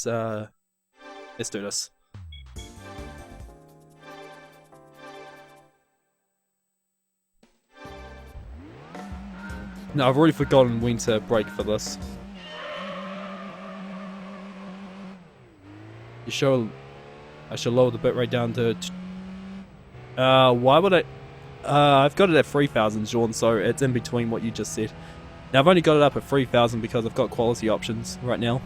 Let's do this. No, I've already forgotten when to brake for this. I should lower the bitrate down to... why would I... I've got it at 3000, Sean, so it's in between what you just said. Now, I've only got it up at 3000 because I've got quality options right now.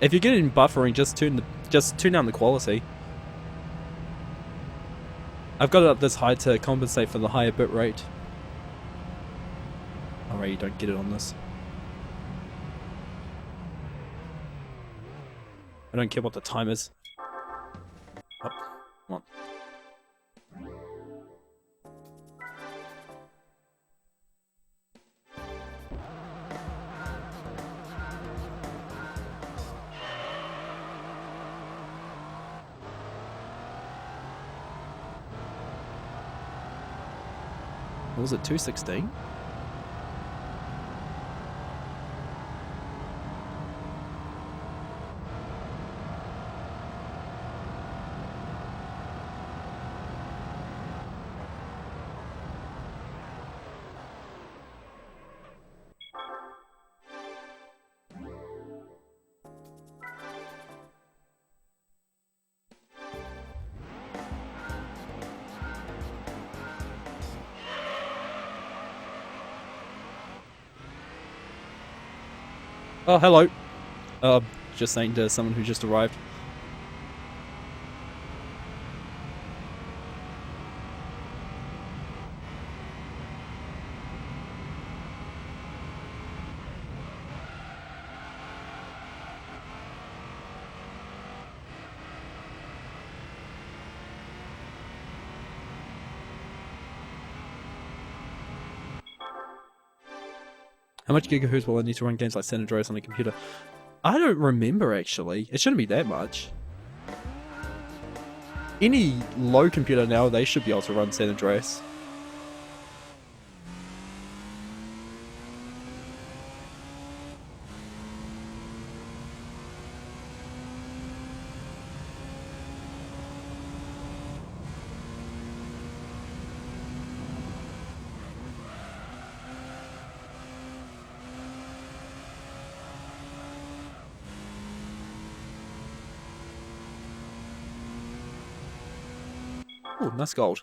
If you're getting buffering, just tune down the quality. I've got it up this high to compensate for the higher bitrate. Alright, you don't get it on this. I don't care what the time is. Oh, come on. What was it, 216? Oh, hello. Just saying to someone who just arrived. How much gigahertz will I need to run games like San Andreas on a computer? I don't remember, actually. It shouldn't be that much. Any low computer nowadays should be able to run San Andreas. Oh, nice gold.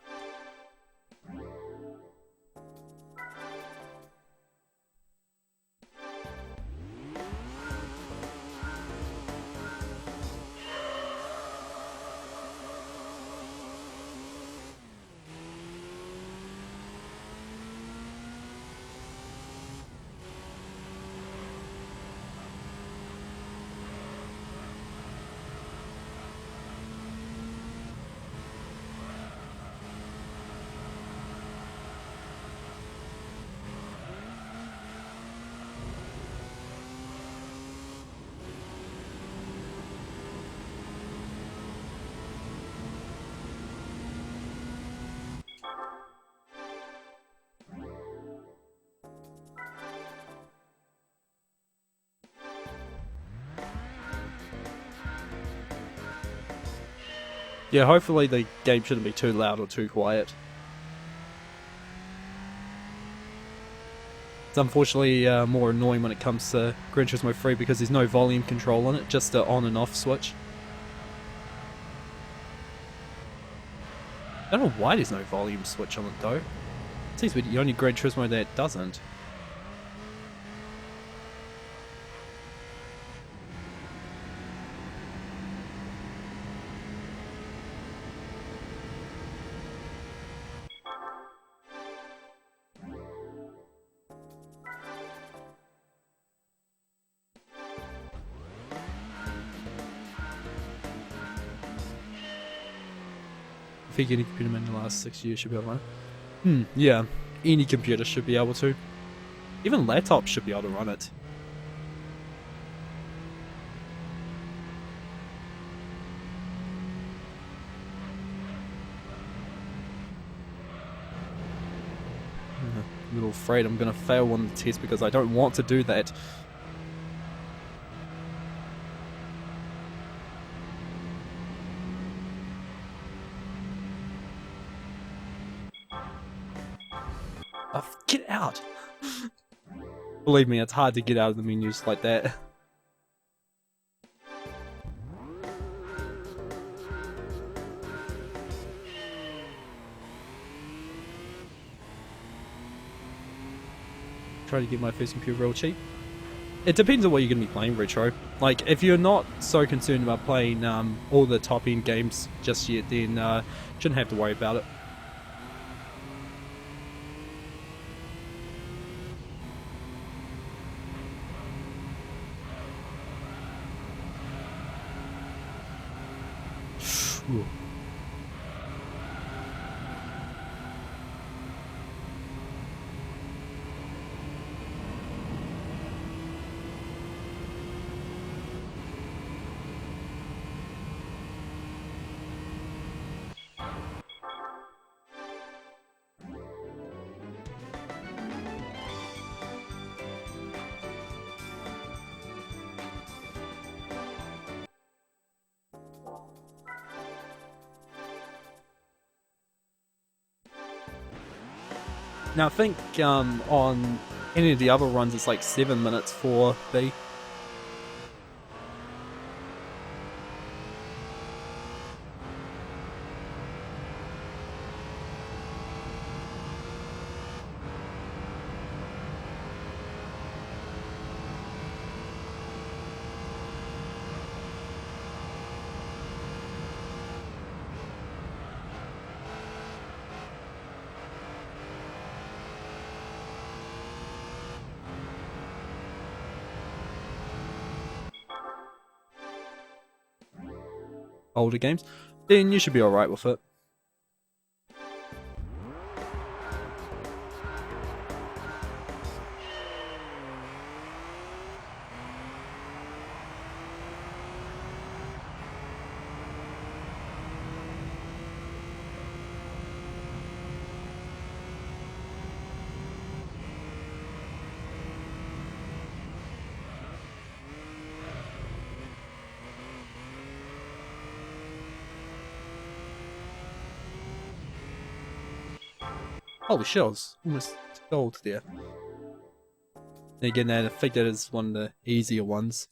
Yeah, hopefully the game shouldn't be too loud or too quiet. It's unfortunately more annoying when it comes to Gran Turismo 3 because there's no volume control on it, just an on and off switch. I don't know why there's no volume switch on it though. It seems to be the only Gran Turismo that doesn't. I think any computer in the last 6 years should be able to run. Yeah. Any computer should be able to. Even laptops should be able to run it. I'm a little afraid I'm going to fail on the test because I don't want to do that. Get out! Believe me, it's hard to get out of the menus like that. Try to get my first computer real cheap. It depends on what you're going to be playing, Retro. Like, if you're not so concerned about playing all the top-end games just yet, then shouldn't have to worry about it. Ooh. Now I think on any of the other runs it's like 7 minutes for B. Older games, then you should be alright with it. Holy shit, I was almost gold there. And again, I think that is one of the easier ones.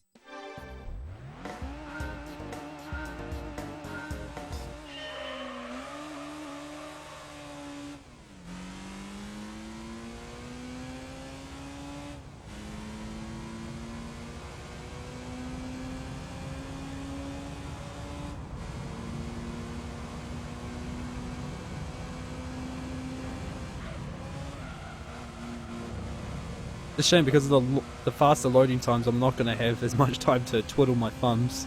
It's a shame because of the faster loading times, I'm not going to have as much time to twiddle my thumbs.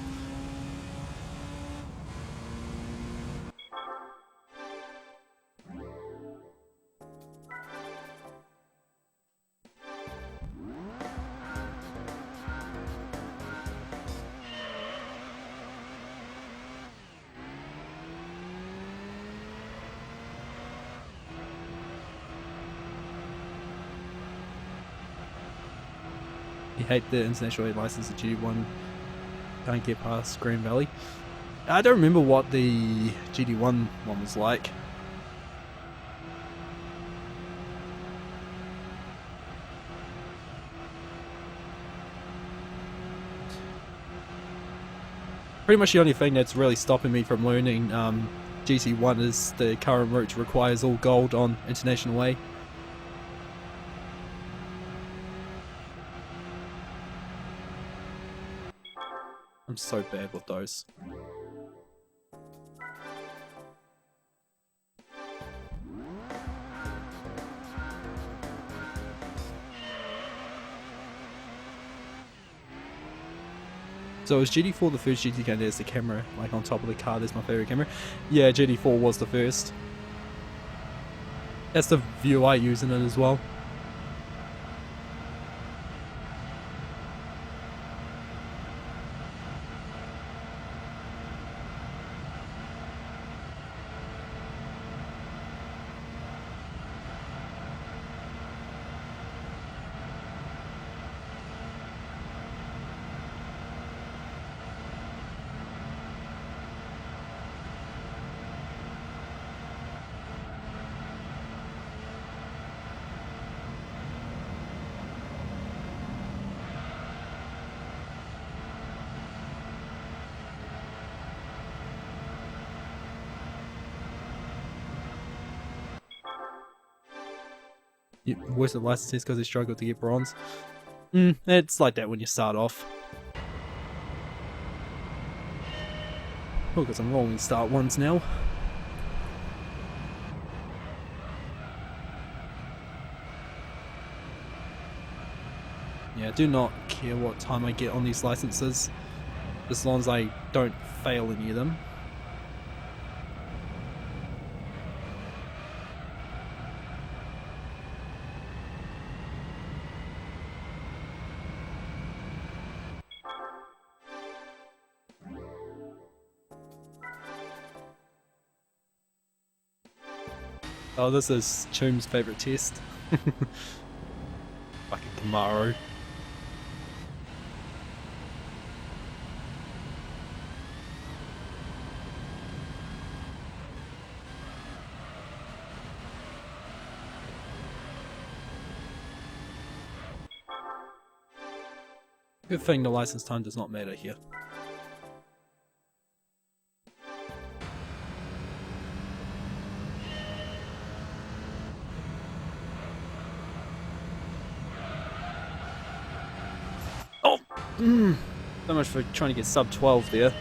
You hate the internationally licensed GD1, can't get past Grand Valley. I don't remember what the GD1 one was like. Pretty much the only thing that's really stopping me from learning GT1 is the current route requires all gold on International Way. I'm so bad with those. So is GT4 the first GT game that has the camera like on top of the car? That's my favorite camera. Yeah, GT4 was the first. That's the view I use in it as well. Worse at licenses because they struggle to get bronze. It's like that when you start off. Oh, got some rolling start ones now. Yeah, I do not care what time I get on these licenses, as long as I don't fail any of them. Oh, this is Choom's favourite test. Fucking Camaro. Good thing the license time does not matter here. Oh! So much for trying to get sub 12 there.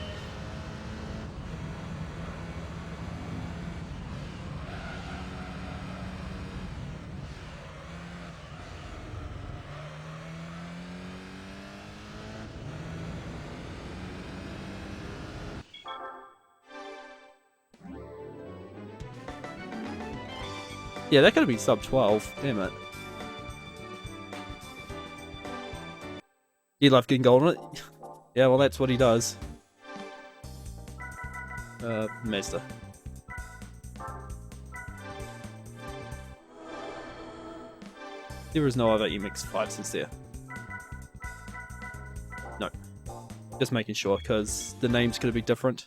Yeah, that could have been sub 12. Damn it. You love getting gold on it? Yeah, well, that's what he does. Mazda. There is no other MX-5s, is there? No. Just making sure, because the name's going to be different.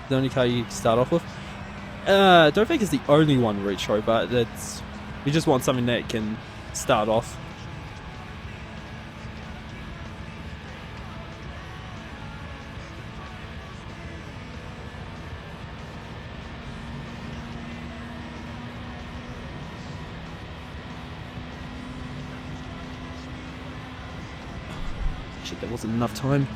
The only car you start off with. I don't think it's the only one retro, but it's you just want something that can start off. Shit, there wasn't enough time.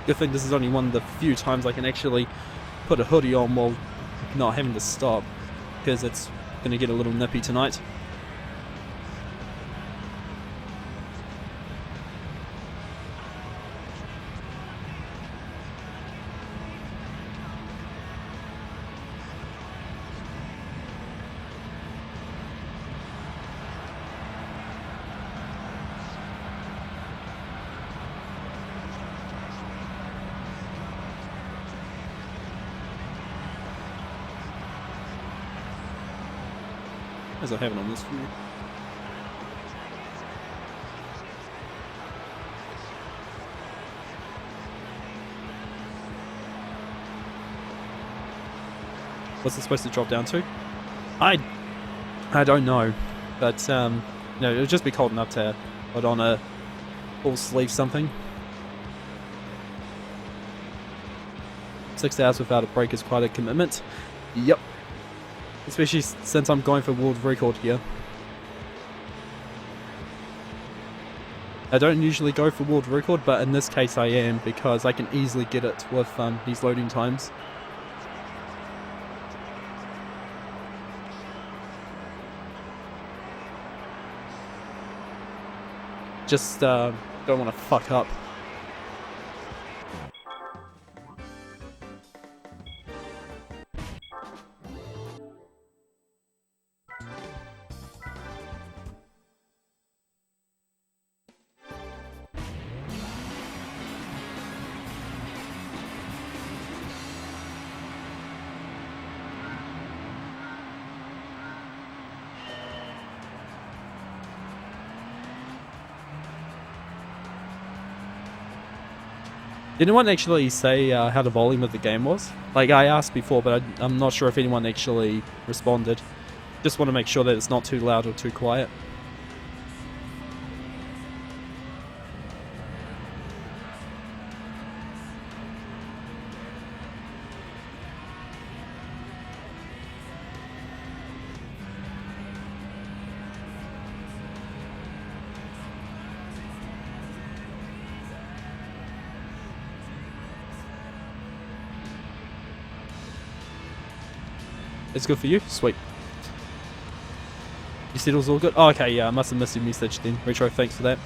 Good thing this is only one of the few times I can actually put a hoodie on while not having to stop, because it's going to get a little nippy tonight. As I have it on this view. What's it supposed to drop down to? I don't know, but no, it'll just be cold enough to put on a full sleeve something. 6 hours without a break is quite a commitment. Yep. Especially since I'm going for world record here. I don't usually go for world record, but in this case I am, because I can easily get it with these loading times. Just don't want to fuck up. Did anyone actually say how the volume of the game was? Like, I asked before, but I'm not sure if anyone actually responded. Just want to make sure that it's not too loud or too quiet. It's good for you? Sweet. You said it was all good? Oh, okay, yeah, I must have missed your message then. Retro, thanks for that.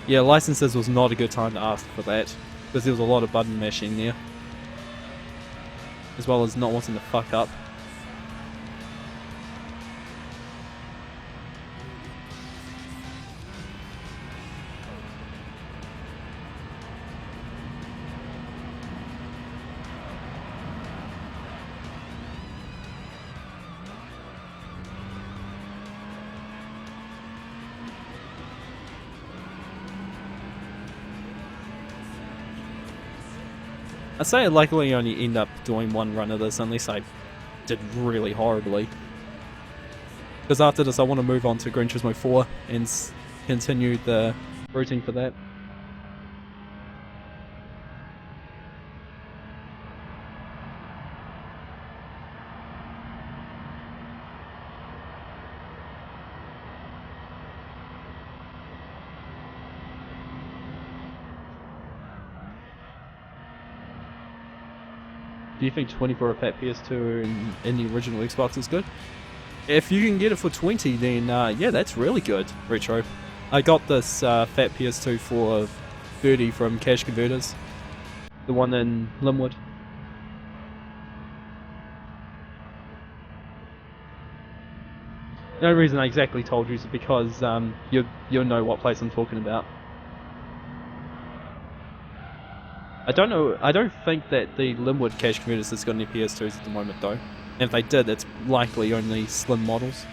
Yeah, licenses was not a good time to ask for that, because there was a lot of button mashing there. As well as not wanting to fuck up. I'd say I likely only end up doing one run of this unless I did really horribly. Because after this I want to move on to Gran Turismo 4 and continue the routine for that. Do you think 20 for a fat PS2 in the original Xbox is good? If you can get it for 20, then yeah, that's really good, Retro. I got this fat PS2 for 30 from Cash Converters. The one in Linwood. The only reason I exactly told you is because you'll know what place I'm talking about. I don't know. I don't think that the Linwood Cash Converters has got any PS2s at the moment, though. And if they did, it's likely only slim models.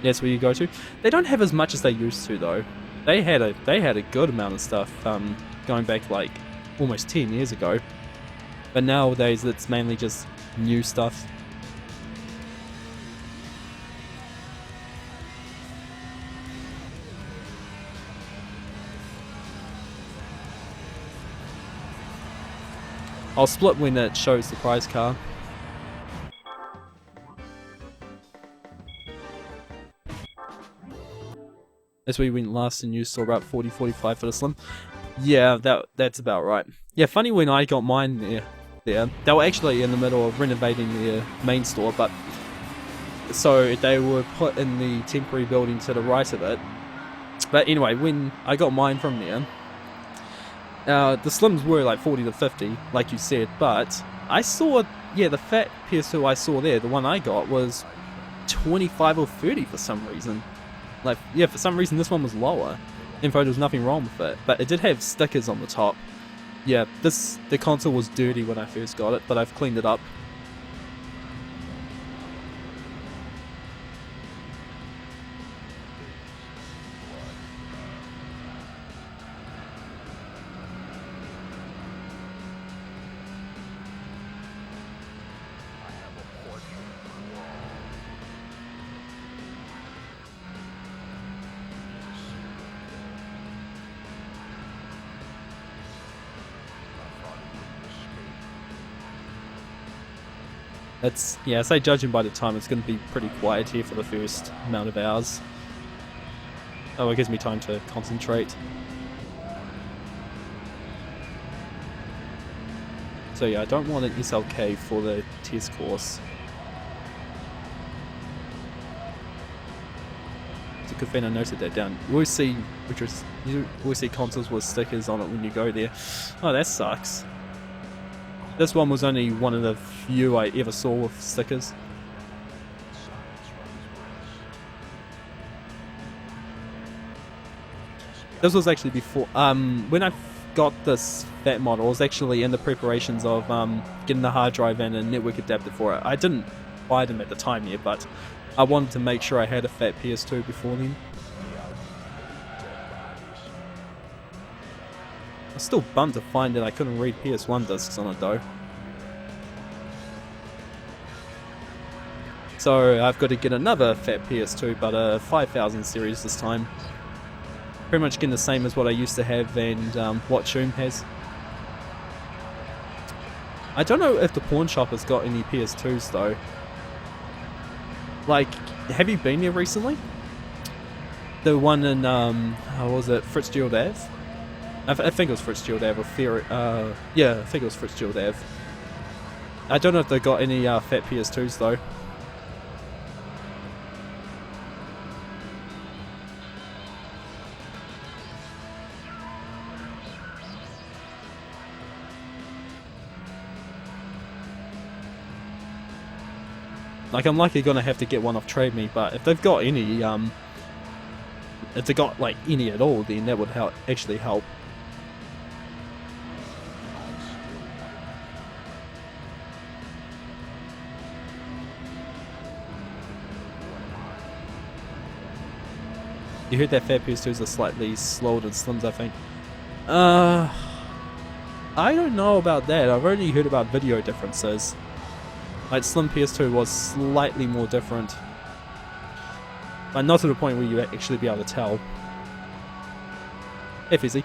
That's where you go to. They don't have as much as they used to, though. They had a good amount of stuff going back like almost 10 years ago. But nowadays it's mainly just new stuff. I'll split when it shows the prize car. That's where you went last and you saw about 40-45 for the slim. Yeah, that's about right. Yeah, funny when I got mine there. They were actually in the middle of renovating their main store, but so they were put in the temporary building to the right of it. But anyway, when I got mine from there, the slims were like 40 to 50, like you said, but I saw, yeah, the fat PS2 I saw there, the one I got, was 25 or 30 for some reason. Like, yeah, for some reason this one was lower. Info, there was nothing wrong with it, but it did have stickers on the top. Yeah, the console was dirty when I first got it, but I've cleaned it up. It's, yeah, say judging by the time, it's going to be pretty quiet here for the first amount of hours. Oh, it gives me time to concentrate. So yeah, I don't want an SLK for the test course. It's a good thing I noted that down. You always see consoles with stickers on it when you go there. Oh, that sucks. This one was only one of the few I ever saw with stickers. This was actually before, when I got this fat model, I was actually in the preparations of getting the hard drive and a network adapter for it. I didn't buy them at the time yet, but I wanted to make sure I had a fat PS2 before then. I was still bummed to find that I couldn't read PS1 discs on it though. So I've got to get another fat PS2, but a 5000 series this time. Pretty much getting the same as what I used to have and what Shoom has. I don't know if the pawn shop has got any PS2s though. Like, have you been there recently? The one in, how was it, Fitzgerald Ave? I think it was Fitzgerald Ave, or yeah, I think it was Fitzgerald Ave. I don't know if they got any fat PS2s though. Like, I'm likely gonna have to get one off Trade Me, but if they've got any, if they got like any at all, then that would actually help. You heard that fat PS2s are slightly slower than Slims, I think. I don't know about that. I've only heard about video differences. Like, Slim PS2 was slightly more different. But not to the point where you actually be able to tell. Hey, Fizzy.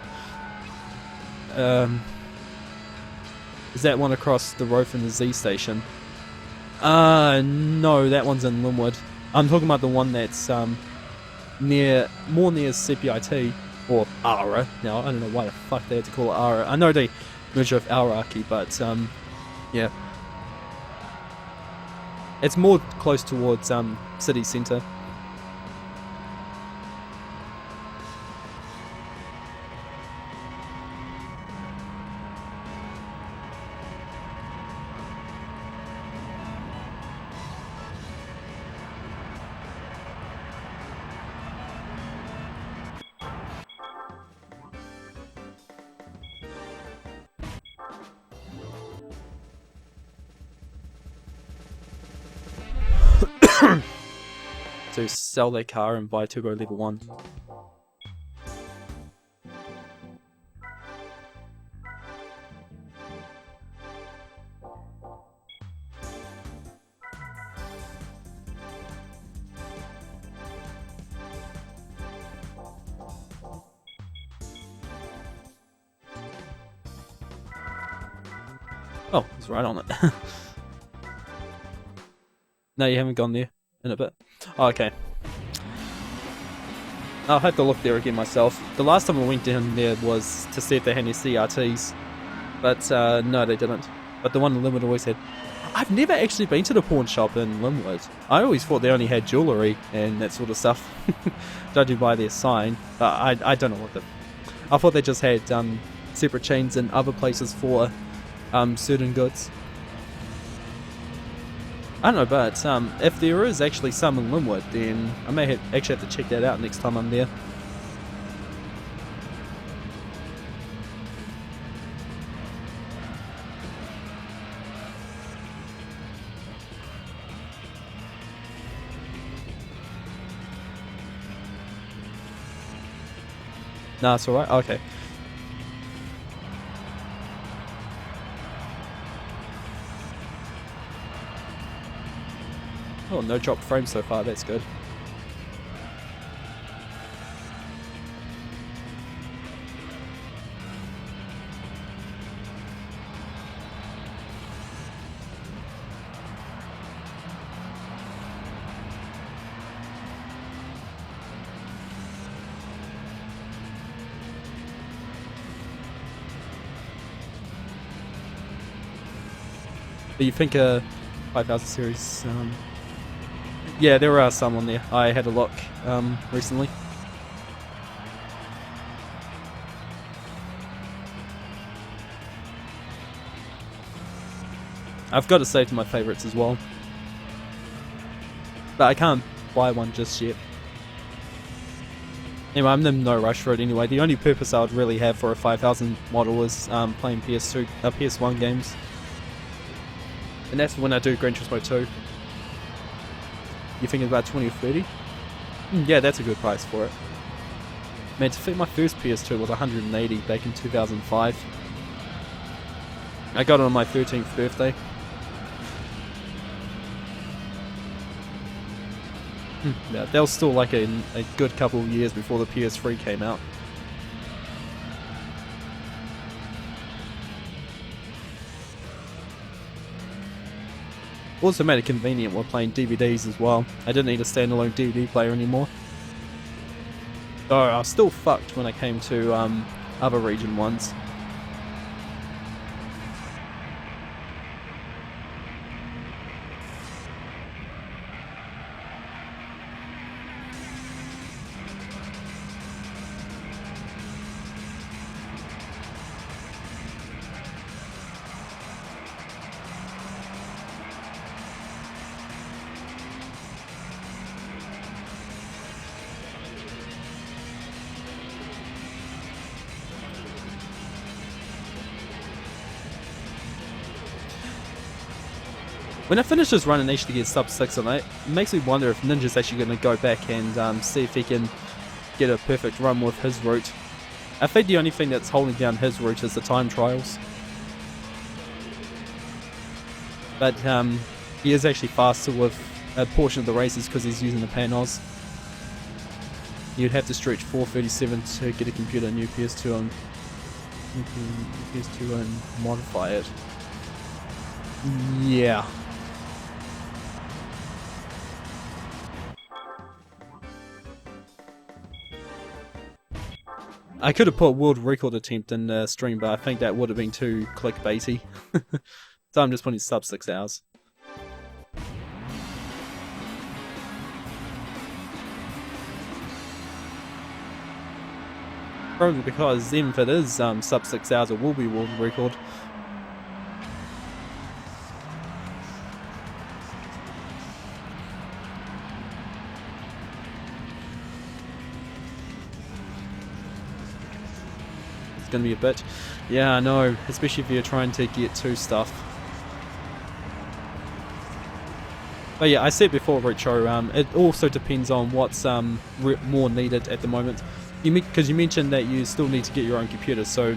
Is that one across the road from the Z station? No, that one's in Linwood. I'm talking about the one that's, more near CPIT, or ARA. Now, I don't know why the fuck they had to call it ARA. I know they merged with Aoraki, but, yeah. It's more close towards city centre. To sell their car and buy Turbo Level 1. Oh, it's right on it. No, you haven't gone there in a bit. Oh, okay. I'll have to look there again myself. The last time I went down there was to see if they had any CRTs. But no, they didn't. But the one in Linwood always had... I've never actually been to the pawn shop in Linwood. I always thought they only had jewellery and that sort of stuff. Judging by their sign. But I don't know what the... I thought they just had separate chains in other places for certain goods. I don't know, but if there is actually some in Linwood, then I may actually have to check that out next time I'm there. Nah, it's alright? Okay. Oh, no dropped frames so far, that's good. But you think a 5000 series? Yeah, there are some on there. I had a look recently. I've got it saved to my favorites as well, but I can't buy one just yet. Anyway, I'm in no rush for it anyway. The only purpose I would really have for a 5000 model is playing PS1 games. And that's when I do Gran Turismo 2. You're thinking about 20 or 30? Yeah, that's a good price for it. Man, to fit my first PS2 was 180 back in 2005. I got it on my 13th birthday. Yeah, that was still like a good couple of years before the PS3 came out. Also made it convenient while playing DVDs as well. I didn't need a standalone DVD player anymore. Though I was still fucked when I came to other region ones. When I finish this run and actually get sub 6 on it, it makes me wonder if Ninja's actually going to go back and see if he can get a perfect run with his route. I think the only thing that's holding down his route is the time trials. But he is actually faster with a portion of the races because he's using the panos. You'd have to stretch 437 to get a computer new PS2 and modify it. Yeah. I could have put world record attempt in the stream, but I think that would have been too clickbaity. So I'm just putting sub 6 hours. Probably because even if it is sub 6 hours, it will be world record. Gonna be a bit. Yeah, I know, especially if you're trying to get to stuff. But yeah, I said before, Richo, it also depends on what's more needed at the moment. Because you mentioned that you still need to get your own computer, so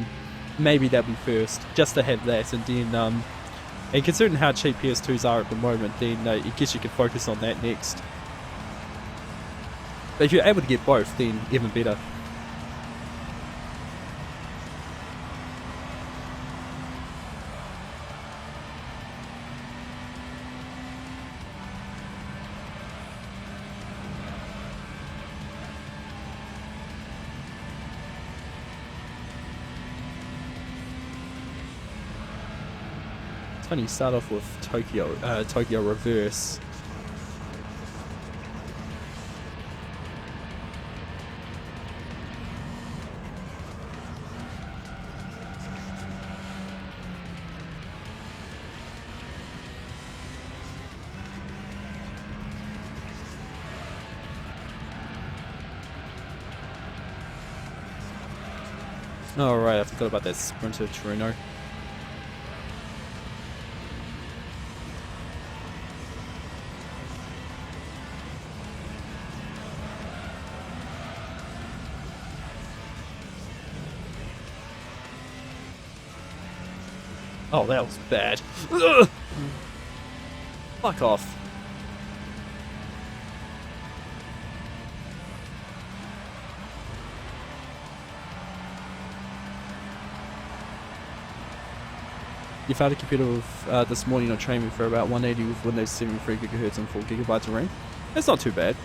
maybe that'll be first, just to have that, and then and considering how cheap PS2s are at the moment, then I guess you can focus on that next. But if you're able to get both, then even better. It's funny, you start off with Tokyo Reverse. Oh right, I forgot about that Sprinter Torino. Oh, that was bad. Ugh. Fuck off. You found a computer with, this morning on training for about 180 with Windows 7 3GHz and 4GB of RAM. That's not too bad.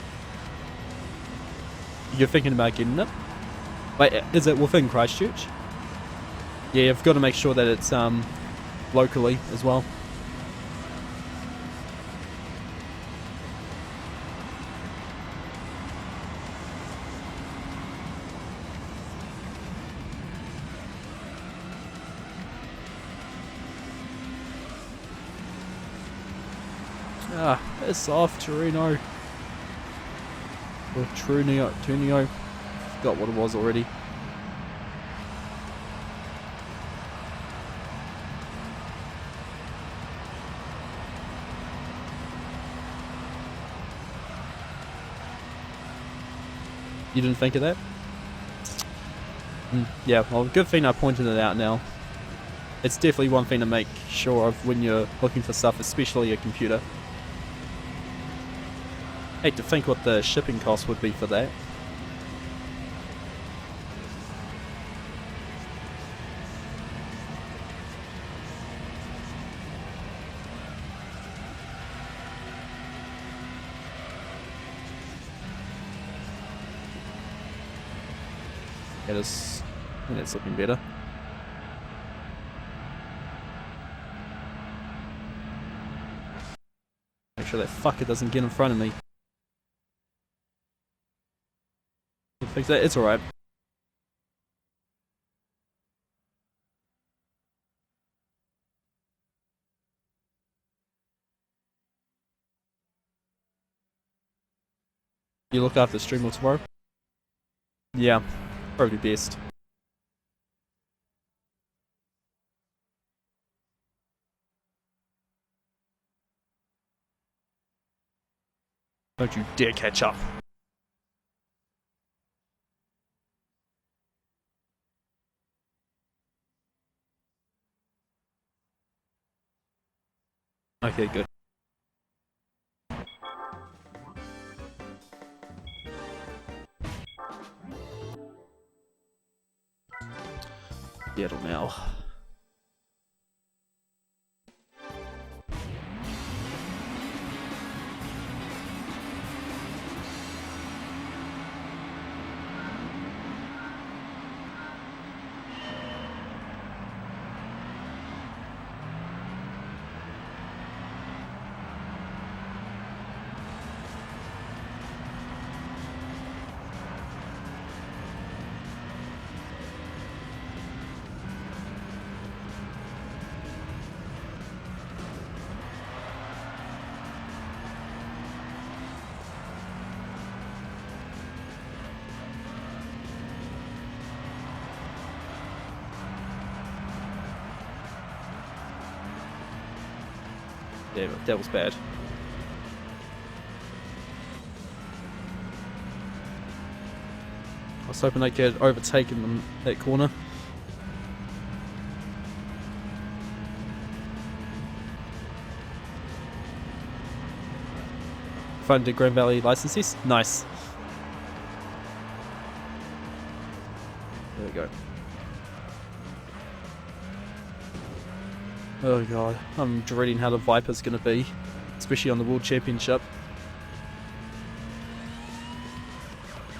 You're thinking about getting it? Wait, is it within Christchurch? Yeah, you've got to make sure that it's locally as well. Ah, piss off, Torino. Or Tunio. Forgot what it was already. You didn't think of that? Yeah, well, good thing I pointed it out now. It's definitely one thing to make sure of when you're looking for stuff, especially a computer. Hate to think what the shipping cost would be for that. I think it's looking better. Make sure that fucker doesn't get in front of me. Fix that, it's alright. You look after the stream tomorrow? Yeah, probably best. Don't you dare catch up. Okay, good. Seattle now. Yeah, that was bad. I was hoping I could overtake him in that corner. Funded Grand Valley licenses? Nice. There we go. Oh god, I'm dreading how the Viper's gonna be, especially on the World Championship.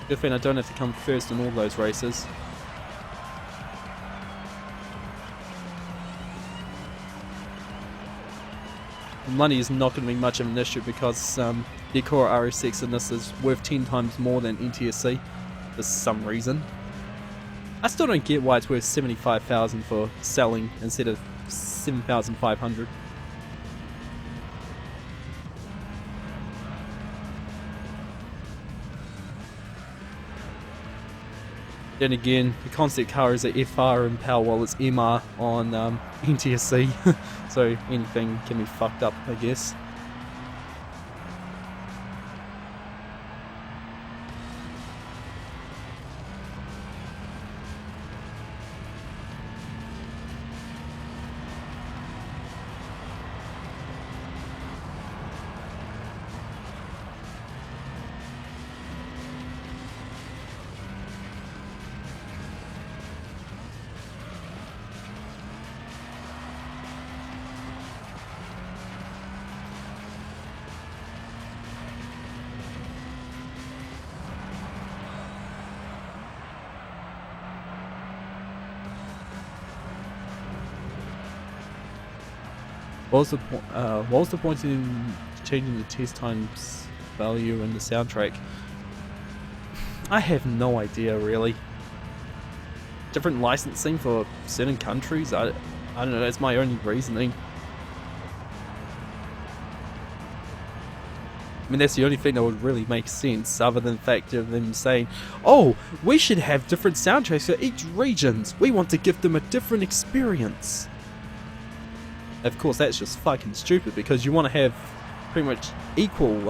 Good thing I don't have to come first in all those races. Money is not going to be much of an issue because the Acura RSX in this is worth 10 times more than NTSC for some reason. I still don't get why it's worth 75,000 for selling instead of 7,500. Then again, the concept car is a FR in power while it's MR on NTSC, so anything can be fucked up, I guess. What was the point in changing the test times value in the soundtrack? I have no idea, really. Different licensing for certain countries? I don't know, that's my only reasoning. mean, that's the only thing that would really make sense, other than the fact of them saying, oh, we should have different soundtracks for each regions. We want to give them a different experience. Of course, that's just fucking stupid, because you want to have pretty much equal,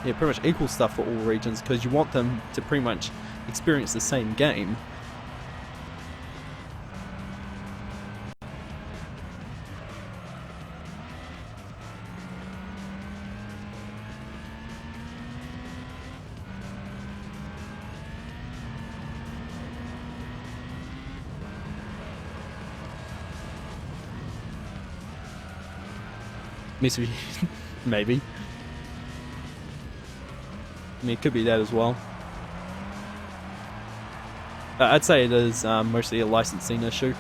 pretty much equal stuff for all regions, because you want them to pretty much experience the same game. Maybe. I mean, it could be that as well. I'd say it is mostly a licensing issue.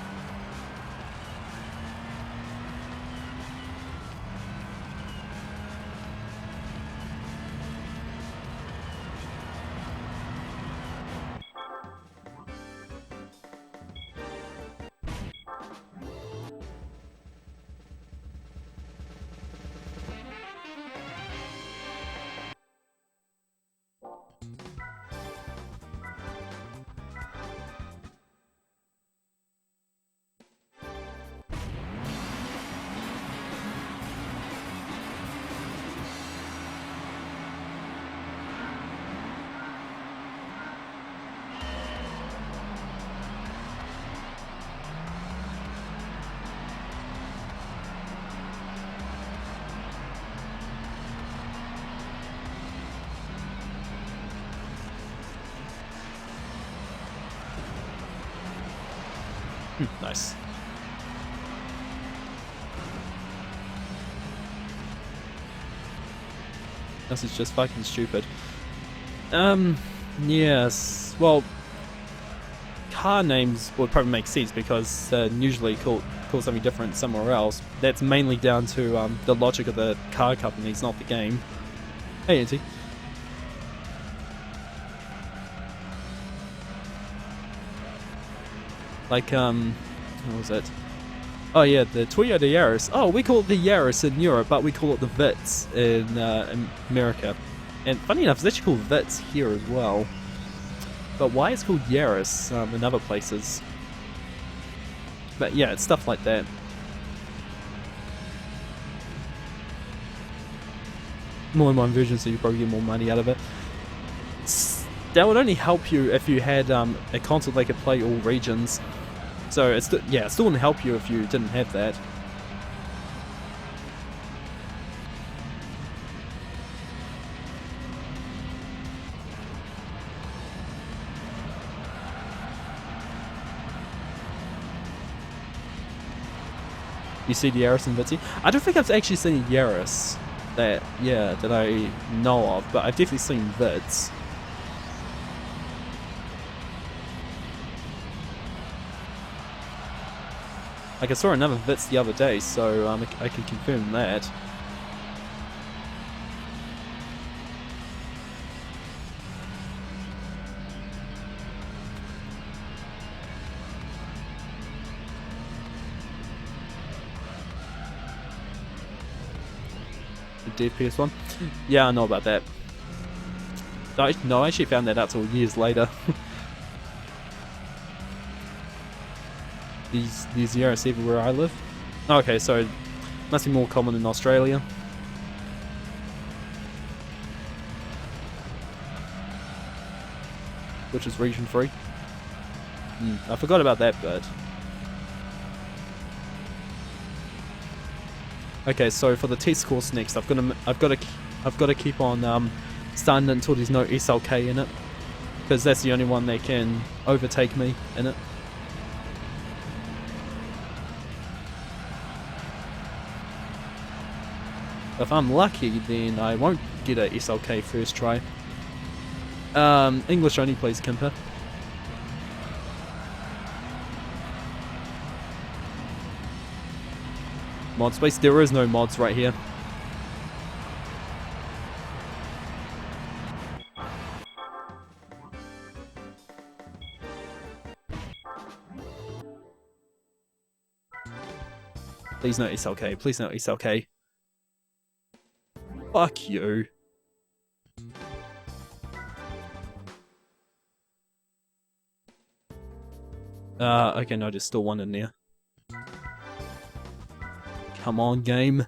Nice. This is just fucking stupid. Yes. Well, car names would probably make sense because they're usually called something different somewhere else. That's mainly down to the logic of the car companies, not the game. Hey, Auntie. Like, what was it? Oh yeah, the Toyota Yaris. Oh, we call it the Yaris in Europe, but we call it the Vitz in America. And funny enough, it's actually called Vitz here as well. But why it's called Yaris in other places? But yeah, it's stuff like that. More than one version, so you probably get more money out of it. That would only help you if you had a console that could play all regions. So it still wouldn't help you if you didn't have that. You see the Yaris in Vitzy? I don't think I've actually seen Yaris that I know of, but I've definitely seen Vids. Like, I saw another Vitz the other day, so I can confirm that. The DPS1? Yeah, I know about that. No, I actually found that out till years later. These Yaris everywhere I live. Okay, so it must be more common in Australia. Which is region 3. I forgot about that bird. Okay, so for the test course next, I've got to keep on starting it until there's no SLK in it, because that's the only one that can overtake me in it. If I'm lucky, then I won't get a SLK first try. English only, please, Kimper. Mod space? There is no mods right here. Please no SLK. Please no SLK. Fuck you. Okay, no, there's still one in there. Come on, game.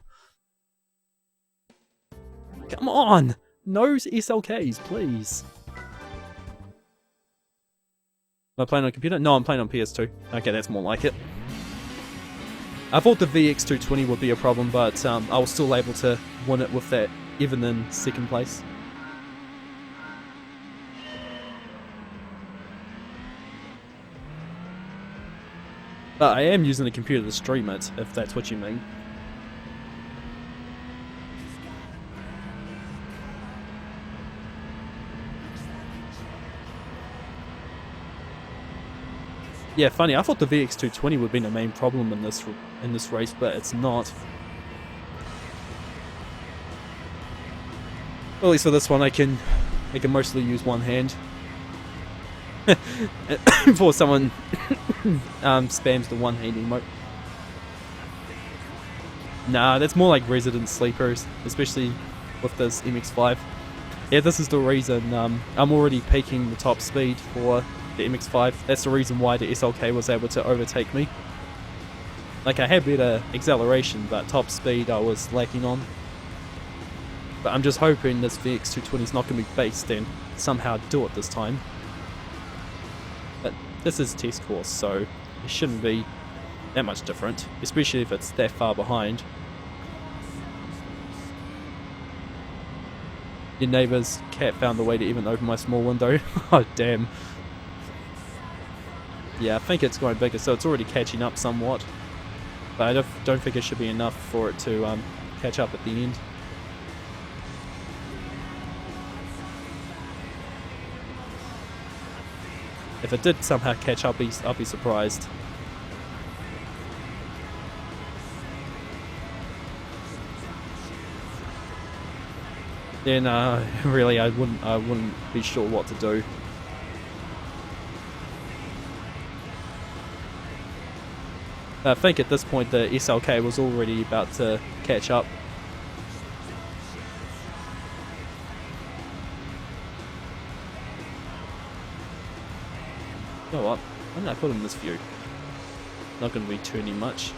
Come on! No SLKs, please. Am I playing on a computer? No, I'm playing on PS2. Okay, that's more like it. I thought the VX220 would be a problem, but I was still able to win it with that, even in second place. But I am using the computer to stream it, if that's what you mean. Yeah, funny. I thought the VX220 would have been a main problem in this race, but it's not. At least for this one, I can mostly use one hand. Before someone spams the one hand emote. Nah, that's more like resident sleepers, especially with this MX-5. Yeah, this is the reason I'm already peaking the top speed for the MX-5. That's the reason why the SLK was able to overtake me. Like, I had better acceleration, but top speed I was lacking on. But I'm just hoping this VX220 is not going to be based and somehow do it this time. But this is a test course, so it shouldn't be that much different, especially if it's that far behind. Your neighbour's cat found the way to even open my small window. Oh, damn. Yeah, I think it's going bigger, so it's already catching up somewhat. But I don't think it should be enough for it to catch up at the end. If it did somehow catch up, I'll be surprised. Then really I wouldn't be sure what to do. I think at this point the SLK was already about to catch up. You know what? Why didn't I put in this view? Not going to be turning much.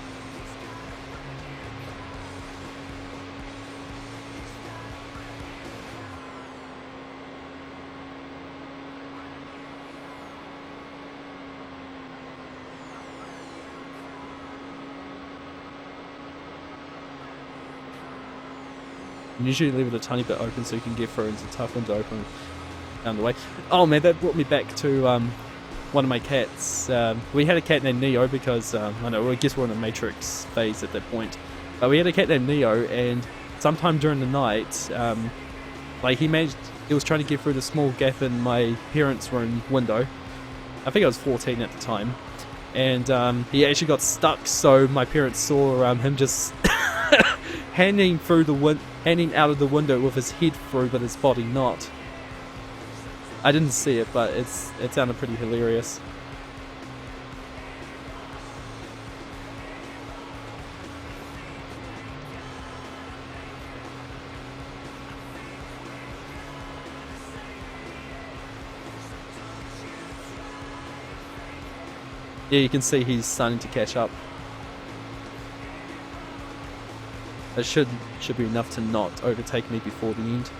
You usually leave it a tiny bit open so you can get through into tough window open down the way. Oh man, that brought me back to one of my cats. We had a cat named Neo because, I guess we're in a Matrix phase at that point. But we had a cat named Neo, and sometime during the night, like he was trying to get through the small gap in my parents' room window. I think I was 14 at the time. And he actually got stuck, so my parents saw him just hanging out of the window with his head through but his body not. I didn't see it, but it sounded pretty hilarious. Yeah, you can see he's starting to catch up. It should be enough to not overtake me before the end.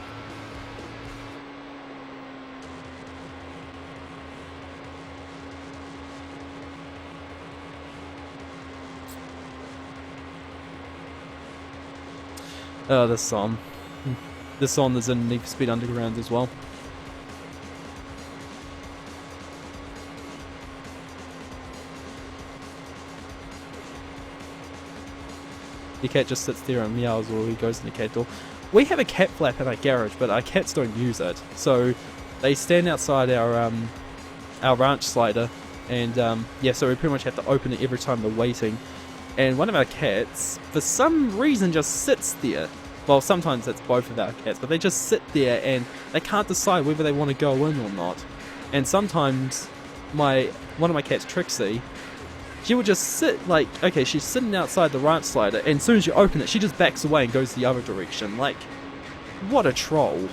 Oh, this song. This song is in Need for Speed Underground as well. The cat just sits there and meows or he goes in the cat door. We have a cat flap in our garage, but our cats don't use it. So they stand outside our ranch slider, and yeah, so we pretty much have to open it every time they're waiting. And one of our cats, for some reason, just sits there. Well, sometimes it's both of our cats, but they just sit there and they can't decide whether they want to go in or not. And sometimes one of my cats, Trixie, she would just sit, like, okay, she's sitting outside the ranch slider, and as soon as you open it, she just backs away and goes the other direction. Like, what a troll.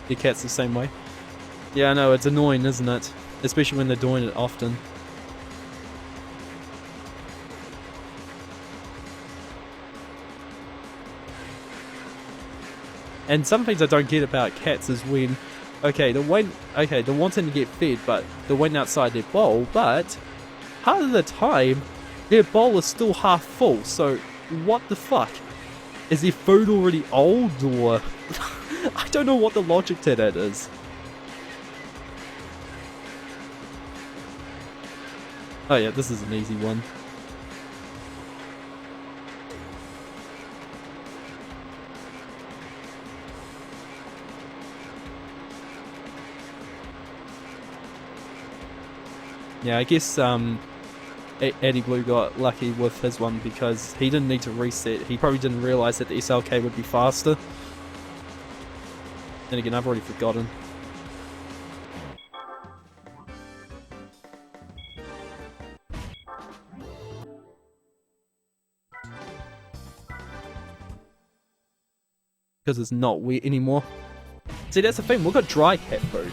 their cats the same way. Yeah, I know, it's annoying, isn't it? Especially when they're doing it often. And some things I don't get about cats is when, okay, they're wanting to get fed, but they're waiting outside their bowl, but half of the time, their bowl is still half full, so what the fuck? Is their food already old, or... I don't know what the logic to that is. Oh yeah, this is an easy one. Yeah, I guess Eddie Blue got lucky with his one because he didn't need to reset. He probably didn't realise that the SLK would be faster. Then again, I've already forgotten. Because it's not wet anymore. See, that's the thing, we've got dry cat food.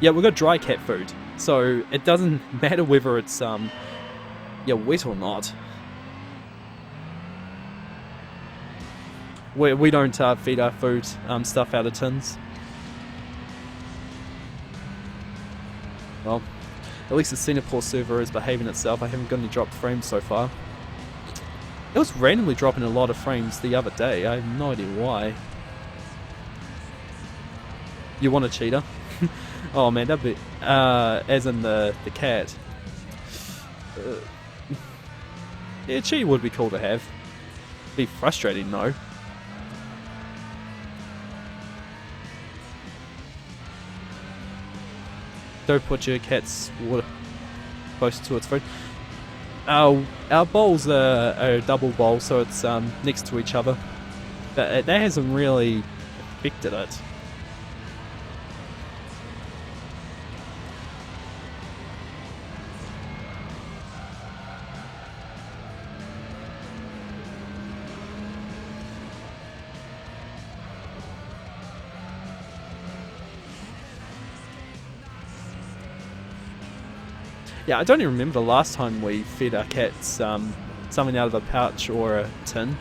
Yeah, we've got dry cat food, so it doesn't matter whether it's wet or not. We don't feed our food stuff out of tins. Well, at least the Singapore server is behaving itself. I haven't got any dropped frames so far. It was randomly dropping a lot of frames the other day. I have no idea why. You want a cheetah? Oh man, that'd be... as in the cat. Yeah, cheetah would be cool to have. Be frustrating though. Don't put your cat's water close to its food. Our bowls are a double bowl, so it's next to each other. But that hasn't really affected it. Yeah, I don't even remember the last time we fed our cats something out of a pouch or a tin.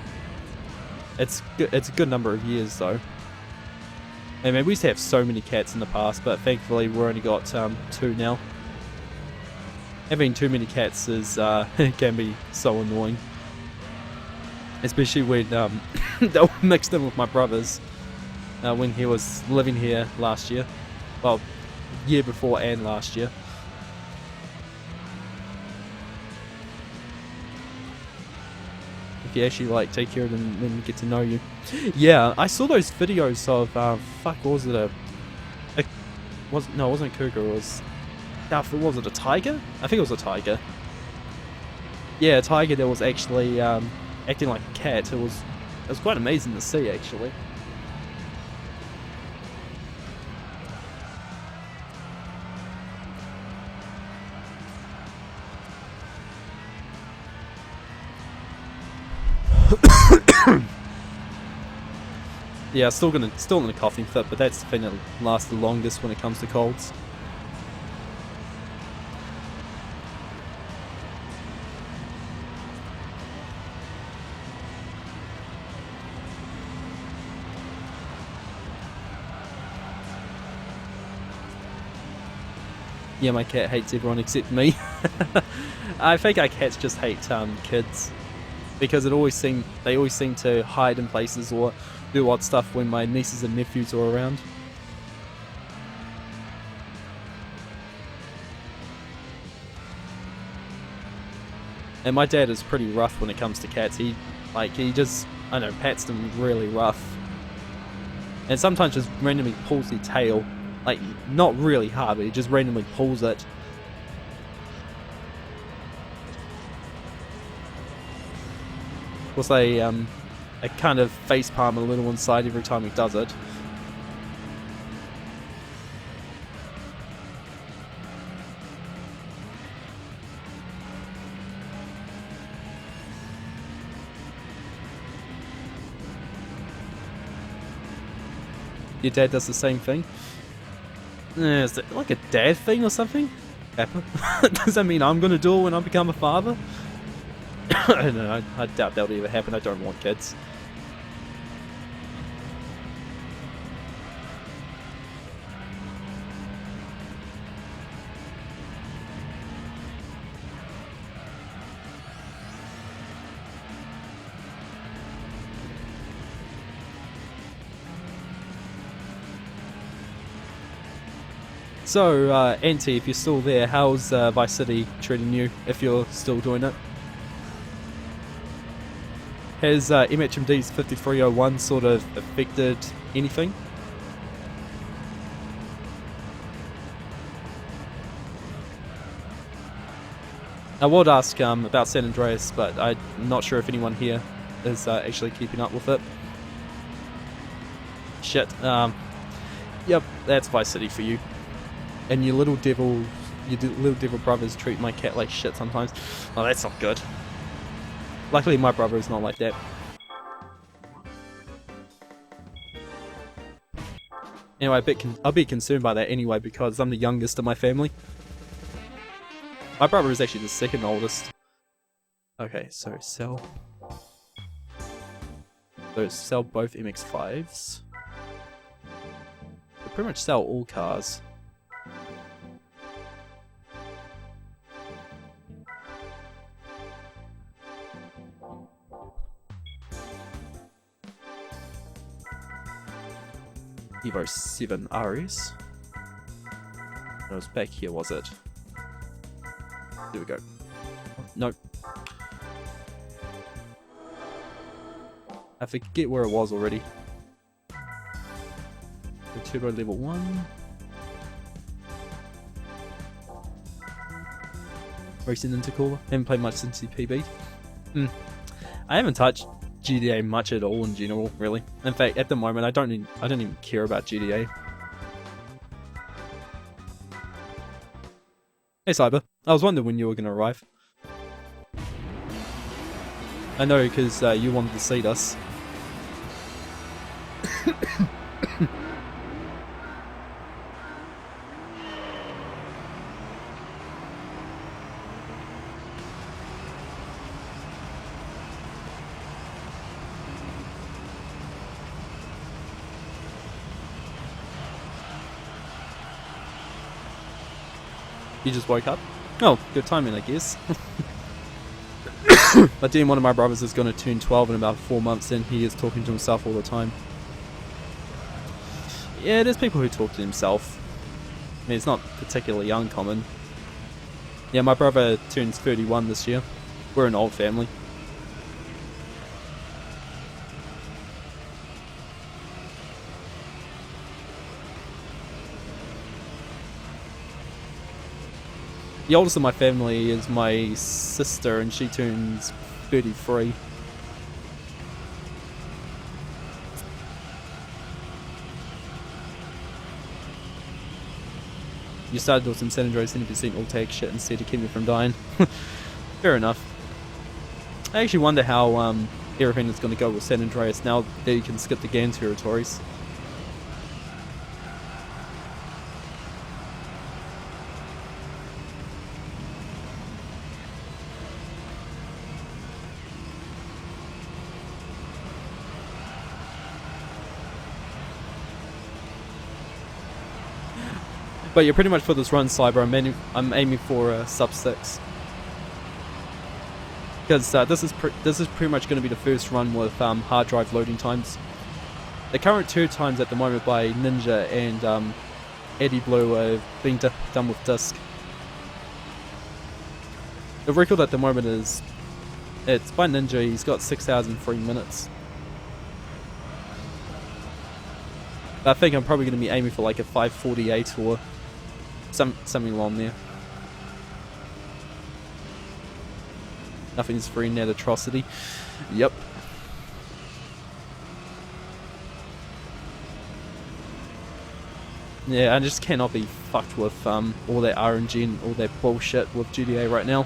It's a good number of years though. I mean, we used to have so many cats in the past, but thankfully we've only got 2 now. Having too many cats is can be so annoying, especially when they were mixed in with my brothers when he was living here last year. Well, year before and last year. You actually like take care of them and get to know you. Yeah, I saw those videos of fuck, what was it? It wasn't a cougar. It was was it a tiger? I think it was a tiger. Yeah, a tiger that was actually acting like a cat. It was quite amazing to see actually. Yeah, still in a coughing fit, but that's the thing that lasts the longest when it comes to colds. Yeah, my cat hates everyone except me. I think our cats just hate kids, because they always seem to hide in places or do odd stuff when my nieces and nephews are around. And my dad is pretty rough when it comes to cats. He just, I don't know, pats them really rough. And sometimes just randomly pulls their tail. Like, not really hard, but he just randomly pulls it. Of course, I kind of facepalm a little inside every time he does it. your dad does the same thing. Is it like a dad thing or something? Does that mean I'm gonna do it when I become a father? I don't know, I doubt that'll ever happen. I don't want kids. So, Auntie, if you're still there, how's Vice City treating you, if you're still doing it? Has MHMD's 5301 sort of affected anything? I would ask about San Andreas, but I'm not sure if anyone here is actually keeping up with it. Shit. Yep, that's Vice City for you. And your little devil brothers treat my cat like shit sometimes. Oh, that's not good. Luckily, my brother is not like that. Anyway, I'll be concerned by that anyway because I'm the youngest of my family. My brother is actually the second oldest. Okay, so sell. So sell both MX-5s. We pretty much sell all cars. Evo 7 RS. It was back here, was it? There we go. Nope. I forget where it was already. The turbo level 1. Racing intercooler. Haven't played much since the PB. I haven't touched GTA much at all in general, really. In fact, at the moment, I don't even care about GTA. Hey Cyber, I was wondering when you were gonna arrive. I know, because you wanted to seat us. You just woke up? Oh, good timing, I guess. But then one of my brothers is going to turn 12 in about 4 months and he is talking to himself all the time. Yeah, there's people who talk to himself. I mean, it's not particularly uncommon. Yeah, my brother turns 31 this year. We're an old family. The oldest of my family is my sister, and she turns 33. You started with some San Andreas 70% all tag shit instead to keep me from dying. Fair enough. I actually wonder how everything is going to go with San Andreas now that you can skip the GAN territories. But yeah, pretty much for this run, Cyber, I'm aiming for sub 6. Because this is pretty much going to be the first run with hard drive loading times. The current turn times at the moment by Ninja and Eddie Blue are being done with disk. The record at the moment is, it's by Ninja, he's got 6 hours and 3 minutes. I think I'm probably going to be aiming for like a 5:48 or something along there. Nothing's free net atrocity. Yep. Yeah, I just cannot be fucked with all that RNG and all that bullshit with GTA right now.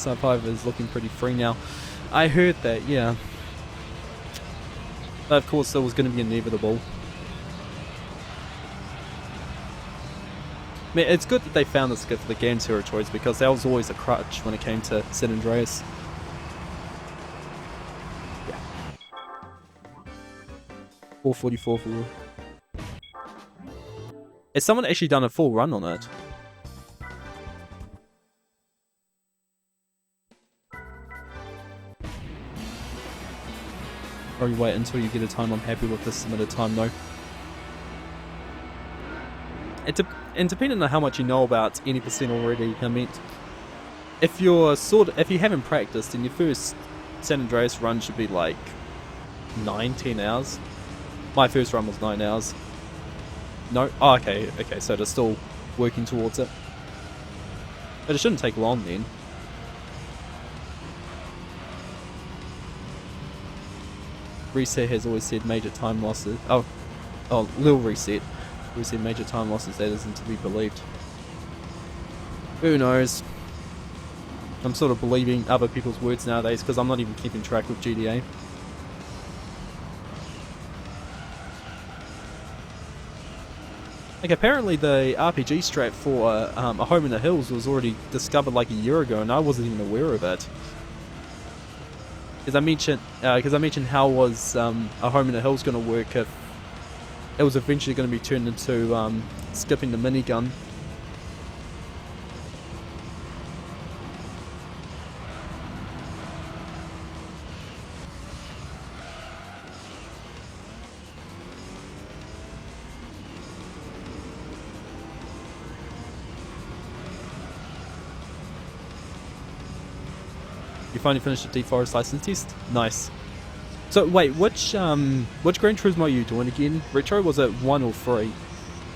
Sub 5 is looking pretty free now. I heard that, yeah. But of course, it was going to be inevitable. I mean, it's good that they found the skip for the game territories because that was always a crutch when it came to San Andreas. Yeah. 444 for... Has someone actually done a full run on it? Probably wait until you get a time I'm happy with this submitted time though. And depending on how much you know about any percent already, I mean, if you haven't practiced, then your first San Andreas run should be like 9-10 hours. My first run was 9 hours. No? Oh, okay, so they're still working towards it. But it shouldn't take long then. Reset has always said major time losses. Oh, Lil Reset. We said major time losses, that isn't to be believed. Who knows? I'm sort of believing other people's words nowadays because I'm not even keeping track with GDA. Like apparently the RPG strat for A Home in the Hills was already discovered like a year ago and I wasn't even aware of it. Because I mentioned how was A Home in the Hills going to work if it was eventually going to be turned into skipping the minigun. You finally finished the Deforest license test? Nice. So wait, which Gran Turismo are you doing again? Retro, was it 1 or 3?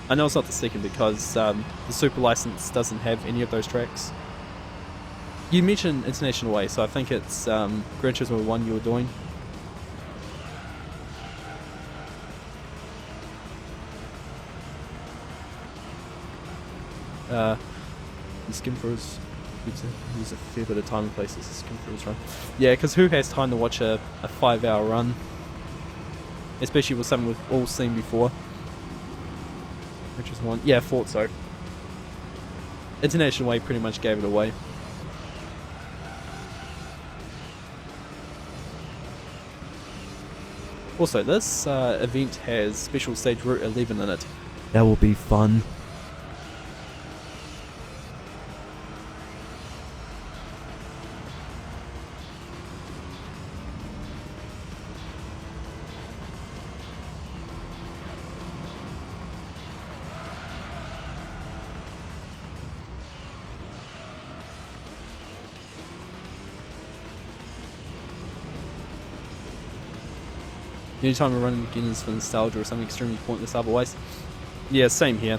I know it's not the second because the Super license doesn't have any of those tracks. You mentioned International Way, so I think it's Gran Turismo 1 you were doing. Skim for his... Use a fair bit of time and places to skim through his run. Yeah, because who has time to watch a 5-hour run? Especially with something we've all seen before. Which is one. Yeah, thought so. International Way pretty much gave it away. Also, this event has special stage Route 11 in it. That will be fun. Anytime I run again is for nostalgia or something extremely pointless otherwise. Yeah, same here.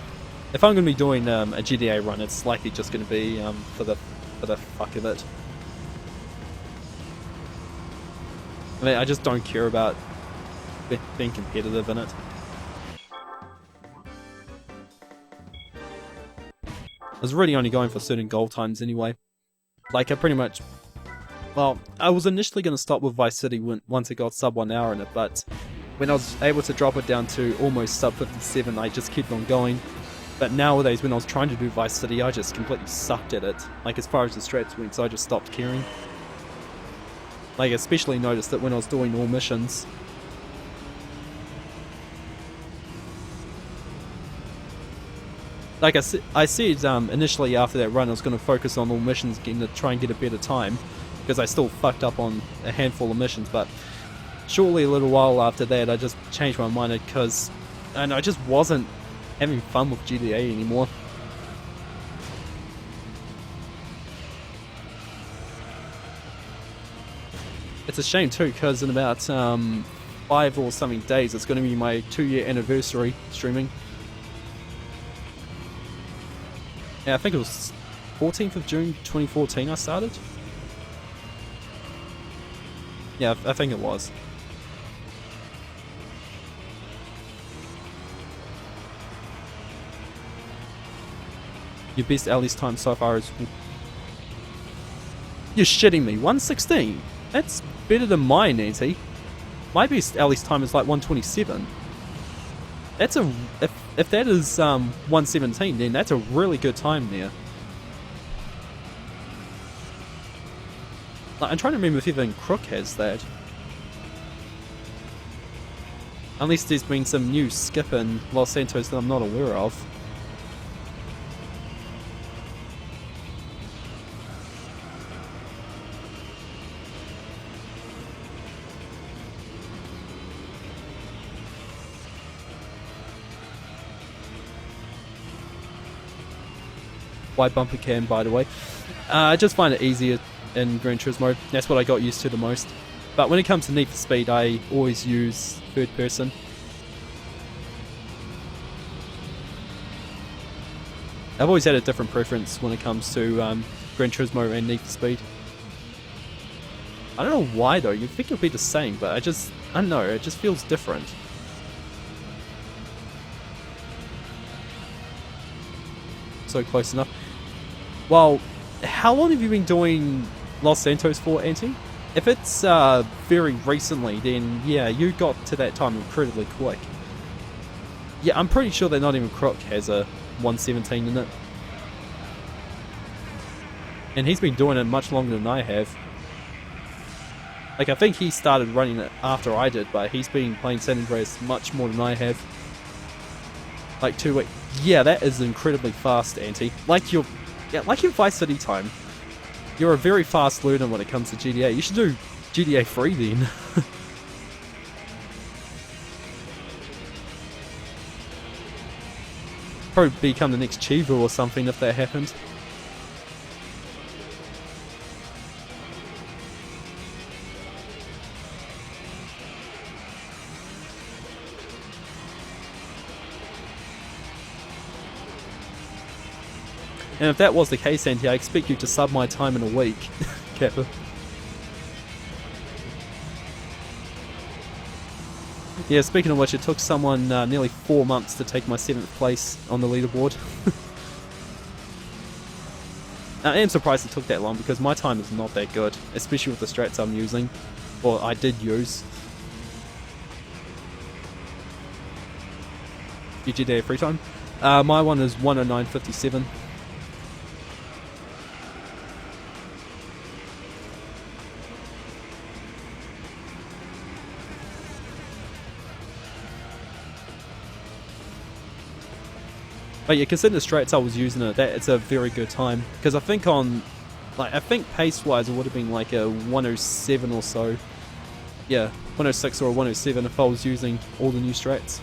If I'm going to be doing a GDA run, it's likely just going to be for the fuck of it. I mean, I just don't care about being competitive in it. I was really only going for certain goal times anyway. Like, I pretty much... Well, I was initially going to stop with Vice City once it got sub 1 hour in it, but when I was able to drop it down to almost sub 57, I just kept on going. But nowadays, when I was trying to do Vice City, I just completely sucked at it. Like, as far as the strats went, so I just stopped caring. Like, I especially noticed that when I was doing all missions. Like I said initially after that run, I was going to focus on all missions, to try and get a better time. Because I still fucked up on a handful of missions, but shortly a little while after that I just changed my mind because I just wasn't having fun with GDA anymore. It's a shame too because in about 5 or something days it's going to be my 2-year anniversary streaming. Yeah, I think it was 14th of June 2014 I started. Yeah, I think it was. Your best Alice time so far is... You're shitting me. 116? That's better than mine, Auntie. My best at least time is like 127. That's a... If that is 117, then that's a really good time there. Like, I'm trying to remember if even Crook has that. Unless there's been some new skip in Los Santos that I'm not aware of. Wide bumper cam, by the way. I just find it easier in Gran Turismo. That's what I got used to the most. But when it comes to Need for Speed, I always use third person. I've always had a different preference when it comes to Gran Turismo and Need for Speed. I don't know why though, you'd think it would be the same, but I don't know, it just feels different. So close enough. Well, how long have you been doing Los Santos for, Auntie? If it's very recently, then yeah, you got to that time incredibly quick. Yeah, I'm pretty sure that not even Crook has a 117 in it. And he's been doing it much longer than I have. Like, I think he started running it after I did, but he's been playing San Andreas much more than I have. Like 2 weeks. Yeah, that is incredibly fast, Auntie. Like your Vice City time. You're a very fast learner when it comes to GTA. You should do GTA 3 then. Probably become the next Chivo or something if that happened. And if that was the case, Auntie, I expect you to sub my time in a week, Kappa. Yeah, speaking of which, it took someone nearly 4 months to take my 7th place on the leaderboard. I am surprised it took that long because my time is not that good, especially with the strats I'm using, or I did use. Your GTA free time? My one is 109.57. But yeah, considering the strats I was using it, it's a very good time. Because I think I think pace-wise it would have been like a 107 or so. Yeah, 106 or a 107 if I was using all the new strats.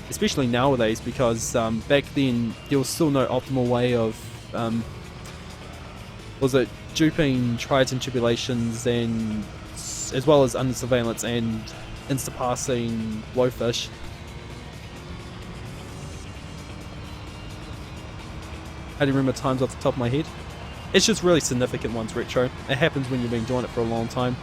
Especially nowadays, because back then there was still no optimal way of, was it duping trials and tribulations, and as well as under surveillance and insta-passing blowfish. I don't remember times off the top of my head. It's just really significant ones, Retro. It happens when you've been doing it for a long time.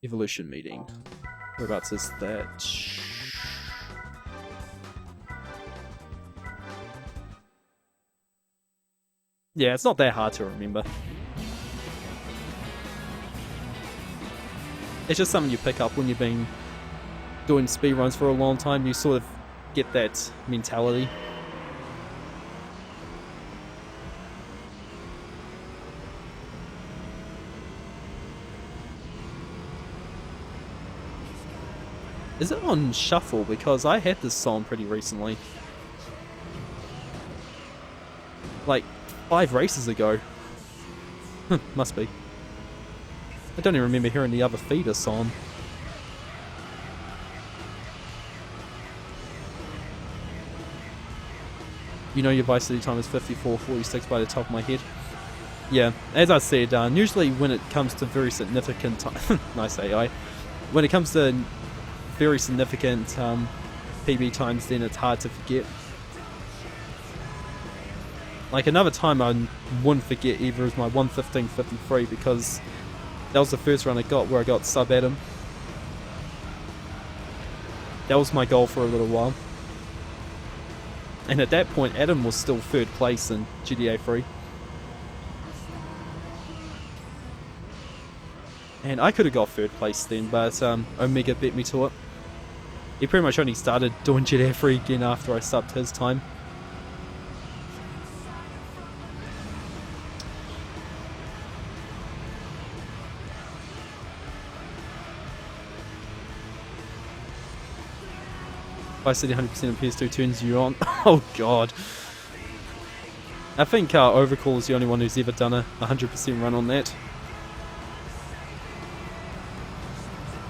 Evolution meeting. Whereabouts is that? Yeah, it's not that hard to remember. It's just something you pick up when you've been doing speedruns for a long time. You sort of get that mentality. Is it on shuffle? Because I had this song pretty recently. Like 5 races ago. Must be. I don't even remember hearing the other feeder song. You know your Vice City time is 54.46 by the top of my head. Yeah, as I said, usually when it comes to very significant time, nice AI, when it comes to very significant PB times, then it's hard to forget. Like another time I wouldn't forget either is my 1:15:53 because that was the first run I got where I got sub Adam. That was my goal for a little while. And at that point Adam was still 3rd place in GTA 3. And I could have got 3rd place then, but Omega beat me to it. He pretty much only started doing GTA 3 again after I subbed his time. Vice City 100% of PS2 turns you on. Oh god. I think Overcall is the only one who's ever done a 100% run on that.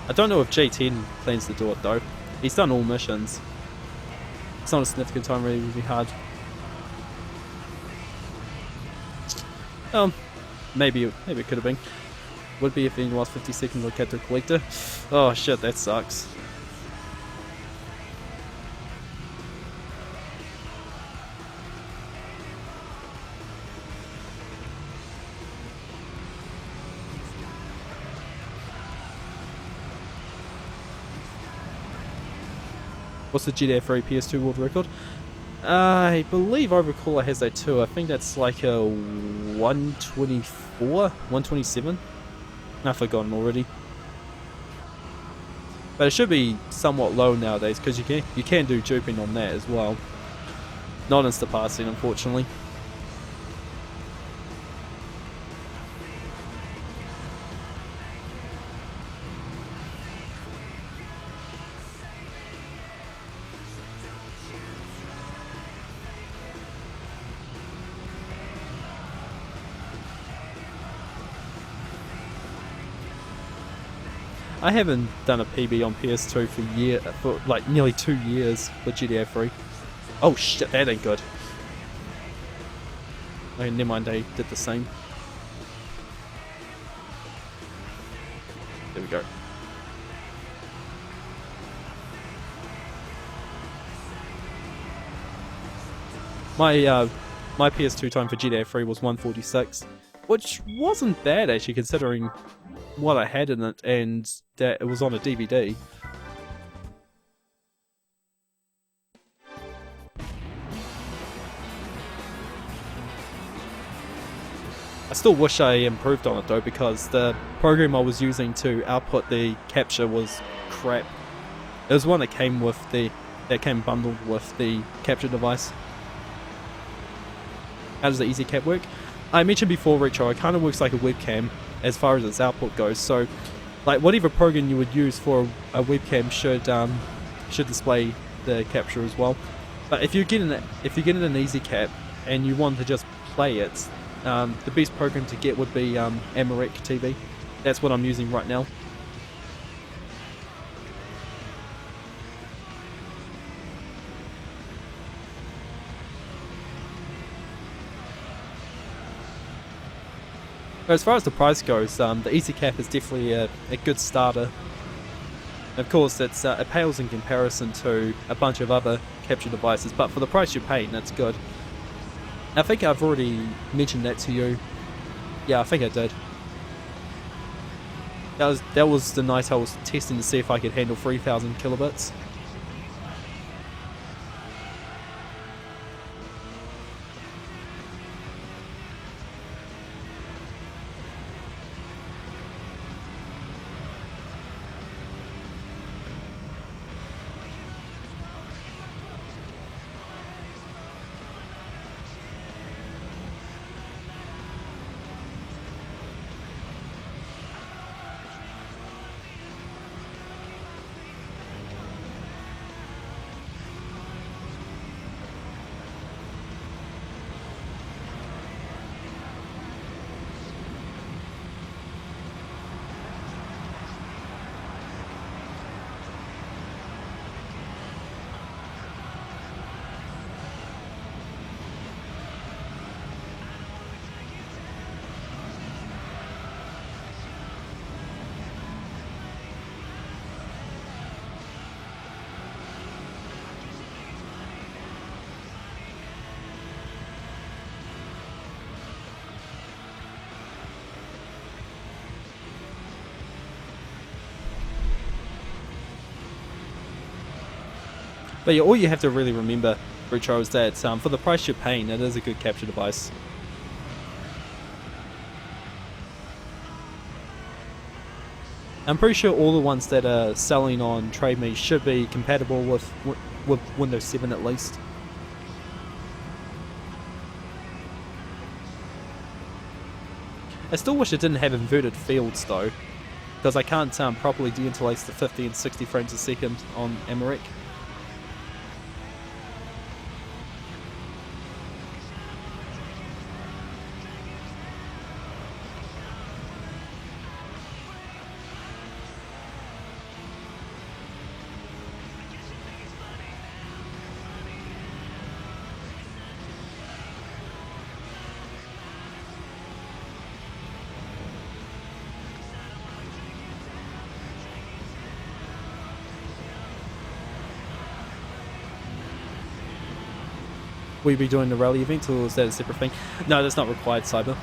I don't know if J10 plans to do it though. He's done all missions. It's not a significant time, really would be hard. Maybe it could have been. Would be if he lost 50 seconds on Captain Collector. Oh shit, that sucks. What's the GTA 3 PS2 world record? I believe Overcaller has that too. I think that's like a 124, 127. I've forgotten already. But it should be somewhat low nowadays because you can do duping on that as well. Not insta passing, unfortunately. I haven't done a PB on PS2 for like nearly 2 years with GTA 3. Oh shit, that ain't good. Okay, never mind, they did the same. There we go. My PS2 time for GTA 3 was 1:46, which wasn't bad actually considering what I had in it and that it was on a DVD. I still wish I improved on it though because the program I was using to output the capture was crap. It was one that came bundled with the capture device. How does the Easy Cap work? I mentioned before, Retro, it kind of works like a webcam as far as its output goes. So, like whatever program you would use for a webcam should display the capture as well. But if you're getting an Easy Cap and you want to just play it, the best program to get would be Amarek TV. That's what I'm using right now. As far as the price goes, the Easy Cap is definitely a good starter. Of course, it pales in comparison to a bunch of other capture devices, but for the price you're paying, it's good. I think I've already mentioned that to you. Yeah, I think I did. That was the night I was testing to see if I could handle 3000 kilobits. But yeah, all you have to really remember, Retro, is that for the price you're paying, it is a good capture device. I'm pretty sure all the ones that are selling on Trade Me should be compatible with Windows 7 at least. I still wish it didn't have inverted fields though, because I can't properly deinterlace the 50 and 60 frames a second on Amarok. Will you be doing the rally event, or is that a separate thing? No, that's not required, Cyber.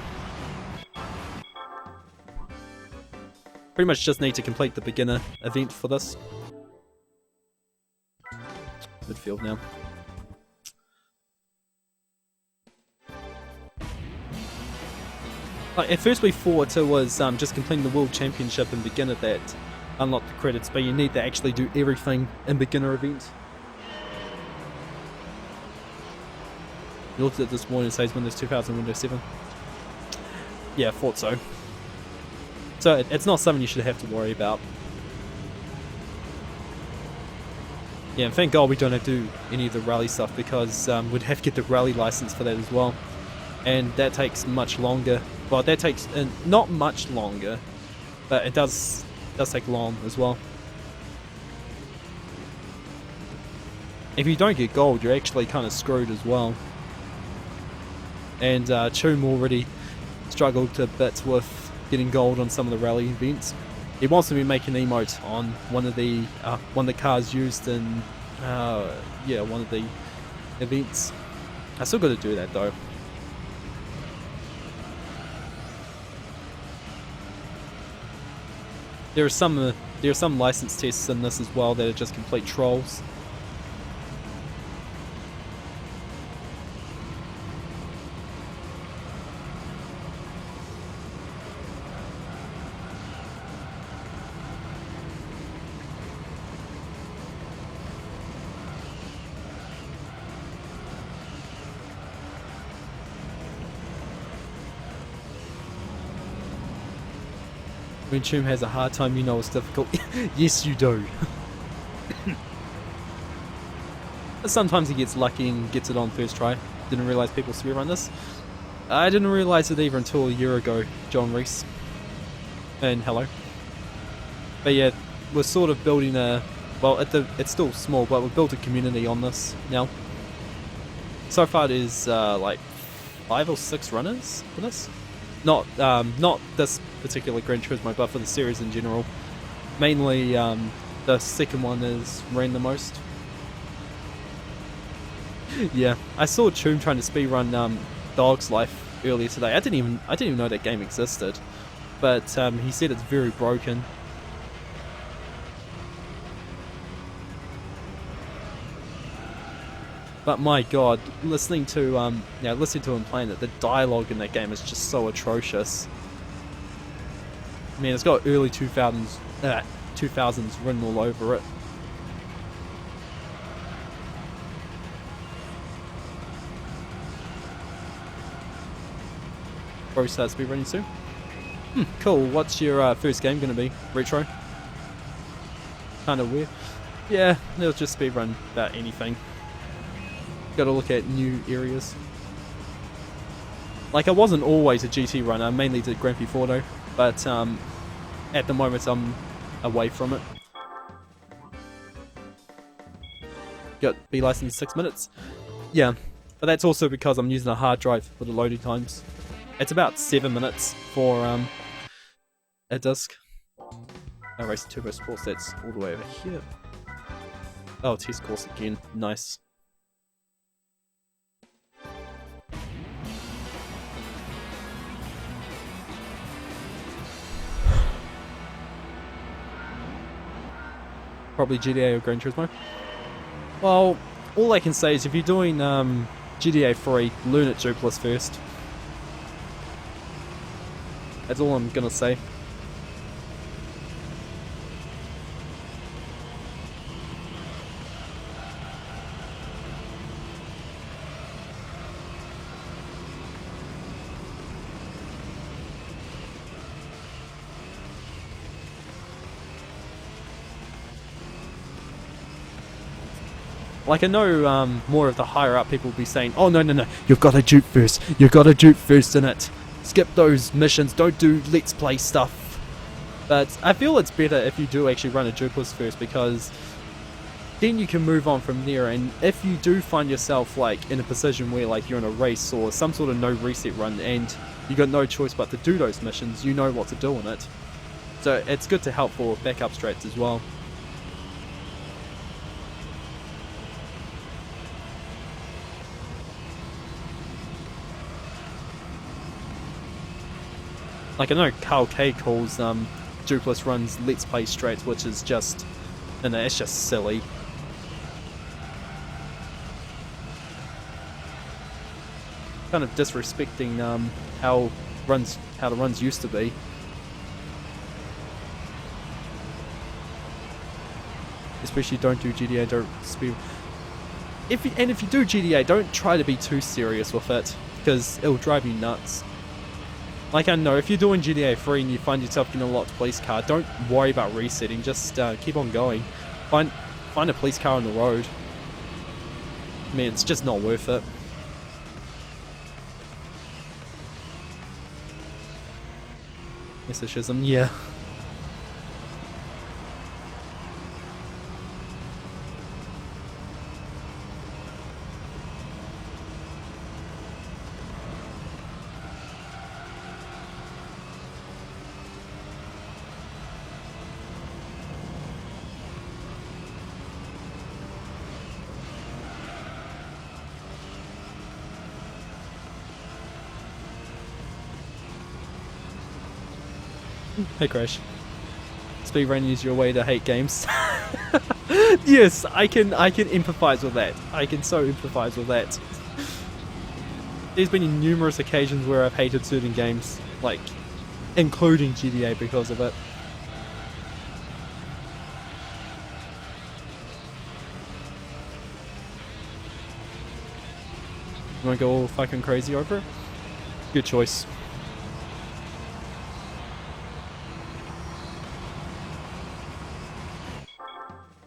Pretty much just need to complete the beginner event for this. Midfield now. At first we thought it was just completing the World Championship and beginner that unlocked the credits, but you need to actually do everything in beginner event. You looked at it this morning, it says Windows 2000, Windows 7. Yeah, I thought so. So it's not something you should have to worry about. Yeah, and thank God we don't have to do any of the rally stuff, because we'd have to get the rally license for that as well. And that takes much longer. Well, that takes not much longer, but it does take long as well. If you don't get gold, you're actually kind of screwed as well. And Choom already struggled to bits with getting gold on some of the rally events. He wants to be making an emote on one of the cars used in yeah, one of the events. I still got to do that though. There are some license tests in this as well that are just complete trolls. When Choom has a hard time, you know it's difficult. Yes, you do. Sometimes he gets lucky and gets it on first try. Didn't realise people speedrun this. I didn't realise it either until a year ago, John Reese. And hello. But yeah, we're sort of building a... Well, it's still small, but we've built a community on this now. So far there's like 5 or 6 runners for this. Not this particular Gran Turismo, but for the series in general. Mainly, the second one is ran the most. Yeah, I saw Choom trying to speedrun Dog's Life earlier today. I didn't even know that game existed, but he said it's very broken. But my God, listening to him playing it, the dialogue in that game is just so atrocious. I mean, it's got early 2000s written all over it. Probably start speedrunning soon. Cool. What's your first game gonna be? Retro? Kinda weird. Yeah, they'll just speedrun about anything. Got to look at new areas. Like, I wasn't always a GT runner, I mainly did Grand Theft Auto, but at the moment I'm away from it. Got B license 6 minutes. Yeah, but that's also because I'm using a hard drive for the loading times. It's about 7 minutes for a disc. Oh, Race Turbo Sports, that's all the way over here. Oh, test course again, nice. Probably GTA or Gran Turismo. Well, all I can say is if you're doing GTA 3, learn at Dupless first. That's all I'm gonna say. Like, I know more of the higher up people will be saying, oh no, you've got to dupe first, you've got to dupe first in it. Skip those missions, don't do let's play stuff. But I feel it's better if you do actually run a dupless first, because then you can move on from there. And if you do find yourself like in a position where like you're in a race or some sort of no reset run and you got no choice but to do those missions, you know what to do in it. So it's good to help for backup strats as well. Like, I know Carl K calls dupless runs let's play strats, which is just, and it's just silly. Kind of disrespecting how the runs used to be. Especially don't do GTA, don't speed. If you do GTA, don't try to be too serious with it, because it'll drive you nuts. Like, I know, if you're doing GTA 3 and you find yourself in a locked police car, don't worry about resetting, just keep on going. Find a police car on the road. I mean, it's just not worth it. Messagism, yeah. Hey Crash. Speedrun is your way to hate games. Yes, I can empathize with that. I can so empathize with that. There's been numerous occasions where I've hated certain games, like including GTA, because of it. You wanna go all fucking crazy over it? Good choice.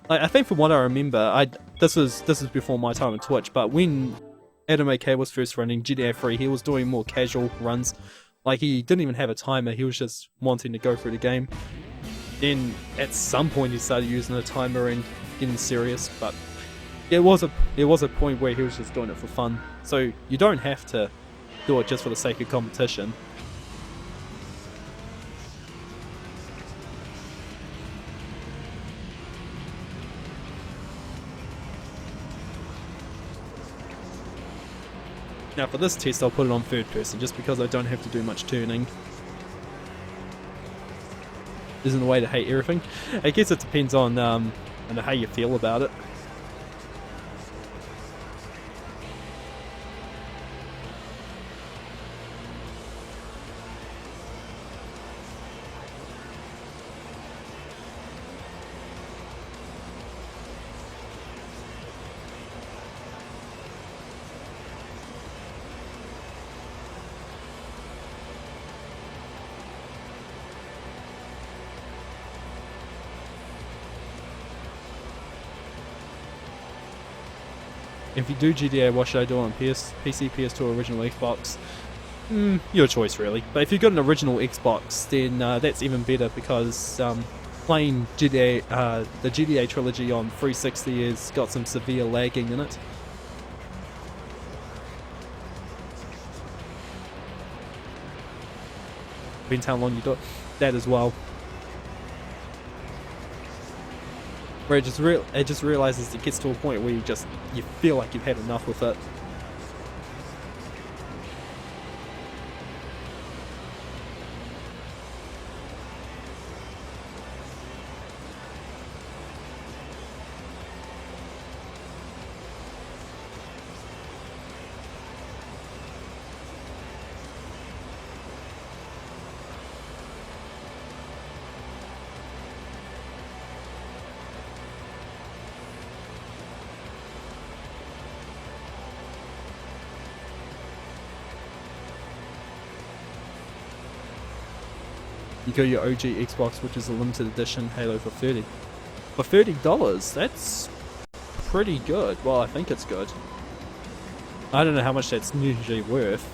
I think from what I remember, this is before my time on Twitch, but when Adam AK was first running GTA 3, he was doing more casual runs. Like, he didn't even have a timer, he was just wanting to go through the game. Then at some point he started using a timer and getting serious, but there was a point where he was just doing it for fun. So you don't have to do it just for the sake of competition. Now for this test I'll put it on third person just because I don't have to do much turning. Isn't the way to hate everything. I guess it depends on how you feel about it. If you do GTA, what should I do on PC, PS2, original Xbox? Your choice really. But if you've got an original Xbox, then that's even better, because playing GTA, the GTA trilogy on 360 has got some severe lagging in it. Depends how long you do it. That as well. Where it just realizes it gets to a point where you feel like you've had enough with it. You got your OG Xbox, which is a limited edition Halo for $30. For $30, that's pretty good. Well, I think it's good. I don't know how much that's usually worth.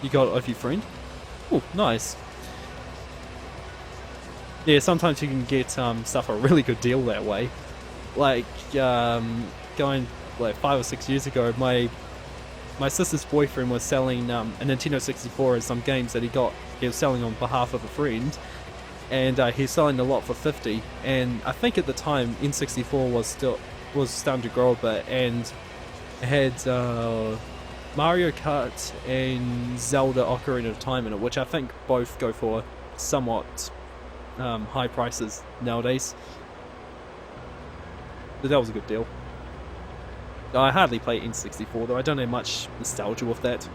You got it off your friend? Oh, nice. Yeah, sometimes you can get stuff a really good deal that way. Like, going like 5 or 6 years ago, my sister's boyfriend was selling a Nintendo 64 and some games that he was selling on behalf of a friend, and he's selling a lot for 50. And I think at the time N64 was starting to grow a bit, and it had Mario Kart and Zelda Ocarina of Time in it, which I think both go for somewhat high prices nowadays. But that was a good deal. I hardly play N64 though, I don't have much nostalgia with that.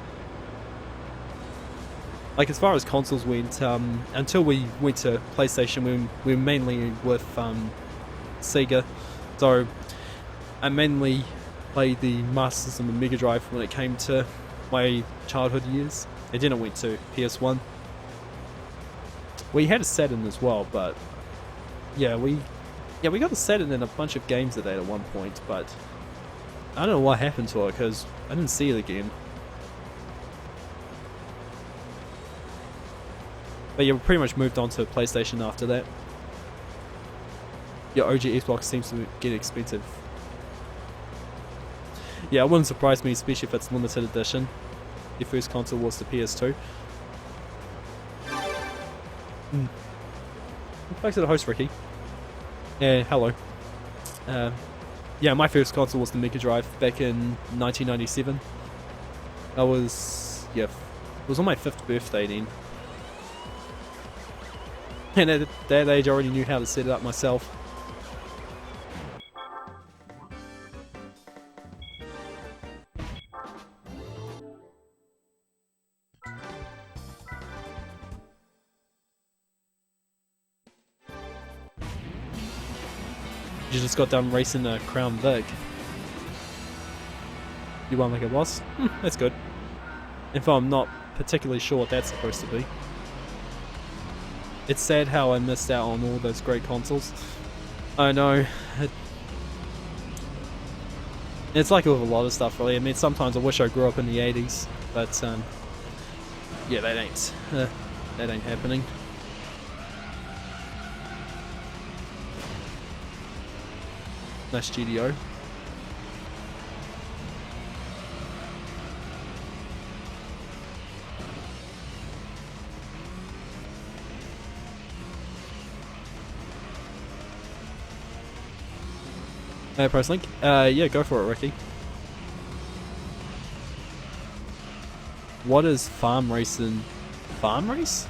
Like as far as consoles went, until we went to PlayStation, we were mainly with Sega. So I mainly played the Master System and Mega Drive when it came to my childhood years. And then I went to PS1. We had a Saturn as well, but yeah, we got a Saturn and a bunch of games of that at one point, but I don't know what happened to it because I didn't see it again. But yeah, we pretty much moved on to PlayStation after that. Your OG Xbox seems to get expensive. Yeah, it wouldn't surprise me, especially if it's limited edition. Your first console was the PS2. Back to the host, Ricky. Yeah, hello. Yeah, my first console was the Mega Drive back in 1997. I was, yeah, it was on my 5th birthday then. And at that age I already knew how to set it up myself. You just got done racing a Crown Vic. You won like a boss? That's good. If I'm not particularly sure what that's supposed to be. It's sad how I missed out on all those great consoles. I know. It's like with a lot of stuff really. I mean, sometimes I wish I grew up in the 80s, but yeah, that ain't happening. Nice GDO. Price link? Yeah, go for it, Ricky. What is farm racing? Farm race?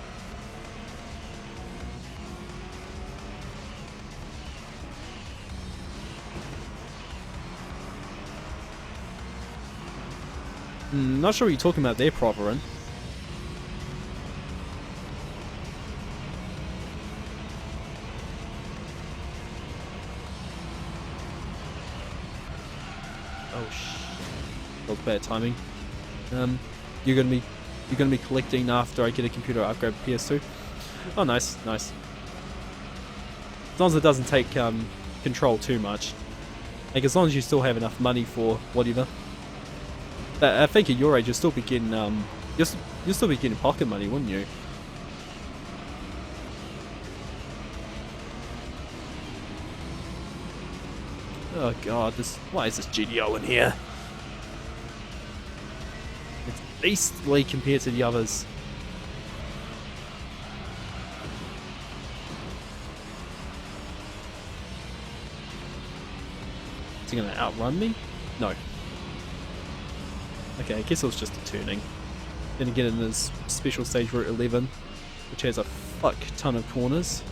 Not sure what you're talking about there, Proverin. Oh that was bad timing. You're gonna be collecting after I get a computer upgrade PS2. Oh, nice, nice. As long as it doesn't take control too much. Like as long as you still have enough money for whatever. I think at your age you'll still be getting you'll still be getting pocket money, wouldn't you? Oh god, why is this GDO in here? It's beastly compared to the others. expecting him to outrun me? No. Okay, I guess it was just a turning. Then again in this special stage Route 11, which has a fuck ton of corners.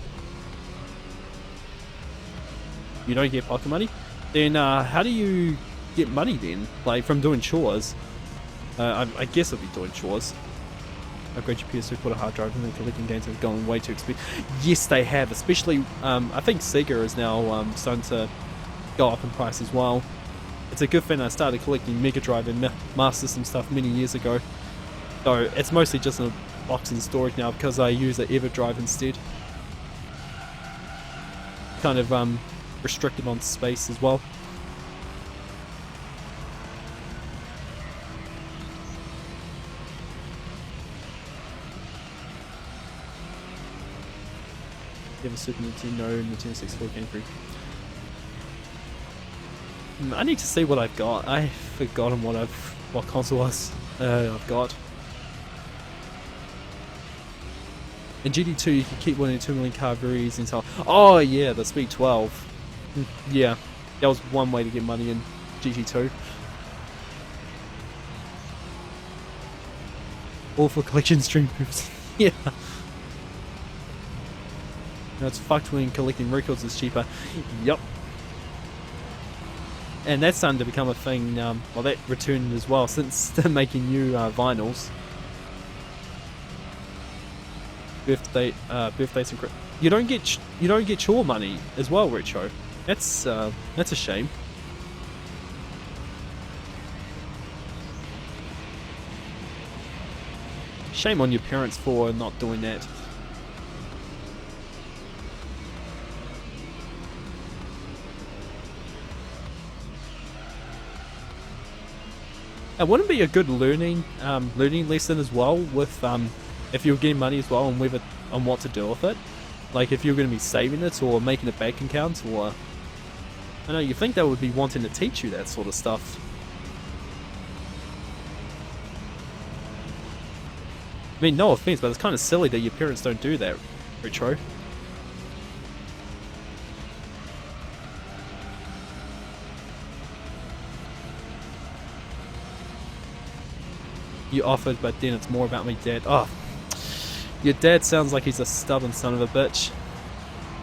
You don't get pocket money? Then how do you get money then? Like from doing chores? I guess I'll be doing chores. Upgrade your PS2, put a hard drive in, and collecting games have gone way too expensive. Yes, they have. Especially, I think Sega is now starting to go up in price as well. It's a good thing I started collecting Mega Drive and Master System stuff many years ago. So it's mostly just in a box in storage now because I use an EverDrive instead. Kind of restricted on space as well. You have a Super Nintendo, Nintendo 64 Game Freak. I need to see what I've got. I've forgotten what console I've got. In GD2 you can keep winning 2 million card breweries until... Oh yeah, the Speed 12. Yeah, that was one way to get money in GT2. All for collection stream groups. Yeah. No, it's fucked when collecting records is cheaper. Yup. And that's starting to become a thing. Well, that returned as well since they're making new vinyls. Birthdays and you don't get chore money as well, Retro. That's a shame. Shame on your parents for not doing that. It wouldn't be a good learning lesson as well with if you're getting money as well on what to do with it. Like if you're going to be saving it or making a bank account or... I know you think they would be wanting to teach you that sort of stuff. I mean, no offense, but it's kind of silly that your parents don't do that, Retro. You offered, but then it's more about me, Dad. Oh, your dad sounds like he's a stubborn son of a bitch.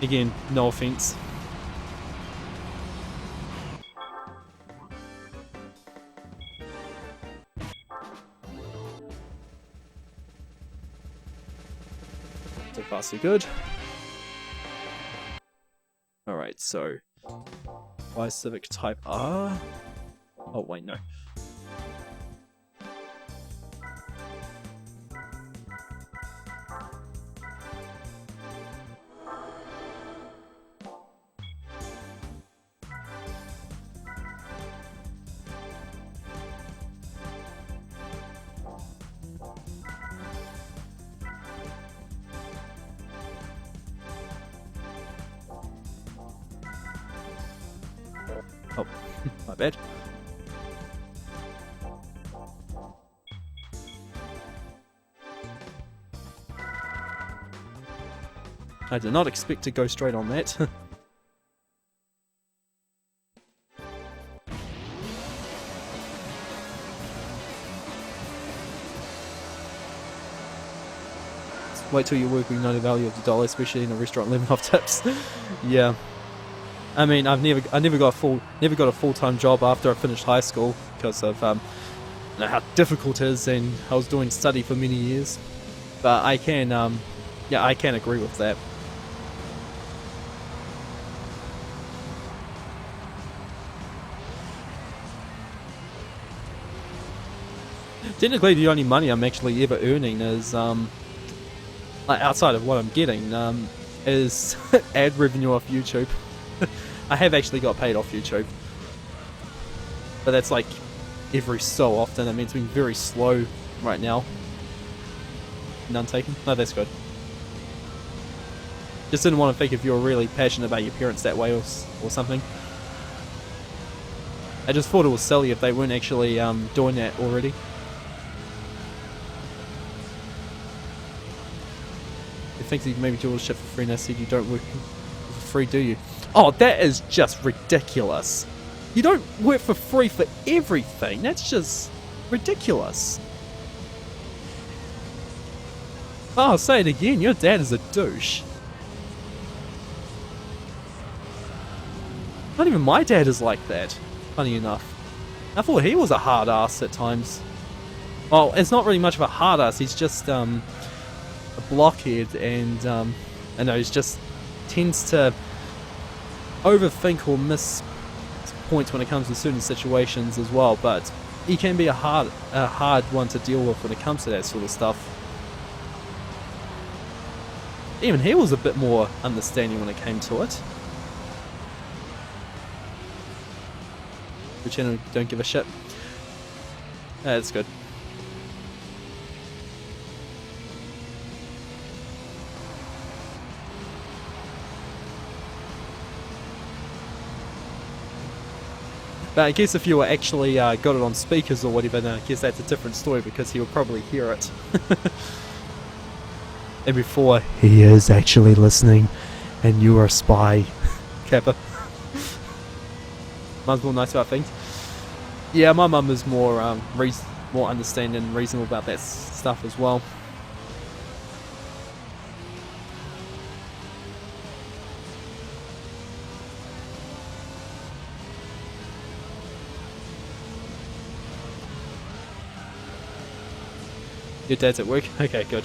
Again, no offense. So far, so good. Alright, so... Why Civic Type R? Oh, wait, no. Oh, my bad. I did not expect to go straight on that. Wait till you work, we know the value of the dollar, especially in a restaurant living off tips. Yeah. I mean, I never got a full-time job after I finished high school because of you know how difficult it is, and I was doing study for many years. But I can yeah, I can agree with that. Technically, the only money I'm actually ever earning is like outside of what I'm getting is ad revenue off YouTube. I have actually got paid off YouTube, but that's like every so often. That means being very slow right now. None taken? No, that's good. Just didn't want to think if you were really passionate about your parents that way or something. I just thought it was silly if they weren't actually doing that already. You think you maybe do all the shit for free, and I said you don't work for free, do you? Oh, that is just ridiculous. You don't work for free for everything. That's just ridiculous. Oh, I'll say it again. Your dad is a douche. Not even my dad is like that, funny enough. I thought he was a hard ass at times. Well, it's not really much of a hard ass, he's just a blockhead, and I know he's just tends to overthink or miss points when it comes to certain situations as well, but he can be a hard one to deal with when it comes to that sort of stuff. Even he was a bit more understanding when it came to it. The channel don't give a shit. That's good. But I guess if you were actually got it on speakers or whatever, then I guess that's a different story because he would probably hear it. And before, he is actually listening, and you are a spy. Kappa. Mum's more nice about things. Yeah, my mum is more more understanding and reasonable about that stuff as well. Your dad's at work? Okay, good.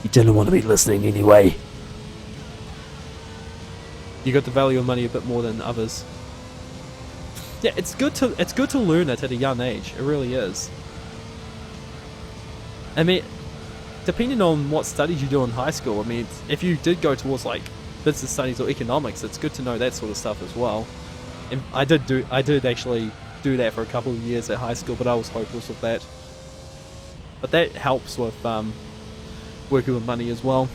He didn't want to be listening anyway. You got the value of money a bit more than others. Yeah, it's good to learn it at a young age. It really is. I mean, depending on what studies you do in high school, I mean, if you did go towards like business studies or economics, it's good to know that sort of stuff as well. And I did actually do that for a couple of years at high school, but I was hopeless with that. But that helps with working with money as well.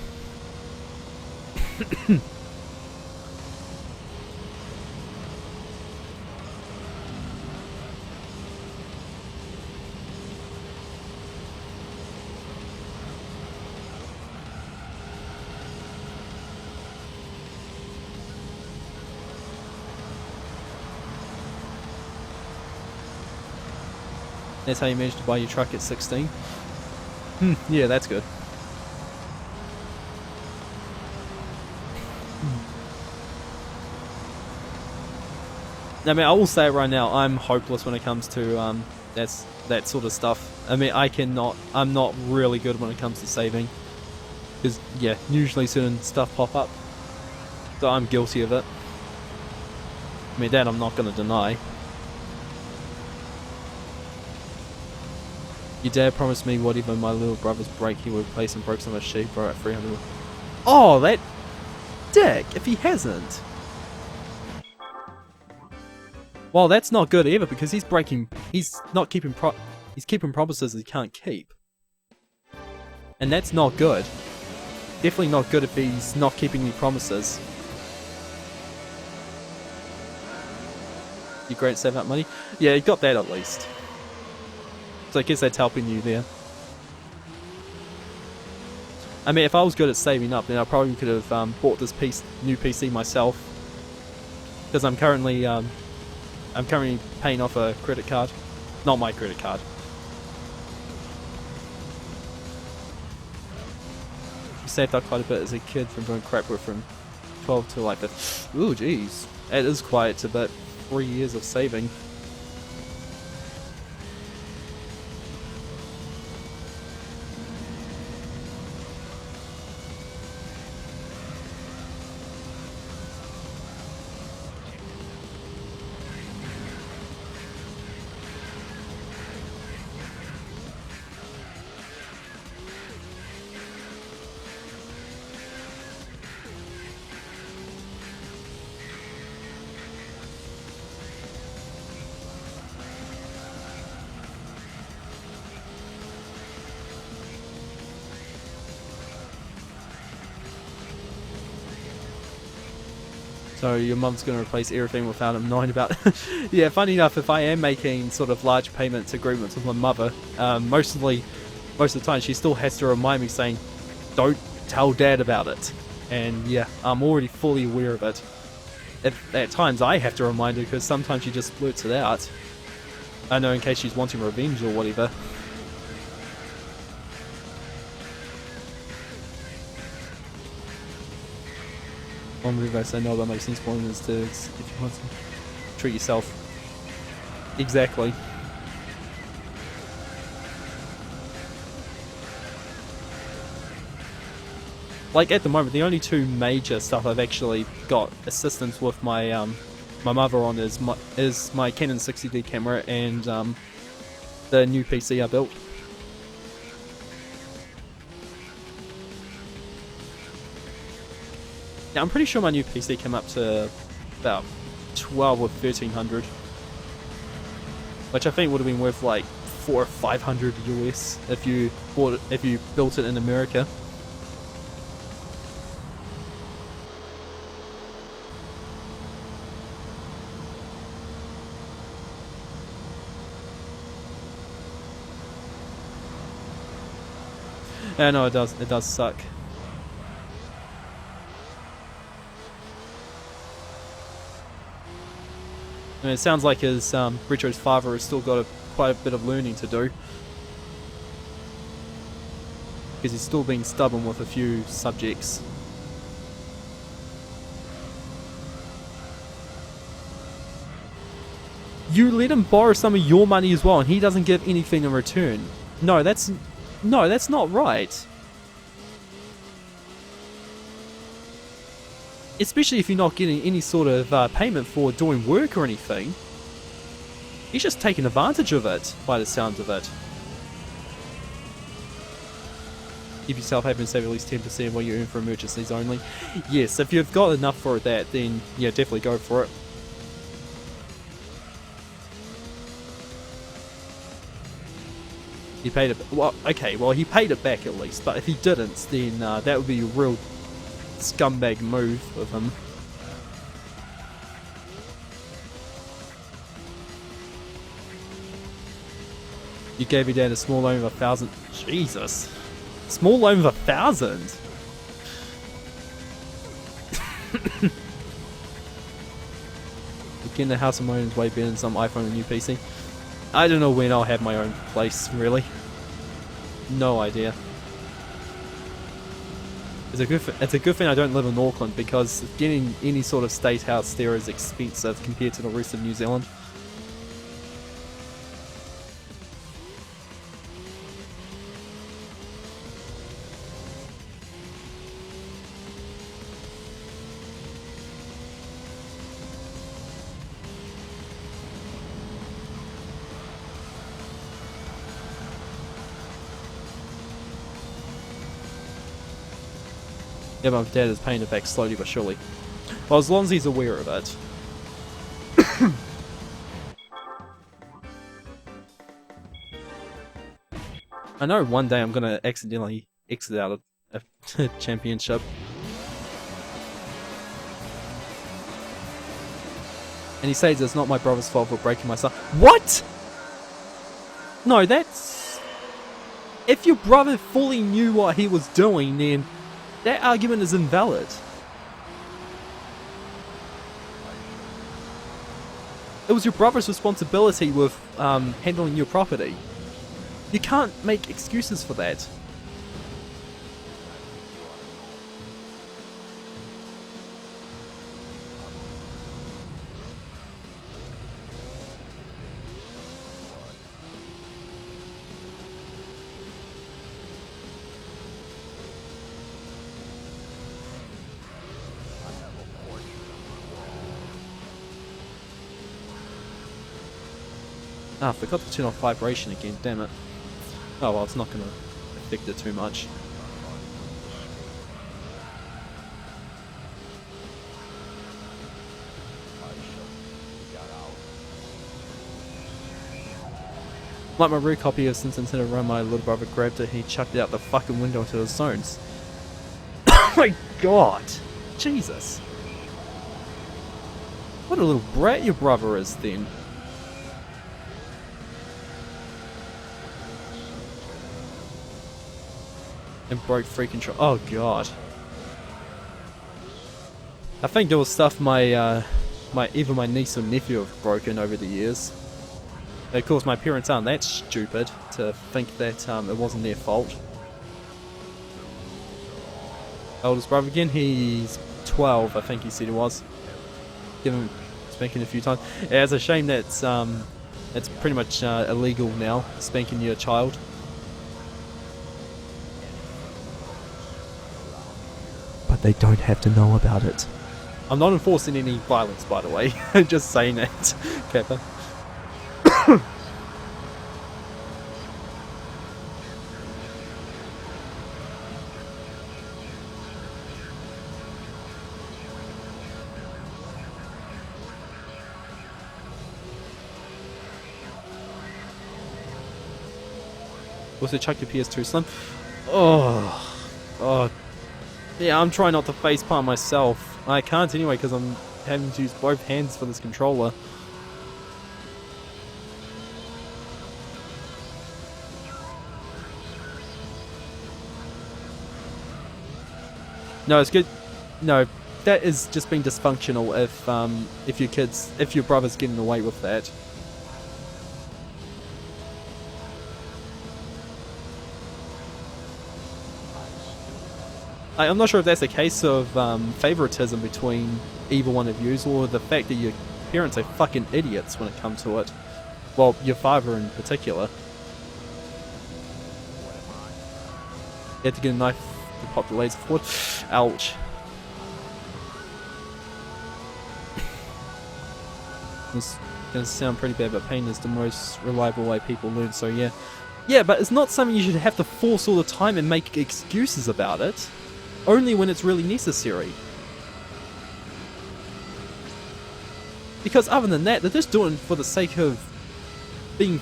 That's how you managed to buy your truck at 16? Yeah, that's good. I mean, I will say it right now, I'm hopeless when it comes to that sort of stuff. I mean, I'm not really good when it comes to saving. Because, yeah, usually certain stuff pop up. So I'm guilty of it. I mean, that I'm not going to deny. Your dad promised me whatever my little brother's break, he would replace and broke some of the sheep for at 300. Oh, that dick! If he hasn't. Well, that's not good either because he's keeping promises he can't keep. And that's not good. Definitely not good if he's not keeping any promises. You great at saving up money? Yeah, you got that at least. So I guess that's helping you there. I mean, if I was good at saving up, then I probably could have bought this new PC myself. Because I'm currently paying off a credit card. Not my credit card. You saved up quite a bit as a kid from doing crap work from 12 to like that. Ooh, jeez. That is quite a bit. 3 years of saving. So your mum's going to replace everything without him knowing about it. Yeah, funny enough, if I am making sort of large payments agreements with my mother, most of the time she still has to remind me saying, don't tell dad about it. And yeah, I'm already fully aware of it. at times I have to remind her because sometimes she just blurts it out. I know in case she's wanting revenge or whatever. One move I say no about makes sense point is to if you want to treat yourself. Exactly. Like at the moment, the only two major stuff I've actually got assistance with my my mother on is my Canon 60D camera and the new PC I built. Now I'm pretty sure my new PC came up to about 12 or 1300, which I think would have been worth like 400 or 500 US if you built it in America. Yeah, no, it does suck. I mean, it sounds like Retro's father has still got quite a bit of learning to do. Because he's still being stubborn with a few subjects. You let him borrow some of your money as well and he doesn't give anything in return. No, that's not right. Especially if you're not getting any sort of payment for doing work or anything. He's just taking advantage of it, by the sounds of it. Keep yourself happy and save at least 10% of what you earn for emergencies only. Yes, if you've got enough for that, then yeah, definitely go for it. He paid it. Well, okay, well he paid it back at least, but if he didn't, then that would be a real scumbag move of him. You gave your dad a small loan of 1,000. Jesus, small loan of 1,000. Getting a house of my own is way better than some iPhone and new PC. I don't know when I'll have my own place, really. No idea. It's a good thing I don't live in Auckland because getting any sort of state house there is expensive compared to the rest of New Zealand. Yeah, my dad is paying it back slowly but surely. Well, as long as he's aware of it. I know one day I'm gonna accidentally exit out of a championship. And he says it's not my brother's fault for breaking my son. What? No, that's... If your brother fully knew what he was doing, then that argument is invalid. It was your brother's responsibility with handling your property. You can't make excuses for that. Ah, I forgot to turn off vibration again, damn it. Oh well, it's not going to affect it too much. Like my rare copy of since instead of run, my little brother grabbed it, he chucked it out the fucking window into the zones. Oh my god! Jesus! What a little brat your brother is then. And broke free control. Oh god. I think there was stuff either my niece or nephew have broken over the years. And of course, my parents aren't that stupid to think that it wasn't their fault. Eldest brother again, he's 12, I think he said he was. Give him spanking a few times. Yeah, it's a shame that it's pretty much illegal now, spanking your child. But they don't have to know about it. I'm not enforcing any violence, by the way. Just saying that, Kappa. Also, chuck your PS2 Slim. Oh. Yeah, I'm trying not to facepalm myself. I can't anyway because I'm having to use both hands for this controller. No, it's good. No, that is just being dysfunctional if your brother's getting away with that. I'm not sure if that's a case of favoritism between either one of yous, or the fact that your parents are fucking idiots when it comes to it. Well, your father in particular. You had to get a knife to pop the laser forward. Ouch. It's gonna sound pretty bad, but pain is the most reliable way people learn, so yeah. Yeah, but it's not something you should have to force all the time and make excuses about it. Only when it's really necessary. Because other than that, they're just doing it for the sake of doing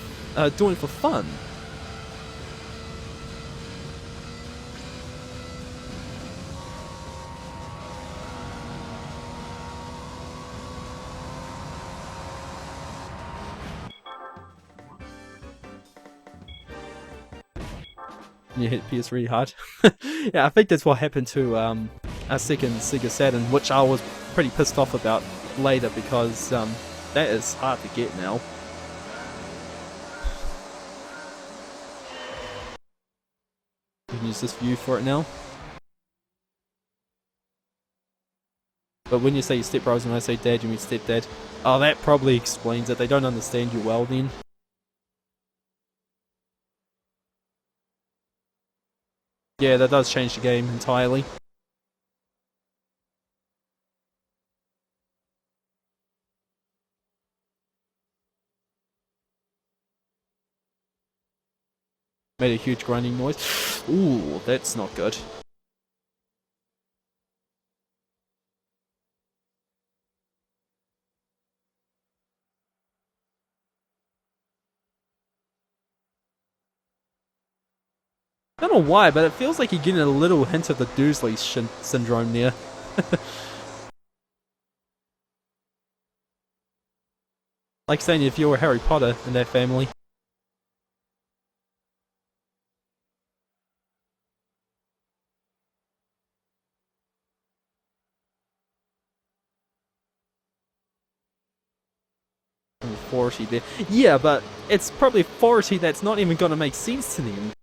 it for fun. You hit PS really hard. Yeah, I think that's what happened to our second Sega Saturn, which I was pretty pissed off about later because that is hard to get now. You can use this view for it now. But when you say your stepbrothers and I say dad, you mean stepdad. Oh, that probably explains it. They don't understand you well then. Yeah, that does change the game entirely. Made a huge grinding noise. Ooh, that's not good. I don't know why, but it feels like you're getting a little hint of the Dursley syndrome there. Like saying if you were Harry Potter in that family. Authority there. Yeah, but it's probably authority that's not even gonna make sense to them.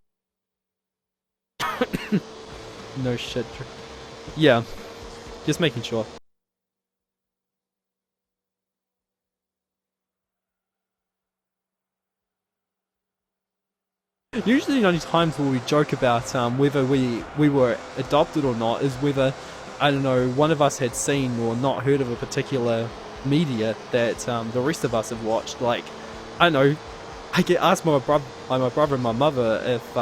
No shit. Yeah, just making sure. Usually the only times where we joke about whether we were adopted or not is whether, I don't know, one of us had seen or not heard of a particular media that the rest of us have watched. Like, I don't know, I get asked by my brother and my mother if,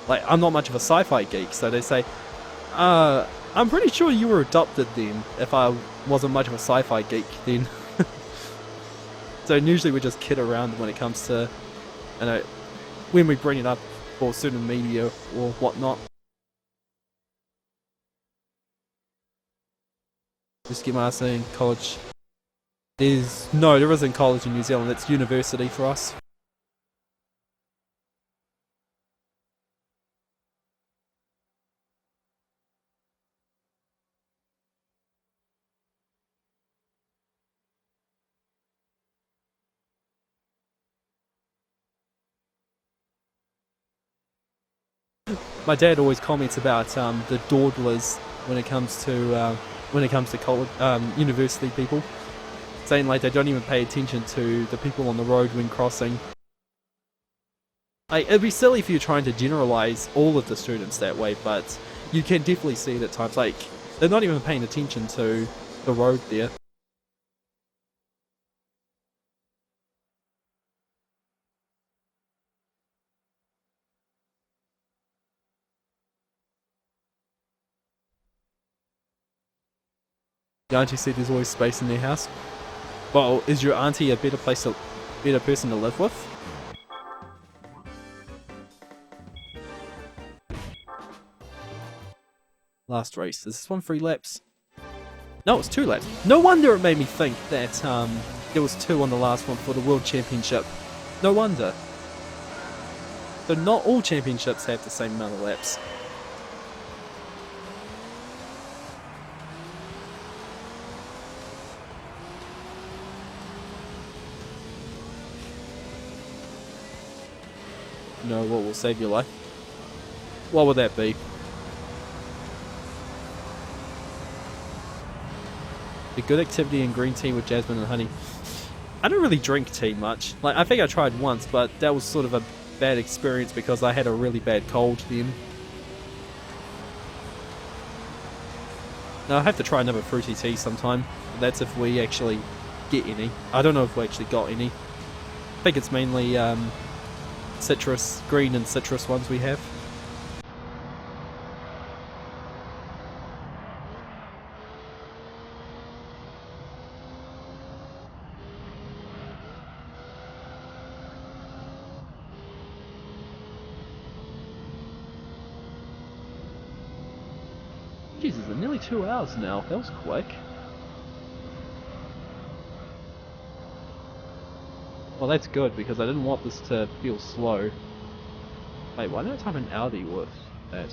like, I'm not much of a sci-fi geek, so they say, I'm pretty sure you were adopted then, if I wasn't much of a sci-fi geek then. So usually we just kid around when it comes to, you know, when we bring it up for certain media or whatnot. Just get my ass in college. There isn't college in New Zealand, it's university for us. my dad always comments about the dawdlers when it comes to college, university people, saying like they don't even pay attention to the people on the road when crossing. Like, it'd be silly if you're trying to generalize all of the students that way, but you can definitely see it at times. Like, they're not even paying attention to the road there. Your auntie said there's always space in their house. Well, is your auntie a better person to live with? Last race. Is this one 3 laps? No, it's 2 laps. No wonder it made me think that there was 2 on the last one for the World Championship. No wonder. So not all championships have the same amount of laps. You know what will save your life? What would that be? A good activity in green tea with jasmine and honey. I don't really drink tea much. Like, I think I tried once, but that was sort of a bad experience because I had a really bad cold then. Now I have to try another fruity tea sometime. That's if we actually get any. I don't know if we actually got any. I think it's mainly citrus, green and citrus ones we have. Jesus, it's nearly 2 hours now. That was quick. Well, that's good because I didn't want this to feel slow. Wait, why did I type an Audi with that?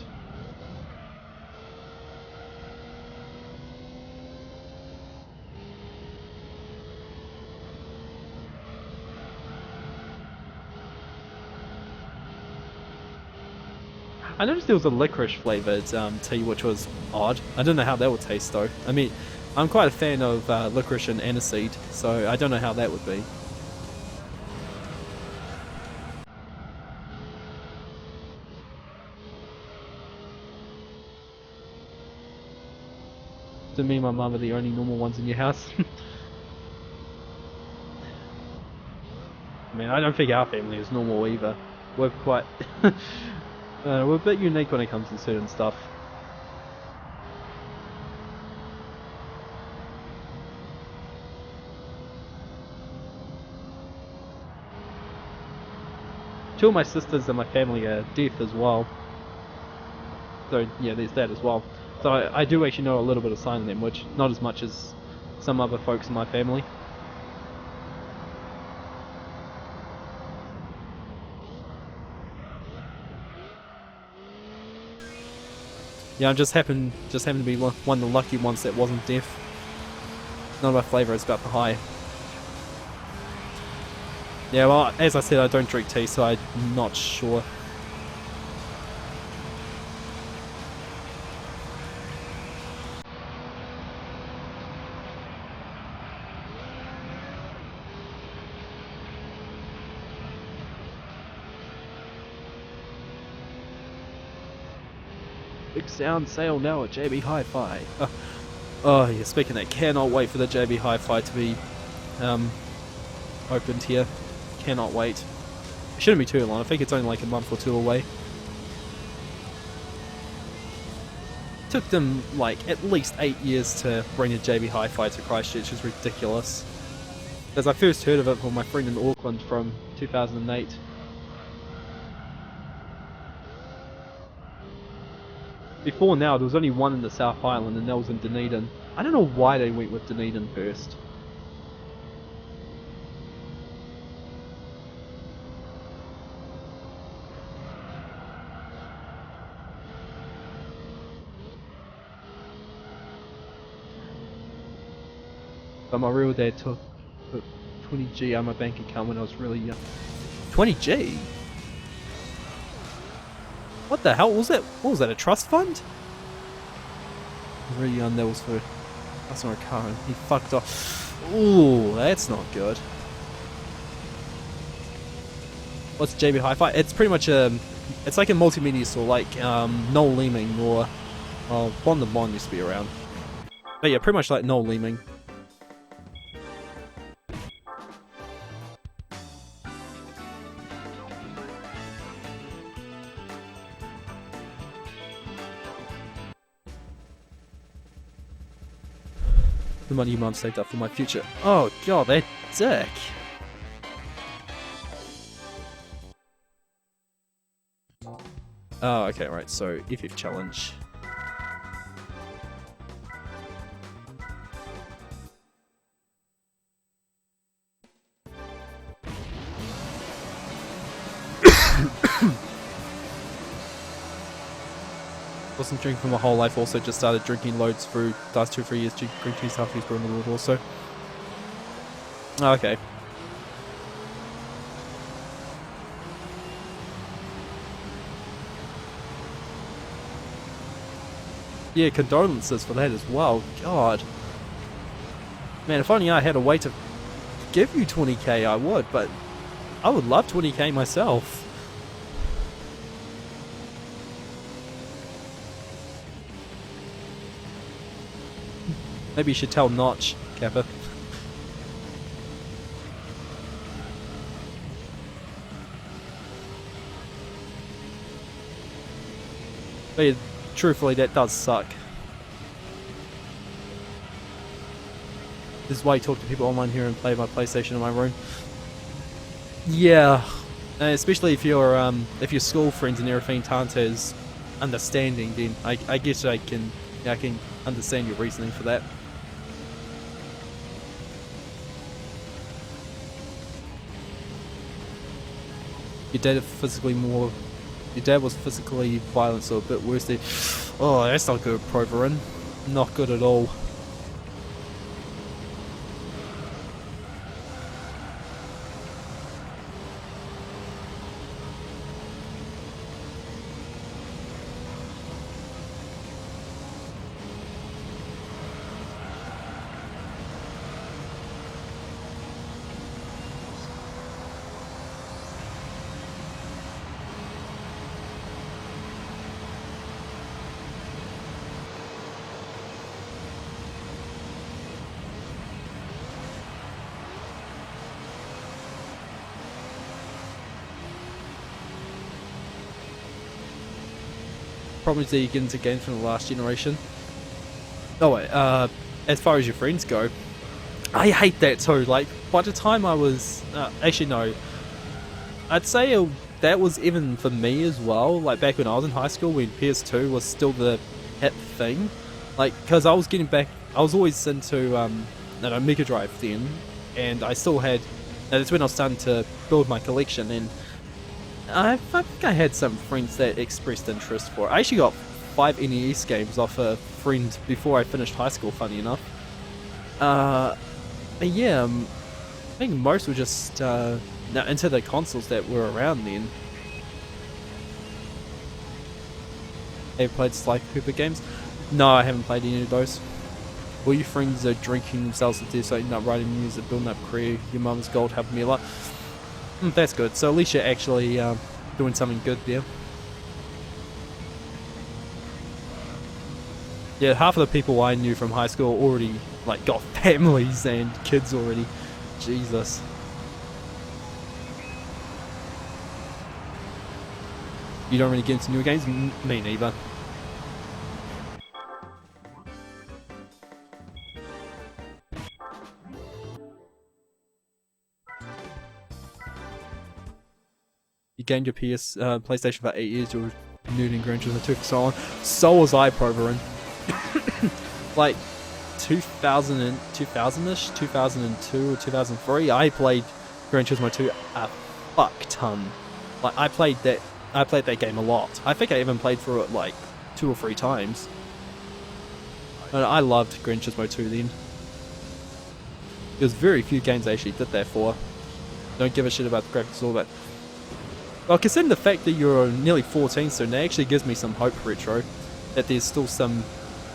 I noticed there was a licorice flavoured tea, which was odd. I don't know how that would taste though. I mean, I'm quite a fan of licorice and aniseed, so I don't know how that would be. So me and my mum are the only normal ones in your house. I mean, I don't think our family is normal either. We're quite... we're a bit unique when it comes to certain stuff. Two of my sisters and my family are deaf as well. So yeah, there's that as well. So I do actually know a little bit of sign language, not as much as some other folks in my family. Yeah, I just happened to be one of the lucky ones that wasn't deaf. Not about flavour, it's about the high. Yeah, well, as I said, I don't drink tea, so I'm not sure. Big sound sale now at JB Hi-Fi. Oh yeah, speaking of that, cannot wait for the JB Hi-Fi to be opened here. Cannot wait. It shouldn't be too long. I think it's only like a month or 2 away. Took them like at least 8 years to bring a JB Hi-Fi to Christchurch. It's ridiculous. As I first heard of it from my friend in Auckland from 2008. Before now, there was only one in the South Island, and that was in Dunedin. I don't know why they went with Dunedin first. But my real dad took 20G out of my bank account when I was really young. 20G? What the hell was that? What was that? A trust fund? Really young. That was for. That's not a car. He fucked off. Ooh, that's not good. What's JB Hi-Fi? It's pretty much it's like a multimedia store, like Noel Leeming or Bon the Bon used to be around. But yeah, pretty much like Noel Leeming. The money your mum saved up for my future. Oh god, that dick. Oh, okay, right, so FF challenge. Wasn't drinking for my whole life, also just started drinking loads through the last 2-3 years, drinking 2.5 years per minute also. Oh, okay. Yeah, condolences for that as well. God. Man, if only I had a way to give you 20k, I would, but I would love 20k myself. Maybe you should tell Notch, Kappa. But yeah, truthfully, that does suck. This is why you talk to people online here and play my PlayStation in my room. Yeah, especially if your school friends and everything aren't as understanding, then I guess I can understand your reasoning for that. Your dad was physically violent, so a bit worse there. Oh, that's not good, Proverin. Not good at all. Problems that you get into games from the last generation. Oh wait, as far as your friends go, I hate that too. Like, by the time I was, actually no, I'd say that was even for me as well. Like back when I was in high school, when PS2 was still the hip thing. Like, cause I was always into Mega Drive then, and I still had. That's when I was starting to build my collection, and I think I had some friends that expressed interest for it. I actually got 5 NES games off a friend before I finished high school, funny enough. Yeah, I think most were just into the consoles that were around then. Have you played Sly Cooper games? No, I haven't played any of those. All your friends are drinking themselves to death, so you're not writing music, building up career, your mum's gold helping me a lot. That's good. So at least you're actually doing something good there. Yeah, half of the people I knew from high school already like got families and kids already. Jesus. You don't really get into new games? Me neither. You gained your PlayStation for 8 years, you were nerding Gran Turismo 2 for so long. So was I, Proverin. Like 2000-ish, 2002 or 2003, I played Gran Turismo 2 a fuck ton. Like I played that game a lot. I think I even played through it like 2 or 3 times. And I loved Gran Turismo 2 then. There's very few games I actually did that for. Don't give a shit about the graphics, all that. Well, considering the fact that you're nearly 14 soon, that actually gives me some hope, Retro, that there's still some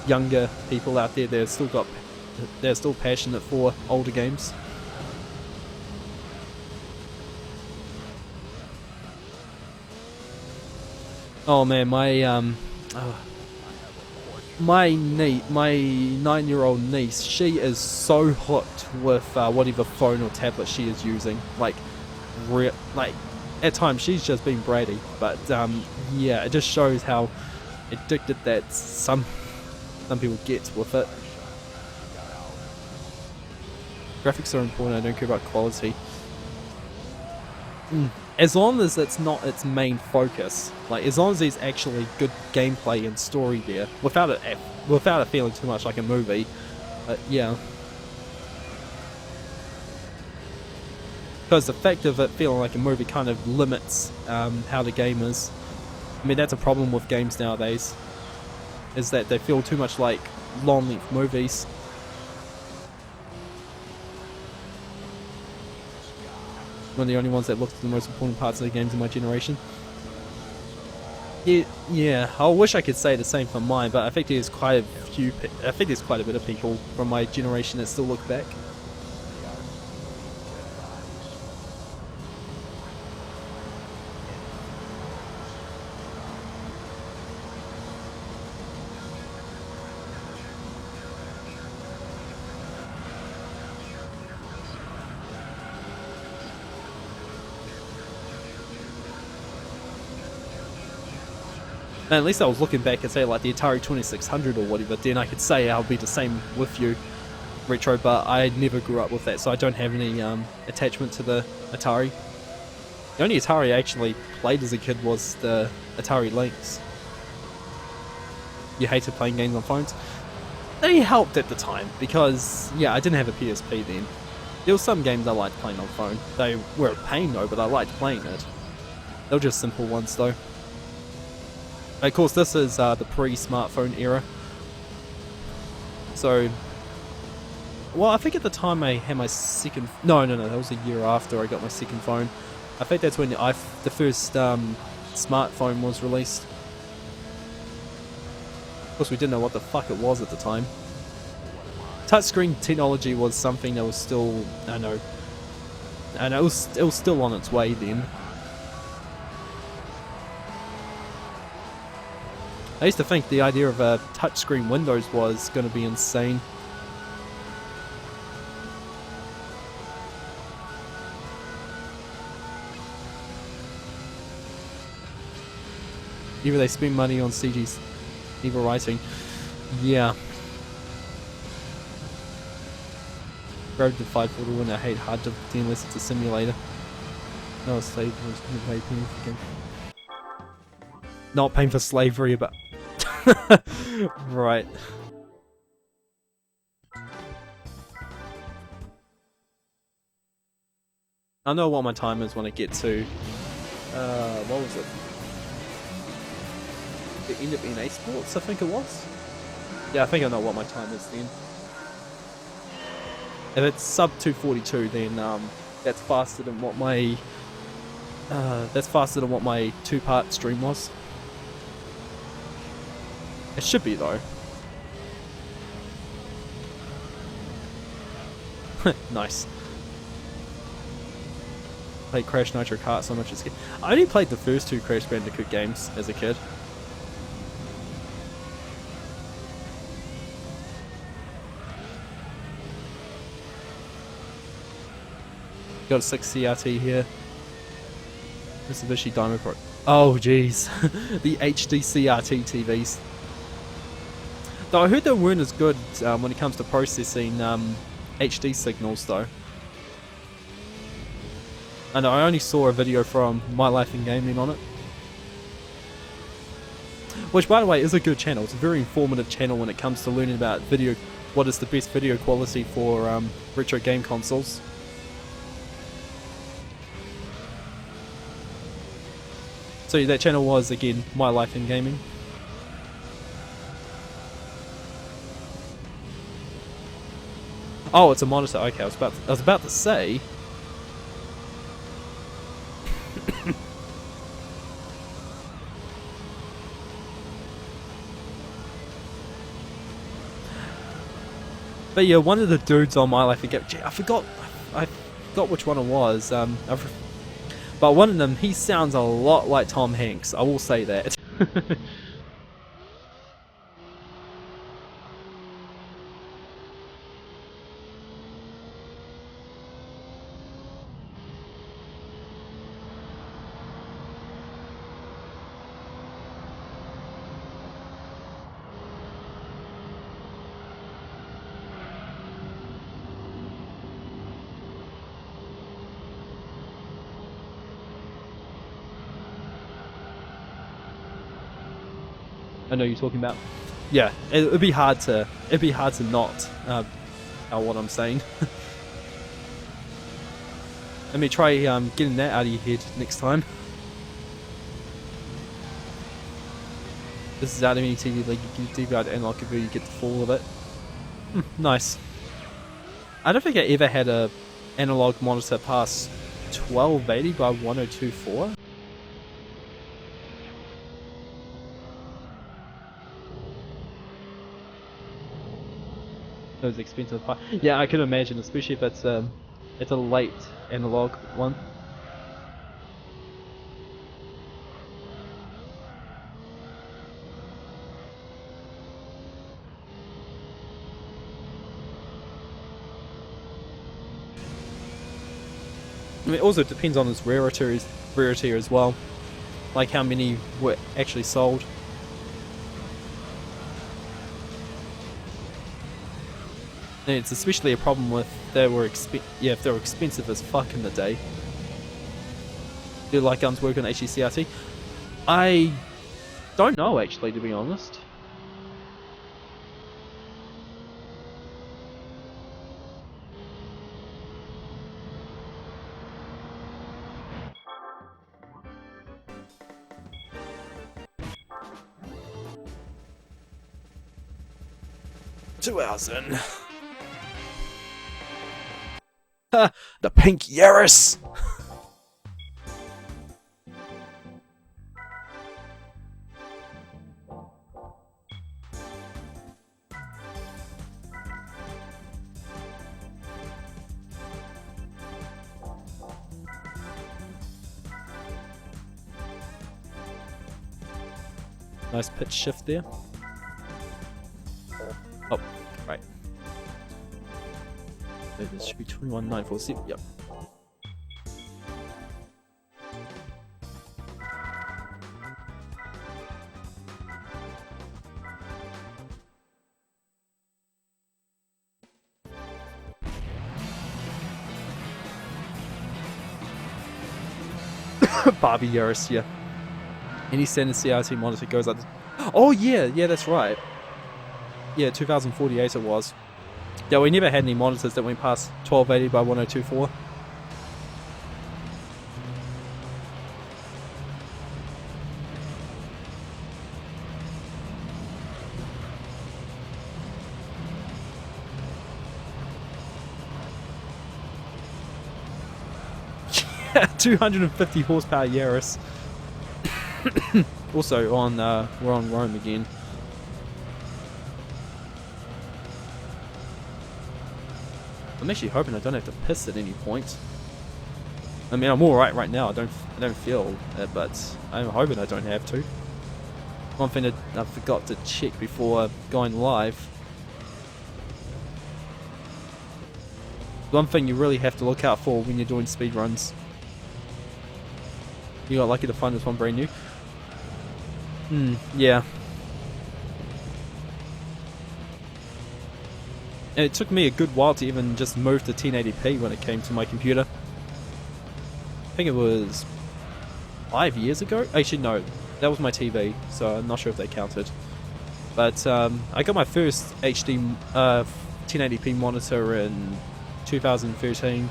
younger people out there that they're still passionate for older games. Oh man, my 9-year-old niece, she is so hooked with whatever phone or tablet she is using. Like at times she's just been bratty, but yeah, it just shows how addicted that some people get with it. Graphics are important. I don't care about quality. As long as it's not its main focus, like as long as there's actually good gameplay and story there, without it feeling too much like a movie. Yeah, because the fact of it feeling like a movie kind of limits how the game is. I mean, that's a problem with games nowadays, is that they feel too much like long-length movies. One of the only ones that look at the most important parts of the games in my generation. Yeah, I wish I could say the same for mine, but I think there's quite a bit of people from my generation that still look back. And at least I was looking back and say like the Atari 2600 or whatever, then I could say I'll be the same with you, Retro, but I never grew up with that, so I don't have any attachment to the Atari. The only Atari I actually played as a kid was the Atari Lynx. You hated playing games on phones? They helped at the time, because, yeah, I didn't have a PSP then. There were some games I liked playing on phone. They were a pain though, but I liked playing it. They were just simple ones though. Of course, this is the pre-smartphone era. So, well, I think at the time I had my second... No, that was a year after I got my second phone. I think that's when the first smartphone was released. Of course, we didn't know what the fuck it was at the time. Touchscreen technology was something that was still... I know it was still on its way then. I used to think the idea of touchscreen Windows was going to be insane. Either they spend money on CG's evil writing. Yeah. Road to fight for the win. I hate hard difficulty unless it's a simulator. No, slavery was paying for game. Not paying for slavery, but right. I know what my time is when I get to what was it? The end of NA Sports, I think it was. Yeah, I think I know what my time is then. If it's sub 242, then that's faster than what my 2-part stream was. It should be though. Nice. Played Crash Nitro Kart so much as a kid. I only played the first 2 Crash Bandicoot games as a kid. Got a 6 CRT here. Mitsubishi Dymo Pro. Oh jeez, the HD CRT TVs. Though I heard they weren't as good when it comes to processing HD signals though. I know, I only saw a video from My Life in Gaming on it. Which, by the way, is a good channel. It's a very informative channel when it comes to learning about what is the best video quality for retro game consoles. So that channel was, again, My Life in Gaming. Oh, it's a monitor. Okay, I was about to say. But yeah, one of the dudes on my life, I forgot which one it was. But one of them, he sounds a lot like Tom Hanks. I will say that. I know you're talking about. Yeah, it'd be hard to not know what I'm saying. Let me try getting that out of your head next time. This is out of any TV like you can deep out analog converter, you get the full of it. Nice. I don't think I ever had a analog monitor past 1280 by 1024. Those expensive yeah, I can imagine, especially if it's a late analog one. I mean, it also depends on its rarity as well, like how many were actually sold. And it's especially a problem with if they were expensive as fuck in the day. Do light guns work on HDCRT? I don't know actually, to be honest. Two hours in. The pink Yaris! Nice pitch shift there. Oh, right. This should be 21947. Yep. Barbie Yaris, yeah. Any standard CRT monitor goes up. Oh yeah, that's right. Yeah, 2048 it was. Yeah, we never had any monitors that went past 1280 by 1024. Yeah, 250 horsepower Yaris. Also on, we're on Rome again. I'm actually hoping I don't have to piss at any point. I mean, I'm alright right now. I don't feel it, but I'm hoping I don't have to. One thing that I forgot to check before going live. One thing you really have to look out for when you're doing speedruns. You got lucky to find this one brand new. Yeah. And it took me a good while to even just move to 1080p when it came to my computer. I think it was 5 years ago? Actually no, that was my TV, so I'm not sure if they counted. But I got my first HD 1080p monitor in 2013.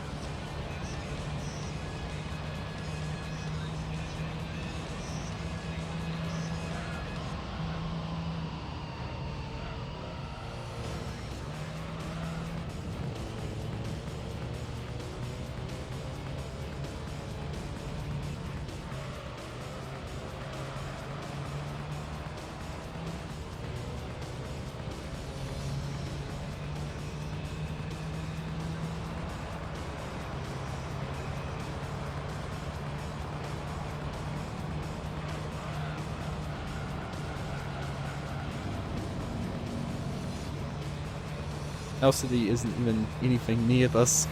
LCD isn't even anything near this.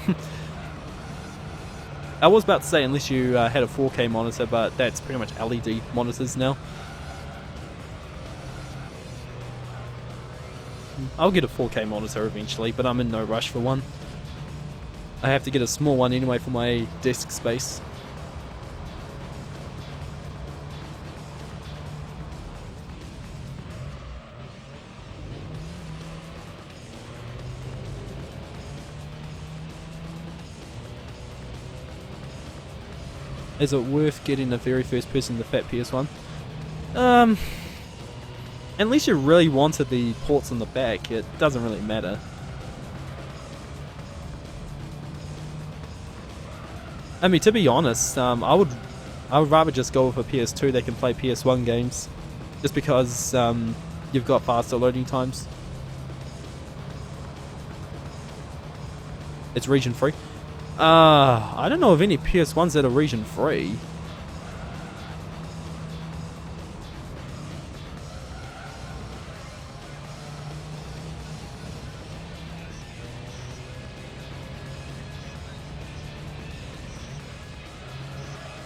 I was about to say unless you had a 4K monitor, but that's pretty much LED monitors now. I'll get a 4K monitor eventually, but I'm in no rush for one. I have to get a small one anyway for my desk space. Is it worth getting the very first person the fat PS1? Unless you really wanted the ports on the back, it doesn't really matter. I mean, to be honest, I would rather just go with a PS2 that can play PS1 games, just because you've got faster loading times. It's region free. I don't know of any PS1s that are region free.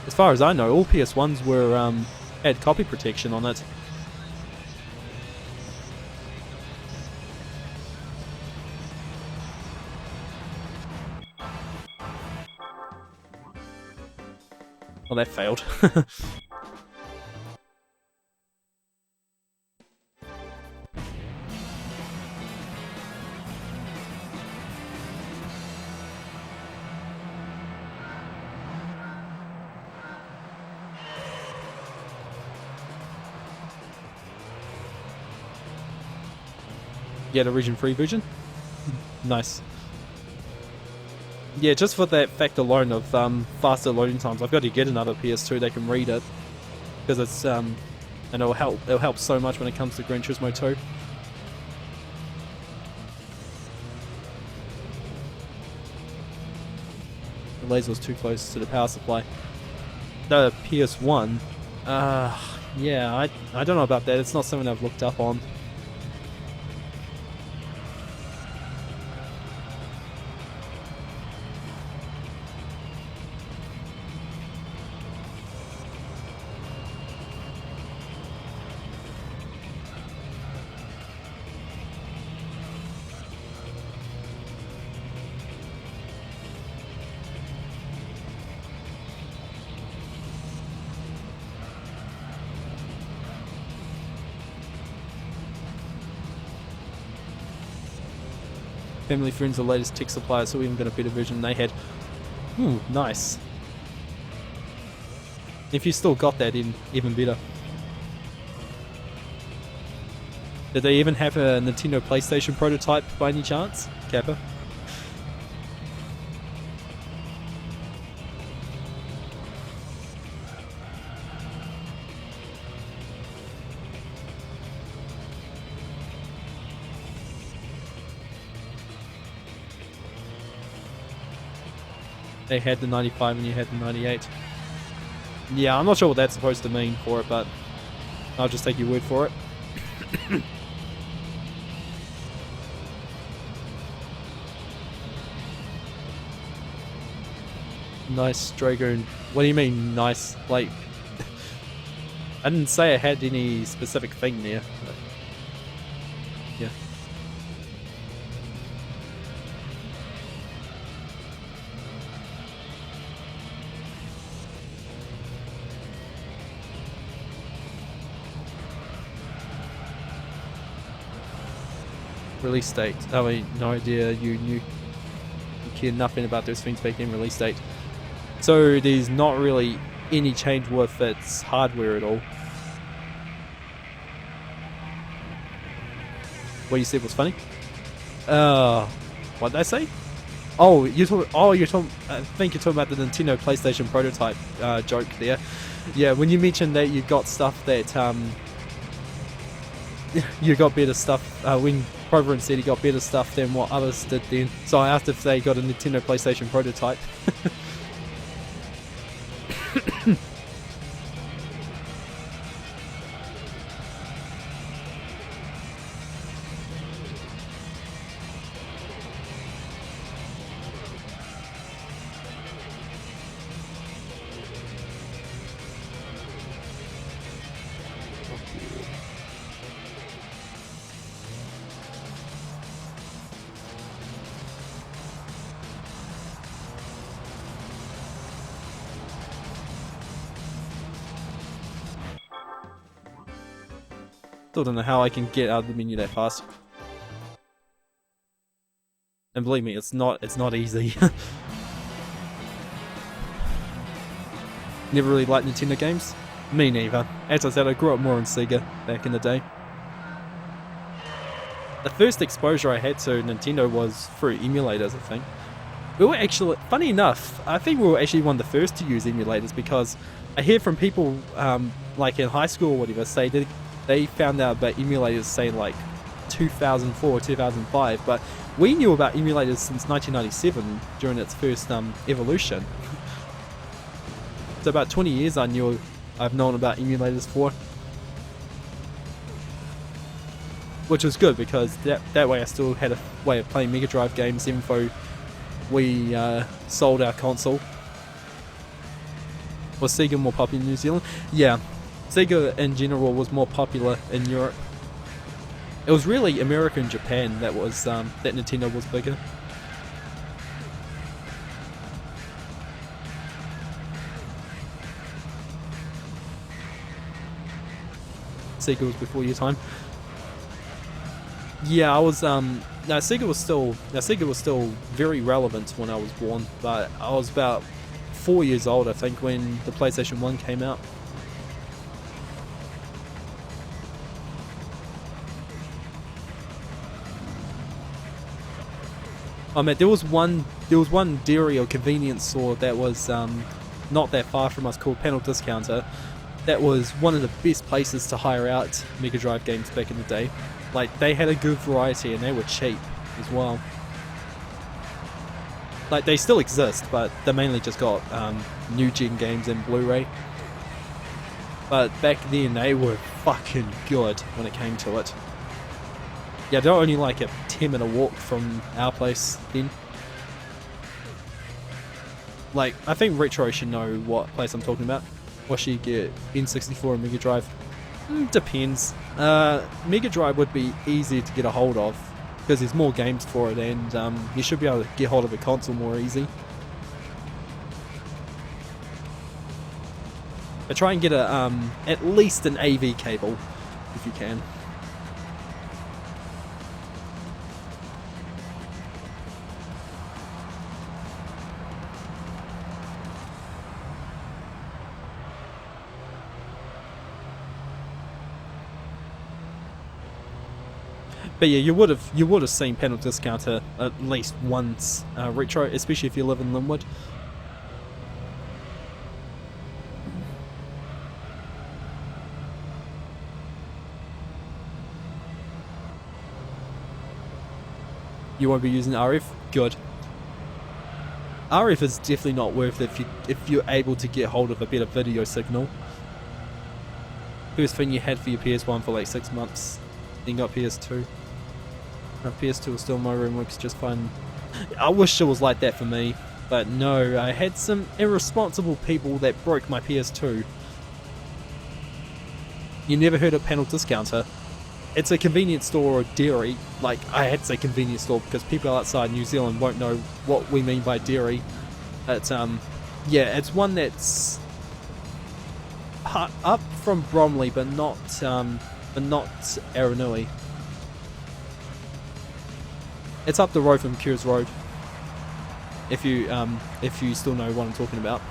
As far as I know, all PS1s were had copy protection on it. Well, that failed. Yeah, the region free version. Nice. Yeah, just for that fact alone of faster loading times, I've got to get another PS2 that can read it, because it's and it'll help so much when it comes to Gran Turismo 2. The laser was too close to the power supply. The PS1, yeah, I don't know about that. It's not something I've looked up on. Family friends, the latest tech supplier, so we even got a better version than they had. Nice. If you still got that, even better. Did they even have a Nintendo PlayStation prototype by any chance, Kappa? They had the 95 and you had the 98. Yeah, I'm not sure what that's supposed to mean for it, but I'll just take your word for it. Nice Dragoon. What do you mean nice? Like, I didn't say I had any specific thing there. But yeah. Release date. Oh wait, no idea. You care nothing about those things back in release date. So there's not really any change with its hardware at all. What you said was funny. What did I say? Oh, you're talking. I think you're talking about the Nintendo PlayStation prototype joke there. Yeah, when you mentioned that you got stuff that you got better stuff when Proverin said he got better stuff than what others did then. So I asked if they got a Nintendo PlayStation prototype. Still don't know how I can get out of the menu that fast. And believe me, it's not easy. Never really liked Nintendo games. Me neither. As I said, I grew up more on Sega back in the day. The first exposure I had to Nintendo was through emulators, I think. We were actually, funny enough, I think we were actually one of the first to use emulators, because I hear from people, like in high school or whatever, say they found out about emulators, say like 2004 or 2005, but we knew about emulators since 1997 during its first evolution. So about 20 years I've known about emulators for. Which was good, because that way I still had a way of playing Mega Drive games even though we sold our console. Was Sega more popular in New Zealand? Yeah, Sega in general was more popular in Europe. It was really America and Japan that was that Nintendo was bigger. Sega was before your time. Yeah, I was Sega was still very relevant when I was born, but I was about 4 years old, I think, when the PlayStation 1 came out. Oh man, there was one dairy or convenience store that was not that far from us, called Panel Discounter. That was one of the best places to hire out Mega Drive games back in the day. Like, they had a good variety and they were cheap as well. Like, they still exist, but they mainly just got new gen games and Blu-ray. But back then they were fucking good when it came to it. Yeah, they're only like a 10-minute walk from our place then. Like, I think Retro should know what place I'm talking about. Or should you get N64 and Mega Drive? Depends. Mega Drive would be easier to get a hold of, because there's more games for it, and you should be able to get hold of a console more easy. But try and get a at least an AV cable if you can. But yeah, you would have seen Panel Discounter at least once, Retro, especially if you live in Linwood. You won't be using RF? Good. RF is definitely not worth it if you're able to get hold of a better video signal. First thing you had for your PS1 for like 6 months, then got PS2. PS2 was still in my room, works just fine. I wish it was like that for me, but no, I had some irresponsible people that broke my PS2. You never heard of Panel Discounter? It's a convenience store or a dairy. Like, I had to say convenience store because people outside New Zealand won't know what we mean by dairy. It's yeah, it's one that's up from Bromley, but not Aranui. It's up the road from Cures Road. If you still know what I'm talking about.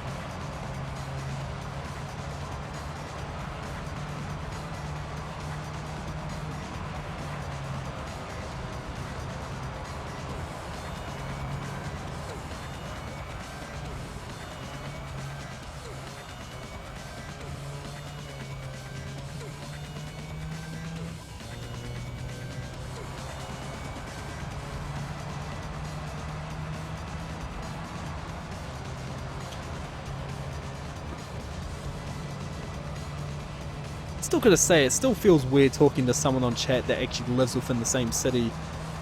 Still gotta say, it still feels weird talking to someone on chat that actually lives within the same city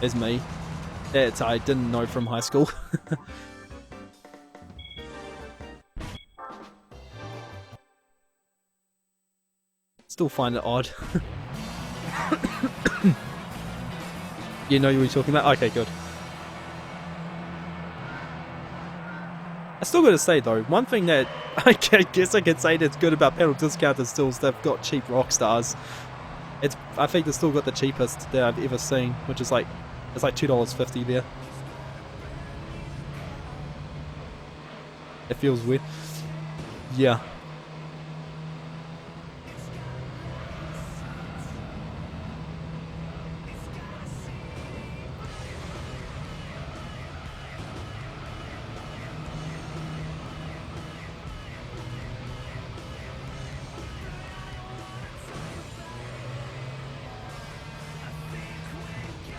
as me, that I didn't know from high school. Still find it odd. You know what you're talking about? Okay, good. I still gotta say though, one thing that I guess I could say that's good about Panel Discount is still they've got cheap rock stars. I think they still got the cheapest that I've ever seen, which is like, it's like $2.50 there. It feels weird. Yeah.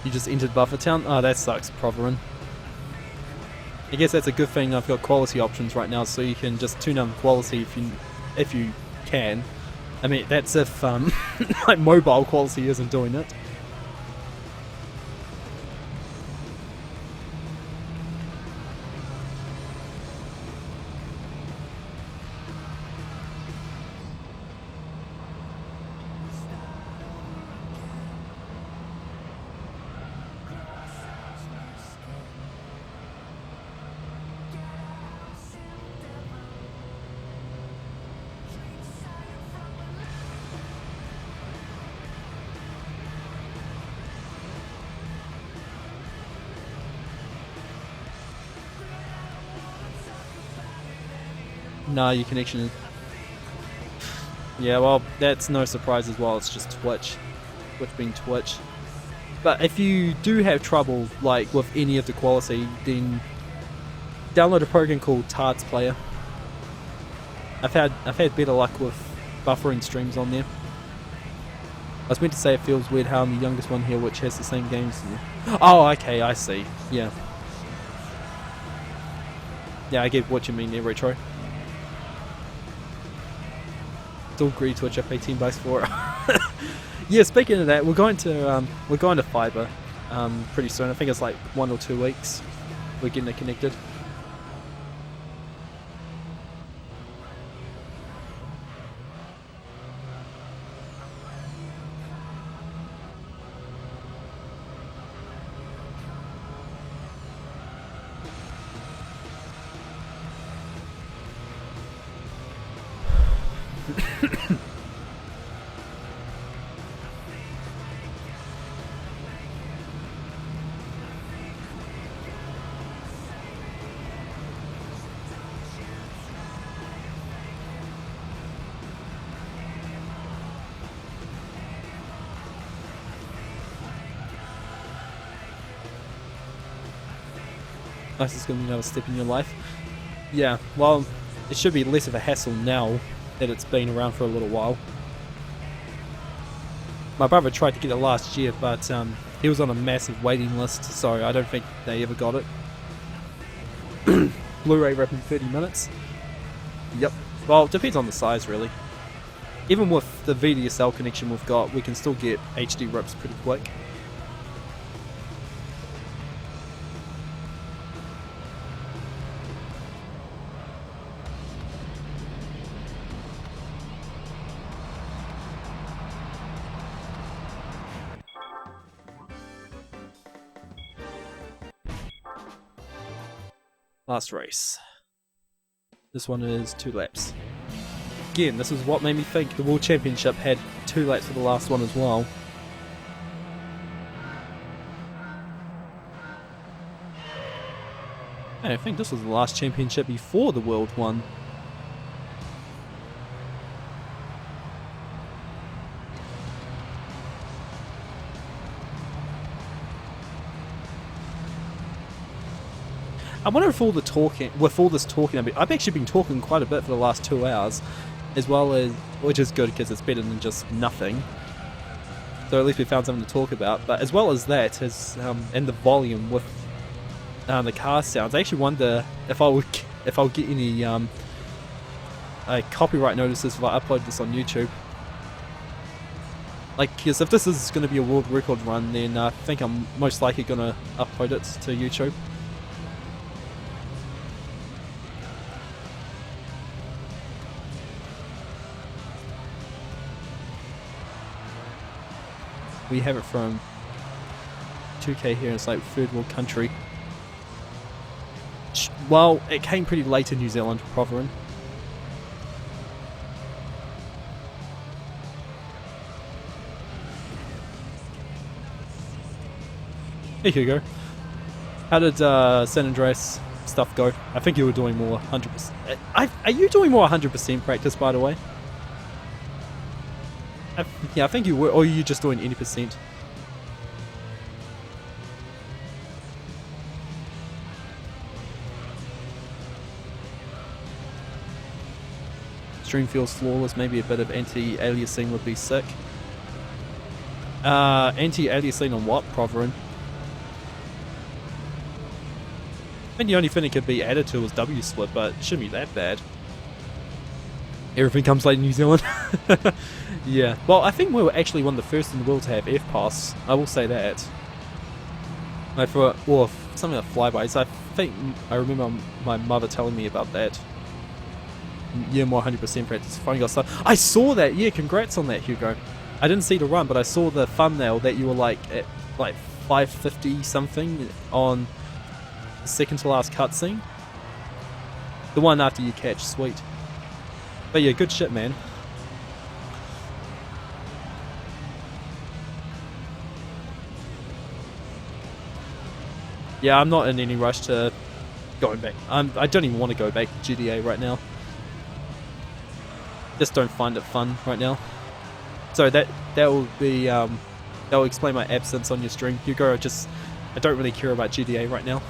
You just entered Buffertown? Oh, that sucks, Proverin. I guess that's a good thing I've got quality options right now, so you can just tune down quality if you can. I mean, that's if like mobile quality isn't doing it. Nah, your connection is... Yeah, well, that's no surprise as well, it's just Twitch. Twitch being Twitch. But if you do have trouble, like, with any of the quality, then download a program called Tards Player. I've had better luck with buffering streams on there. I was meant to say it feels weird how I'm the youngest one here which has the same games. Oh, okay, I see. Yeah. Yeah, I get what you mean there, Retro. Still agree Twitch, I pay $10 for it. Yeah, speaking of that, we're going to fiber pretty soon. I think it's like 1 or 2 weeks. We're getting it connected. Nice, it's going to be another step in your life. Yeah, well, it should be less of a hassle now that it's been around for a little while. My brother tried to get it last year, but he was on a massive waiting list, so I don't think they ever got it. Blu-ray rip in 30 minutes. Yep. Well, it depends on the size, really. Even with the VDSL connection we've got, we can still get HD rips pretty quick. Last race. This one is 2 laps. Again, this is what made me think the World Championship had 2 laps for the last one as well. I think this was the last championship before the World one. I wonder if with all this talking, I've actually been talking quite a bit for the last 2 hours, as well as, which is good because it's better than just nothing. So at least we found something to talk about. But as well as that, and the volume with the car sounds, I actually wonder if I'll get any copyright notices if I upload this on YouTube. Like, because if this is going to be a world record run, then I think I'm most likely going to upload it to YouTube. We have it from 2K here, it's like third world country. Well, it came pretty late in New Zealand, Proverin. Hey Hugo. How did San Andreas stuff go? I think you were doing more 100%. Are you doing more 100% practice, by the way? Yeah, I think you were, or are you just doing 80%? Stream feels flawless, maybe a bit of anti-aliasing would be sick. Anti-aliasing on what, Proverin? I think the only thing it could be added to is W-split, but it shouldn't be that bad. Everything comes late in New Zealand. Yeah. Well, I think we were actually one of the first in the world to have F-Pass. I will say that. Like for, or something like flybys. I think I remember my mother telling me about that. Yeah, more 100% practice. Finally got stuff. I saw that. Yeah, congrats on that, Hugo. I didn't see the run, but I saw the thumbnail that you were like at like 550 something on the second to last cutscene. The one after you catch, sweet. But yeah, good shit, man. Yeah, I'm not in any rush to going back. I don't even want to go back to GTA right now. Just don't find it fun right now. So that will be that will explain my absence on your stream, Hugo. I don't really care about GTA right now.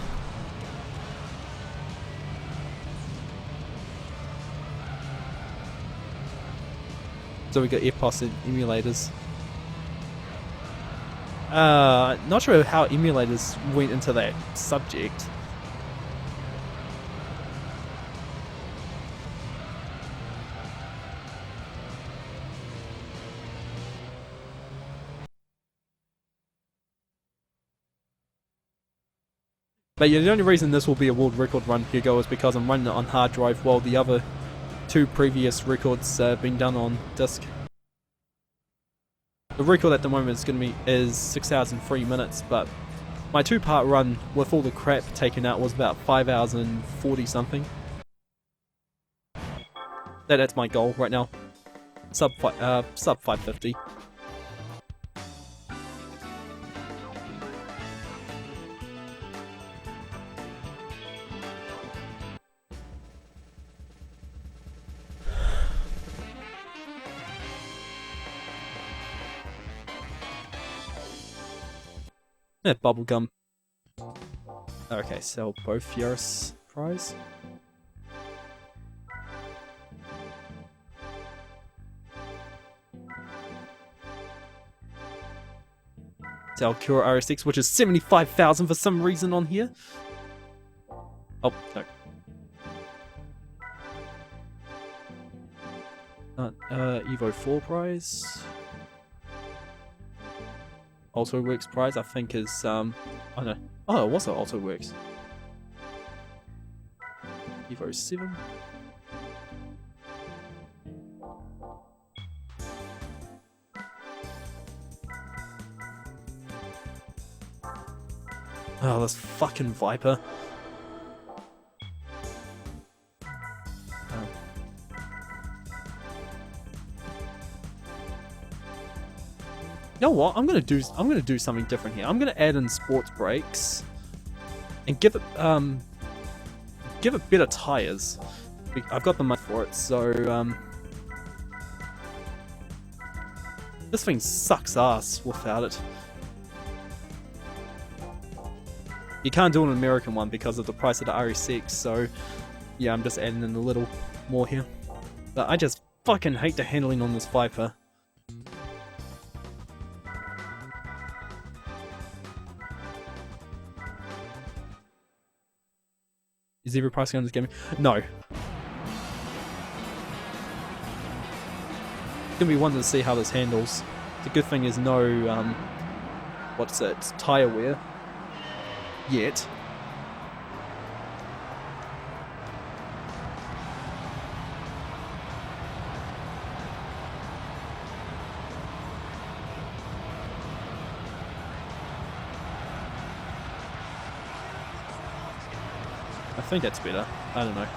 So we got F-Pass and emulators. Not sure how emulators went into that subject. But yeah, the only reason this will be a world record run, Hugo, is because I'm running it on hard drive while the other two previous records have been done on disk. The record at the moment is 6 hours and 3 minutes, but my 2-part run with all the crap taken out was about 5 hours and 40 something. That's my goal right now. Sub 550. Yeah, bubblegum. Okay, sell both Yaris prize. Sell Cure RS6, which is 75,000 for some reason on here. Oh, no. Evo 4 prize. AutoWorks prize, I think is, oh no. Oh, it was an AutoWorks. Evo 7. Oh, this fucking Viper. You know what? I'm gonna do something different here. I'm gonna add in sports brakes and give it better tires. I've got the money for it, so this thing sucks ass without it. You can't do an American one because of the price of the RS6, so yeah, I'm just adding in a little more here. But I just fucking hate the handling on this Viper. Is every price going to this game? No. It's gonna be one to see how this handles. The good thing is no, what's it, tire wear yet. I think that's better. I don't know.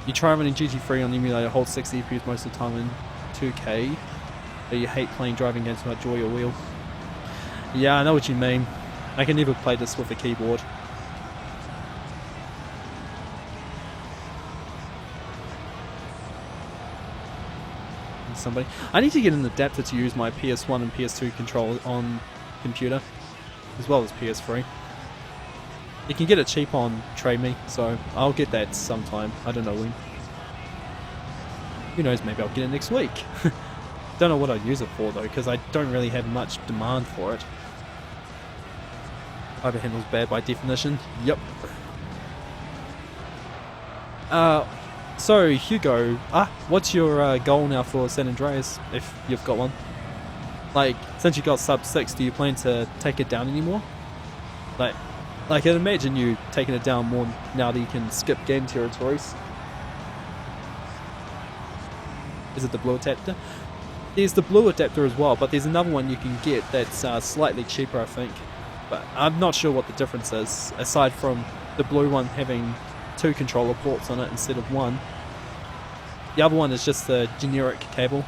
You try running GT3 on the emulator, hold 60 FPS most of the time in 2K, but you hate playing driving games without joy or wheel. Yeah, I know what you mean. I can never play this with a keyboard. Somebody, I need to get an adapter to use my PS1 and PS2 controller on computer, as well as PS3. You can get it cheap on Trade Me, so I'll get that sometime. I don't know when. Who knows, maybe I'll get it next week. Don't know what I'd use it for though, because I don't really have much demand for it. Fiber handle's bad by definition. Yep. So Hugo, what's your goal now for San Andreas, if you've got one? Like, since you got sub 6, do you plan to take it down anymore? Like I'd imagine you taking it down more now that you can skip game territories. Is it the blue adapter? There's the blue adapter as well, but there's another one you can get that's slightly cheaper, I think. But I'm not sure what the difference is, aside from the blue one having 2 controller ports on it instead of 1. The other one is just the generic cable.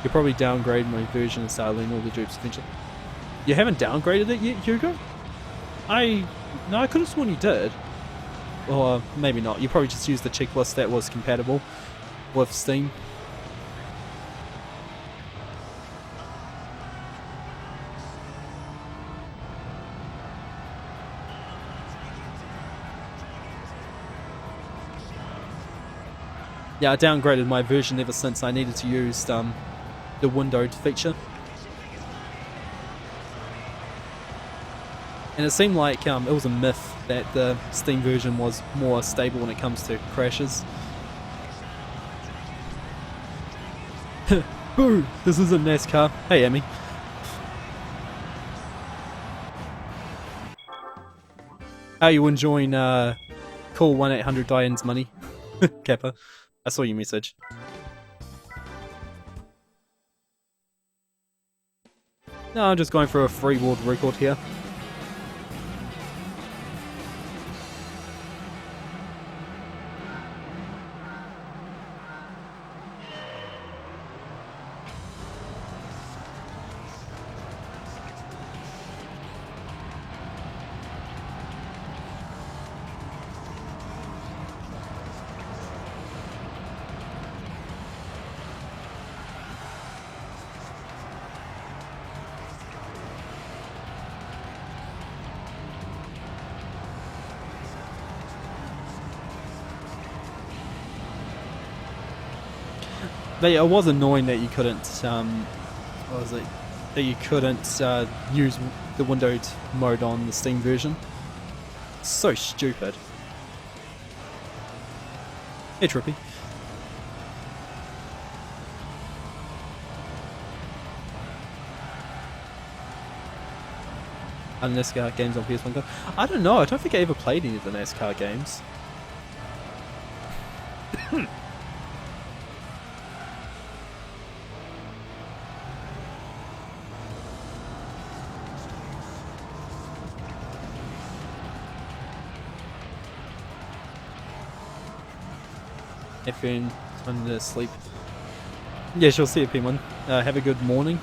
You'll probably downgrade my version and start learning all the dupes eventually. You haven't downgraded it yet, Hugo? No, I could have sworn you did. Or maybe not. You probably just used the checklist that was compatible with Steam. Yeah, I downgraded my version ever since I needed to use the windowed feature. And it seemed like it was a myth that the Steam version was more stable when it comes to crashes. Boo! This isn't NASCAR. Hey, Emmy. How you enjoying call 1-800 Diane's money? Kappa. I saw your message. No, I'm just going for a free world record here. But yeah, it was annoying that you couldn't, what was it? That you couldn't use the windowed mode on the Steam version. So stupid. Hey, Trippy. NASCAR games on PS1 Go. I don't know, I don't think I ever played any of the NASCAR games. F1 time to sleep. Yeah, she'll see you, P1. Have a good morning.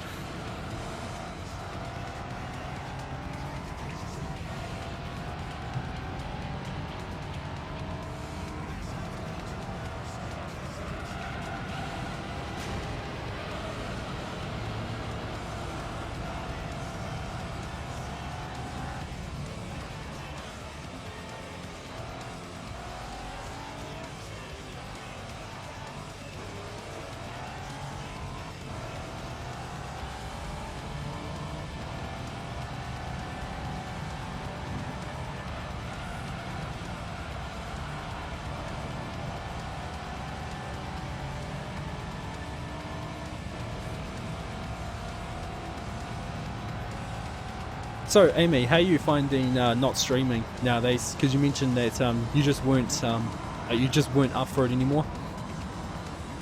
So, Amy, how are you finding not streaming nowadays? Because you mentioned that you just weren't up for it anymore.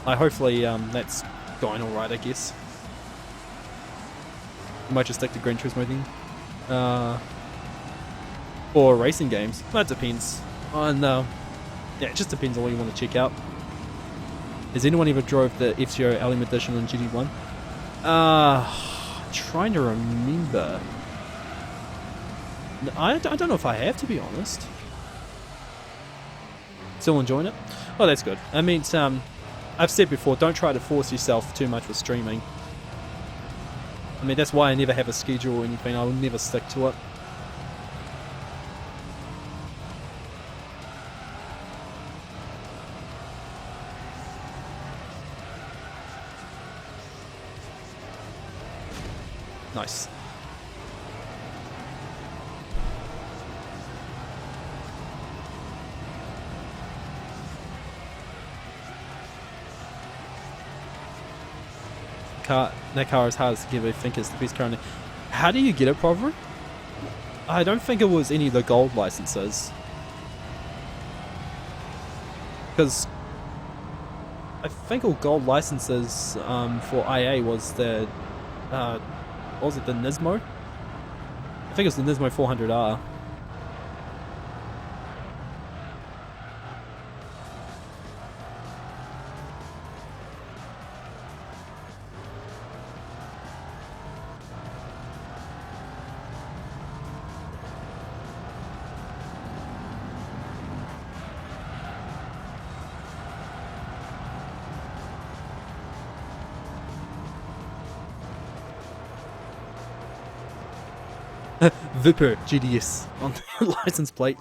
Hopefully that's going all right, I guess. You might just stick to Gran Turismo then. Or racing games. That depends. Yeah, it just depends on what you want to check out. Has anyone ever drove the F-Zero LM Edition on GT1? Trying to remember. I don't know if I have, to be honest. Still enjoying it? Oh, that's good. I mean, I've said before, don't try to force yourself too much with streaming. I mean, that's why I never have a schedule or anything. I will never stick to it. Nice. That car is hard to give. I think it's the best currently. How do you get it, Prover? I don't think it was any of the gold licenses. Because I think all gold licenses for IA was the what was it, the Nismo? I think it's the Nismo 400R. Viper GDS on the license plate.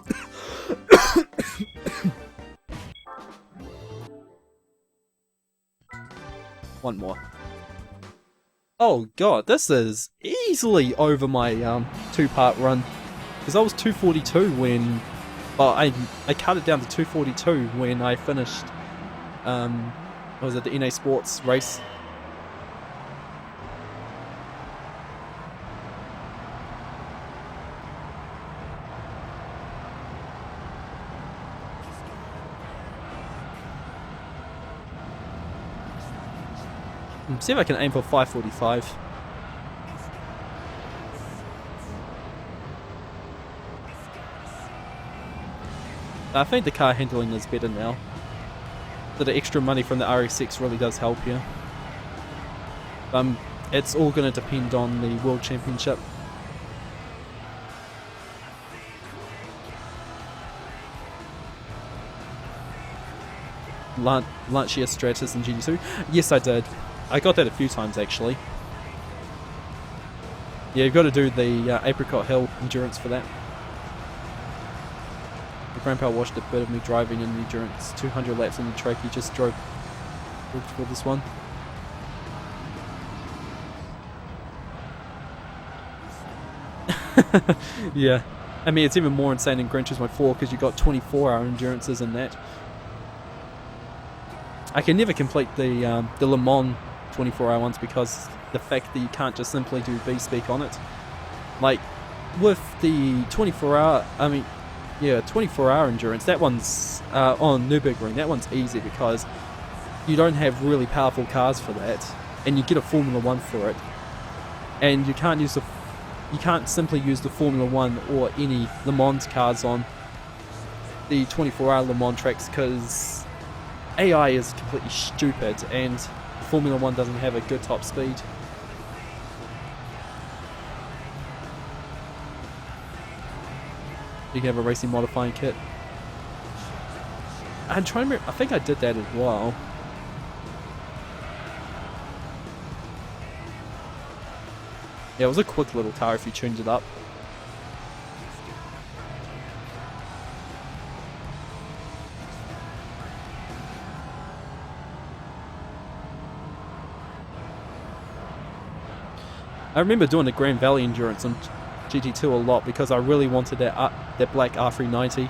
One more. Oh god, this is easily over my 2-part run. Because I was 242 when... Well, I cut it down to 242 when I finished... what was it, the NA Sports race. See if I can aim for 545. I think the car handling is better now. So the extra money from the RS6 really does help you. It's all going to depend on the World Championship. Lancia Stratus and GT2. Yes, I did. I got that a few times actually. Yeah, you've got to do the Apricot Hill endurance for that. My grandpa watched a bit of me driving in the endurance, 200 laps on the track. He just drove for this one. Yeah, I mean it's even more insane in Gran Turismo 4 because you got 24-hour endurances in that. I can never complete the Le Mans 24-hour ones because the fact that you can't just simply do B-Speak on it. Like, with the 24-hour, 24-hour endurance, that one's on Nürburgring, that one's easy because you don't have really powerful cars for that, and you get a Formula 1 for it, and you can't simply use the Formula 1 or any Le Mans cars on the 24-hour Le Mans tracks because AI is completely stupid and Formula 1 doesn't have a good top speed. You can have a racing modifying kit. I'm trying to remember, I think I did that as well. Yeah, it was a quick little car if you tuned it up. I remember doing the Grand Valley endurance on GT2 a lot because I really wanted that black R390.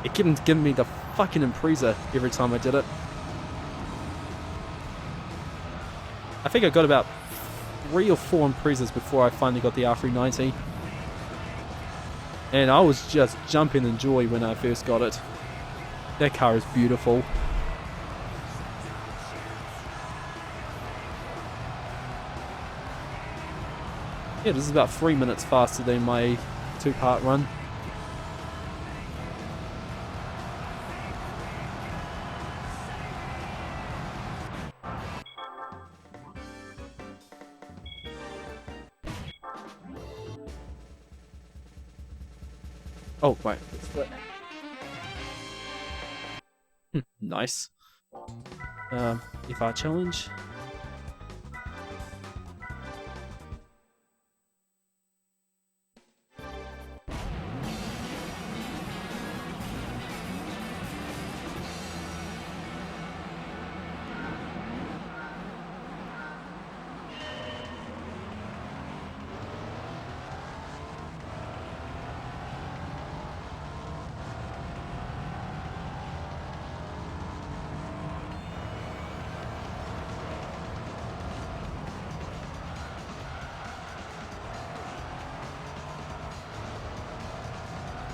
It kept giving me the fucking Impreza every time I did it. I think I got about 3 or 4 Imprezas before I finally got the R390. And I was just jumping in joy when I first got it. That car is beautiful. Yeah, this is about 3 minutes faster than my 2-part run. Oh, right. Nice. FR challenge.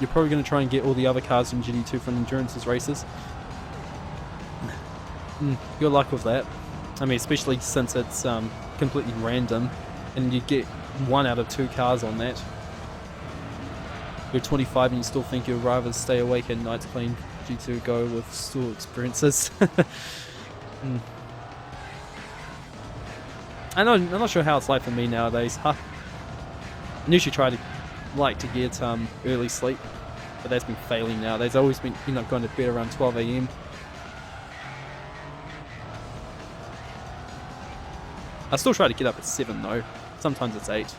You're probably going to try and get all the other cars in GT2 from Endurance's races. Good luck with that. I mean, especially since it's completely random, and you get 1 out of 2 cars on that. You're 25 and you still think you'd rather stay awake at night playing GT2 Go with store experiences. I'm not sure how it's like for me nowadays. I usually try to get early sleep, but that's been failing nowadays. I've always been going to bed around 12 AM. I still try to get up at 7 though. Sometimes it's 8.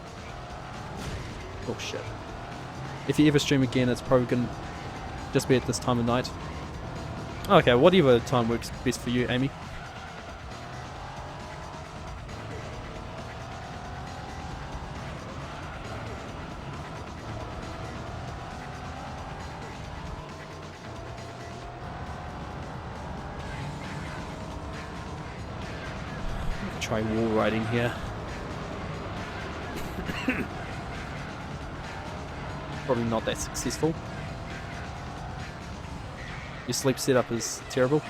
Oh shit. If you ever stream again, it's probably gonna just be at this time of night. Okay, whatever time works best for you, Amy. Try wall riding here. Probably not that successful. Your sleep setup is terrible.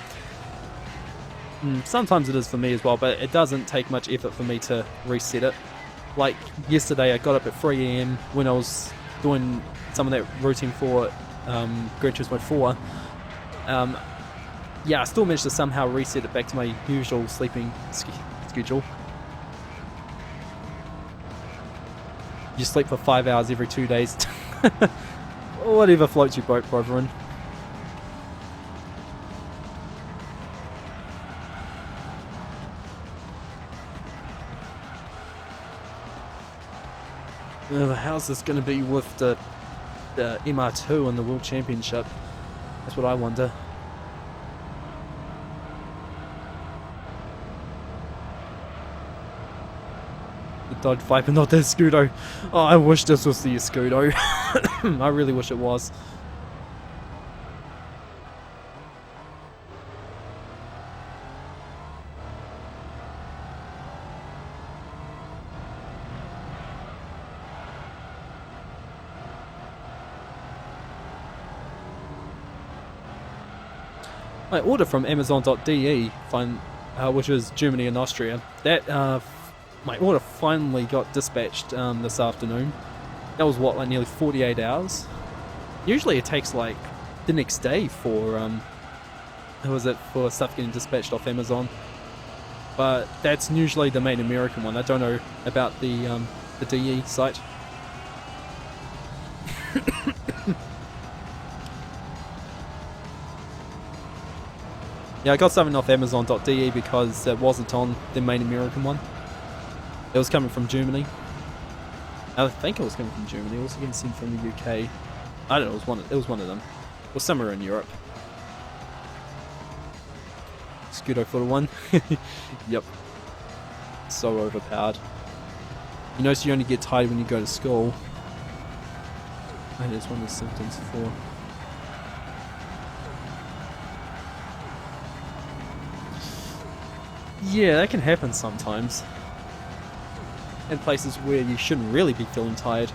Sometimes it is for me as well, but it doesn't take much effort for me to reset it. Like yesterday, I got up at 3 AM when I was doing some of that routine for Gran Turismo 4. Yeah, I still managed to somehow reset it back to my usual sleeping schedule. You sleep for 5 hours every 2 days. Whatever floats your boat, brethren. How's this going to be with the MR2 and the World Championship? That's what I wonder. The Dodge Viper, not the Escudo. Oh, I wish this was the Escudo. I really wish it was. My order from Amazon.de, which is Germany and Austria, that my order finally got dispatched this afternoon. That was what, like nearly 48 hours? Usually it takes like the next day for for stuff getting dispatched off Amazon. But that's usually the main American one. I don't know about the DE site. Yeah, I got something off Amazon.de because it wasn't on the main American one. It was coming from Germany. I think it was coming from Germany. It was getting sent from the UK. I don't know. It was one of them. Or somewhere in Europe. Scudo for the one. Yep. So overpowered. You notice you only get tired when you go to school. That is one of the symptoms for. Yeah, that can happen sometimes. In places where you shouldn't really be feeling tired.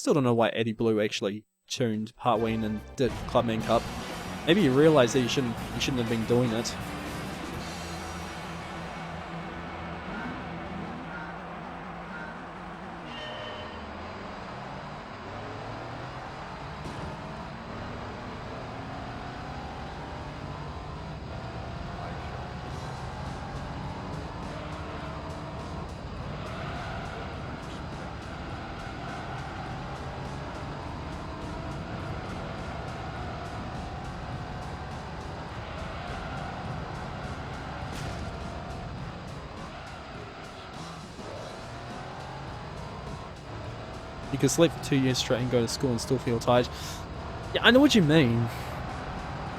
Still don't know why Eddie Blue actually tuned partway in and did Clubman Cup. Maybe he realised that he shouldn't have been doing it. You could sleep for 2 years straight and go to school and still feel tired. Yeah, I know what you mean.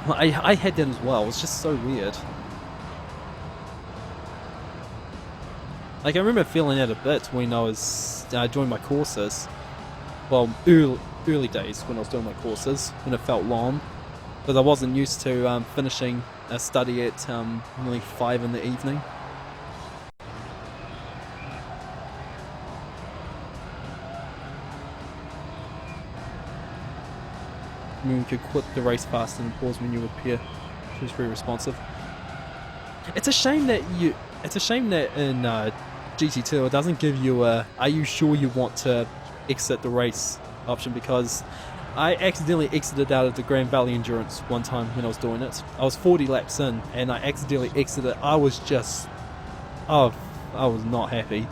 I had that as well. It's just so weird. Like, I remember feeling that a bit when I was doing my courses. Well, early days when I was doing my courses, when it felt long. Because I wasn't used to finishing a study at nearly 5 in the evening. You could quit the race fast and pause when you appear. She was very responsive. It's a shame that in GT2 it doesn't give you a "Are you sure you want to exit the race?" option, because I accidentally exited out of the Grand Valley Endurance one time when I was doing it. I was 40 laps in and I accidentally exited. I was just, I was not happy.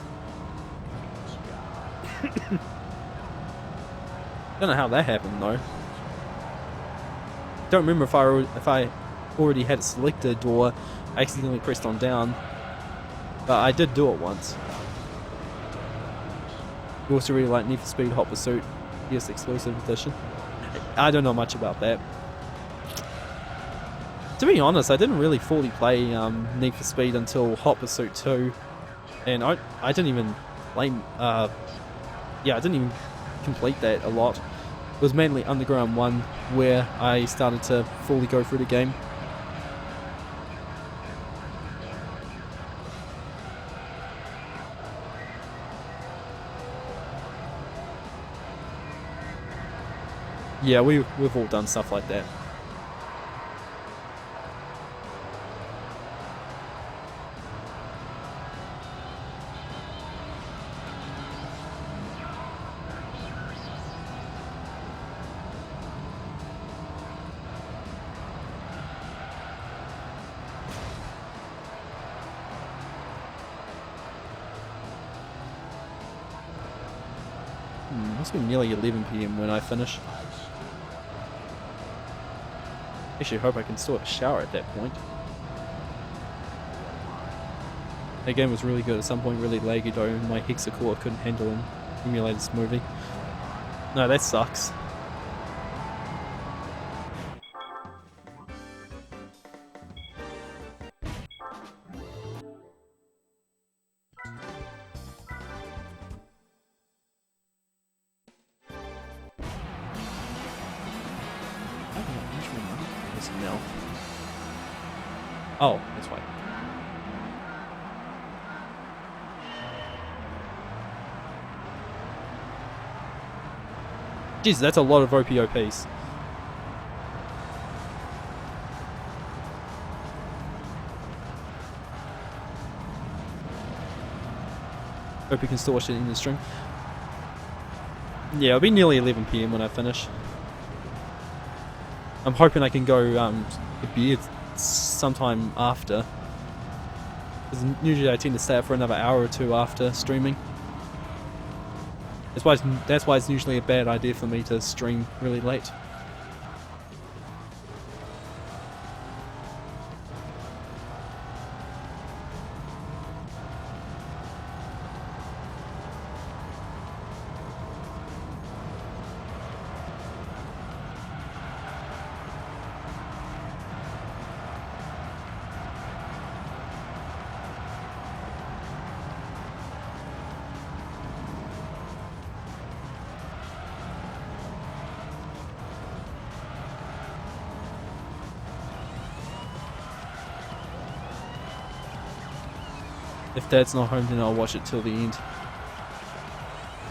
Don't know how that happened though. Don't remember if I already had it selected or I accidentally pressed on down, but I did do it once. You also really like Need for Speed Hot Pursuit, yes, exclusive edition. I don't know much about that. To be honest, I didn't really fully play Need for Speed until Hot Pursuit 2, and I didn't even play. I didn't even complete that a lot. It was mainly Underground 1 where I started to fully go through the game. Yeah, we've all done stuff like that. Must be nearly 11 PM when I finish. Actually, I hope I can still have a shower at that point. That game was really good. At some point, really laggy though, and my hexacore couldn't handle and emulate it smoothly. No, that sucks. No. Oh, that's why. Jeez, that's a lot of OPOPs. Hope you can still watch it in the stream. Yeah, it'll be nearly 11 PM when I finish. I'm hoping I can go to bed sometime after. Because usually I tend to stay up for another hour or two after streaming. That's why it's usually a bad idea for me to stream really late. If Dad's not home, then I'll watch it till the end.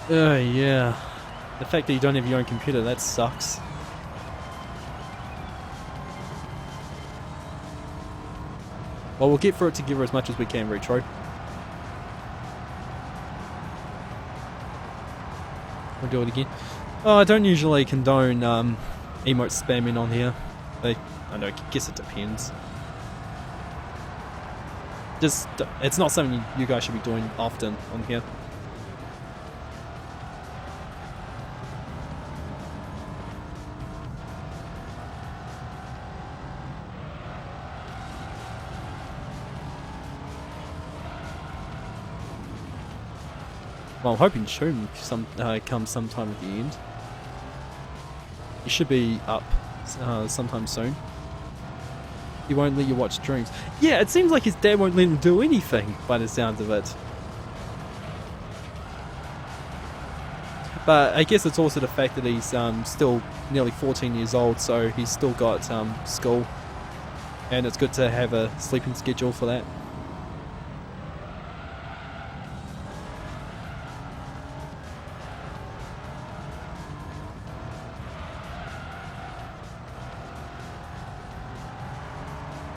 Yeah. The fact that you don't have your own computer, that sucks. Well, we'll get through it together as much as we can, Retro. We'll do it again. Oh, I don't usually condone emote spamming on here. I don't know, I guess it depends. Just, it's not something you guys should be doing often on here. Well, I'm hoping Shroom comes sometime at the end. He should be up sometime soon. He won't let you watch streams. Yeah, it seems like his dad won't let him do anything by the sounds of it. But I guess it's also the fact that he's still nearly 14 years old, so he's still got school. And it's good to have a sleeping schedule for that.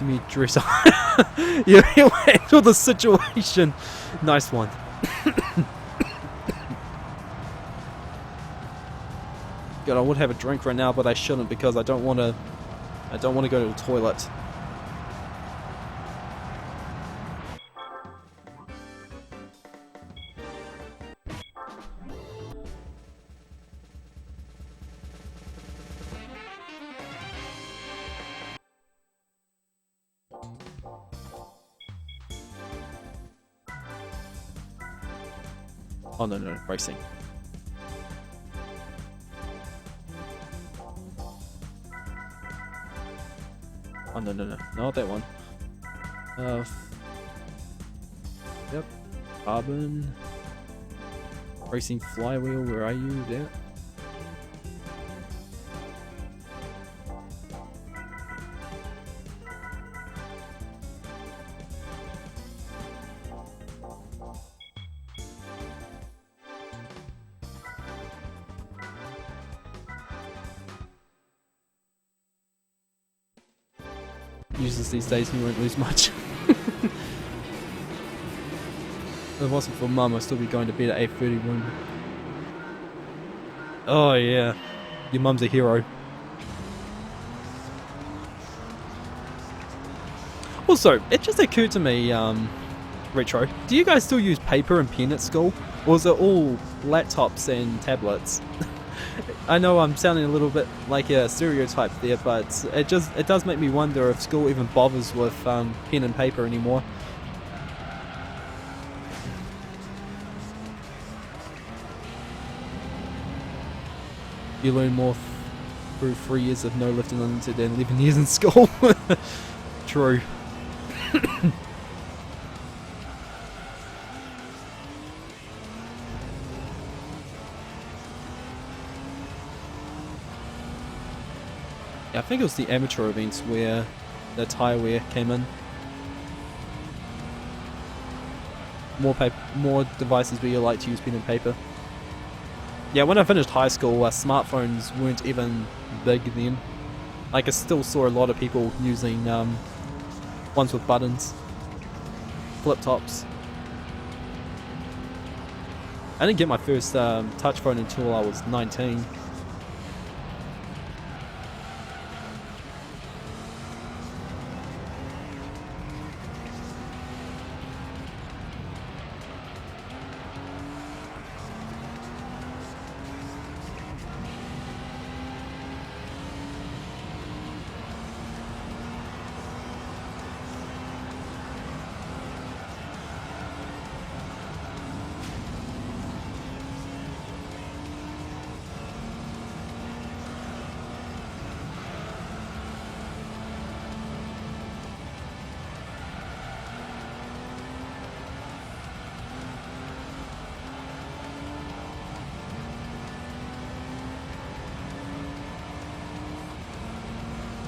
Me dress up. You handle the situation. Nice one. God, I would have a drink right now, but I shouldn't because I don't want to go to the toilet. Oh no, racing. Oh no, not that one. Yep. Carbon. Racing flywheel, where are you? There. Users these days, you won't lose much. If it wasn't for Mum, I'd still be going to bed at 8:31. Oh yeah, your mum's a hero. Also, it just occurred to me, Retro, do you guys still use paper and pen at school? Or is it all laptops and tablets? I know I'm sounding a little bit like a stereotype there, but it does make me wonder if school even bothers with pen and paper anymore. You learn more through 3 years of no lifting unlimited than 11 years in school. True. I think it was the amateur events where the tyre wear came in. More devices where you like to use pen and paper. Yeah, when I finished high school, smartphones weren't even big then. Like, I still saw a lot of people using ones with buttons, flip tops. I didn't get my first touch phone until I was 19.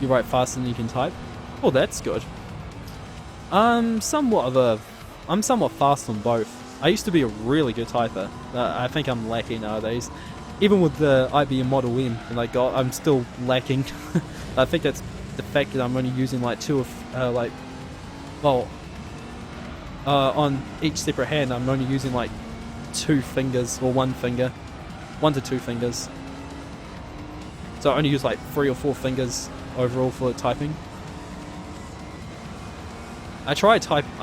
You write faster than you can type? Oh, that's good. I'm somewhat fast on both. I used to be a really good typer. I think I'm lacking nowadays. even with the IBM Model M that I got, I'm still lacking. I think that's the fact that I'm only using like two of on each separate hand I'm only using like 2 fingers or 1 finger, 1 to 2 fingers. So I only use like 3 or 4 fingers overall for typing. I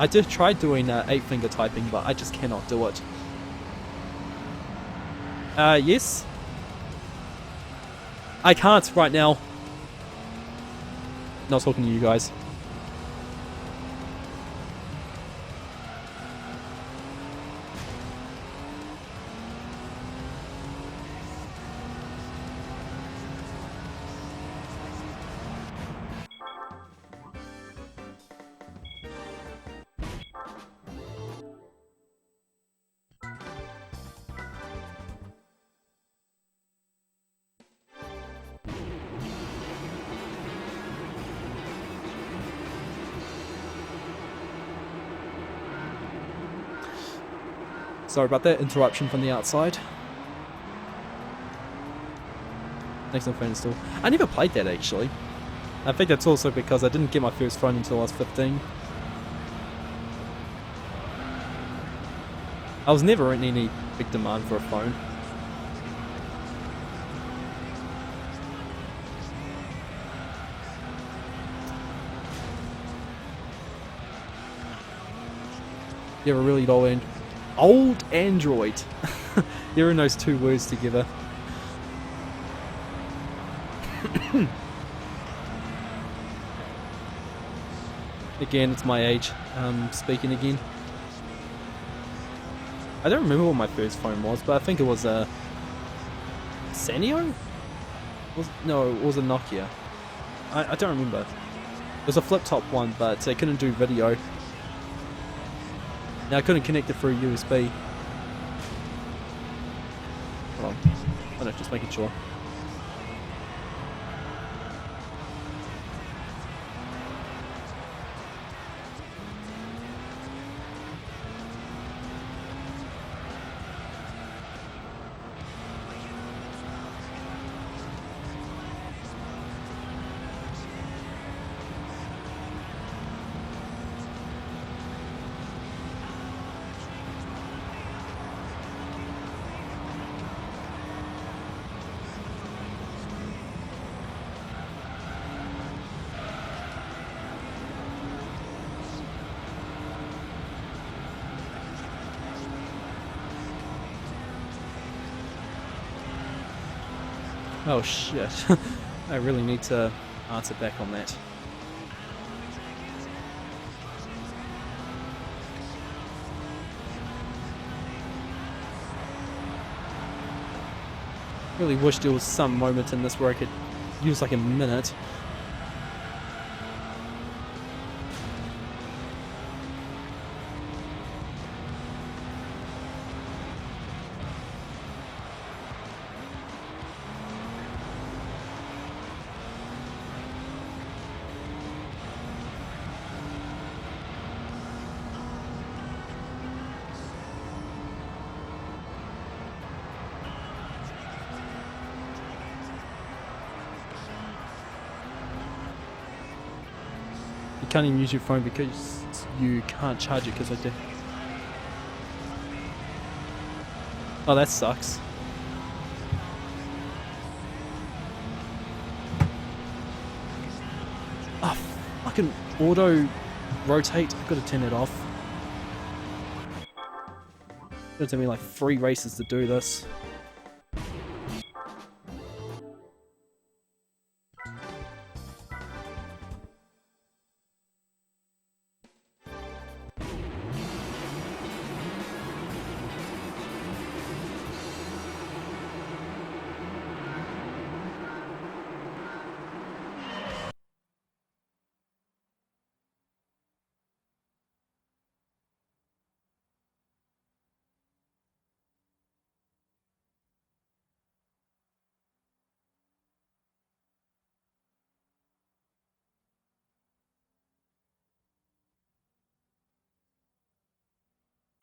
did try doing 8-finger typing, but I just cannot do it. Yes. I can't right now. Not talking to you guys. Sorry about that interruption from the outside. Next on phone install. I never played that actually. I think that's also because I didn't get my first phone until I was 15. I was never in any big demand for a phone. You have a really old Android. There are those 2 words together. Again, it's my age speaking again. I don't remember what my first phone was, but I think it was a Sanyo? No, it was a Nokia. I don't remember. It was a flip-top one, but it couldn't do video. Now I couldn't connect it through USB. Hold on. Oh no, just making sure. Oh shit. I really need to answer back on that. Really wish there was some moment in this where I could use like a minute. You can't even use your phone because you can't charge it because I did. Oh, that sucks. Oh, fucking auto rotate. I've got to turn it off. It's gonna take me like 3 races to do this.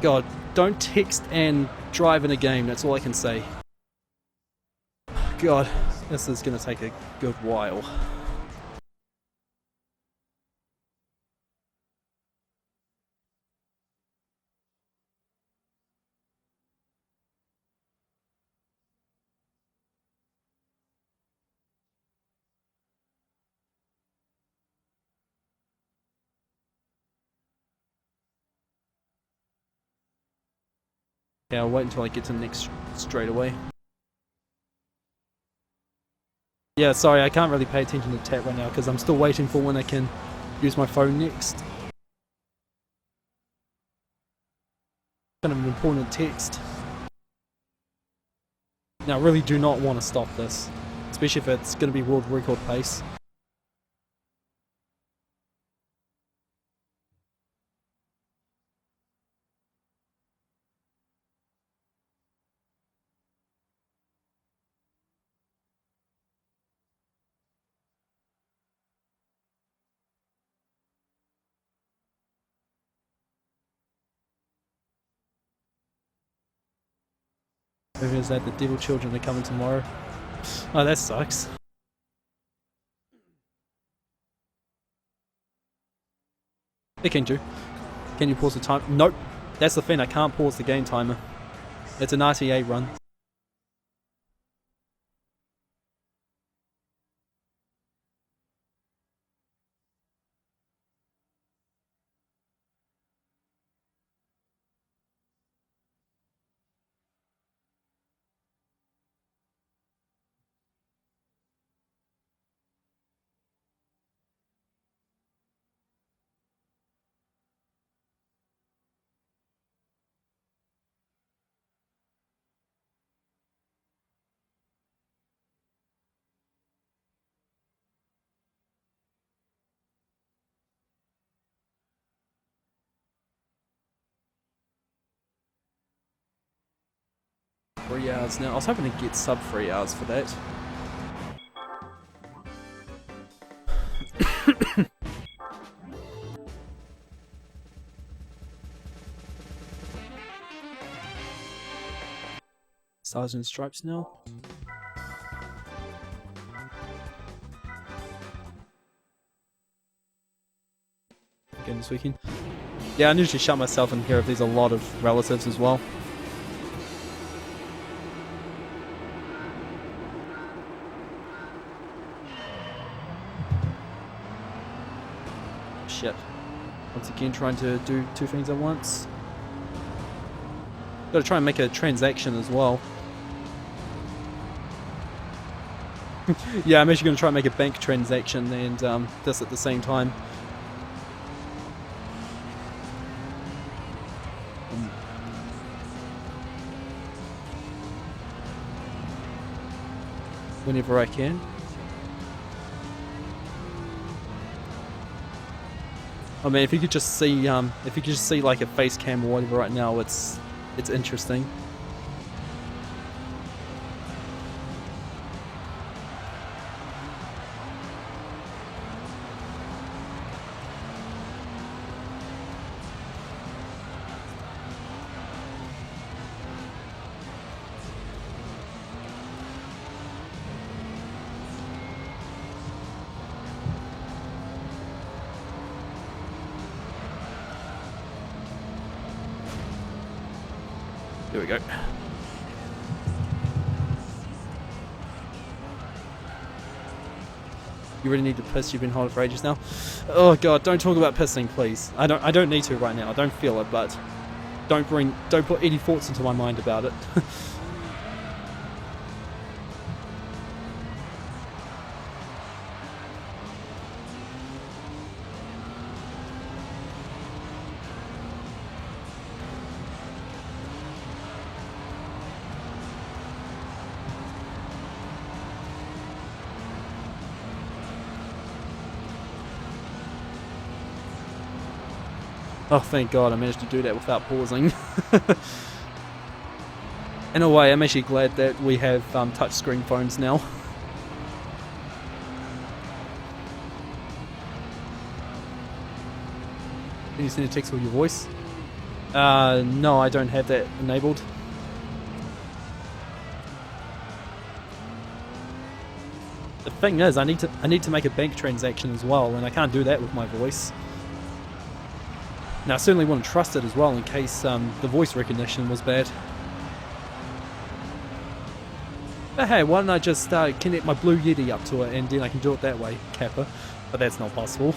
God, don't text and drive in a game, that's all I can say. god, this is gonna take a good while. Yeah, I'll wait until I get to the next straight away. Yeah, sorry, I can't really pay attention to chat right now because I'm still waiting for when I can use my phone next. Kind of an important text. Now, I really do not want to stop this, especially if it's going to be world record pace. Maybe is that the devil children are coming tomorrow? Oh, that sucks. Hey, can you pause the time? Nope. That's the thing, I can't pause the game timer. It's an RTA run. $3 hours now. I was hoping to get sub 3 hours for that. Stars and Stripes now. Again this weekend. Yeah, I need to shut myself in here if there's a lot of relatives as well. Shit. Once again trying to do two things at once. Gotta try and make a transaction as well. Yeah, I'm actually gonna try and make a bank transaction and this at the same time. Whenever I can. I mean, if you could just see, like a face cam or whatever right now, it's interesting. There we go. You really need to piss, you've been holding for ages now. Oh god, don't talk about pissing, please. I don't need to right now, I don't feel it, but don't put any thoughts into my mind about it. Oh, thank God I managed to do that without pausing. In a way, I'm actually glad that we have touchscreen phones now. Can you send a text with your voice? No, I don't have that enabled. The thing is, I need to make a bank transaction as well, and I can't do that with my voice. Now I certainly wouldn't trust it as well in case the voice recognition was bad. But hey, why don't I just connect my Blue Yeti up to it and then I can do it that way, Kappa. But that's not possible.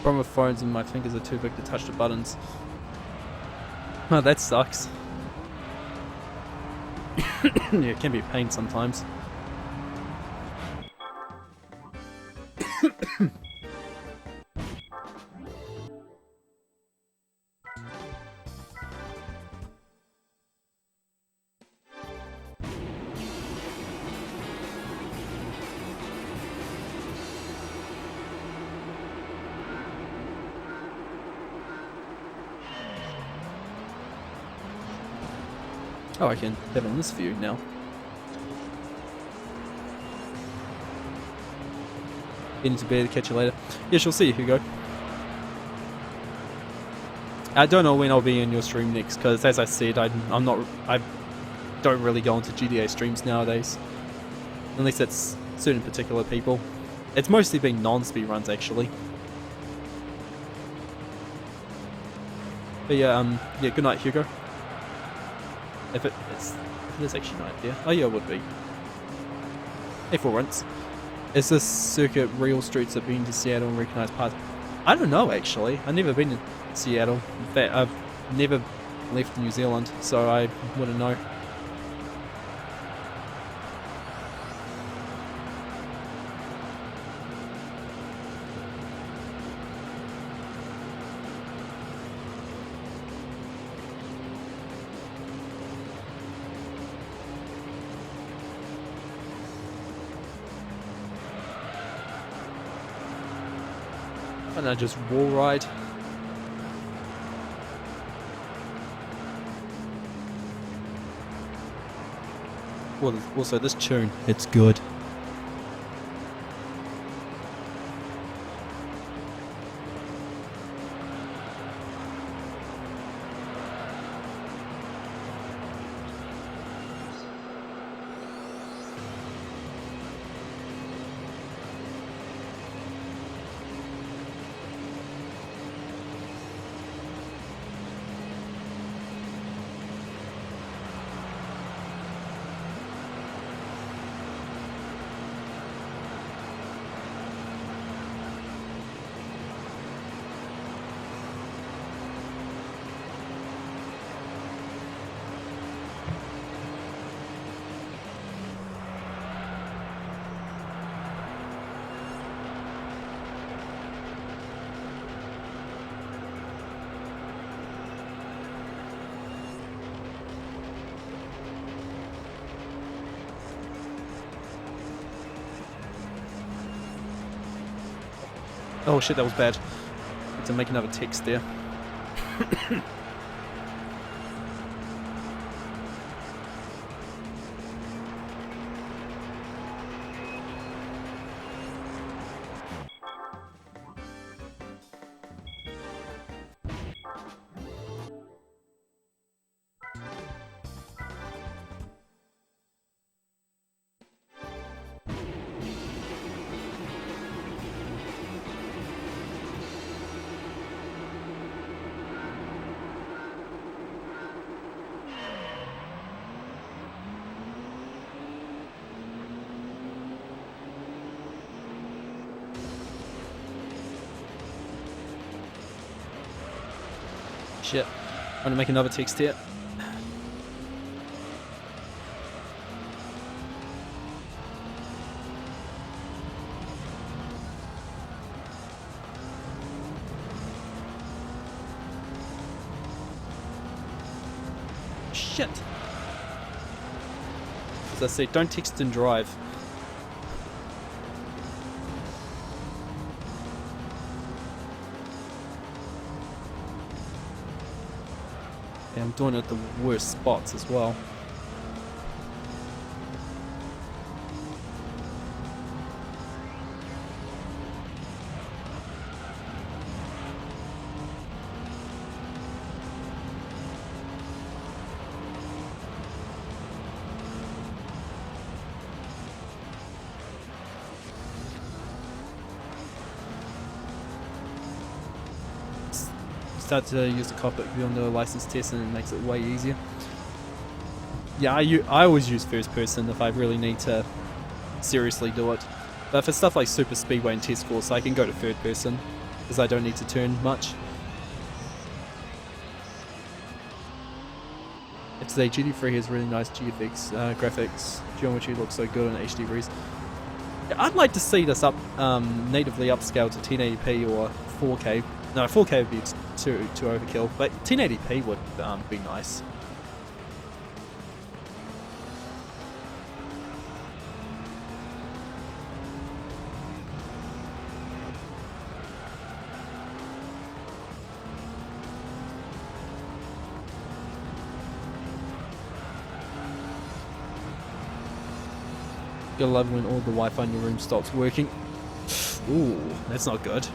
Problem with phones and my fingers are too big to touch the buttons. Oh, that sucks. Yeah, it can be a pain sometimes. Oh, I can have it on this view now. Getting to bed, catch you later. Yeah, she'll see you, Hugo. I don't know when I'll be in your stream next, because as I said, I don't really go into GTA streams nowadays. Unless it's certain particular people. It's mostly been non-speed runs, actually. But yeah, yeah, good night, Hugo. If it is actually night there. Oh yeah, it would be. Hey, for once. Is this circuit real streets that been to Seattle and recognized parts? I don't know, actually. I've never been to Seattle. In fact, I've never left New Zealand, so I wouldn't know. And I just wall ride. Well, also this tune, it's good. Oh shit, that was bad. I had to make another text there. Shit. I'm gonna make another text here. shit. As I said, don't text and drive. Yeah, I'm doing it at the worst spots as well. Start to use the cockpit view on the license test and it makes it way easier. Yeah, I always use first person if I really need to seriously do it. But for stuff like Super Speedway and test course, I can go to third person because I don't need to turn much. Today GT3 has really nice GFX graphics. Geometry looks so good on HD res. I'd like to see this up natively upscaled to 1080p or 4K. No, 4K would be too overkill, but 1080p would be nice. You'll love when all the Wi-Fi in your room stops working. Ooh, that's not good.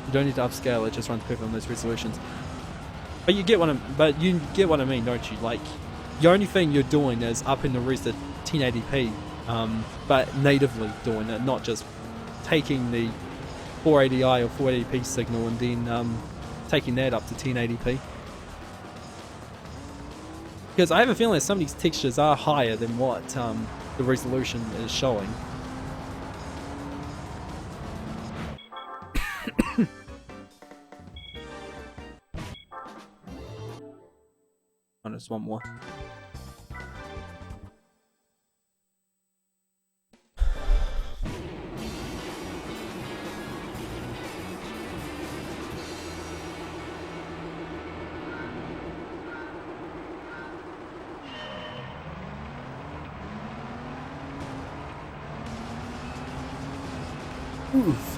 You don't need to upscale it; just runs perfect on those resolutions. But you get what I mean, don't you? Like, the only thing you're doing is upping the res to 1080p, but natively doing it, not just taking the 480i or 480p signal and then taking that up to 1080p. Because I have a feeling that some of these textures are higher than what the resolution is showing. Just one more. Oof.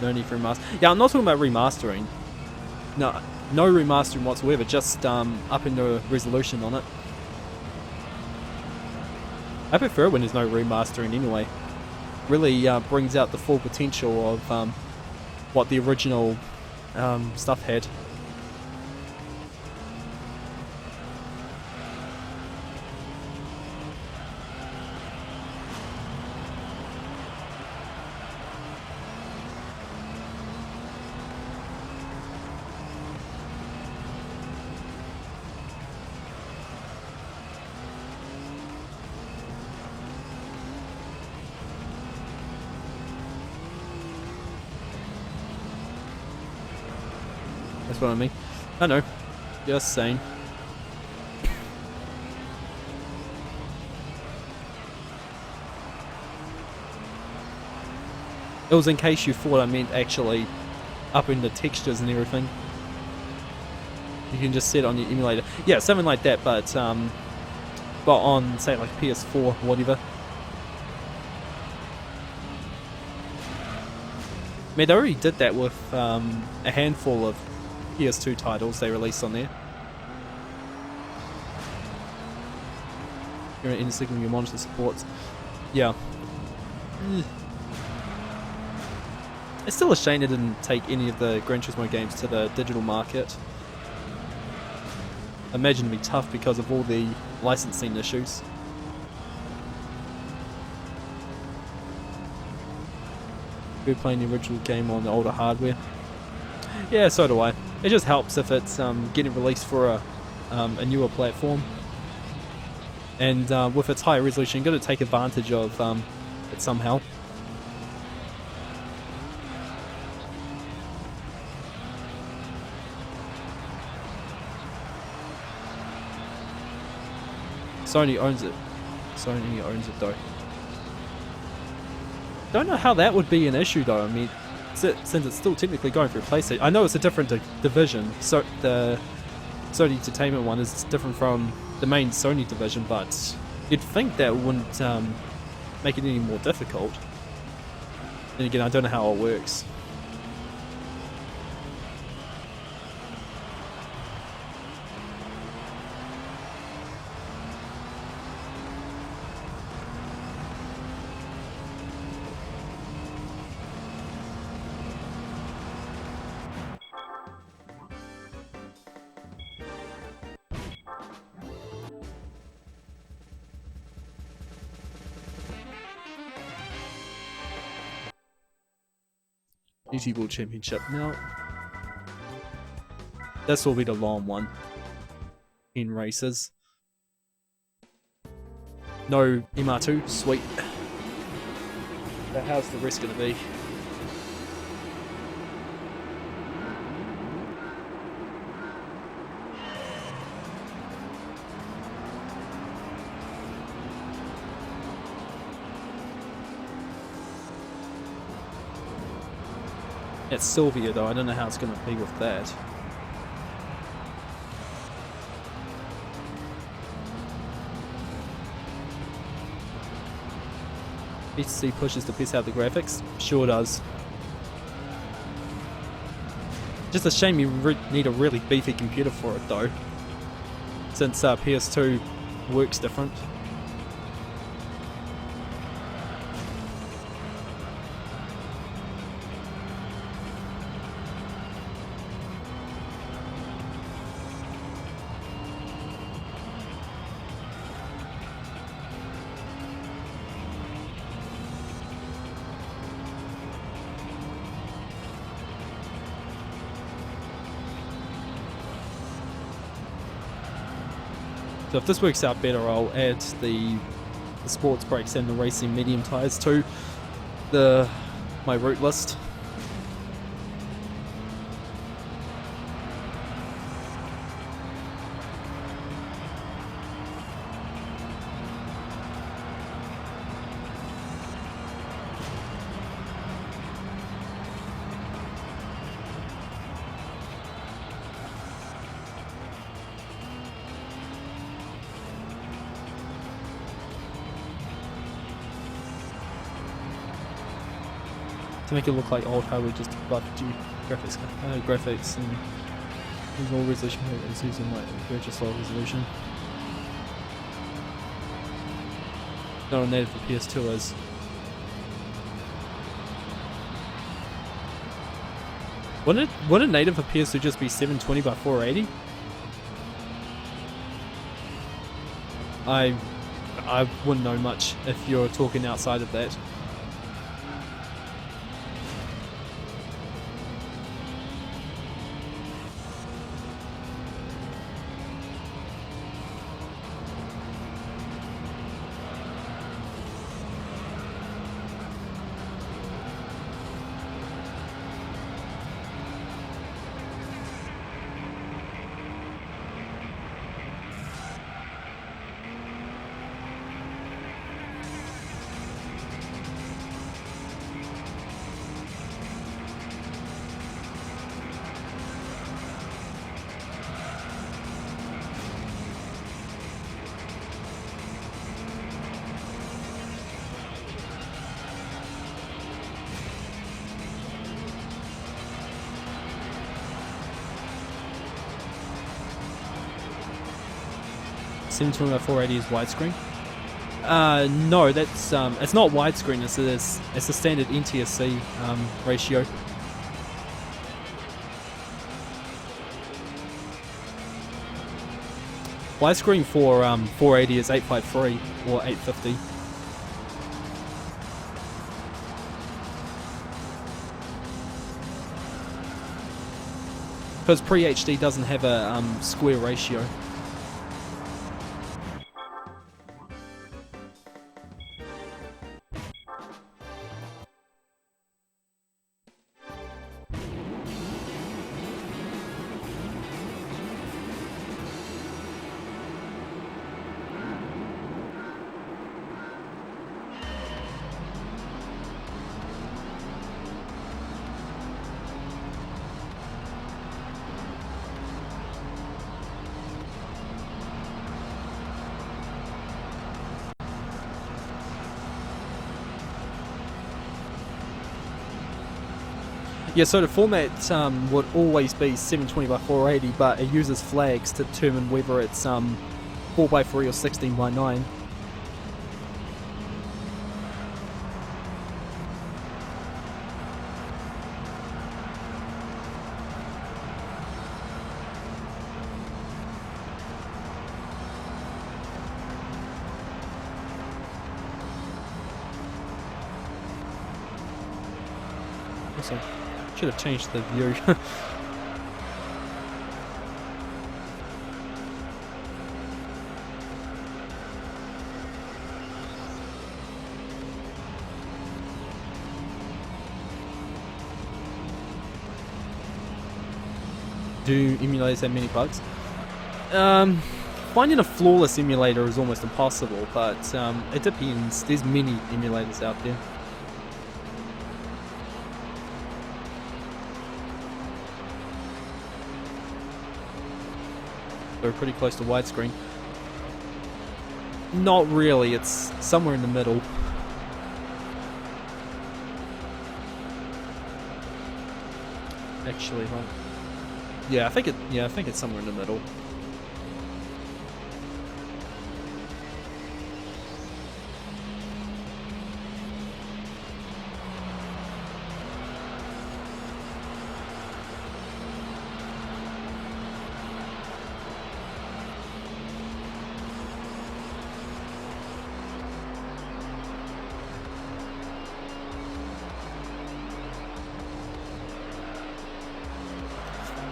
No need for remaster. Yeah, I'm not talking about remastering. No remastering whatsoever. Just upping the resolution on it. I prefer when there's no remastering anyway. Really brings out the full potential of what the original stuff had. That's what I mean. I know. Just saying. It was in case you thought I meant actually upping the textures and everything. You can just set it on your emulator. Yeah, something like that, but on, say, like PS4 or whatever. I mean, they already did that with a handful of PS2 titles they released on there. You're in signal your monitor supports. Yeah. It's still a shame they didn't take any of the Gran Turismo games to the digital market. I imagine it'd be tough because of all the licensing issues. We're playing the original game on the older hardware. Yeah, so do I. It just helps if it's getting released for a newer platform. And with its higher resolution, you've got to take advantage of it somehow. Sony owns it. Sony owns it though. Don't know how that would be an issue though. I mean, since it's still technically going through PlayStation. I know it's a different division. So the Sony Entertainment one is different from the main Sony division, but you'd think that wouldn't make it any more difficult. Then again, I don't know how it works. GT World Championship. Now, this will be the long one. 10 races. No MR2, sweet. But how's the rest going to be? It's Sylvia though, I don't know how it's going to be with that. HDD pushes the piss out of the graphics? Sure does. Just a shame you need a really beefy computer for it though, since PS2 works different. So if this works out better, I'll add the sports brakes and the racing medium tyres to my route list. To make it look like old hardware, just buff graphics and use all resolution is using like just low resolution. Not a native for PS2 is. Wouldn't native for PS2 just be 720 by 480? I wouldn't know much if you're talking outside of that. Sim 480 is widescreen. No, that's it's not widescreen. It's a standard NTSC ratio. Widescreen for 480 is 853 or 850. Because pre-HD doesn't have a square ratio. Yeah, so the format would always be 720 by 480, but it uses flags to determine whether it's 4 by 3 or 16 by 9. Also, should have changed the view. Do emulators have many bugs? Finding a flawless emulator is almost impossible, but it depends. There's many emulators out there. They're pretty close to widescreen. Not really, it's somewhere in the middle. Actually, huh? Yeah, I think it's somewhere in the middle.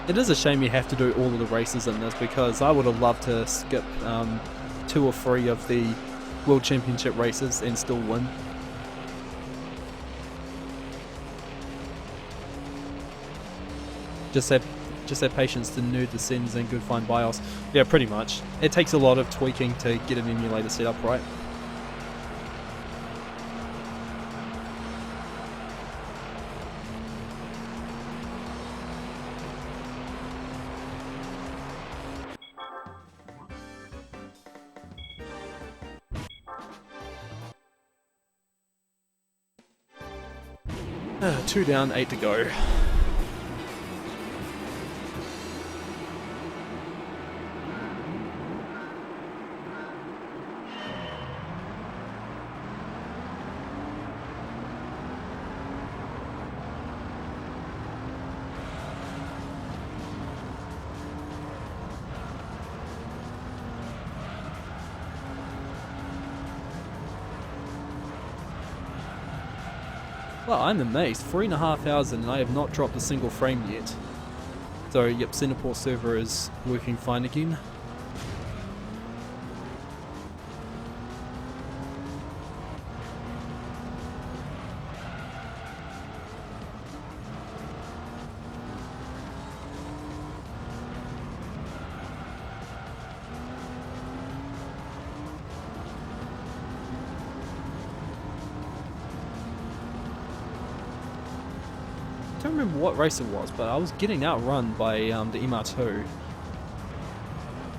It is a shame you have to do all of the races in this, because I would have loved to skip 2 or 3 of the World Championship races and still win. Just have patience to nerd the settings and good fine BIOS. Yeah, pretty much. It takes a lot of tweaking to get an emulator set up right. Two down, 8 to go. Well, I'm amazed. 3.5 hours and I have not dropped a single frame yet. So, yep, Singapore server is working fine again. I don't remember what race it was, but I was getting outrun by the MR2.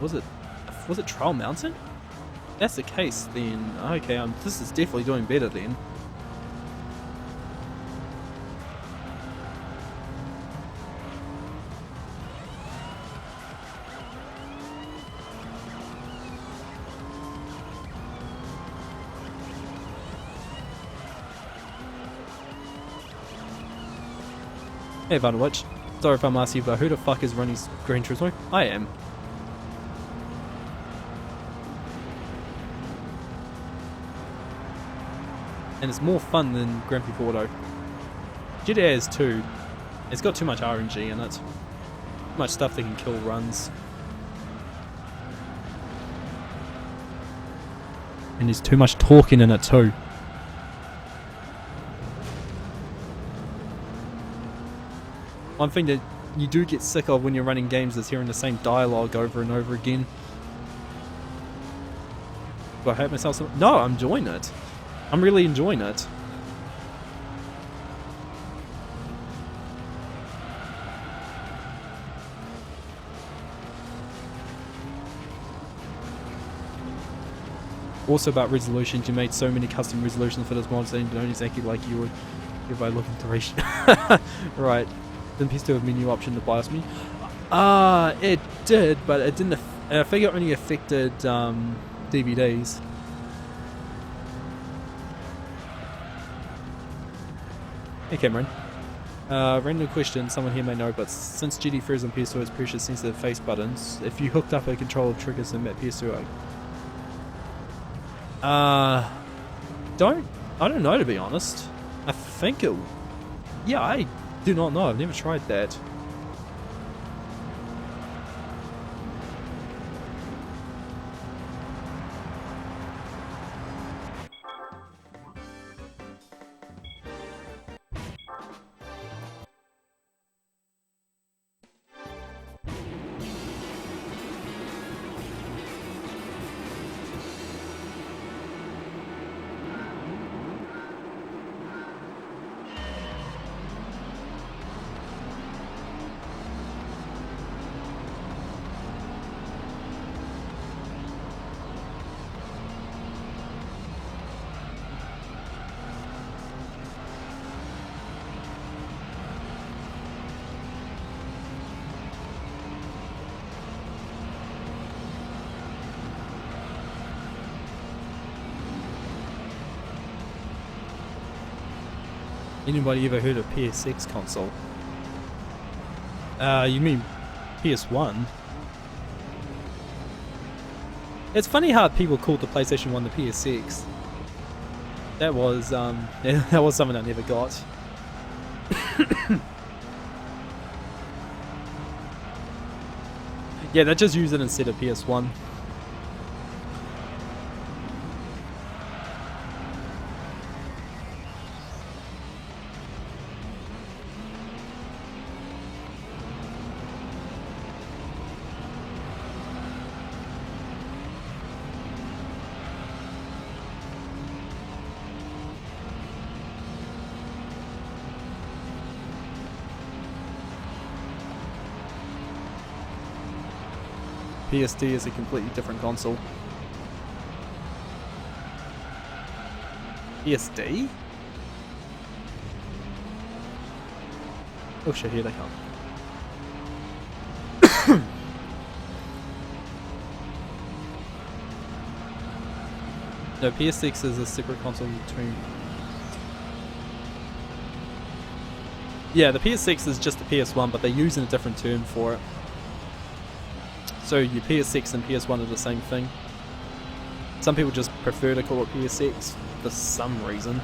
Was it Trail Mountain? If that's the case, then okay, this is definitely doing better then. Hey Vanwich, sorry if I'm asking you, but who the fuck is running Gran Turismo? I am. And it's more fun than Grand Theft Auto. GTA is too. It's got too much RNG in it. Too much stuff that can kill runs. And there's too much talking in it too. One thing that you do get sick of when you're running games is hearing the same dialogue over and over again. Do I hate myself? No, I'm enjoying it. I'm really enjoying it. Also about resolutions, you made so many custom resolutions for this mod, so you don't exactly like you would if I look into ratio. Right. Didn't PS2 have a menu option to BIOS me? It did, but it didn't. I think it only affected DVDs. Hey Cameron. Random question, someone here may know, but since GT3 is on PS2 has precious sensitive face buttons, if you hooked up a controller of triggers and met PS2, I don't know, to be honest. I think it... Yeah, I do not know. I've never tried that. Anybody ever heard of PS6 console? You mean PS1? It's funny how people called the PlayStation 1 the PS6. That was that was something I never got. Yeah, they just use it instead of PS1. PSD is a completely different console. PSD? Oh shit, here they come. No, PS6 is a separate console between... Yeah, the PS6 is just the PS1, but they're using a different term for it. So your PS6 and PS1 are the same thing. Some people just prefer to call it PS6 for some reason.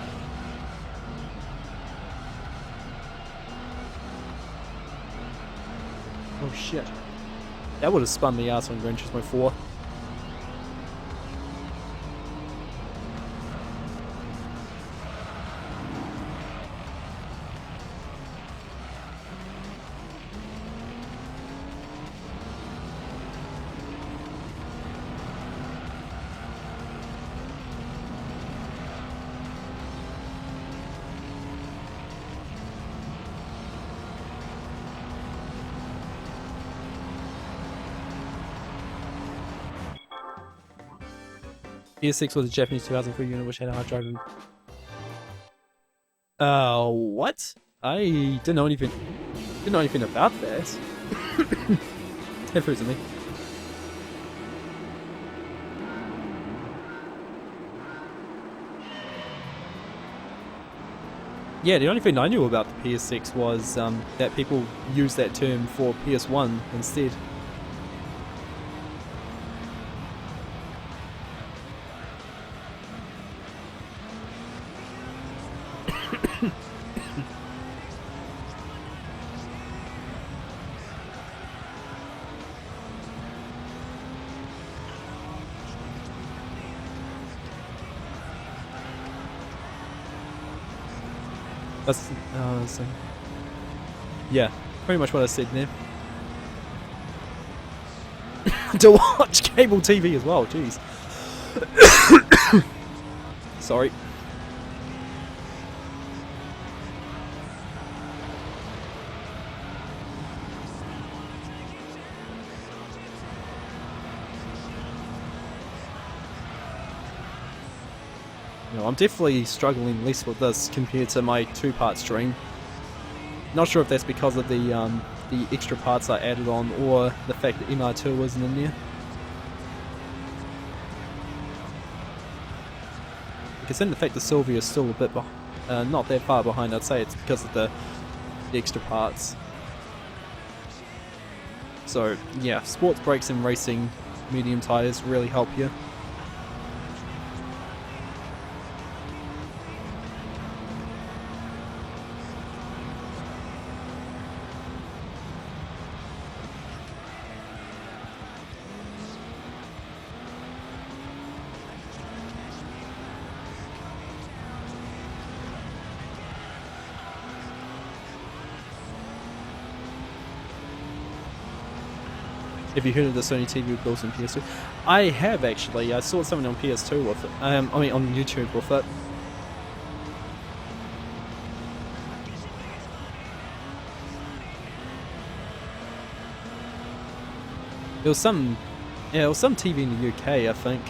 Oh shit. That would have spun the ass on Gran Turismo 4. PS6 was a Japanese 2003 unit which had a hard drive and... what? I didn't know anything about that. It froze me. Yeah, the only thing I knew about the PS6 was that people use that term for PS1 instead. That's so yeah, pretty much what I said there. To watch cable TV as well, jeez. Sorry. No, I'm definitely struggling less with this compared to my two-part stream. Not sure if that's because of the extra parts I added on, or the fact that MR2 wasn't in there. Because in the fact that Sylvia is still a bit not that far behind, I'd say it's because of the extra parts. So yeah, sports brakes and racing medium tires really help you. Have you heard of the Sony TV with built-in PS2? I have actually. I saw something on PS2 with it. I mean on YouTube with it. It was some, yeah, it was some TV in the UK, I think.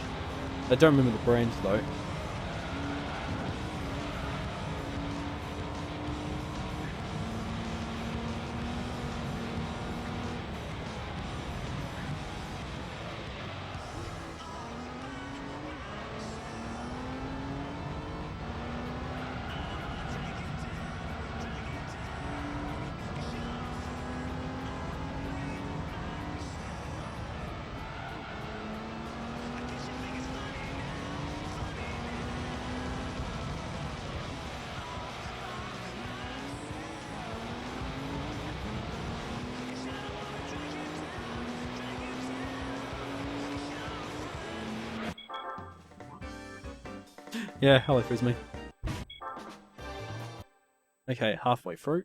I don't remember the brand though. Yeah, hello Frisme. Okay, halfway through.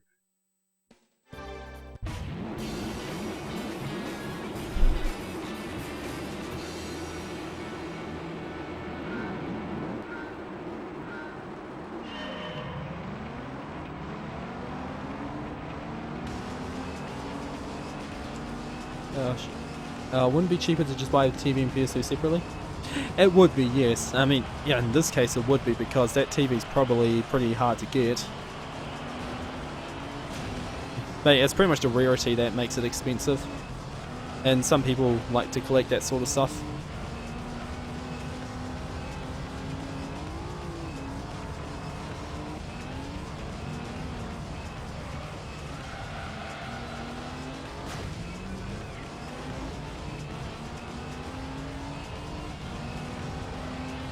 Wouldn't it be cheaper to just buy the TV and PS2 separately? It would be, yes. I mean, yeah, in this case it would be because that TV's probably pretty hard to get. But yeah, it's pretty much the rarity that makes it expensive. And some people like to collect that sort of stuff.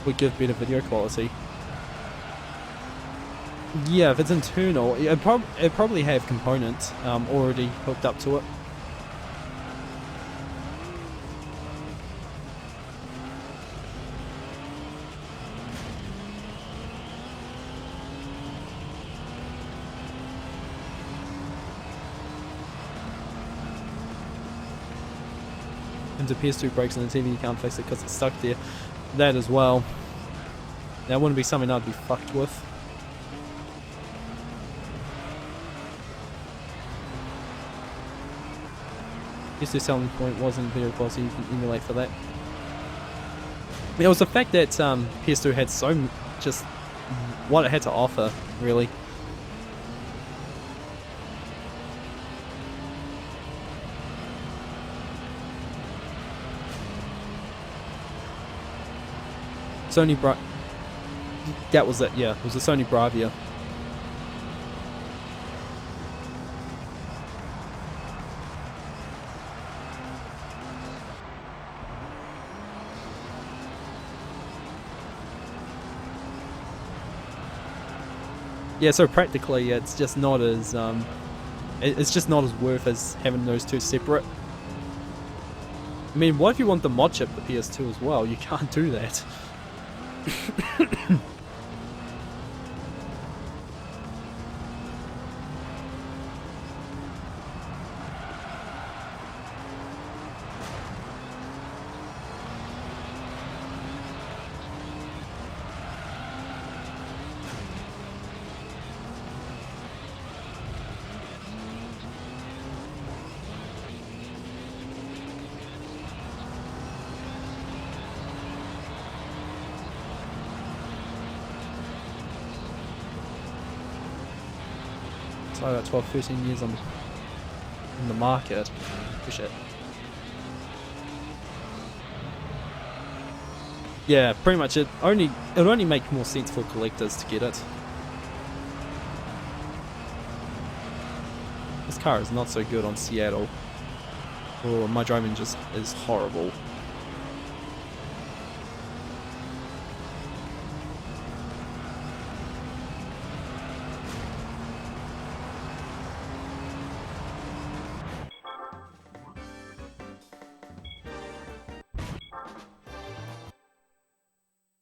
Would give better video quality. Yeah, if it's internal, it probably have components already hooked up to it. And the PS2 breaks on the TV, you can't fix it because it's stuck there. That as well. That wouldn't be something I'd be fucked with. Guess the selling point wasn't video quality, you can emulate for that. It was the fact that PS2 had so just what it had to offer, really. Sony that was it, yeah. It was a Sony Bravia. Yeah, so practically it's just not as it's just not as worth as having those two separate. I mean, what if you want the mod chip for PS2 as well? You can't do that. So about 12, 13 years on in the market. Push it. Yeah, pretty much it would only make more sense for collectors to get it. This car is not so good on Seattle. Oh, my driving just is horrible.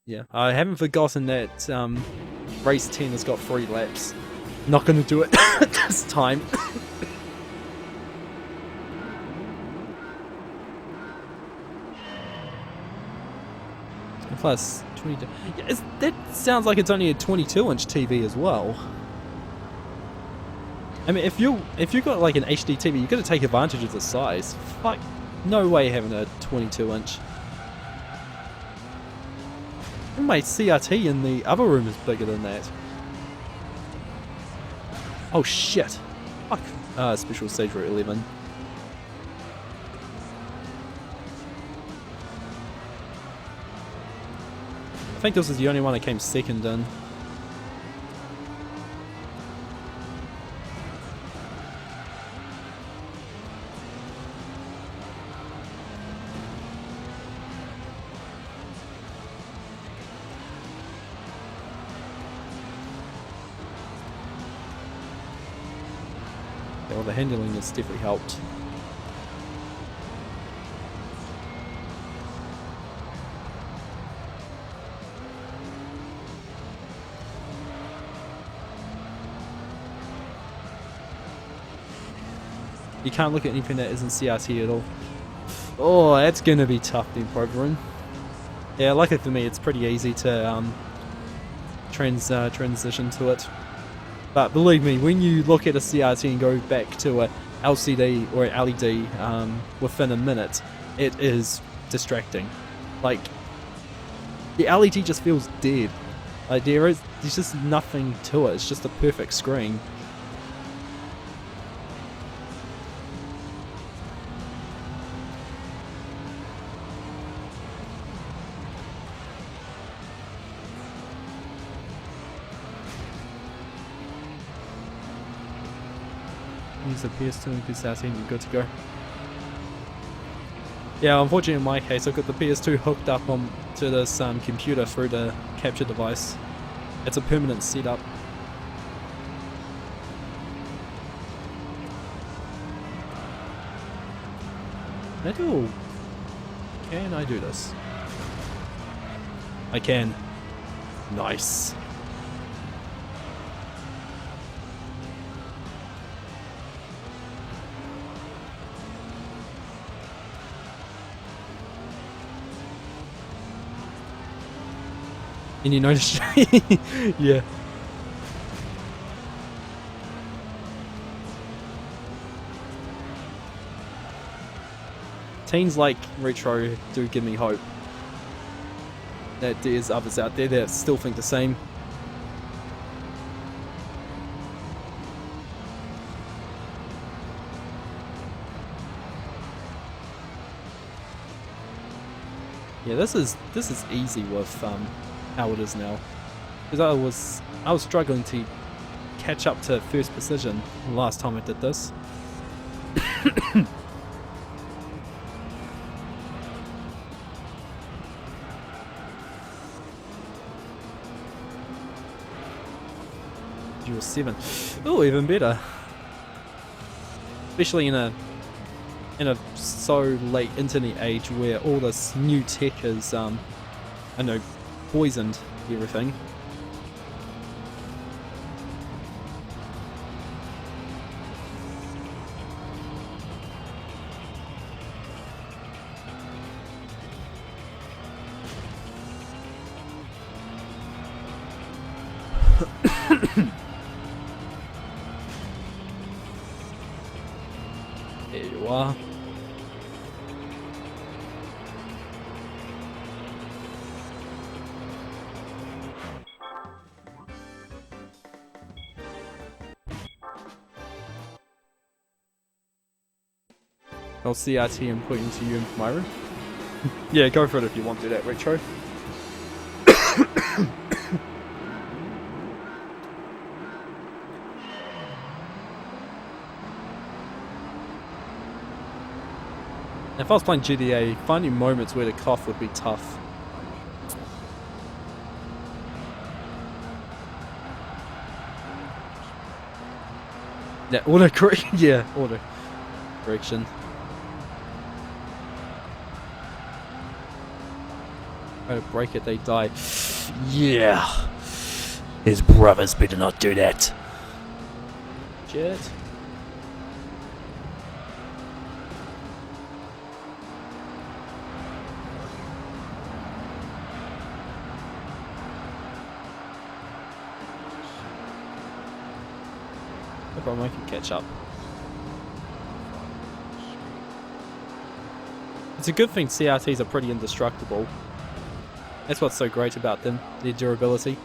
Yeah, I haven't forgotten that race 10 has got 3 laps. Not gonna do it this time. Plus 22. Yeah, that sounds like it's only a 22-inch TV as well. I mean, if you got like an HD TV, you got to take advantage of the size. Fuck, no way having a 22-inch. My CRT in the other room is bigger than that. Oh shit! Fuck. Special stage route 11. I think this is the only one I came second in. Yeah, well, the handling has definitely helped. You can't look at anything that isn't CRT at all. Oh, that's gonna be tough then, Proverin. Yeah, luckily for me, it's pretty easy to transition to it. But believe me, when you look at a CRT and go back to a LCD or an LED within a minute, it is distracting. Like, the LED just feels dead. Like there's just nothing to it. It's just a perfect screen. Use the PS2 and PS13, you're good to go. Yeah, unfortunately in my case, I've got the PS2 hooked up to this computer through the capture device. It's a permanent setup. Can I do this? I can. Nice. And you notice, yeah. Teens like Retro do give me hope that there's others out there that still think the same. Yeah, this is easy with how it is now, because I was struggling to catch up to first position the last time I did this. Unreal 7. Oh, even better. Especially in a so late internet age where all this new tech has I know, poisoned everything. There you are. I'll CRT and put into you in my room. Yeah, go for it if you want to do that, Retro. If I was playing GTA, finding moments where to cough would be tough. Yeah, auto correction. Yeah, auto correction. Try to break it, they die. Yeah. His brothers better not do that. Jet. No problem, I can catch up. It's a good thing CRTs are pretty indestructible. That's what's so great about them, their durability.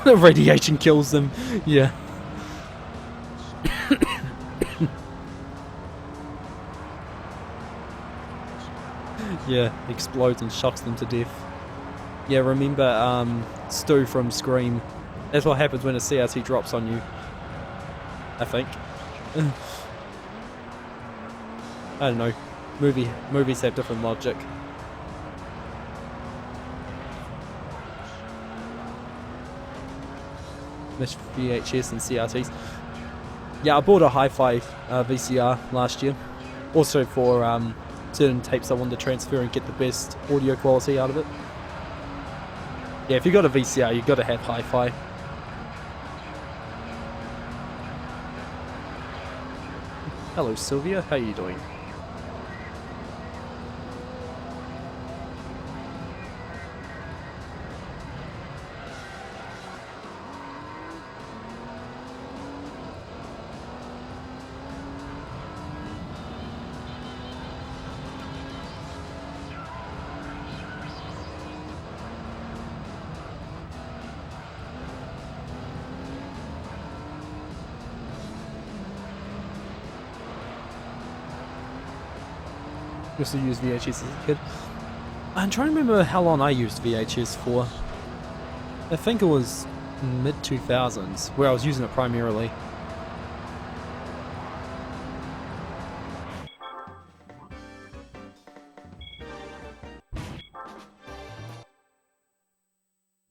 The radiation kills them, yeah. Yeah, explodes and shocks them to death. Yeah, remember Stu from Scream. That's what happens when a CRT drops on you, I think. I don't know. Movies have different logic. Miss VHS and CRTs. Yeah, I bought a hi-fi VCR last year. Also for certain tapes I wanted to transfer and get the best audio quality out of it. Yeah, if you got a VCR, you got to have hi-fi. Hello Sylvia, how are you doing? Used to use VHS as a kid. I'm trying to remember how long I used VHS for. I think it was mid 2000s where I was using it primarily.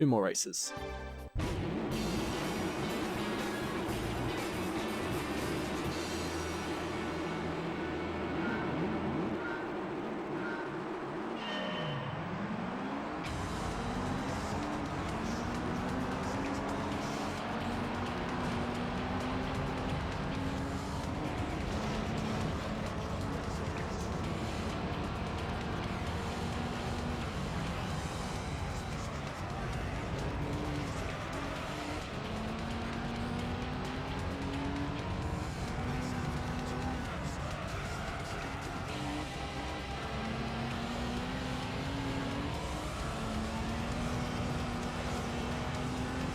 Two more races.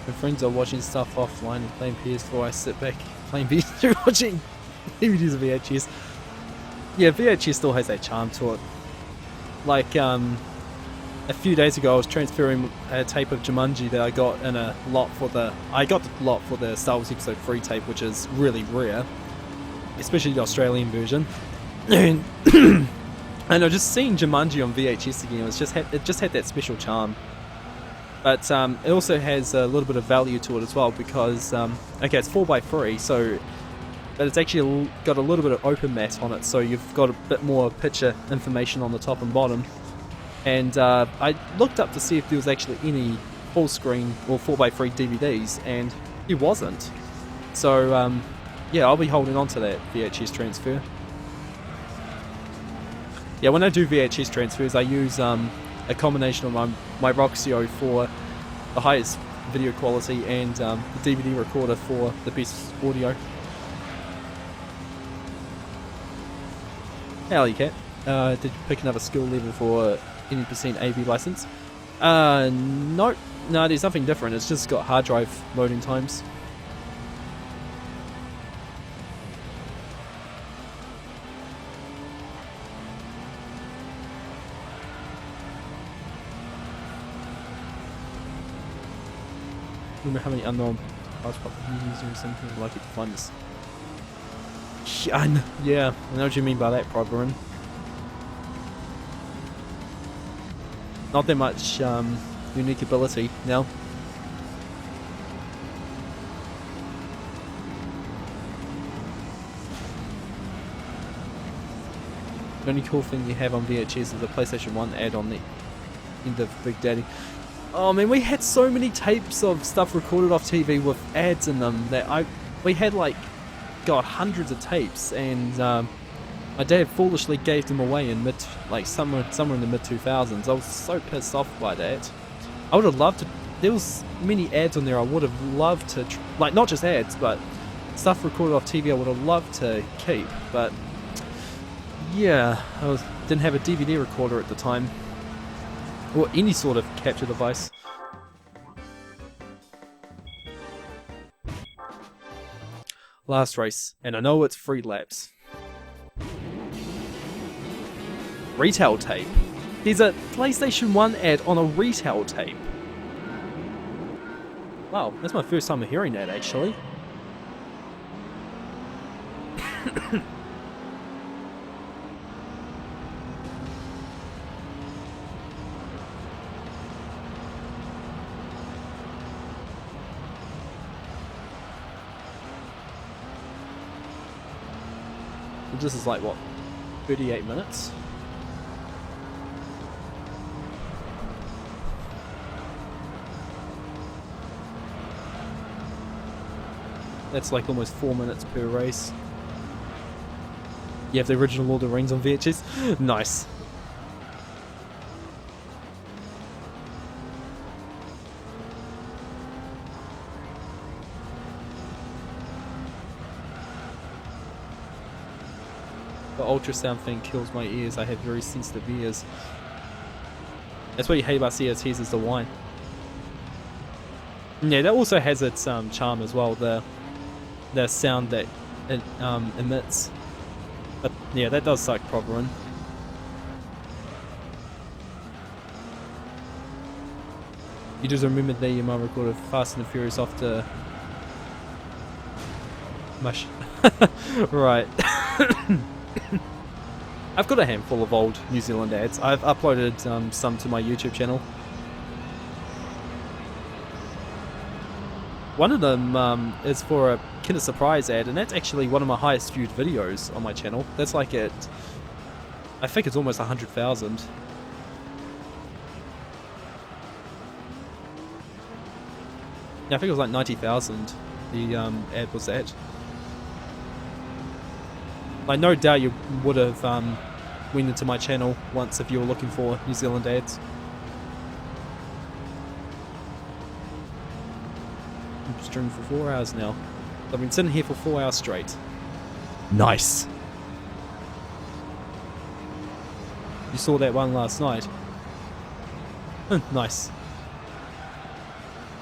When friends are watching stuff offline and playing PS4, I sit back playing PS2 watching DVDs of VHS. Yeah, VHS still has that charm to it. Like a few days ago, I was transferring a tape of Jumanji that I got in a lot for the. I got the lot for the Star Wars Episode 3 tape, which is really rare, especially the Australian version. And and I just seeing Jumanji on VHS again. It just had that special charm. But it also has a little bit of value to it as well because okay, it's 4x3, so but it's actually got a little bit of open matte on it, so you've got a bit more picture information on the top and bottom. And I looked up to see if there was actually any full screen or 4x3 DVDs, and there wasn't. So yeah, I'll be holding on to that VHS transfer. Yeah, when I do VHS transfers, I use a combination of my Roxio for the highest video quality and the DVD recorder for the best audio. Howdy, Cat. Did you pick another skill level for any % AV license? No, there's nothing different. It's just got hard drive loading times. Remember how many unknown parts using something like it to find this? Yeah, I know what you mean by that, Probberin. Not that much unique ability, no. The only cool thing you have on VHS is the PlayStation 1 ad on the end of Big Daddy. Oh man, we had so many tapes of stuff recorded off TV with ads in them that we had like, God, hundreds of tapes, and my dad foolishly gave them away in somewhere in the mid 2000s. I was so pissed off by that. I would have loved to. There was many ads on there. I would have loved to, like, not just ads, but stuff recorded off TV. I would have loved to keep, but yeah, didn't have a DVD recorder at the time, or any sort of capture device. Last race, and I know it's 3 laps. Retail tape. There's a PlayStation 1 ad on a retail tape. Wow, that's my first time hearing that, actually. This is like, what, 38 minutes? That's like almost 4 minutes per race. You have the original Lord of the Rings on VHS? Nice. The ultrasound thing kills my ears. I have very sensitive ears. That's what you hate about CRTs, is the whine. Yeah, that also has its charm as well, the sound that it emits. But yeah, that does suck, Probberin. You just remembered that your mum recorded Fast and the Furious off the mush. Right. I've got a handful of old New Zealand ads. I've uploaded some to my YouTube channel. One of them is for a Kinder Surprise ad, and that's actually one of my highest viewed videos on my channel. That's like I think it's almost 100,000. Yeah, I think it was like 90,000. The ad was at. Like, no doubt you would have went into my channel once if you were looking for New Zealand ads. I'm streaming for 4 hours now. I've been sitting here for 4 hours straight. Nice. You saw that one last night. Nice.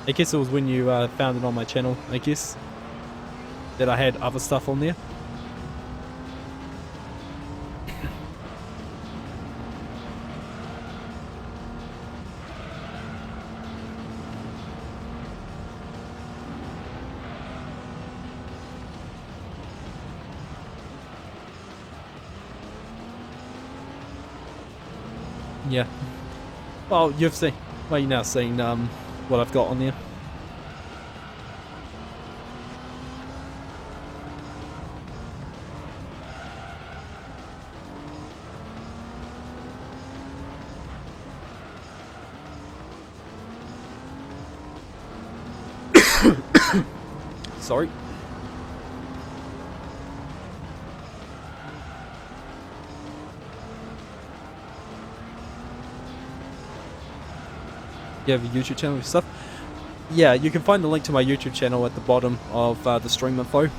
I guess it was when you found it on my channel, I guess, that I had other stuff on there. Yeah. Well, you've seen. Well, you've now seen what I've got on there. Sorry. You have a YouTube channel and stuff. Yeah, you can find the link to my YouTube channel at the bottom of the stream info.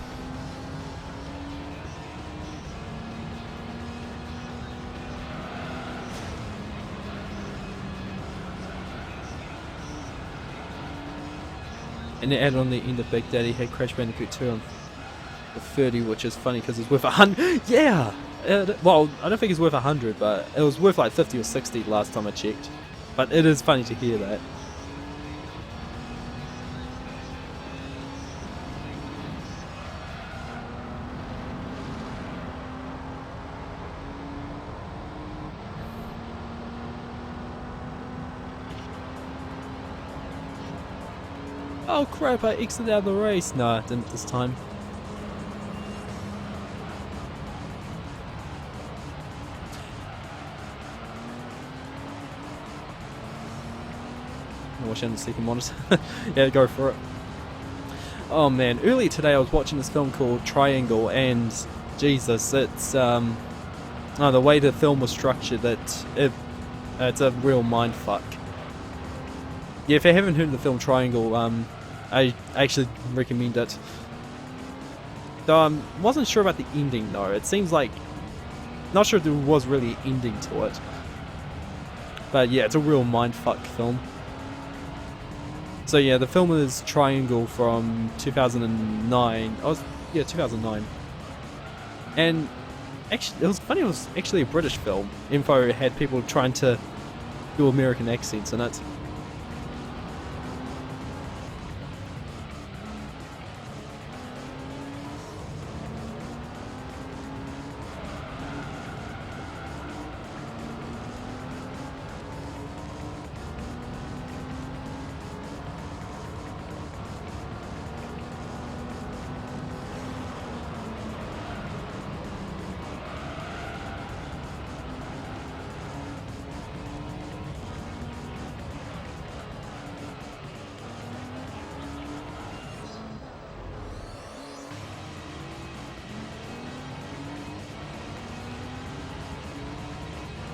And they added on the end of Big Daddy had Crash Bandicoot 2 on the 30, which is funny because it's worth 100. Yeah! Well, I don't think it's worth 100, but it was worth like 50 or 60 last time I checked. But it is funny to hear that. Oh crap, I exited out of the race. No, I didn't this time. I wish I had a second monitor. Yeah, go for it. Oh man, earlier today I was watching this film called Triangle, and Jesus, it's the way the film was structured, it's a real mindfuck. Yeah, if you haven't heard of the film Triangle, I actually recommend it. Though I wasn't sure about the ending though. It seems like, not sure if there was really an ending to it. But yeah, it's a real mindfuck film. So yeah, the film is Triangle from 2009. Yeah, 2009. And actually, it was funny. It was actually a British film. Info had people trying to do American accents in it.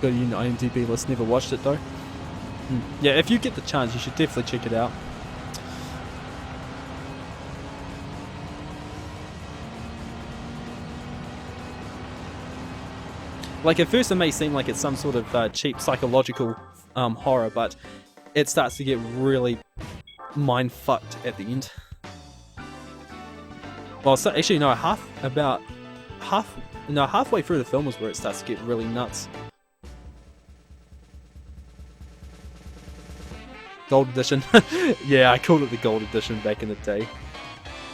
Got you know, IMDb list. Never watched it though. Yeah, if you get the chance, you should definitely check it out. Like at first it may seem like it's some sort of cheap psychological horror, but it starts to get really mind fucked at the end. Well, so actually no, halfway through the film is where it starts to get really nuts. Gold edition. Yeah, I called it the gold edition back in the day.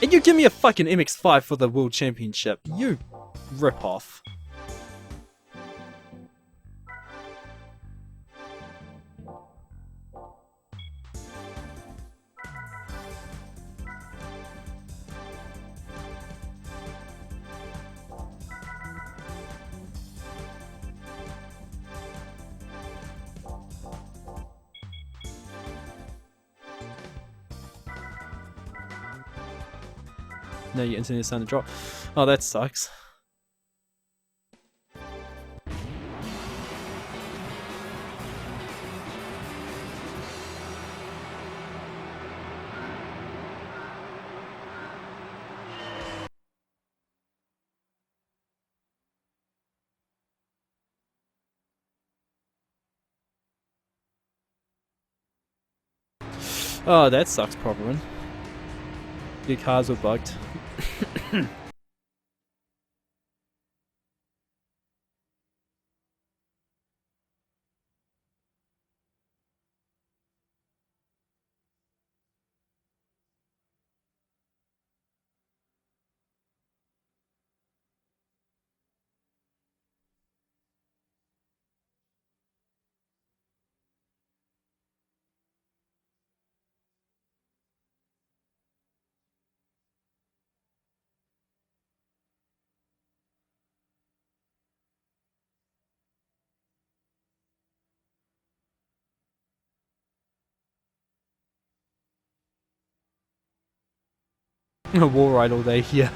And you give me a fucking MX-5 for the World Championship. You rip off. No, your internet's starting to drop. Oh, that sucks. Oh, that sucks, Proverin. Your cars were bugged. Wall ride all day, yeah.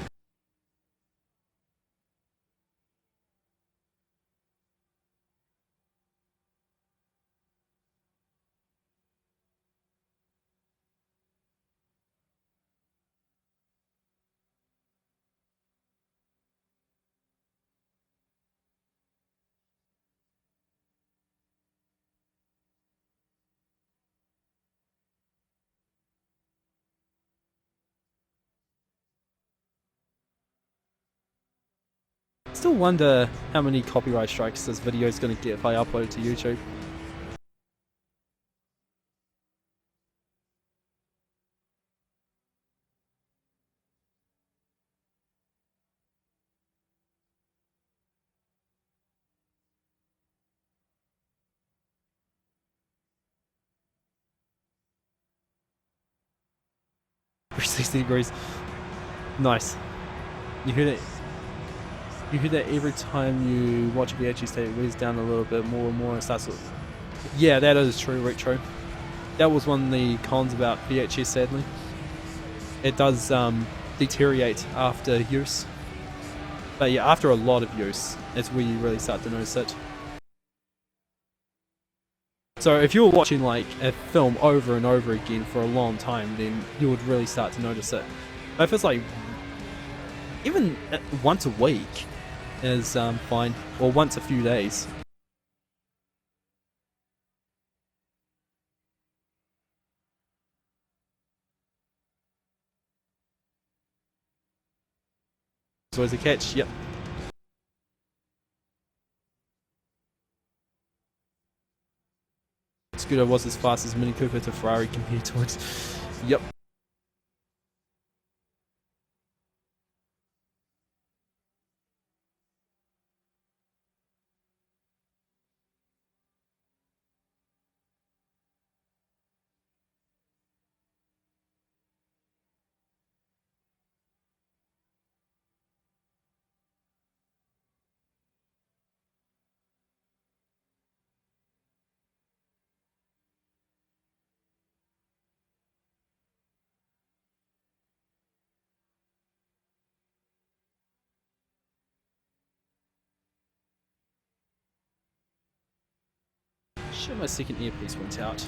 Still wonder how many copyright strikes this video is going to get if I upload it to YouTube. For 60 degrees. Nice. You hear that? You hear that every time you watch a VHS tape, it wears down a little bit more and more and starts to... Yeah, that is true, retro. That was one of the cons about VHS, sadly. It does deteriorate after use. But yeah, after a lot of use, it's where you really start to notice it. So if you're watching like a film over and over again for a long time, then you would really start to notice it. But if it's like even once a week is fine, or once a few days. So as a catch, yep. Scooter was as fast as Mini Cooper to Ferrari compared to it. Yep. Shit, my second earpiece went out.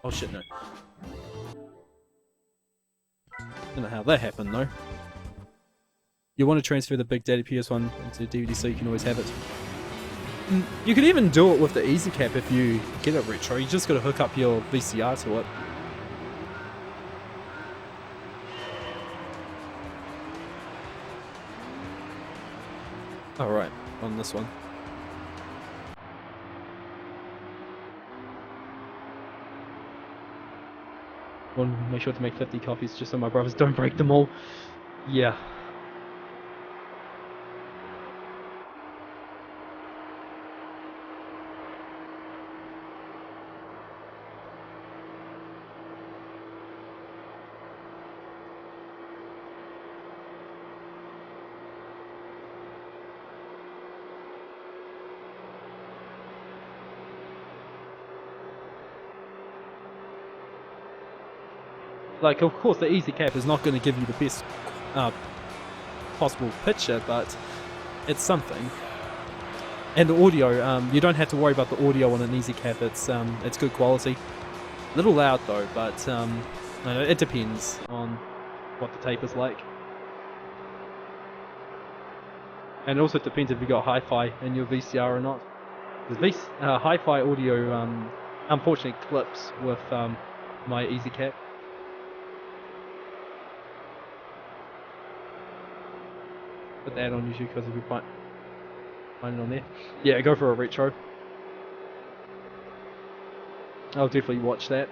Oh shit, no. Don't know how that happened though. You want to transfer the Big Daddy PS1 into DVD so you can always have it. You could even do it with the Easy Cap if you get it retro. You just got to hook up your VCR to it. Alright, on this one. Want to make sure to make 50 copies just so my brothers don't break them all. Yeah. Like, of course, the Easy Cap is not going to give you the best possible picture, but it's something. And the audio, you don't have to worry about the audio on an Easy Cap. It's good quality. A little loud though, but it depends on what the tape is like. And it also depends if you got hi-fi in your VCR or not. Because hi-fi audio, unfortunately, clips with my Easy Cap. Put that on YouTube because if you find it on there. Yeah, go for a retro. I'll definitely watch that.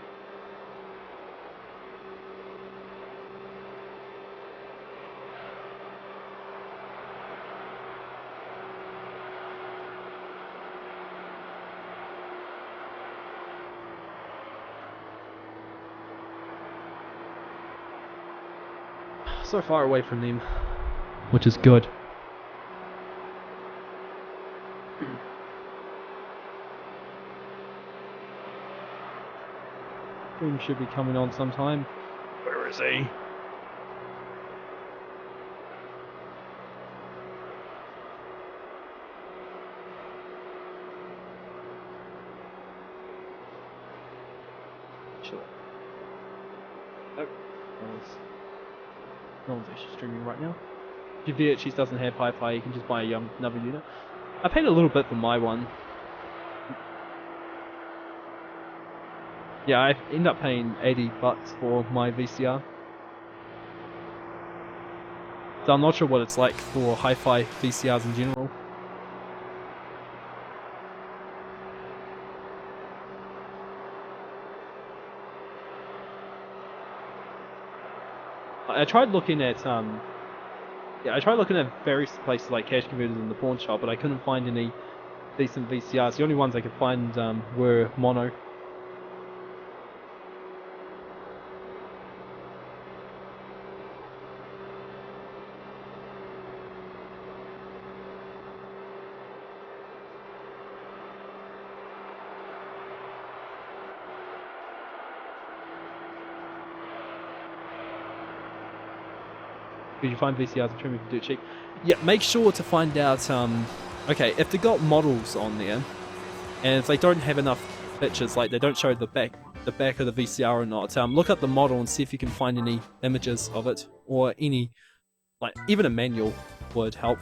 so far away from them, which is good. Dream should be coming on sometime. Where is he? Sure. Nope. No one's actually streaming right now. If your VHS doesn't have Pi-Fi, you can just buy another unit. I paid a little bit for my one. Yeah, I ended up paying $80 for my VCR. So I'm not sure what it's like for hi-fi VCRs in general. I tried looking at various places like cash converters in the pawn shop, but I couldn't find any decent VCRs. The only ones I could find were mono. Did you find VCRs and trim if you do it cheap? Yeah, make sure to find out, okay, if they got models on there, and if they don't have enough pictures, like they don't show the back of the VCR or not, look up the model and see if you can find any images of it, or any, like, even a manual would help.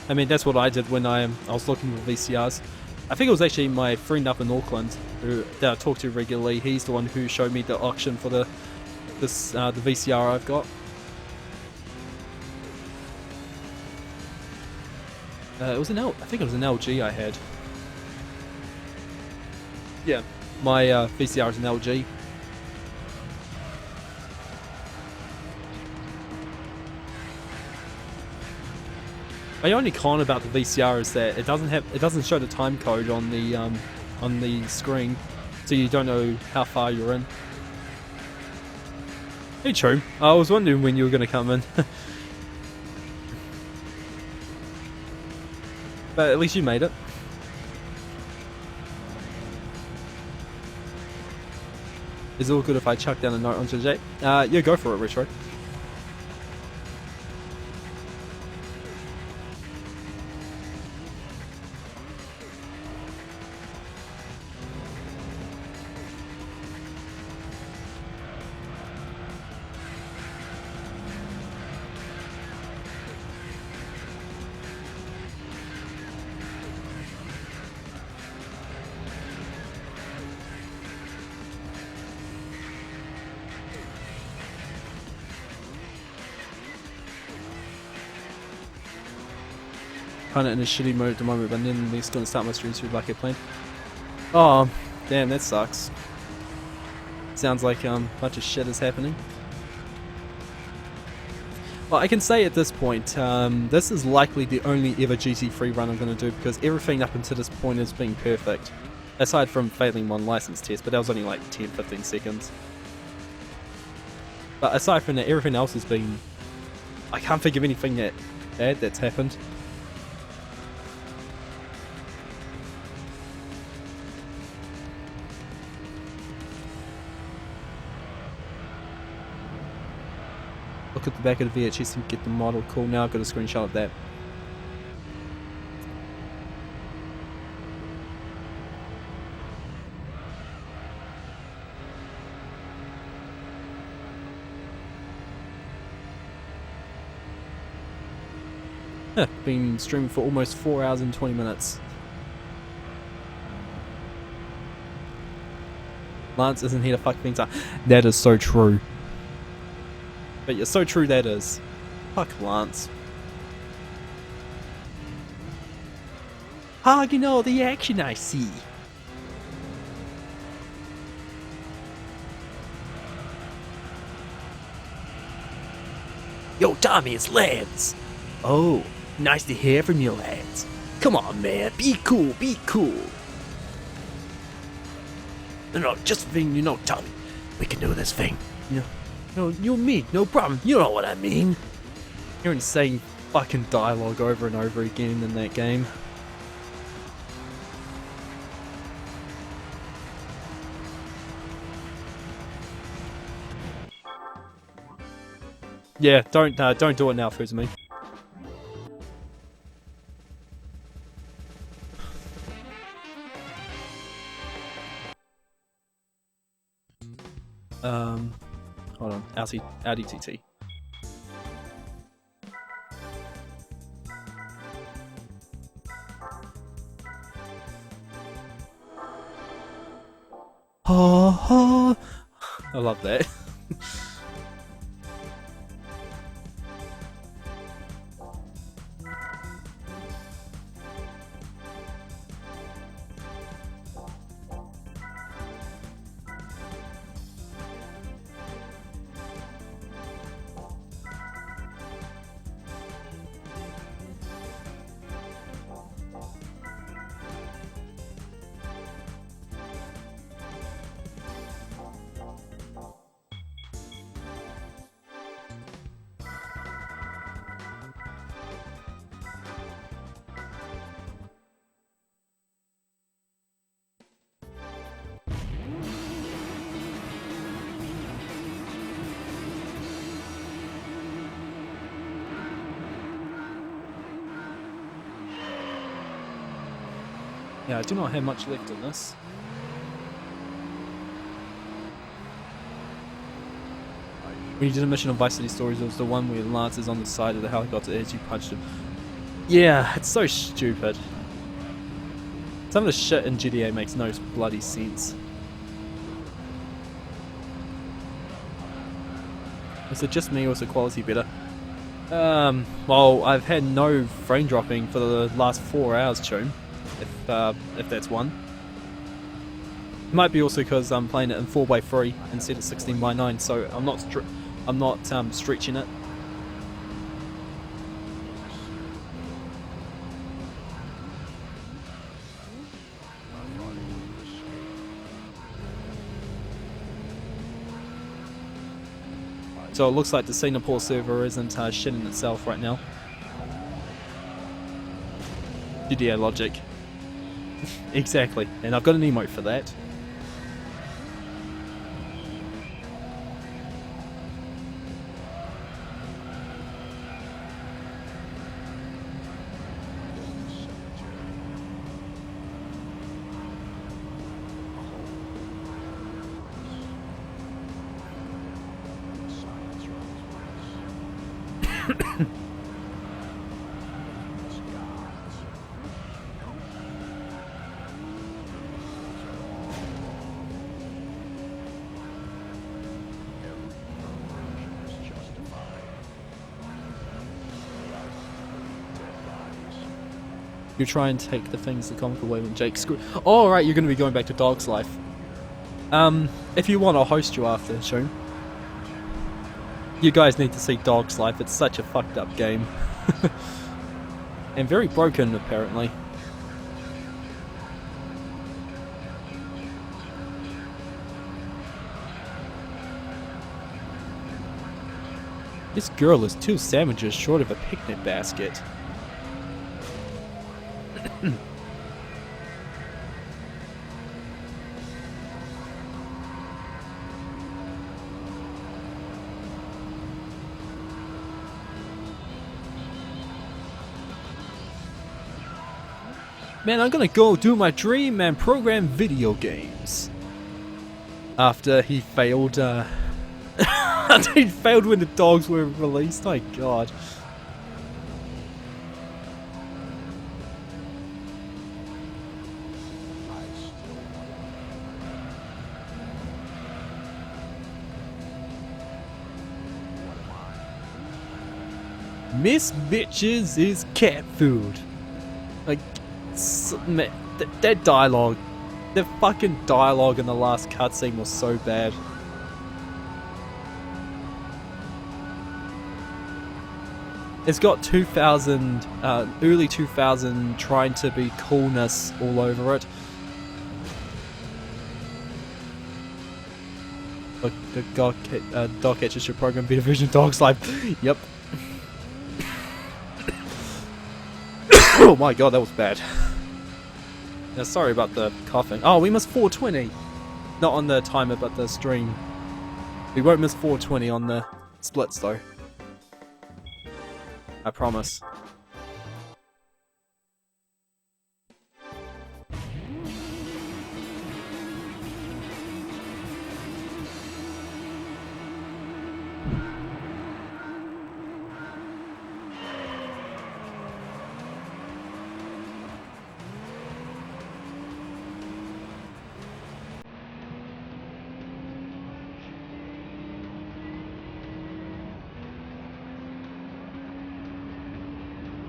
I mean, that's what I did when I was looking for VCRs. I think it was actually my friend up in Auckland that I talk to regularly. He's the one who showed me the auction for the VCR I've got. I think it was an LG I had. Yeah, my VCR is an LG. My only con about the VCR is that it doesn't show the time code on the screen, so you don't know how far you're in. Hey, true. I was wondering when you were going to come in. But at least you made it. Is it all good if I chuck down a note onto Jay? Yeah, go for it, Retro. Kinda in a shitty mode at the moment, but then it's gonna start my stream soon like I planned. Oh, damn, that sucks. Sounds like a bunch of shit is happening. Well, I can say at this point, this is likely the only ever GT3 run I'm gonna do, because everything up until this point has been perfect. Aside from failing one license test, but that was only like 10-15 seconds. But aside from that, everything else has been... I can't think of anything that bad that's happened. Look at the back of the VHS and get the model. Cool, now I've got a screenshot of that. Been streaming for almost 4 hours and 20 minutes. Lance isn't here to fuck things up. That is so true. But yeah, so true that is. Fuck Lance. Hogging all the action I see. Yo, Tommy, it's Lance. Oh, nice to hear from you, Lance. Come on, man, be cool, be cool. No, just a thing, you know, Tommy. We can do this thing. You and me, no problem. You know what I mean. You're insane fucking dialogue over and over again in that game. Yeah, don't do it now, Fuzumi. Hold on, Audi TT. Ha ha! I love that. Yeah, I do not have much left in this. When you did a mission on Vice City Stories, it was the one where Lance is on the side of the helicopter as you punched him. Yeah, it's so stupid. Some of the shit in GTA makes no bloody sense. Is it just me or is the quality better? Well, I've had no frame dropping for the last 4 hours, Chum. If that's one. It might be also because I'm playing it in 4x3 instead of 16x9, so I'm not stretching it. So it looks like the Singapore server isn't shitting itself right now. GTA logic. Exactly, and I've got an emote for that. You try and take the things the comical way when Jake screw. Oh, right, you're going to be going back to Dog's Life. If you want, I'll host you after the show. You guys need to see Dog's Life. It's such a fucked up game. And very broken, apparently. This girl is 2 sandwiches short of a picnic basket. Man, I'm gonna go do my dream and program video games. After he failed, after he failed when the dogs were released. My god. Miss Bitches is cat food. Like, man, that dialogue, the fucking dialogue in the last cutscene was so bad. It's got 2000, early 2000 trying to be coolness all over it. The dog catcher should program Better Vision Dog's Life. Yep. Oh my god, that was bad. Yeah, sorry about the coughing. Oh, we missed 420. Not on the timer, but the stream. We won't miss 420 on the splits though. I promise.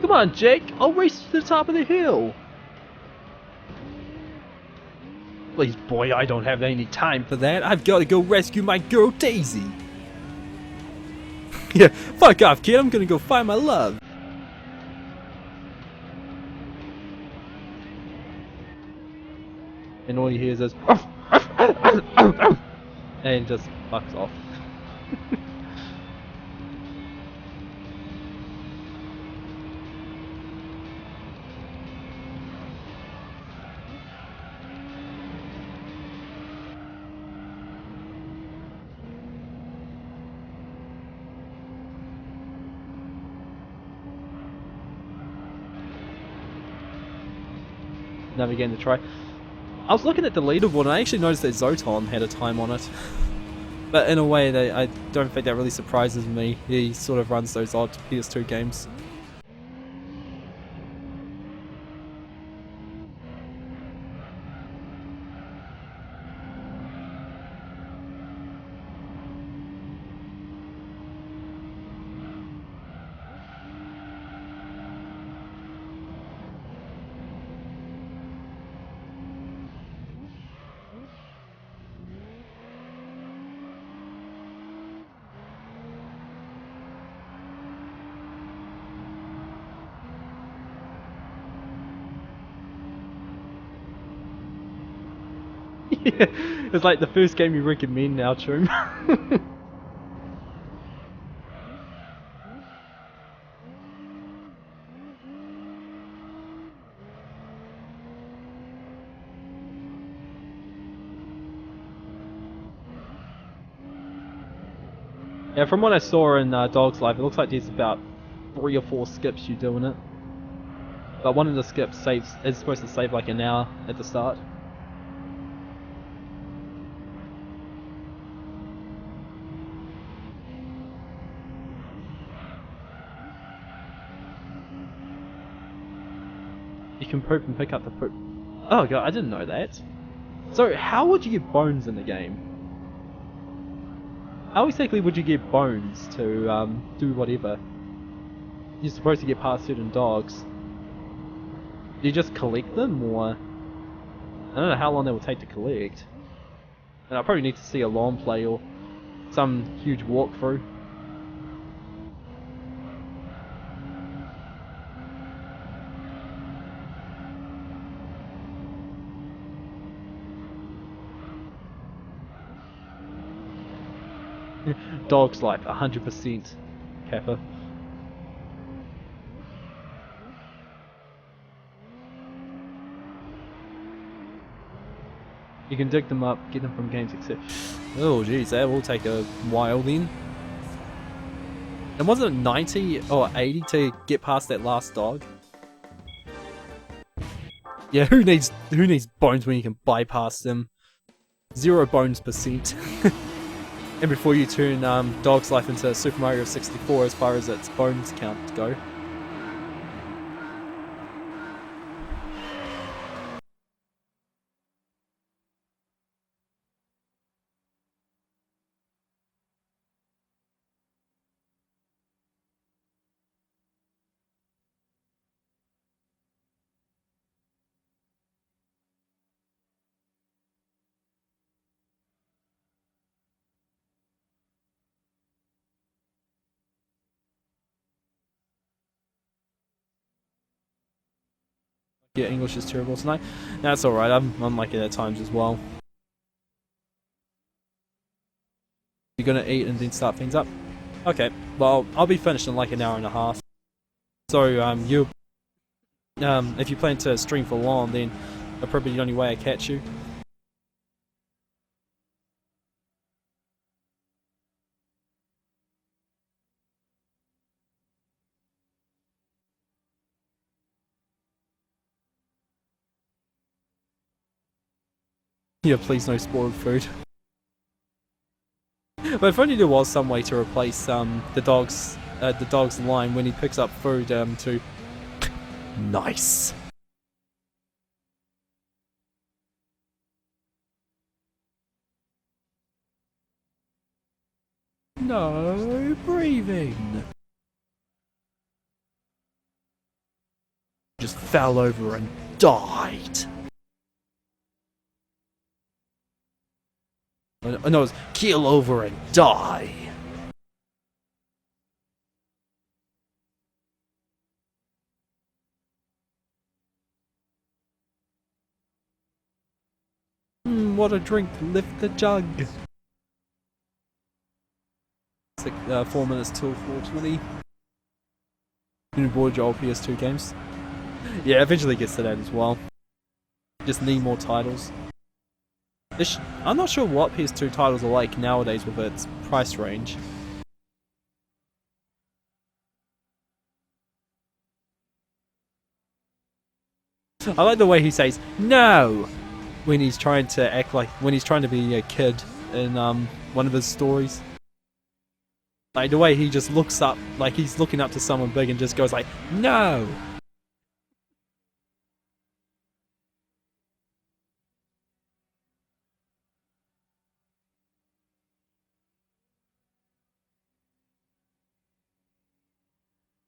Come on, Jake! I'll race to the top of the hill! Please, boy, I don't have any time for that. I've got to go rescue my girl, Daisy! Yeah, fuck off, kid. I'm gonna go find my love. And all he hears is... and just fucks off. Never again to try. I was looking at the leaderboard and I actually noticed that Zoton had a time on it. But in a way, I don't think that really surprises me. He sort of runs those odd PS2 games. Yeah, it's like the first game you recommend now, Choom. Yeah, from what I saw in Dog's Life, it looks like there's about 3 or 4 skips you do in it. But one of the skips is supposed to save like an hour at the start. You can poop and pick up the poop. Oh god, I didn't know that. So how would you get bones in the game? How exactly would you get bones to do whatever? You're supposed to get past certain dogs. Do you just collect them, or... I don't know how long they will take to collect. And I'll probably need to see a long play or some huge walkthrough. Dog's Life, 100% Kappa. You can dig them up, get them from games, etc. Oh jeez, that will take a while then. And wasn't it 90 or 80 to get past that last dog? Yeah, who needs bones when you can bypass them? 0 bones %. And before you turn Dog's Life into Super Mario 64 as far as its bones count go. Yeah, English is terrible tonight. That's alright, I'm like it at times as well. You're gonna eat and then start things up? Okay, well, I'll be finished in like an hour and a half. So, if you plan to stream for long, then that's probably the only way I catch you. Yeah, please no spoiled food. But if only there was some way to replace the dog's line when he picks up food to nice. No breathing. Just fell over and died. Oh no, it's keel over and die. What a drink, lift the jug. 4 minutes till 4:20. New board your old PS2 games. Yeah, eventually gets to that as well. Just need more titles. I'm not sure what PS2 titles are like nowadays with its price range. I like the way he says no when he's trying to be a kid in one of his stories. Like the way he just looks up, like he's looking up to someone big and just goes like, no!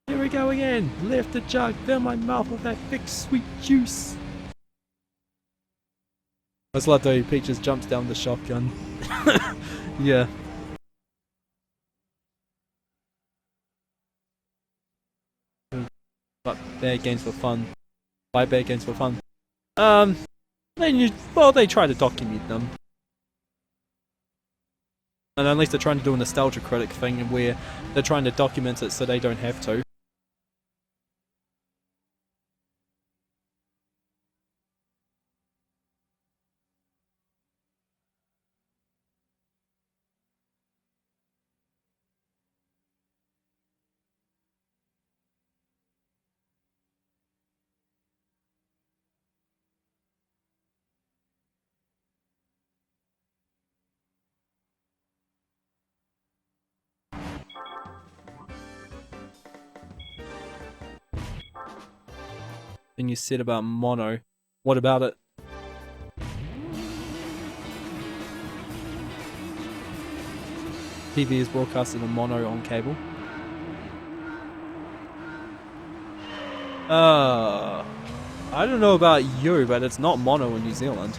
Here we go again! Lift the jug, fill my mouth with that thick sweet juice! I just love though Peaches jumps down the shotgun. Yeah. But bad games for fun. Buy bad games for fun. They try to document them. And at least they're trying to do a nostalgia critic thing where they're trying to document it so they don't have to. Then you said about mono. What about it? TV is broadcasted in mono on cable. I don't know about you, but it's not mono in New Zealand.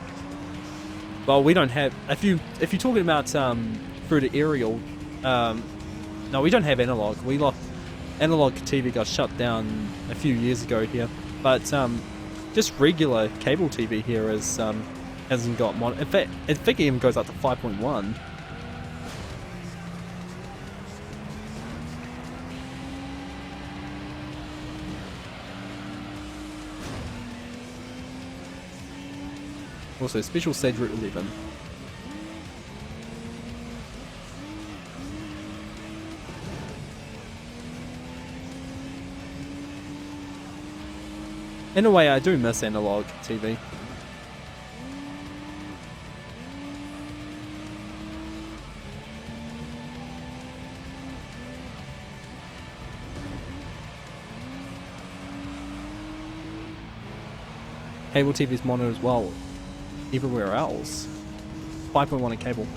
Well, we don't have. If you're talking about through the aerial, no, we don't have analog. Analog TV got shut down a few years ago here, but just regular cable TV here hasn't got mono. In fact, I think it even goes up to 5.1. Also, special stage route 11. In a way, I do miss analog TV. Cable TV is mono as well. Everywhere else. 5.1 in cable.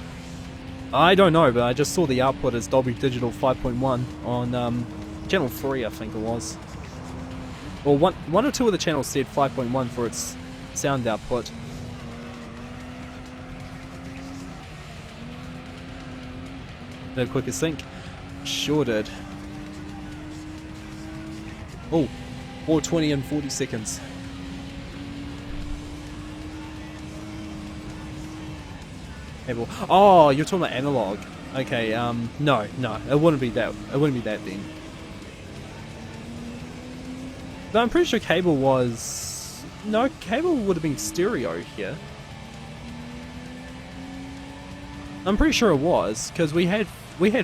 I don't know, but I just saw the output as Dolby Digital 5.1 on channel 3, I think it was. Well, one or two of the channels said 5.1 for its sound output. No quicker sync? Sure did. Oh, 420 in 40 seconds. Cable. Oh, you're talking about analog. Okay, no, it wouldn't be that. It wouldn't be that then. But I'm pretty sure cable was... No, cable would have been stereo here. I'm pretty sure it was, because we had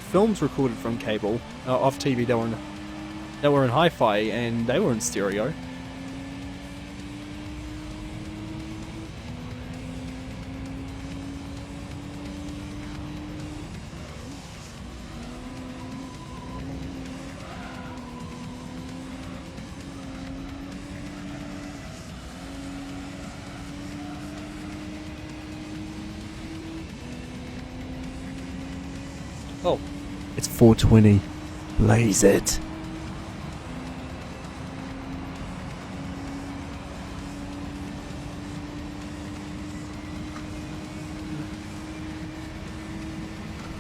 films recorded from cable off TV that were in hi-fi, and they were in stereo. Oh, it's 420. Blaze it.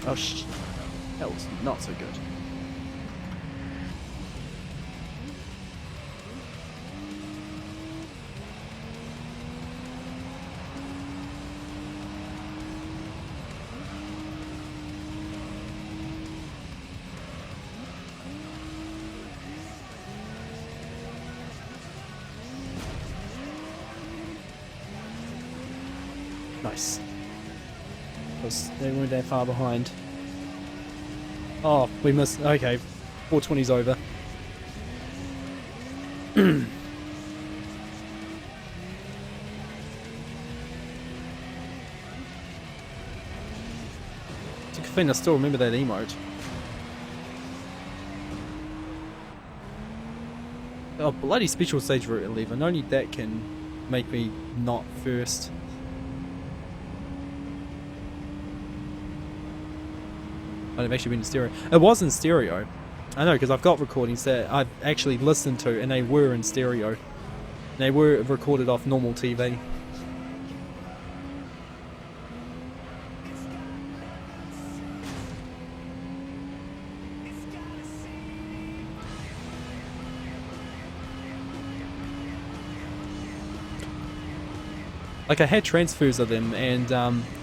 Oh, that was not so good. Nice. Because they weren't that far behind. Oh, we missed. Okay, 420's over. To Finn, I still remember that emote. Oh, bloody special stage route 11. Only that can make me not first. I've actually been in stereo. It was in stereo. I know, because I've got recordings that I've actually listened to, and they were in stereo. They were recorded off normal TV. Like, I had transfers of them and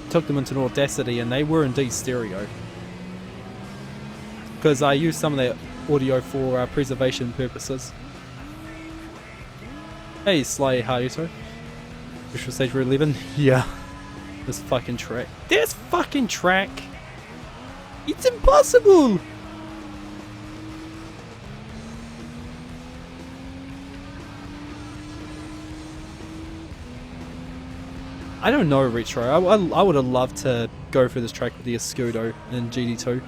took them into Audacity, and they were indeed stereo. Because I used some of that audio for preservation purposes. Hey, Sly Haruto. Visual Stage Route 11. Yeah. This fucking track. This fucking track! It's impossible! I don't know, Retro. I would have loved to go for this track with the Escudo in GD2.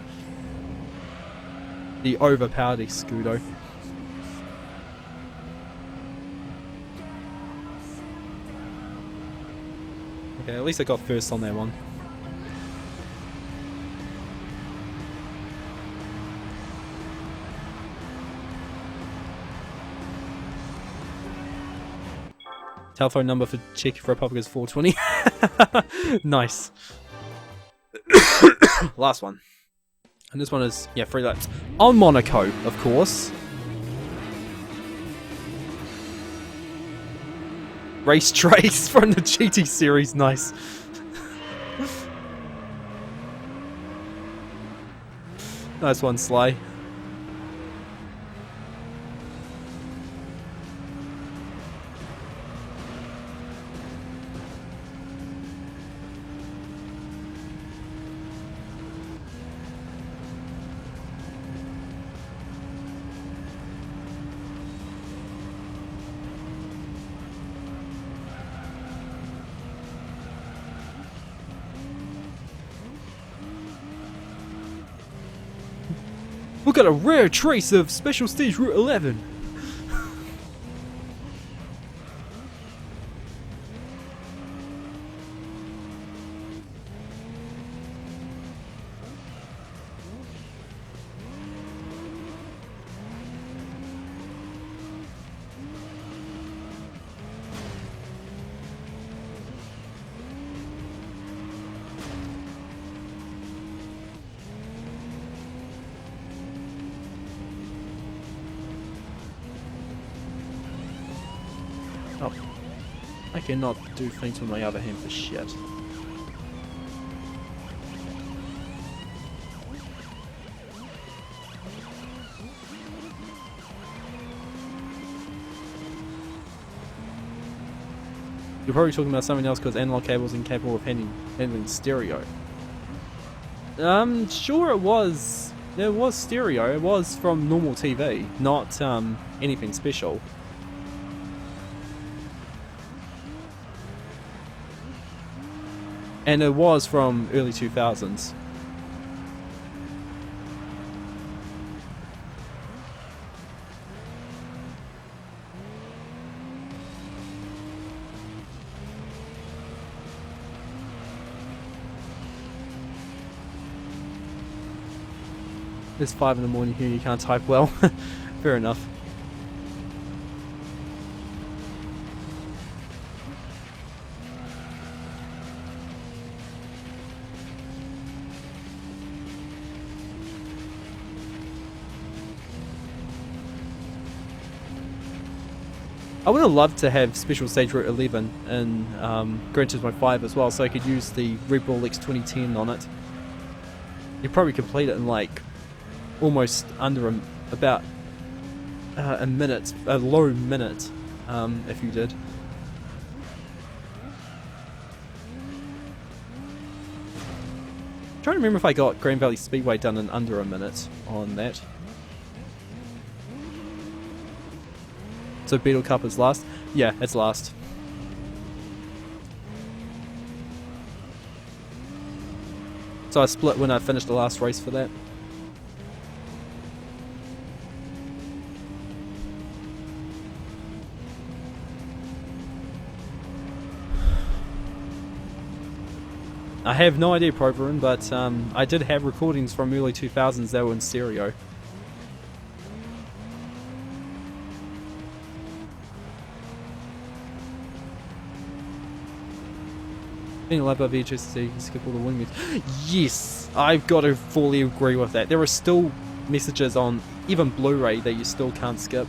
The overpowered Escudo. Okay, at least I got first on that one. Telephone number for Czech Republic is 420. Nice. Last one. And this one is, yeah, 3 laps. On Monaco, of course. Race Trace from the GT series, nice. Nice one, Sly. We've got a rare trace of Special Stage Route 11. Oh, I cannot do things with my other hand for shit. You're probably talking about something else because analog cable was incapable of handling stereo. Sure it was. It was stereo. It was from normal TV, not anything special. And it was from early 2000s. It's 5 in the morning here, you can't type well. Fair enough. I would have loved to have Special Stage Route 11 in Gran Turismo 5 as well, so I could use the Red Bull X 2010 on it. You'd probably complete it in like almost under about a minute, a low minute, if you did. I'm trying to remember if I got Grand Valley Speedway done in under a minute on that. So Beetle Cup is last? Yeah, it's last. So I split when I finished the last race for that. I have no idea, Proverin, but I did have recordings from early 2000s that were in stereo. Being allowed by VHS to skip all the wing moves. Yes! I've got to fully agree with that. There are still messages on even Blu-ray that you still can't skip.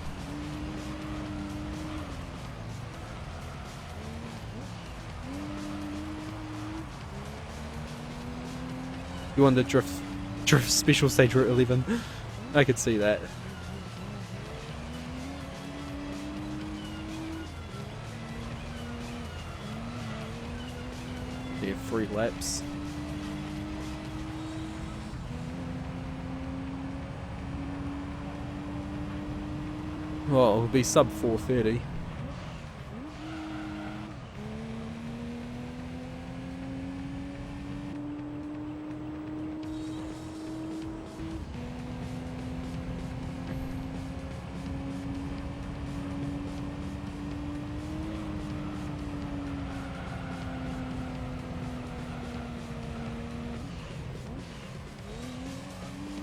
You want the drift Special Stage Route 11? I could see that. Yeah, 3 laps. Well, it'll be sub 4:30.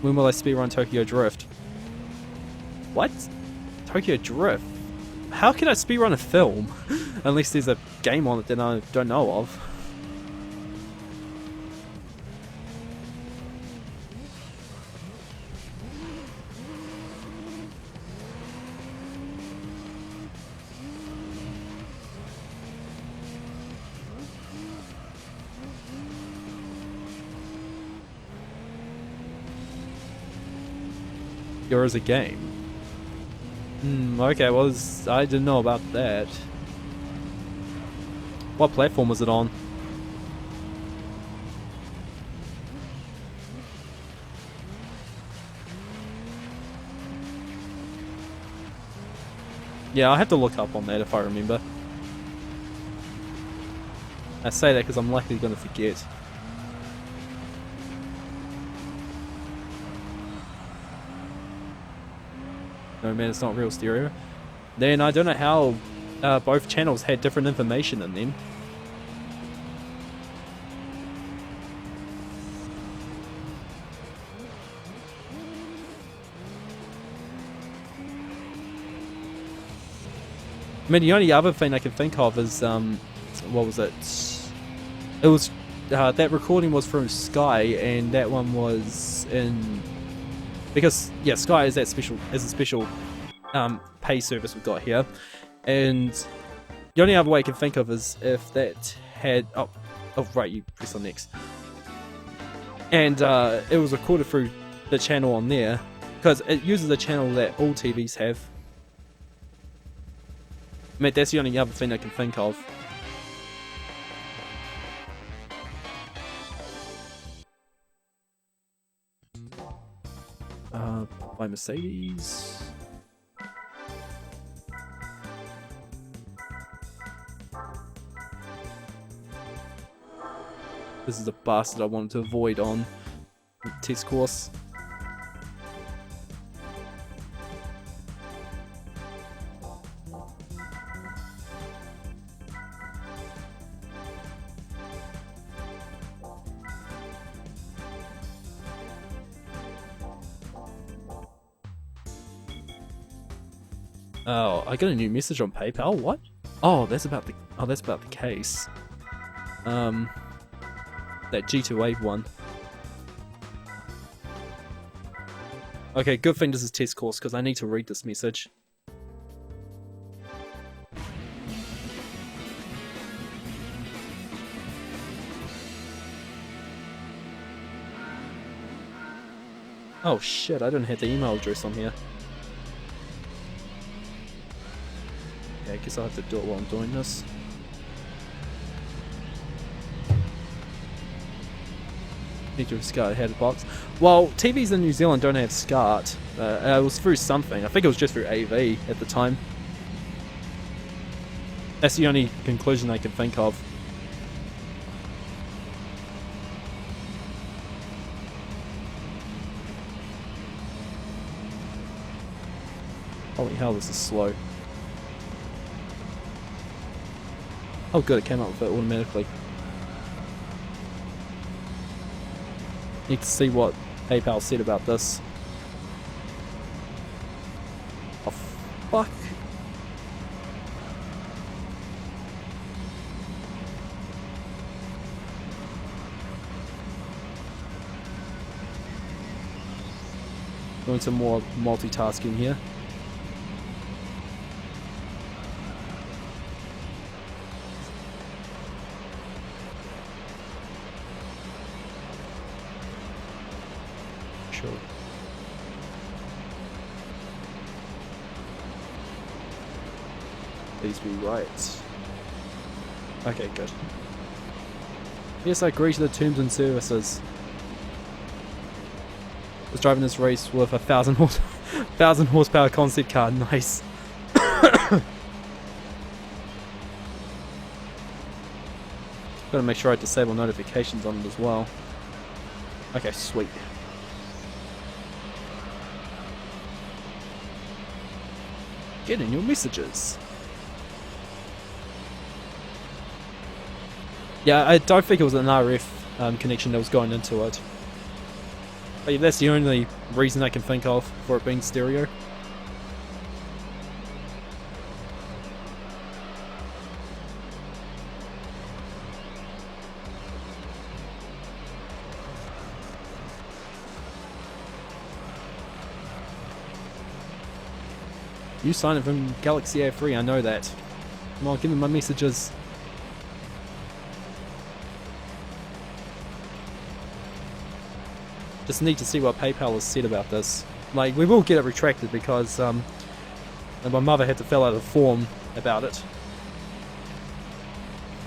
When will I speedrun Tokyo Drift? What? Tokyo Drift? How can I speedrun a film? Unless there's a game on it that I don't know of. Or as a game? Okay, well, I didn't know about that. What platform was it on? Yeah, I'll have to look up on that if I remember. I say that because I'm likely going to forget. No man, it's not real stereo. Then I don't know how both channels had different information in them. I mean, the only other thing I can think of is, what was it? It was, that recording was from Sky, and that one was in... Because, yeah, Sky is a special pay service we've got here. And the only other way I can think of is if that had... Oh right, you press on next. And it was recorded through the channel on there, because it uses a channel that all TVs have. I mean, that's the only other thing I can think of. By Mercedes. This is the bastard I wanted to avoid on the test course. Oh, I got a new message on PayPal. What? Oh, that's about the case. That G2A one. Okay, good thing this is test course because I need to read this message. Oh shit, I don't have the email address on here. Yeah, I guess I'll have to do it while I'm doing this. Need to SCART had a box. Well, TVs in New Zealand don't have SCART. It was through something. I think it was just through AV at the time. That's the only conclusion I can think of. Holy hell, this is slow. Oh good, it came up with it automatically. Need to see what PayPal said about this. Oh fuck. Doing some more multitasking here. Sure. Please be right. Okay, good. Yes, I agree to the terms and services. I was driving this race with a 1,000 horsepower concept car. Nice. Gotta make sure I disable notifications on it as well. Okay, sweet. Get in your messages. Yeah, I don't think it was an RF connection that was going into it. But yeah, that's the only reason I can think of for it being stereo. You signed it from Galaxy A3, I know that. Come on, give me my messages. Just need to see what PayPal has said about this. Like, we will get it retracted because my mother had to fill out a form about it.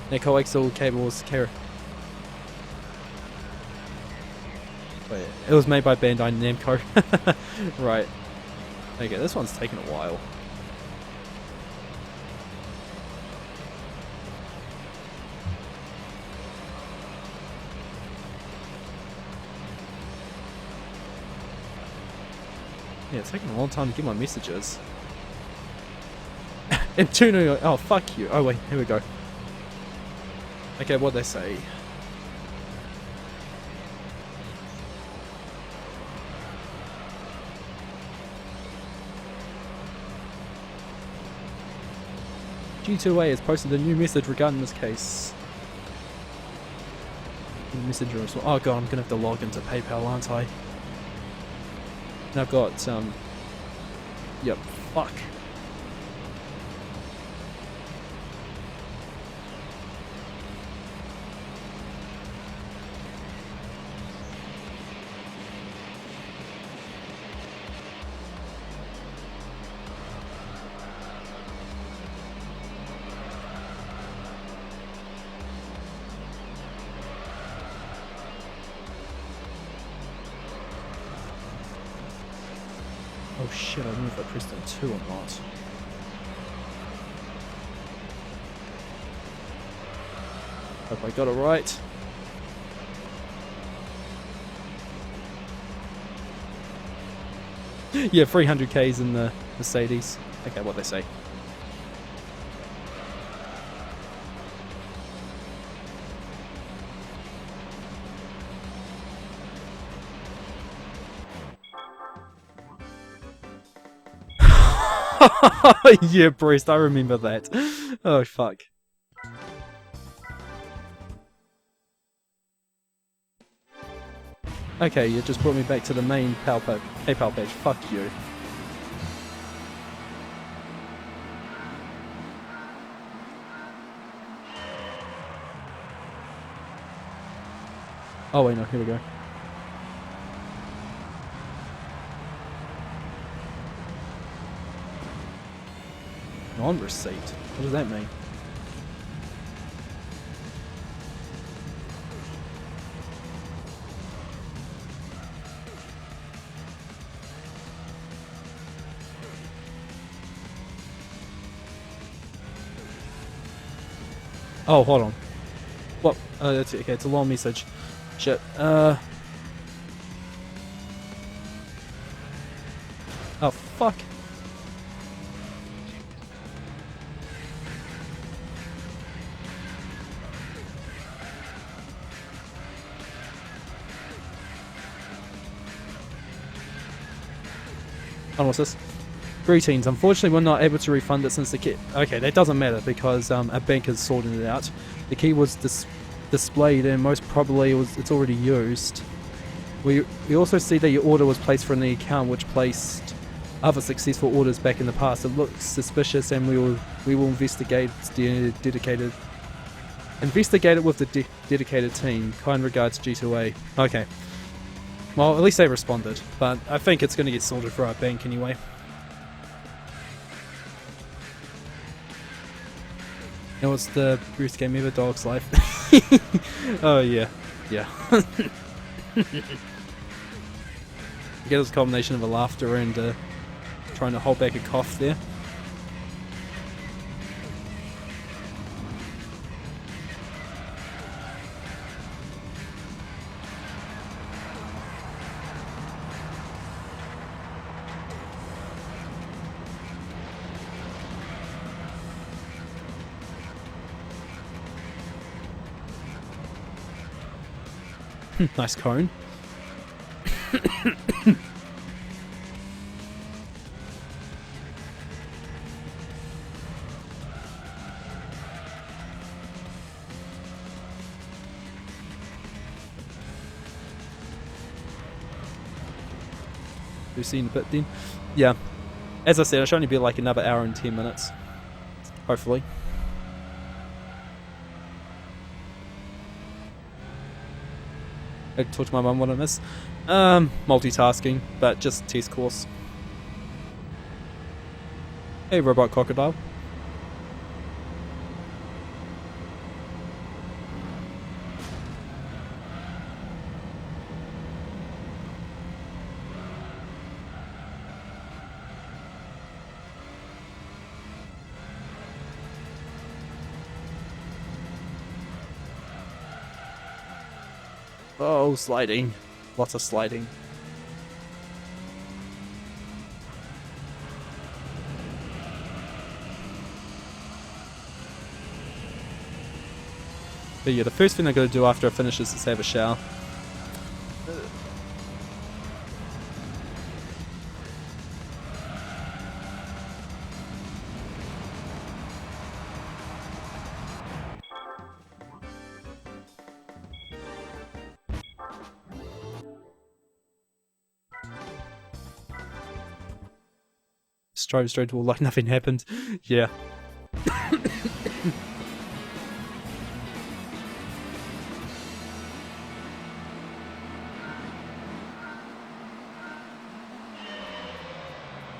Their coaxial cables carry. Wait, it was made by Bandai Namco. Right. Okay, this one's taking a while. Yeah, it's taking a long time to get my messages. And Tuno, oh fuck you. Oh wait, here we go. Okay, what'd they say? G2A has posted a new message regarding this case. Messenger as well. Oh god, I'm gonna have to log into PayPal, aren't I? And I've got yep, fuck. Oh shit, I don't know if I pressed on 2 or not. Hope I got it right. Yeah, 300Ks in the Mercedes. Okay, what they say. Yeah, Breast, I remember that. Oh, fuck. Okay, you just brought me back to the main PayPal page. Fuck you. Oh wait, no, here we go. Non-receipt? What does that mean? Oh, hold on. What? That's okay, it's a long message. Shit. Oh, fuck. Oh, what's this? Greetings. Unfortunately, we're not able to refund it since the key. Okay, that doesn't matter because a bank has sorted it out. The key was displayed, and most probably it's already used. We also see that your order was placed from the account which placed other successful orders back in the past. It looks suspicious, and we will investigate investigate it with the dedicated team. Kind regards, G2A. Okay. Well, at least they responded, but I think it's going to get sorted for our bank anyway. You know what's the best game ever? Dog's Life. Oh yeah, yeah. You get this combination of a laughter and trying to hold back a cough there. Nice cone. We've seen a bit then. Yeah. As I said, it should only be like another hour and 10 minutes. Hopefully. I talked to my mum what I miss. Multitasking, but just test course. Hey, robot crocodile. Oh, sliding. Lots of sliding. But yeah, the first thing I gotta do after I finish this is have a shower. Drove straight to wall like nothing happened. Yeah. I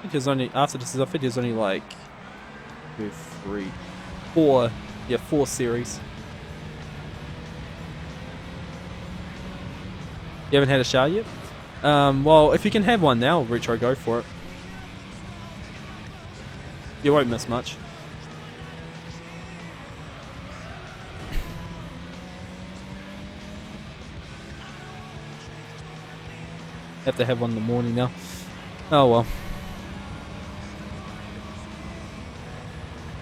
think there's only, after this is, I think there's only like 2, 3, 4, yeah, 4 series. You haven't had a shower yet? Well, if you can have one now, Retro, go for it. You won't miss much. Have to have one in the morning now. Oh well.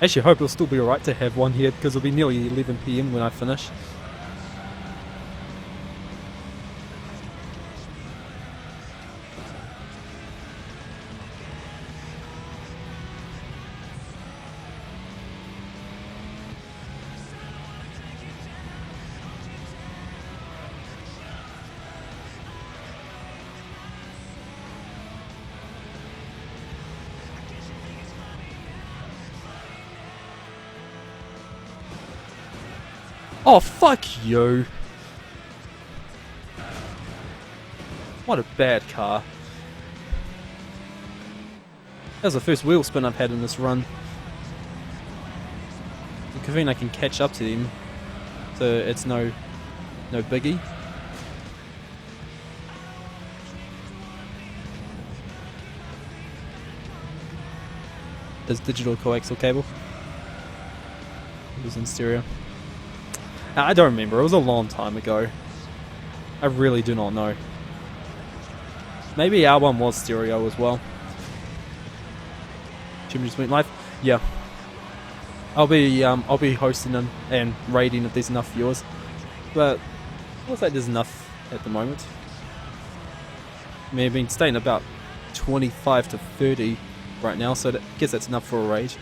Actually, I hope it'll still be alright to have one here because it'll be nearly 11 PM when I finish. Oh, fuck you. What a bad car. That was the first wheel spin I've had in this run. I'm convinced I can catch up to them, so it's no biggie. There's digital coaxial cable. It was in stereo. I don't remember, it was a long time ago. I really do not know. Maybe our one was stereo as well. Jim just went live? Yeah. I'll be hosting them and rating if there's enough viewers. But it looks like there's enough at the moment. I mean, I've been staying about 25 to 30 right now, so I guess that's enough for a raid.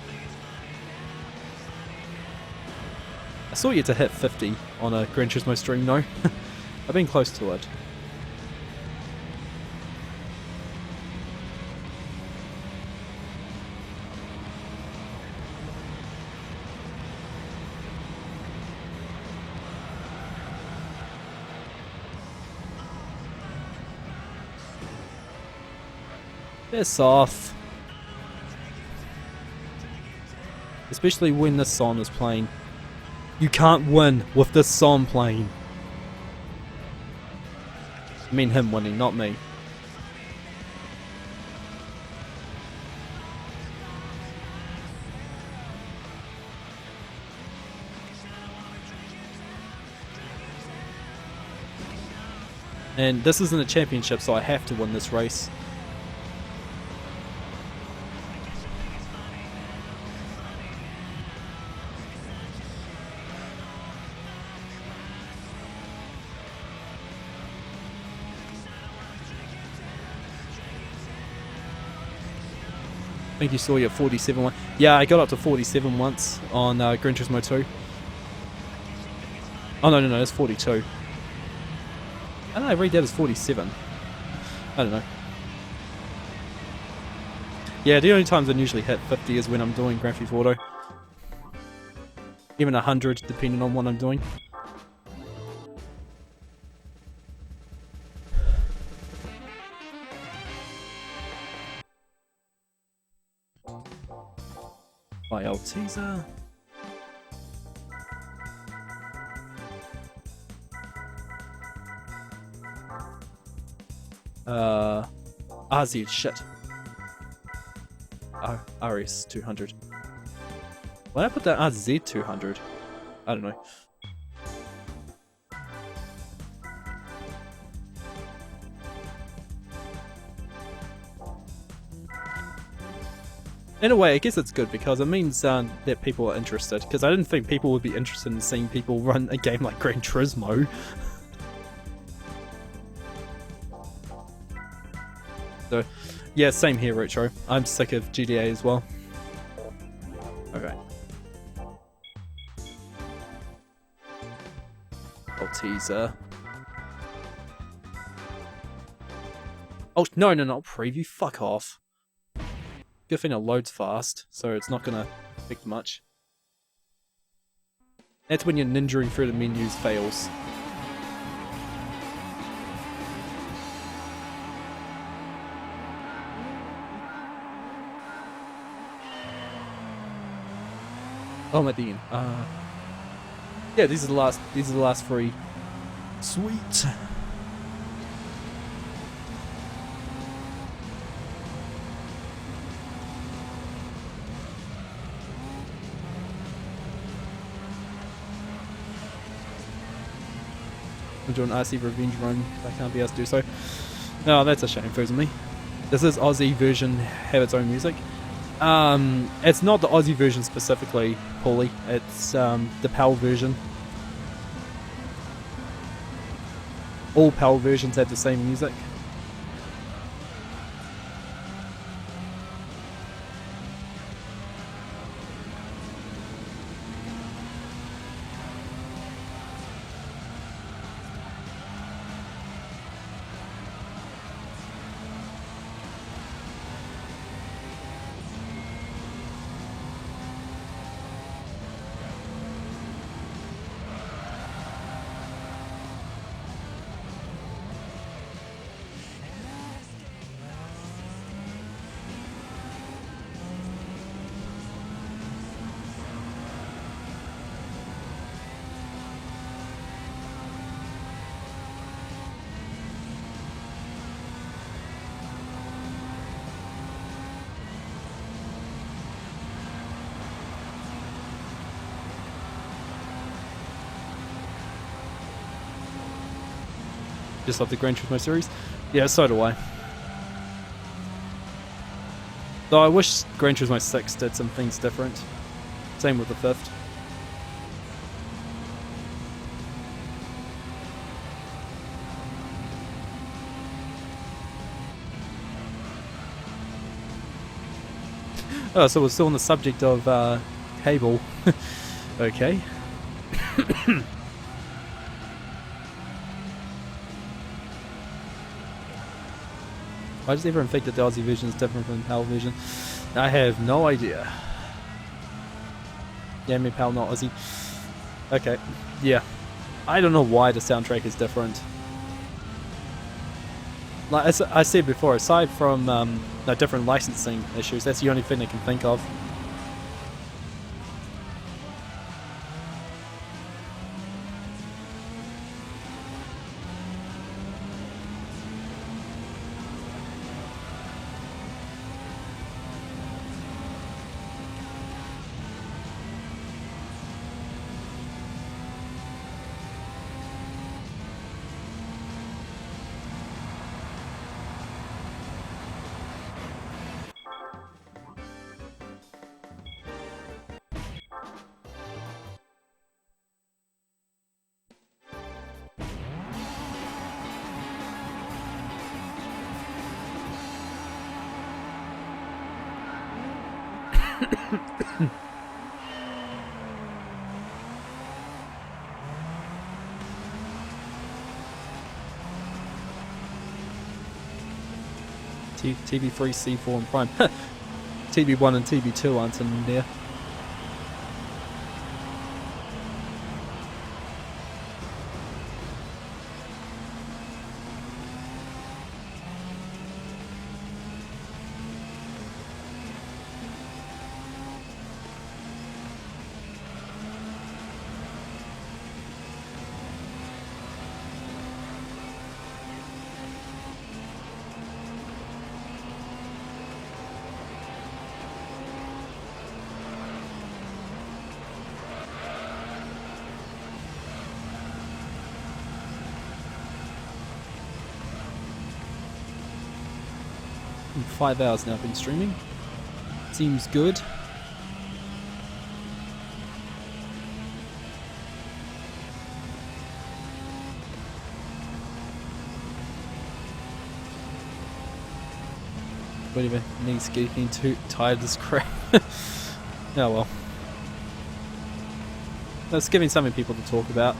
I saw you to hit 50 on a Gran Turismo stream, no? I've been close to it. Piss off. Especially when this song is playing. You can't win with this song playing. I mean him winning, not me. And this isn't a championship, so I have to win this race. I think you saw you at 47 one. Yeah, I got up to 47 once on Gran Turismo 2. Oh no, it's 42. I don't know, I read that as 47. I don't know. Yeah, the only times I usually hit 50 is when I'm doing Grand Theft Auto. Even 100, depending on what I'm doing. My old teaser. RZ shit. RS 200. Why did I put that RZ 200? I don't know. In a way, I guess it's good because it means that people are interested. Because I didn't think people would be interested in seeing people run a game like Gran Turismo. So, yeah, same here, Retro. I'm sick of GTA as well. Okay. Old teaser. Oh, no, not preview. Fuck off. Good thing it loads fast, so it's not gonna affect much. That's when your ninjaing through the menus fails. Oh, I'm at the end. Yeah, these are the last three. Sweet. I'm doing RC Revenge Run. I can't be asked to do so. Oh, that's a shame for me. Does this Aussie version have its own music? It's not the Aussie version specifically, Paulie. It's the PAL version. All PAL versions have the same music. Just love the Gran Turismo series. Yeah, so do I. Though I wish Gran Turismo 6 did some things different. Same with the 5th. Oh, so we're still on the subject of cable. Okay. Why does everyone think that the Aussie version is different from the PAL version? I have no idea. Yeah, me PAL, not Aussie. Okay, yeah. I don't know why the soundtrack is different. Like as I said before, aside from the different licensing issues, that's the only thing I can think of. TB3, C4 and Prime. TB1 and TB2 aren't in there. In 5 hours now I've been streaming. Seems good. Whatever, knees getting too tired as crap. Oh well. That's giving something people to talk about.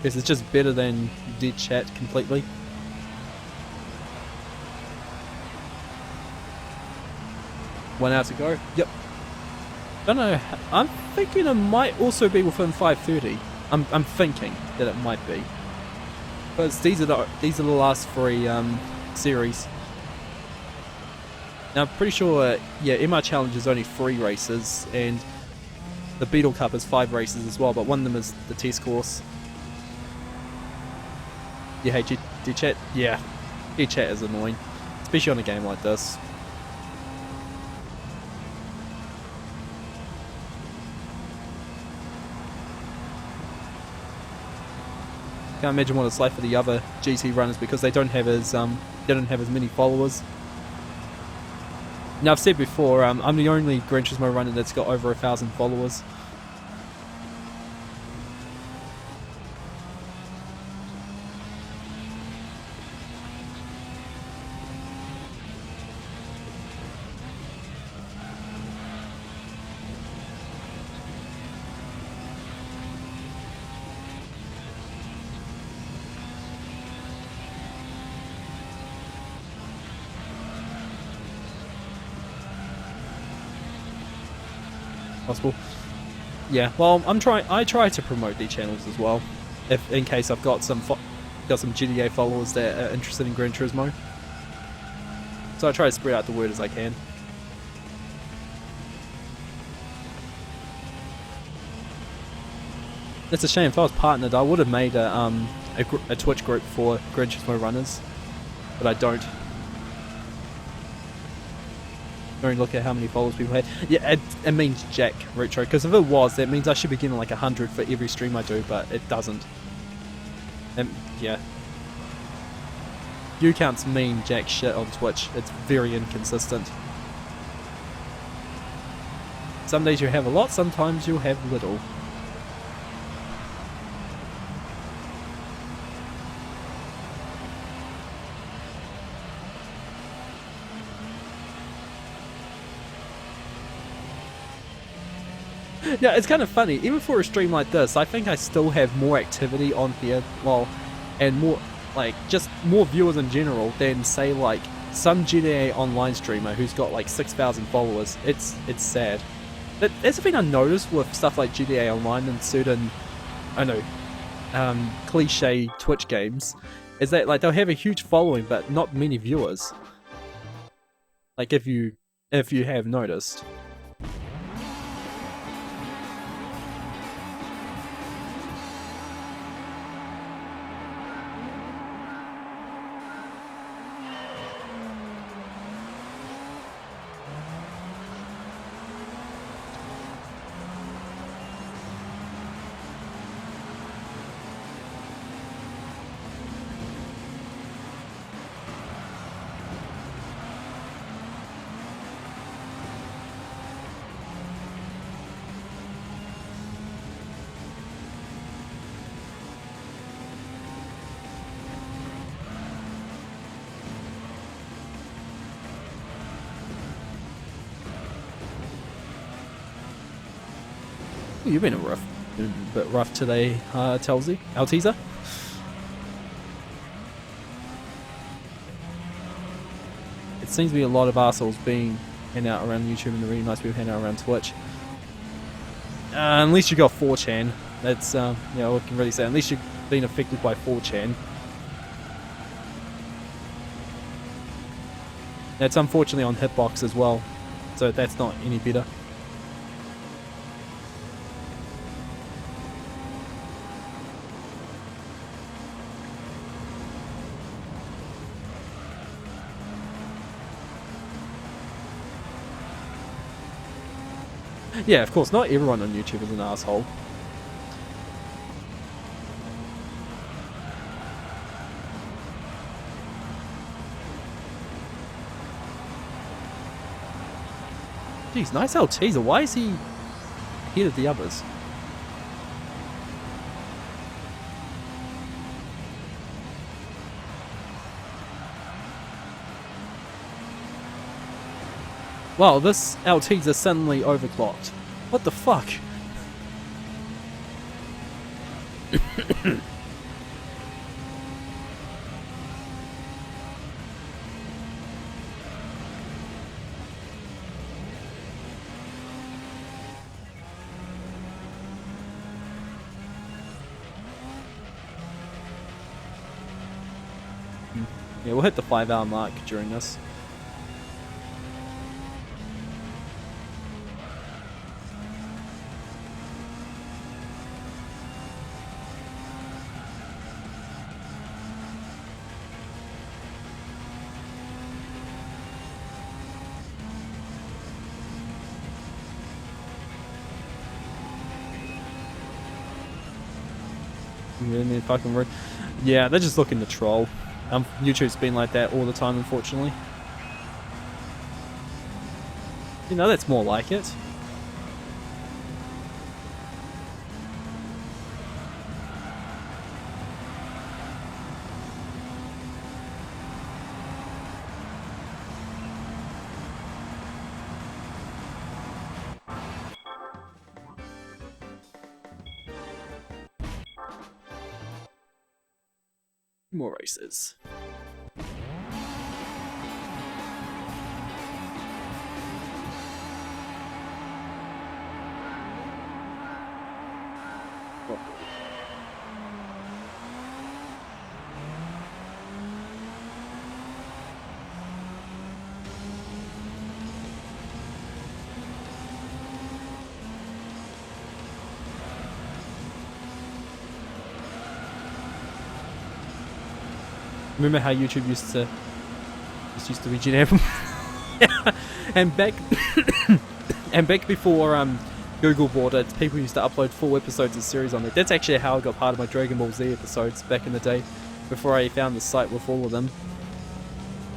Guess it's just better than dead chat completely. One hour to go. Yep. Don't know. I'm thinking it might also be within 5:30. I'm thinking that it might be. But these are the last 3 series. Now I'm pretty sure. Yeah, MR Challenge is only 3 races, and the Beetle Cup is 5 races as well. But one of them is the test course. You hate D-chat? Yeah. D-chat is annoying. Especially on a game like this. Can't imagine what it's like for the other GT runners because they don't have as many followers. Now I've said before, I'm the only Gran Turismo runner that's got over 1,000 followers. Possible. Yeah, well, I try to promote their channels as well, if in case I've got some GTA followers that are interested in Gran Turismo. So I try to spread out the word as I can. It's a shame. If I was partnered, I would have made a Twitch group for Gran Turismo runners, but I don't. Don't look at how many followers people had. Yeah, it means jack retro, because if it was, that means I should be getting like 100 for every stream I do, but it doesn't. Yeah. View counts mean jack shit on Twitch. It's very inconsistent. Some days you have a lot, sometimes you'll have little. Yeah, it's kind of funny. Even for a stream like this, I think I still have more activity on here, well, and more, like, just more viewers in general than, say, like, some GTA Online streamer who's got, like, 6,000 followers. It's sad. But that's the thing I noticed with stuff like GTA Online and certain, I don't know, cliche Twitch games, is that, like, they'll have a huge following, but not many viewers. Like, if you have noticed. You've been a bit rough today, Altiza. It seems to be a lot of assholes being hanging out around YouTube and the really nice people hanging out around Twitch. Unless you got 4chan, that's you know, I can really say. Unless you've been affected by 4chan. That's unfortunately on Hitbox as well, so that's not any better. Yeah, of course, not everyone on YouTube is an asshole. Jeez, nice Altiza. Why is he ahead of the others? Wow, this Altiza suddenly overclocked. What the fuck? Yeah, we'll hit the 5-hour mark during this. And then fucking yeah, they're just looking to troll. YouTube's been like that all the time, unfortunately. You know, that's more like it. More races. Remember how YouTube used to regenerate? and back and back before Google bought it, people used to upload full episodes of series on there. That's actually how I got part of my Dragon Ball Z episodes back in the day, before I found the site with all of them.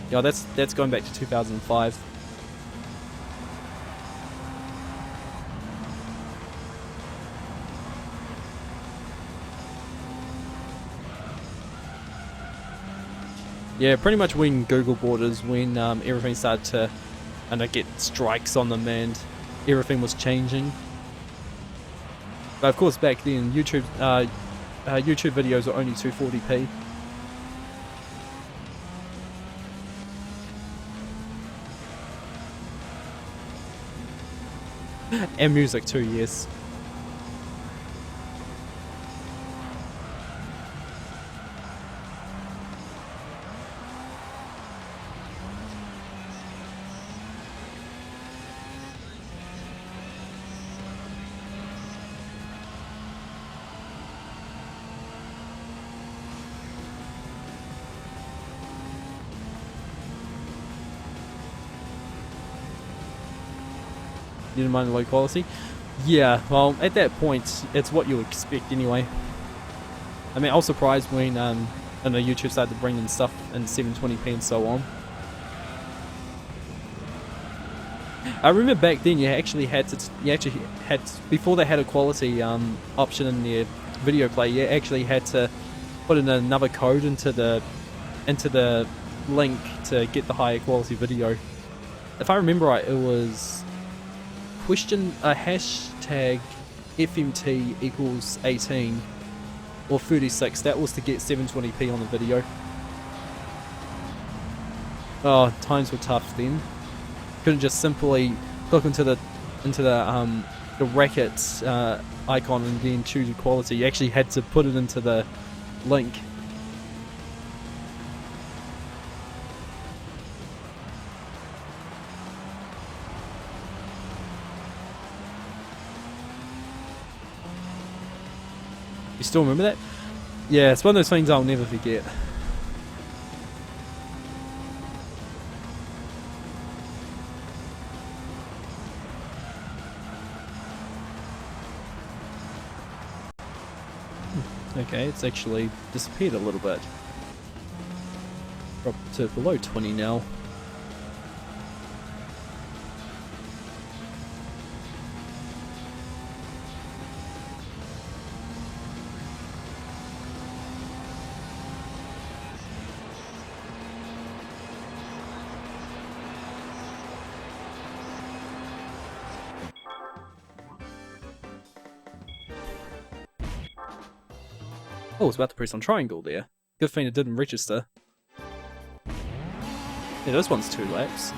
Yeah, that's going back to 2005. Yeah, pretty much when Google bought is when everything started to get strikes on them and everything was changing. But of course, back then YouTube videos were only 240p. And music too, yes. You didn't mind the low quality? Yeah, well, at that point, it's what you expect anyway. I mean, I was surprised when I know YouTube started to bring in stuff in 720p and so on. I remember back then you actually had before they had a quality option in their video play, you actually had to put in another code into the link to get the higher quality video. If I remember right, it was hashtag FMT equals 18 or 36. That was to get 720p on the video. Oh, times were tough then. Couldn't just simply click into the racket icon and then choose quality. You actually had to put it into the link. You still remember that? Yeah, it's one of those things I'll never forget. Okay, it's actually disappeared a little bit. Dropped to below 20 now. Oh, I was about to press on triangle there. Good thing it didn't register. Yeah, this one's 2 laps.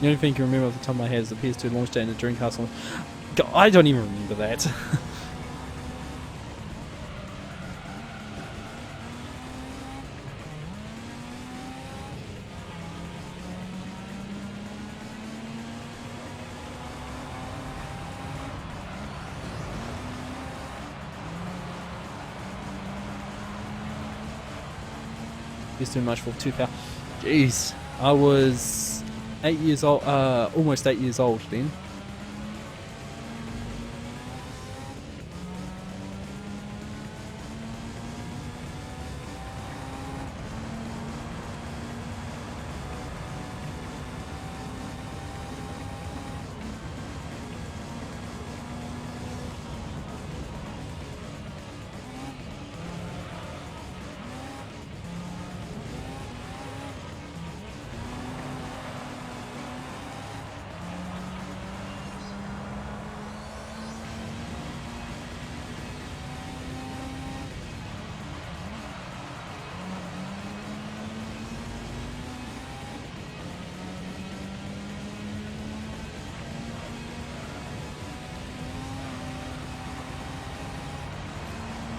The only thing I can remember off the top of my head is the PS2 launch day and the Dreamcast one. God, I don't even remember that. It's too much for 2000. Jeez, I was 8 years old, almost 8 years old then.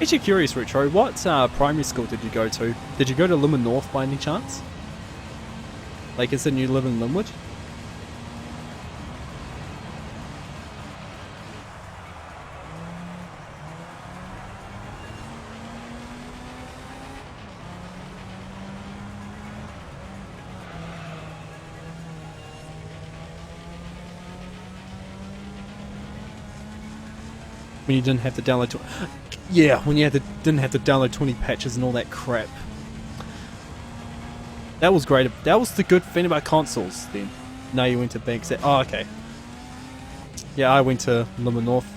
Actually curious, Retro, what primary school did you go to? Did you go to Limmer North by any chance? Like, is it you live in Linwood? When you didn't have to download... Yeah, when you didn't have to download 20 patches and all that crap. That was great. That was the good thing about consoles then. Now you went to Banks. Oh, okay. Yeah, I went to Limmer North.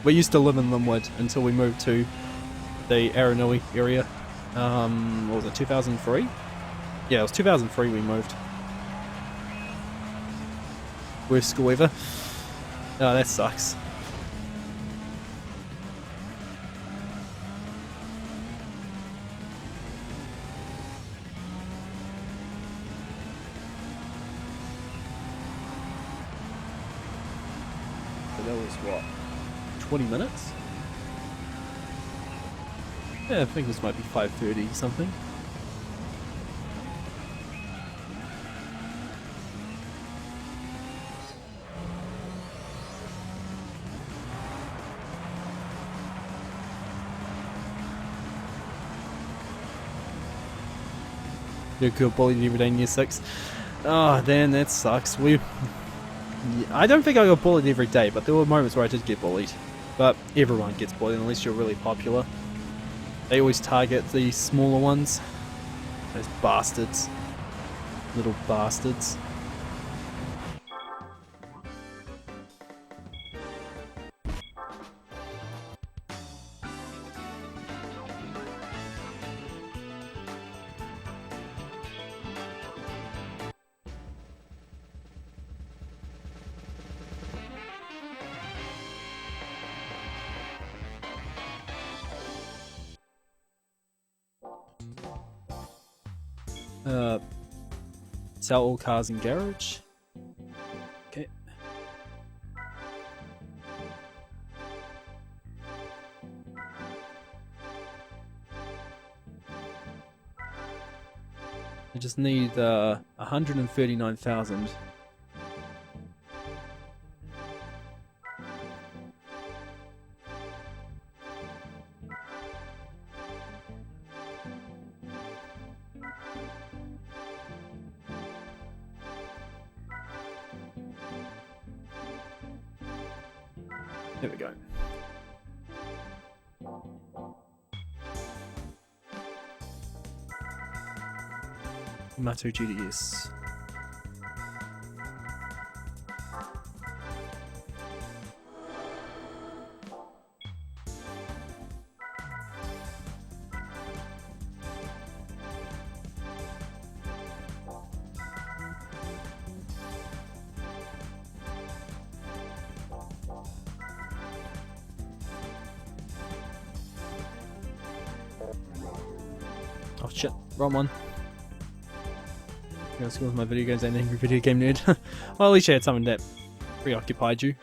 We used to live in Linwood until we moved to the Aranui area. What was it, 2003? Yeah, it was 2003 we moved. Worst school ever. Oh, that sucks. That was what, 20 minutes? Yeah, I think this might be 5:30 something. You got bullied every day in year 6. Oh, damn, that sucks. I don't think I got bullied every day, but there were moments where I did get bullied. But everyone gets bullied unless you're really popular. They always target the smaller ones. Those bastards. Little bastards. Sell all cars in garage. Okay. I just need 139,000. There we go. Mato GDS. Oh shit, wrong one. You know, school with my video games and angry video game nerd. Well, at least you had something that preoccupied you.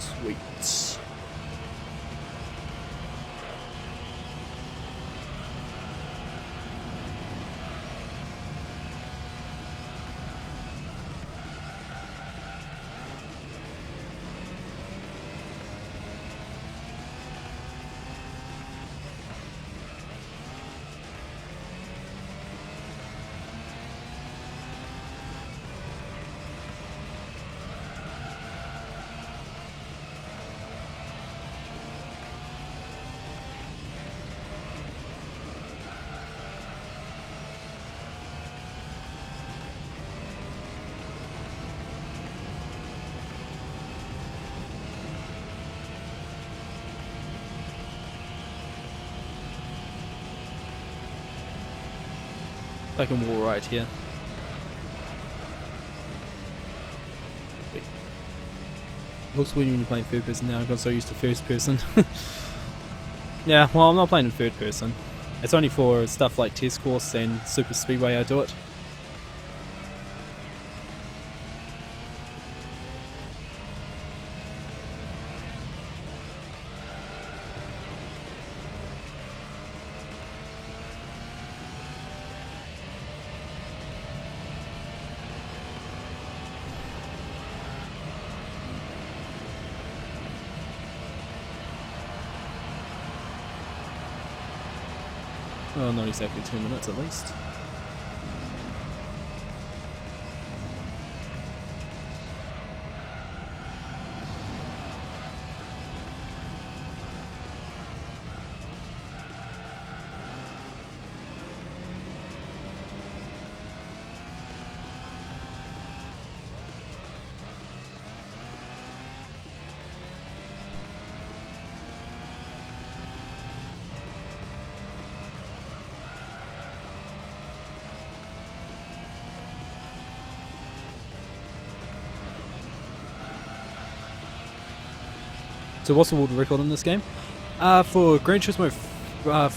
Sweet. I can wall right here. Wait. Looks weird when you're playing third person now. I got so used to first person. Yeah, well, I'm not playing in third person. It's only for stuff like test course and super speedway I do it. Oh, not exactly 2 minutes at least. So what's the world record in this game? For Gran Turismo, Gran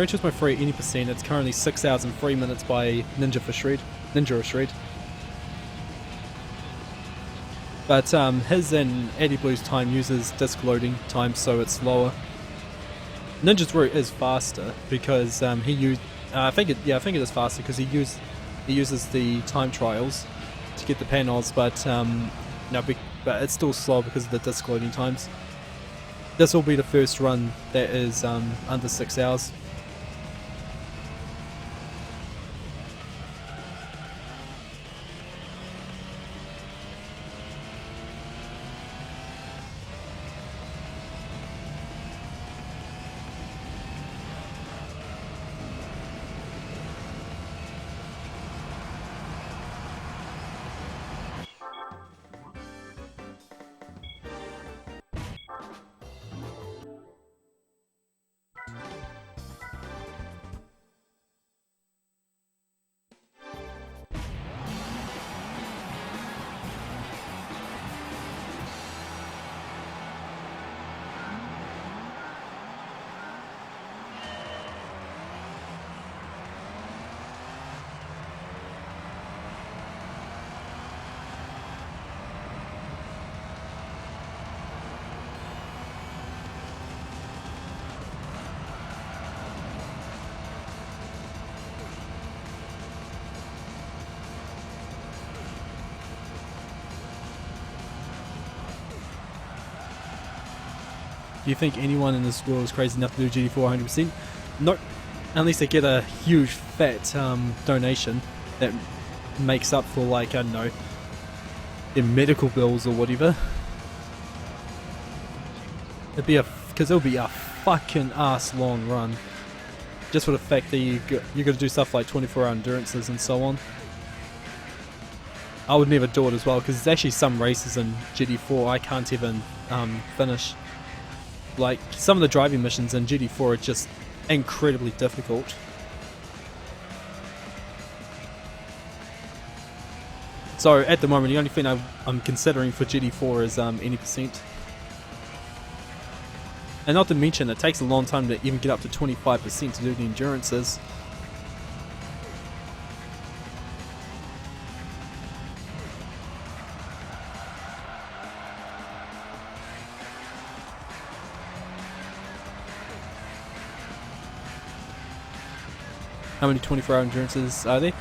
Turismo 3 any percent, it's currently 6 hours and 3 minutes by Ninja or Shred. But his and Eddie Blue's time uses disk loading time, so it's slower. Ninja's route is faster because he used. I think it is faster because he uses the time trials to get the panels, but no, but it's still slow because of the disk loading times. This will be the first run that is under 6 hours. Do you think anyone in this world is crazy enough to do GT4 100%? No, unless they get a huge fat donation that makes up for, like, I don't know, their medical bills or whatever. Because it'll be a fucking ass long run. Just for the fact that you got to do stuff like 24-hour endurances and so on. I would never do it as well, because there's actually some races in GT4 I can't even finish. Like, some of the driving missions in GT4 are just incredibly difficult. So at the moment, the only thing I'm considering for GT4 is any percent. And not to mention, it takes a long time to even get up to 25% to do the endurances. How many 24-hour endurances are there?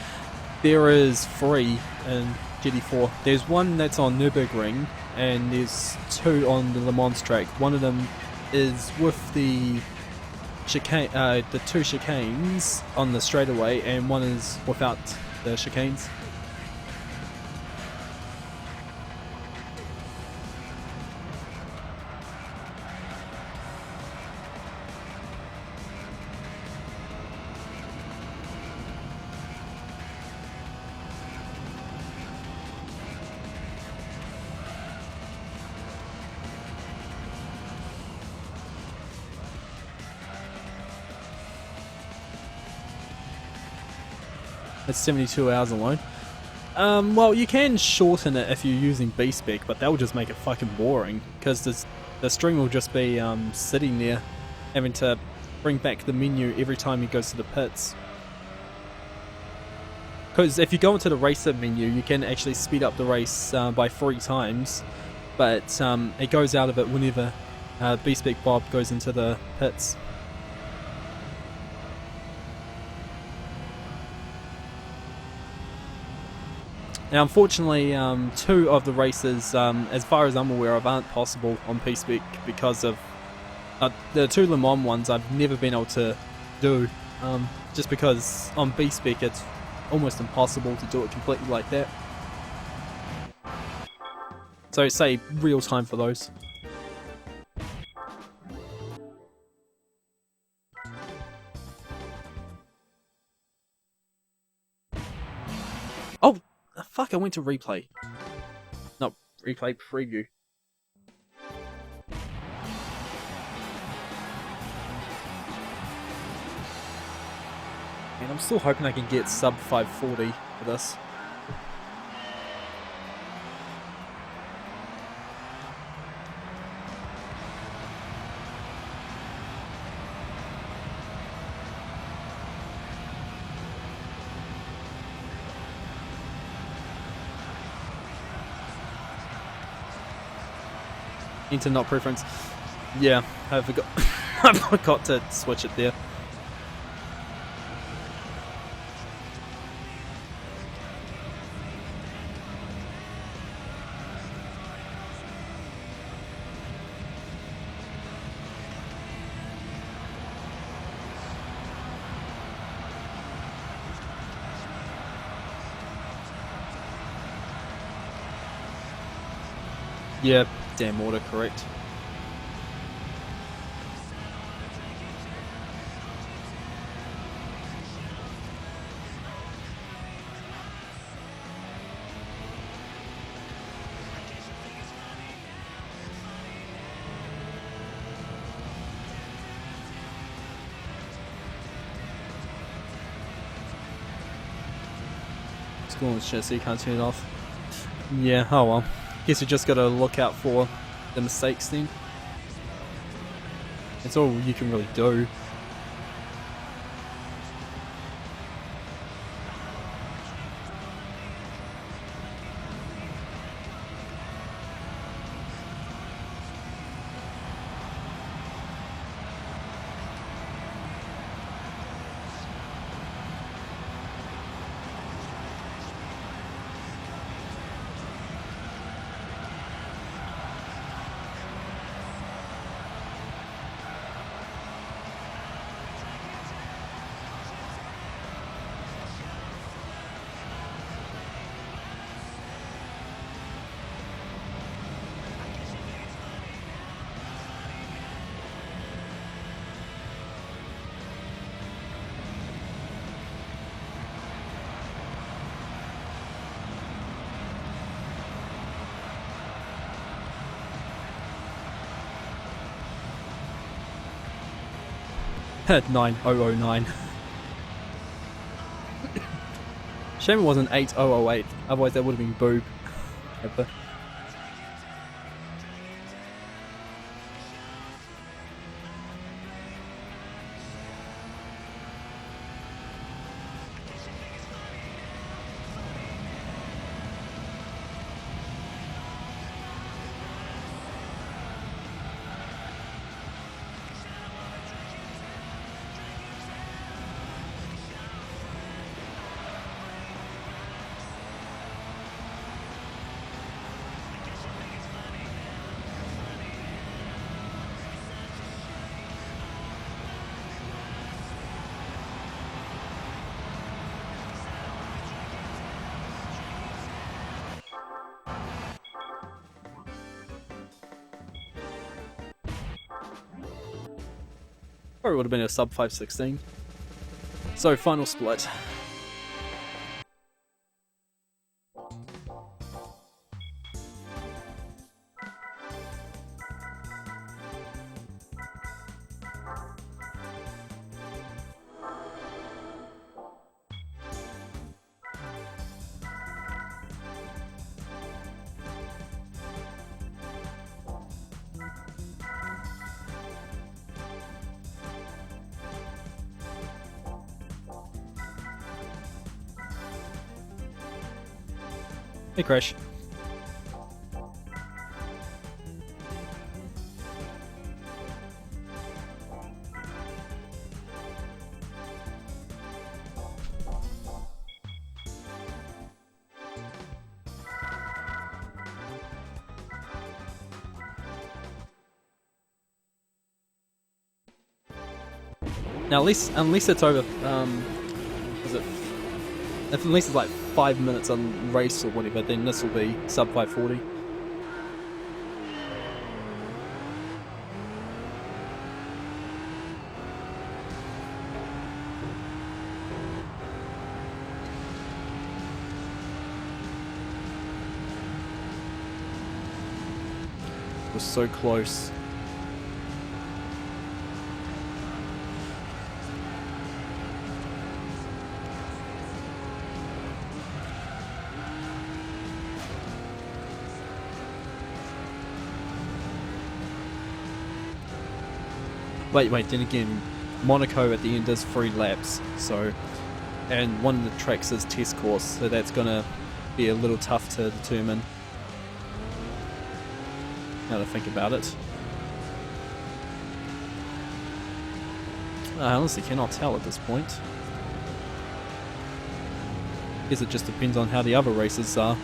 There is 3 in GT4. There's one that's on Nürburgring, and there's 2 on the Le Mans track. One of them is with the chicane, the 2 chicanes on the straightaway, and one is without the chicanes. It's 72 hours alone. Well, you can shorten it if you're using B-Spec, but that will just make it fucking boring, because the string will just be sitting there, having to bring back the menu every time he goes to the pits. Because if you go into the racer menu, you can actually speed up the race by 3 times, but it goes out of it whenever B-Spec Bob goes into the pits. Now, unfortunately, 2 of the races, as far as I'm aware of, aren't possible on B-Spec because of the 2 Le Mans ones I've never been able to do, just because on B-Spec it's almost impossible to do it completely like that. So say real time for those. Oh! Fuck, I went to replay. Not replay, preview. And I'm still hoping I can get sub 540 for this. Enter not preference. Yeah, I forgot. I forgot to switch it there. Yeah, damn order correct. It's going with shit, so you can't turn it off. Yeah, oh well. Guess you just gotta look out for the mistakes then. That's all you can really do. 9009. Shame it wasn't 8008, otherwise that would have been boob. Probably would have been a sub 516. So, final split. Hey, Crash. Now, unless it's over, is it? If at least it's like 5 minutes on race or whatever, then this will be sub 540. We're so close. Wait, then again, Monaco at the end is 3 laps, so, and one of the tracks is test course, so that's gonna be a little tough to determine. Now to think about it. I honestly cannot tell at this point. Guess it just depends on how the other races are.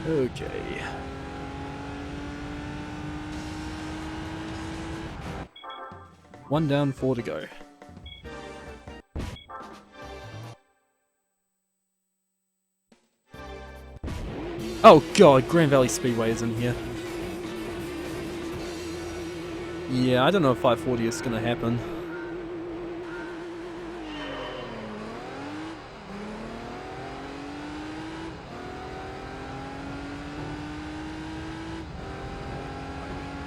Okay. One down, 4 to go. Oh god, Grand Valley Speedway is in here. Yeah, I don't know if 540 is gonna happen.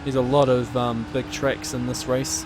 There's a lot of big tracks in this race.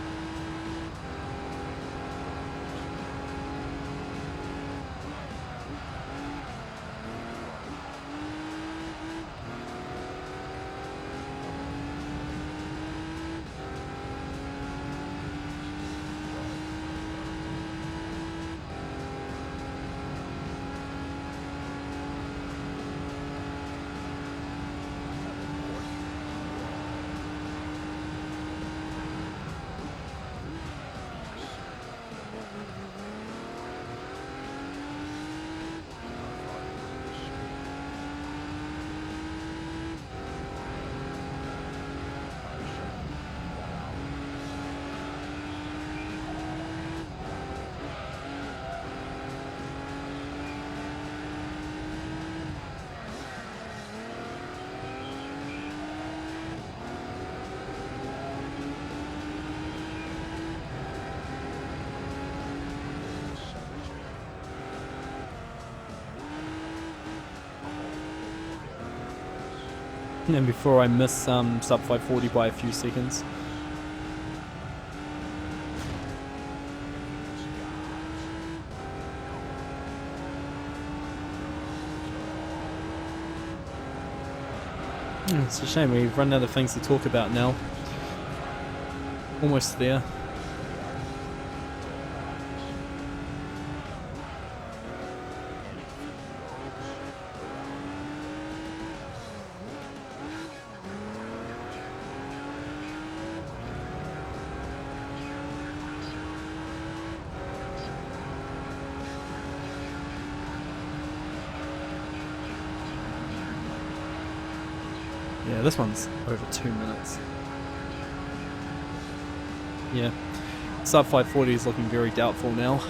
And before I miss sub 540 by a few seconds. It's a shame we've run out of things to talk about now. Almost there. Yeah, this one's over 2 minutes. Yeah, sub 540 is looking very doubtful now.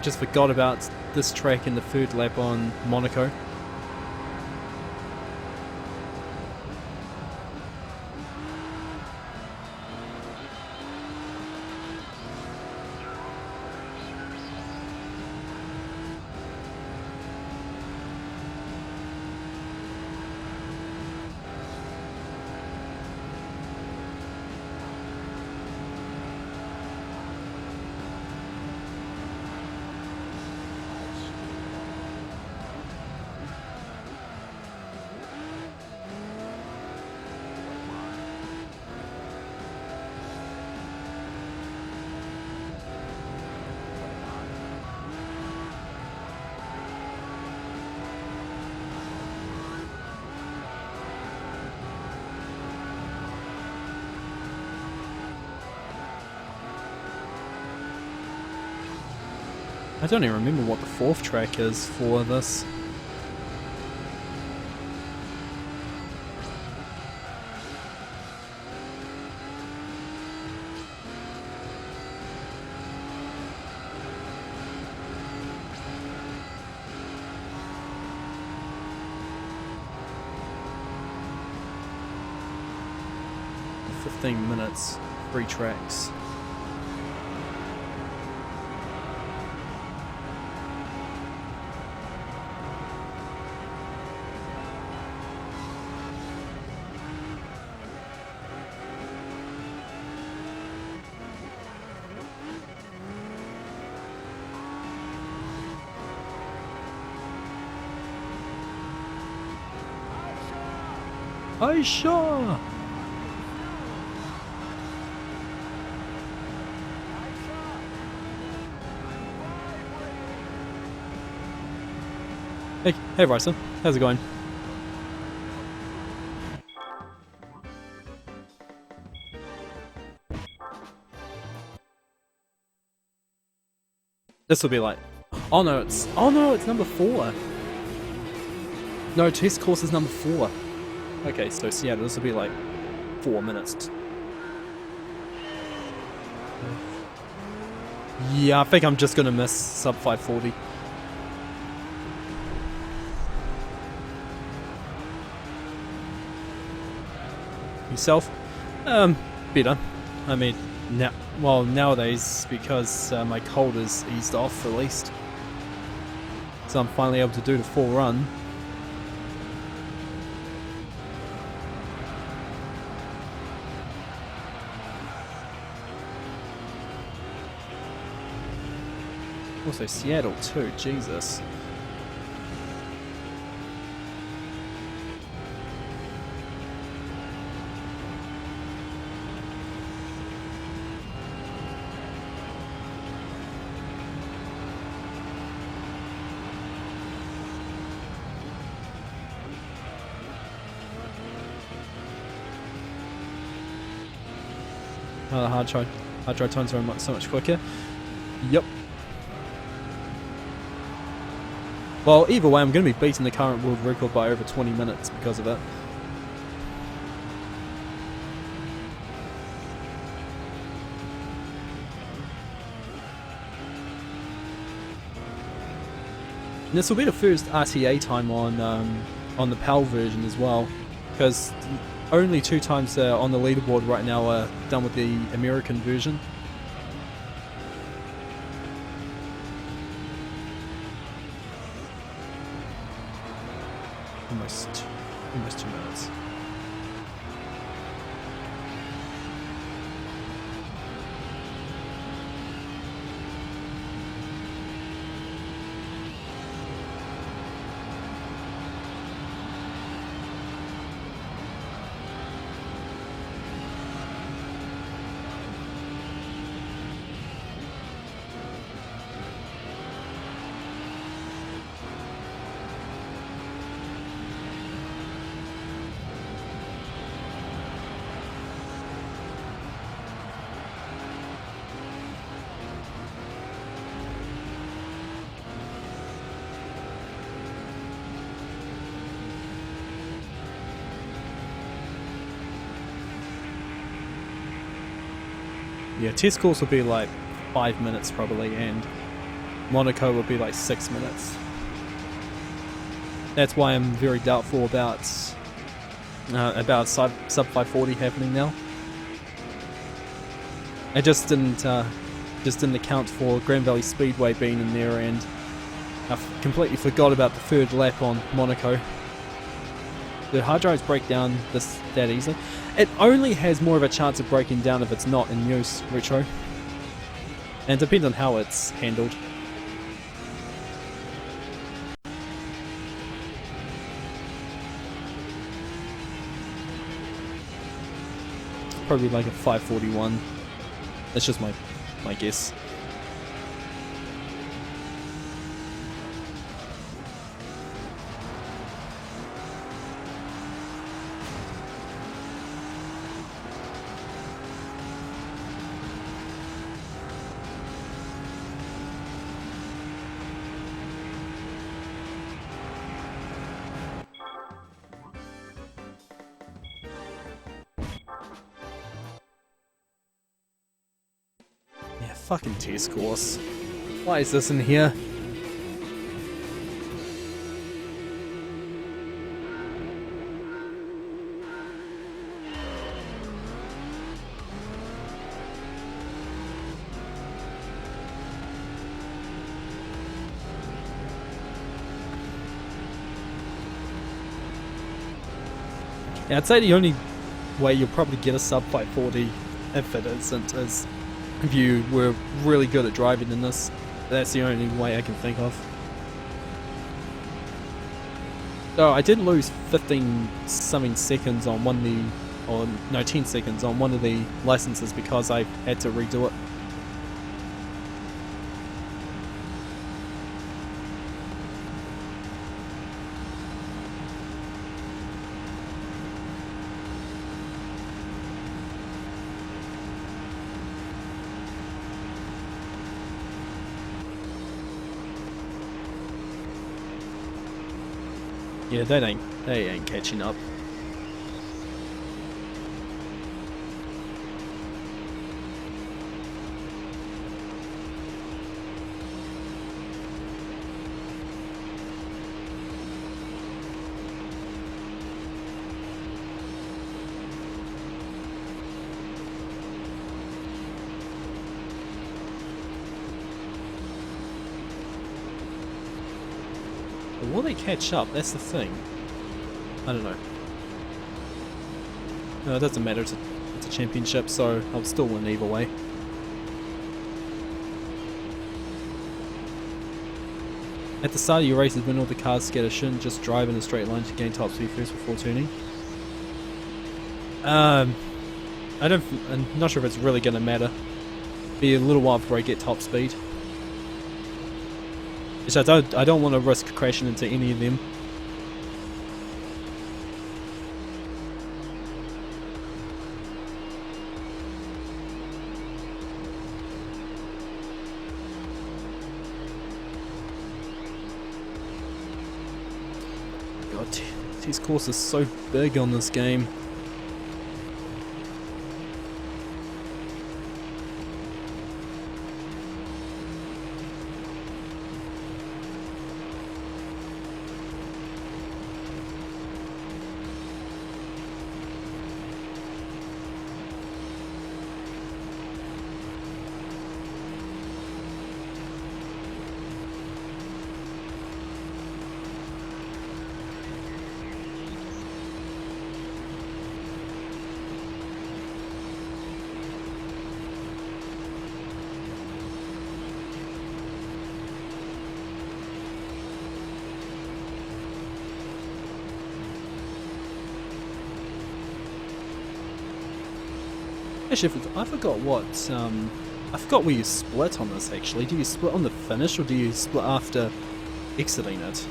Just forgot about this track in the third lap on Monaco. I don't even remember what the fourth track is for this. "15 minutes, 3 tracks." Aisha! Hey Bryson, how's it going? This will be like, oh no, it's number 4. No, test course is number 4. Okay, so Seattle, this will be like 4 minutes. Yeah, I think I'm just gonna miss sub 540. Yourself? Better. I mean, nowadays, because my cold is eased off at least. So I'm finally able to do the full run. Also Seattle too, Jesus. Oh, the hard drive times are so much quicker. Yep. Well, either way, I'm going to be beating the current world record by over 20 minutes because of it. And this will be the first RTA time on the PAL version as well, because only 2 times on the leaderboard right now are done with the American version. Almost 2 minutes. Yeah, test course will be like 5 minutes probably, and Monaco will be like 6 minutes. That's why I'm very doubtful about sub 540 happening now. I just didn't account for Grand Valley Speedway being in there, and I completely forgot about the third lap on Monaco. The hard drives break down that easily. It only has more of a chance of breaking down if it's not in use, Retro. And it depends on how it's handled. Probably like a 541. That's just my guess. Yeah, fucking test course. Why is this in here? Yeah, I'd say the only way you'll probably get a sub 540 if it isn't is if you were really good at driving in this. That's the only way I can think of. So I did lose 15 something seconds on one of the, or no, 10 seconds on one of the licenses because I had to redo it. Yeah, they ain't catching up. But will they catch up? That's the thing. I don't know. No, it doesn't matter. It's a championship, so I'll still win either way. At the start of your races, when all the cars scatter, shouldn't just drive in a straight line to gain top speed first before turning. I'm not sure if it's really going to matter. Be a little while before I get top speed. Which I don't want to risk crashing into any of them. God, these courses are so big on this game. Actually, I forgot what, I forgot where you split on this actually. Do you split on the finish or do you split after exiting it?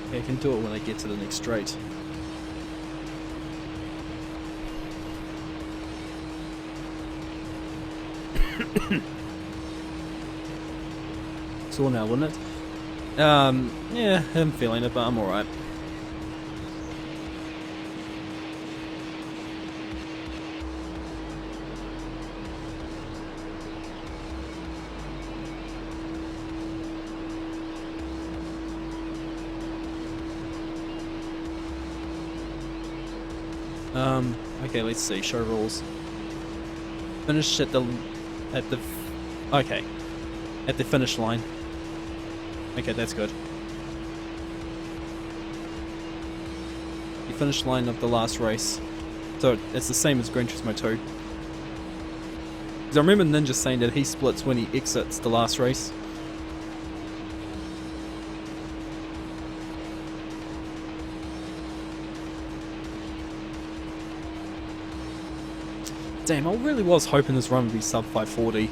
Okay, I can do it when I get to the next straight. So now, wouldn't it? Yeah, I'm feeling it, but I'm alright. Okay, let's see, show rules. Finish at the okay, at the finish line. Okay, that's good. The finish line of the last race. So it's the same as Gran Turismo 2. Because I remember Ninja saying that he splits when he exits the last race. Damn, I really was hoping this run would be sub 540.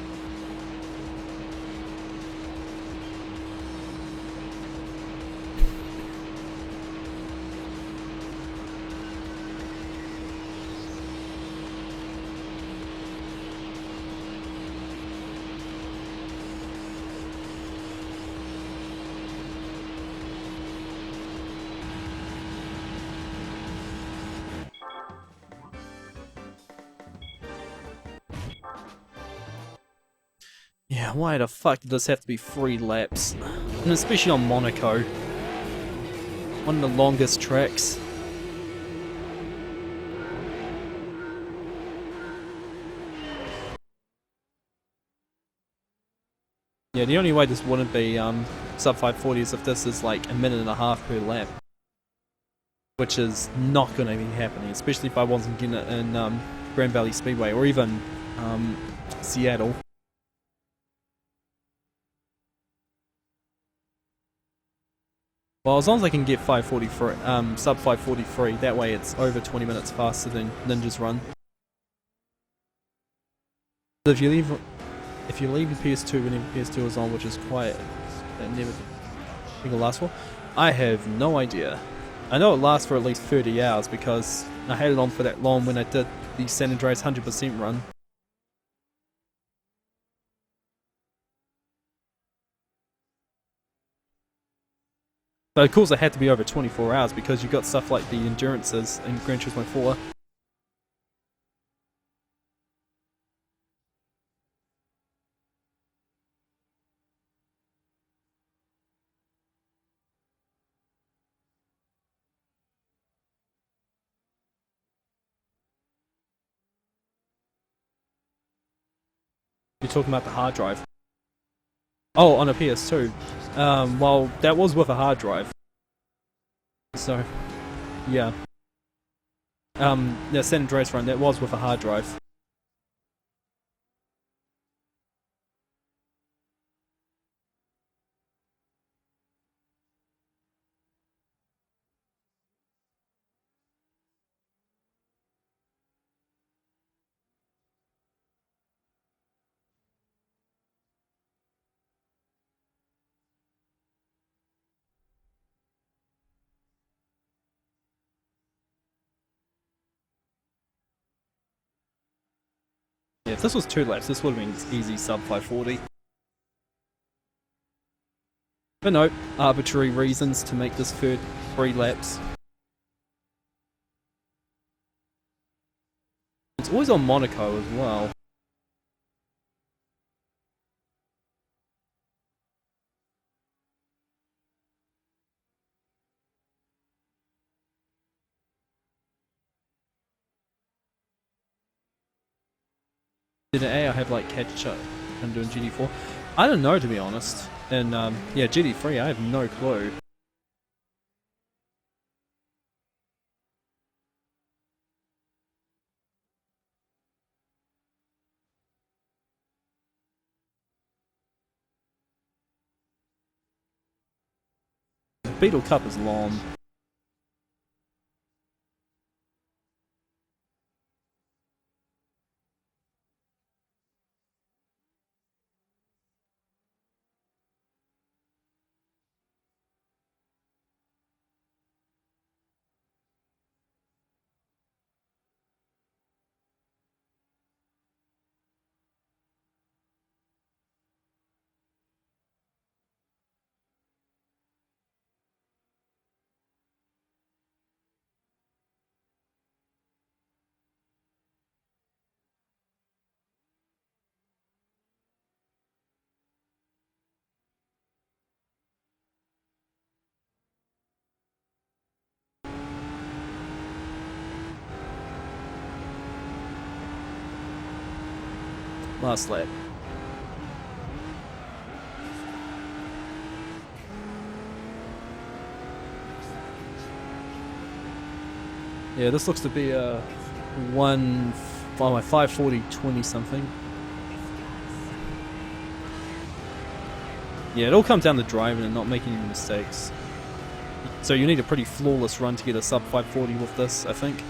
Yeah, why the fuck did this have to be 3 laps? And especially on Monaco. One of the longest tracks. Yeah, the only way this wouldn't be sub 540 is if this is like a minute and a half per lap. Which is not going to be happening, especially if I wasn't getting it in Grand Valley Speedway or even Seattle. Well, as long as I can get 543, sub 543, that way it's over 20 minutes faster than Ninja's run. If you leave the PS2 when the PS2 is on, which is quiet, that never think it'll last for. I have no idea. I know it lasts for at least 30 hours because I had it on for that long when I did the San Andreas 100% run. But of course it had to be over 24 hours because you got stuff like the endurances in Gran Turismo 4. You're talking about the hard drive. Oh, on a PS2. Well, that was with a hard drive. So, yeah. The San Andreas run, that was with a hard drive. Yeah, if this was 2 laps, this would have been easy sub 540. But no, arbitrary reasons to make this third 3 laps. It's always on Monaco as well. Did I have like catch up and doing GT4? I don't know, to be honest. And yeah, GT3, I have no clue. The Beetle Cup is long. Last lap. Yeah, this looks to be a 540-20 something. Yeah, it all comes down to driving and not making any mistakes. So you need a pretty flawless run to get a sub 540 with this, I think.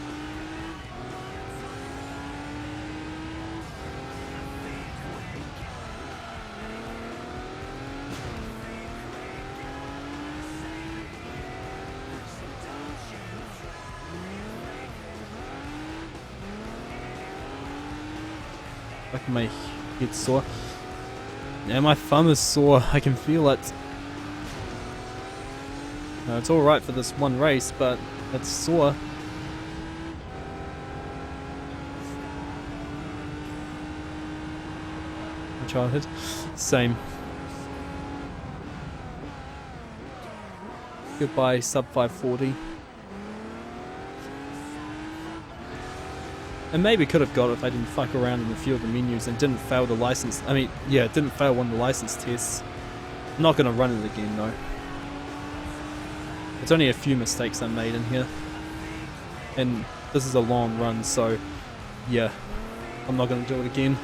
Like my head's sore. Yeah, my thumb is sore. I can feel it. It's alright for this one race, but it's sore. My childhood. Same. Goodbye, sub 540. And maybe could have got it if I didn't fuck around in a few of the menus and didn't fail the license. I mean, yeah, didn't fail one of the license tests. I'm not gonna run it again though. It's only a few mistakes I made in here. And this is a long run, so yeah, I'm not gonna do it again.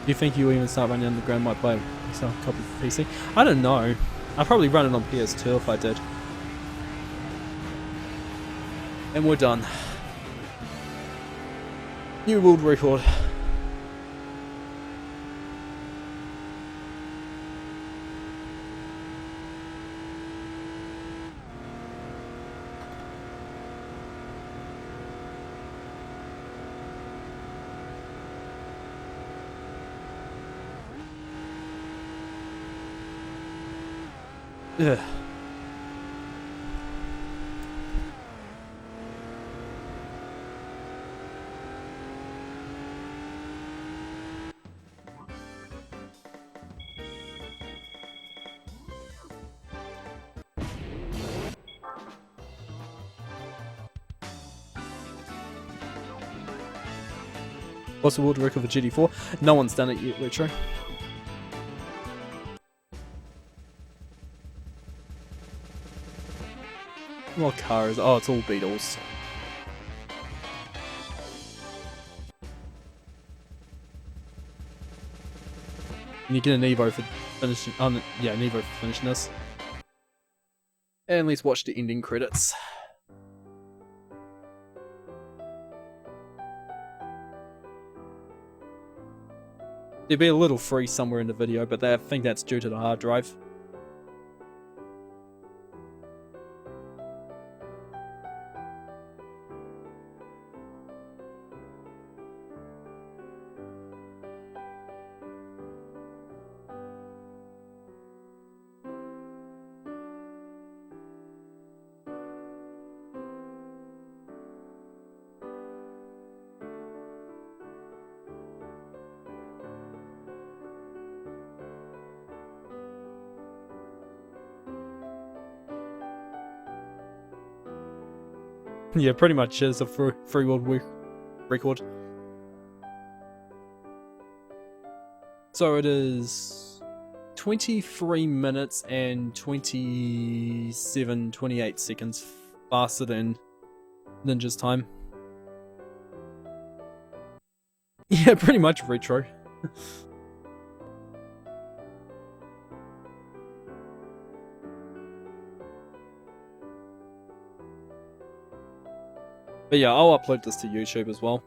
Do you think you even start running underground might buy yourself a copy for PC? I don't know. I'd probably run it on PS2 if I did. And we're done. New world record. Ugh. What's the world record for GT4? No one's done it yet, Retro. What car is it? Oh, it's all Beetles. And you get an Evo for finishing. Yeah, an Evo for finishing this. And let's watch the ending credits. There'll be a little freeze somewhere in the video, but I think that's due to the hard drive. Yeah, pretty much is a free world record. So it is 23 minutes and 28 seconds faster than Ninja's time. Yeah, pretty much Retro. But yeah, I'll upload this to YouTube as well.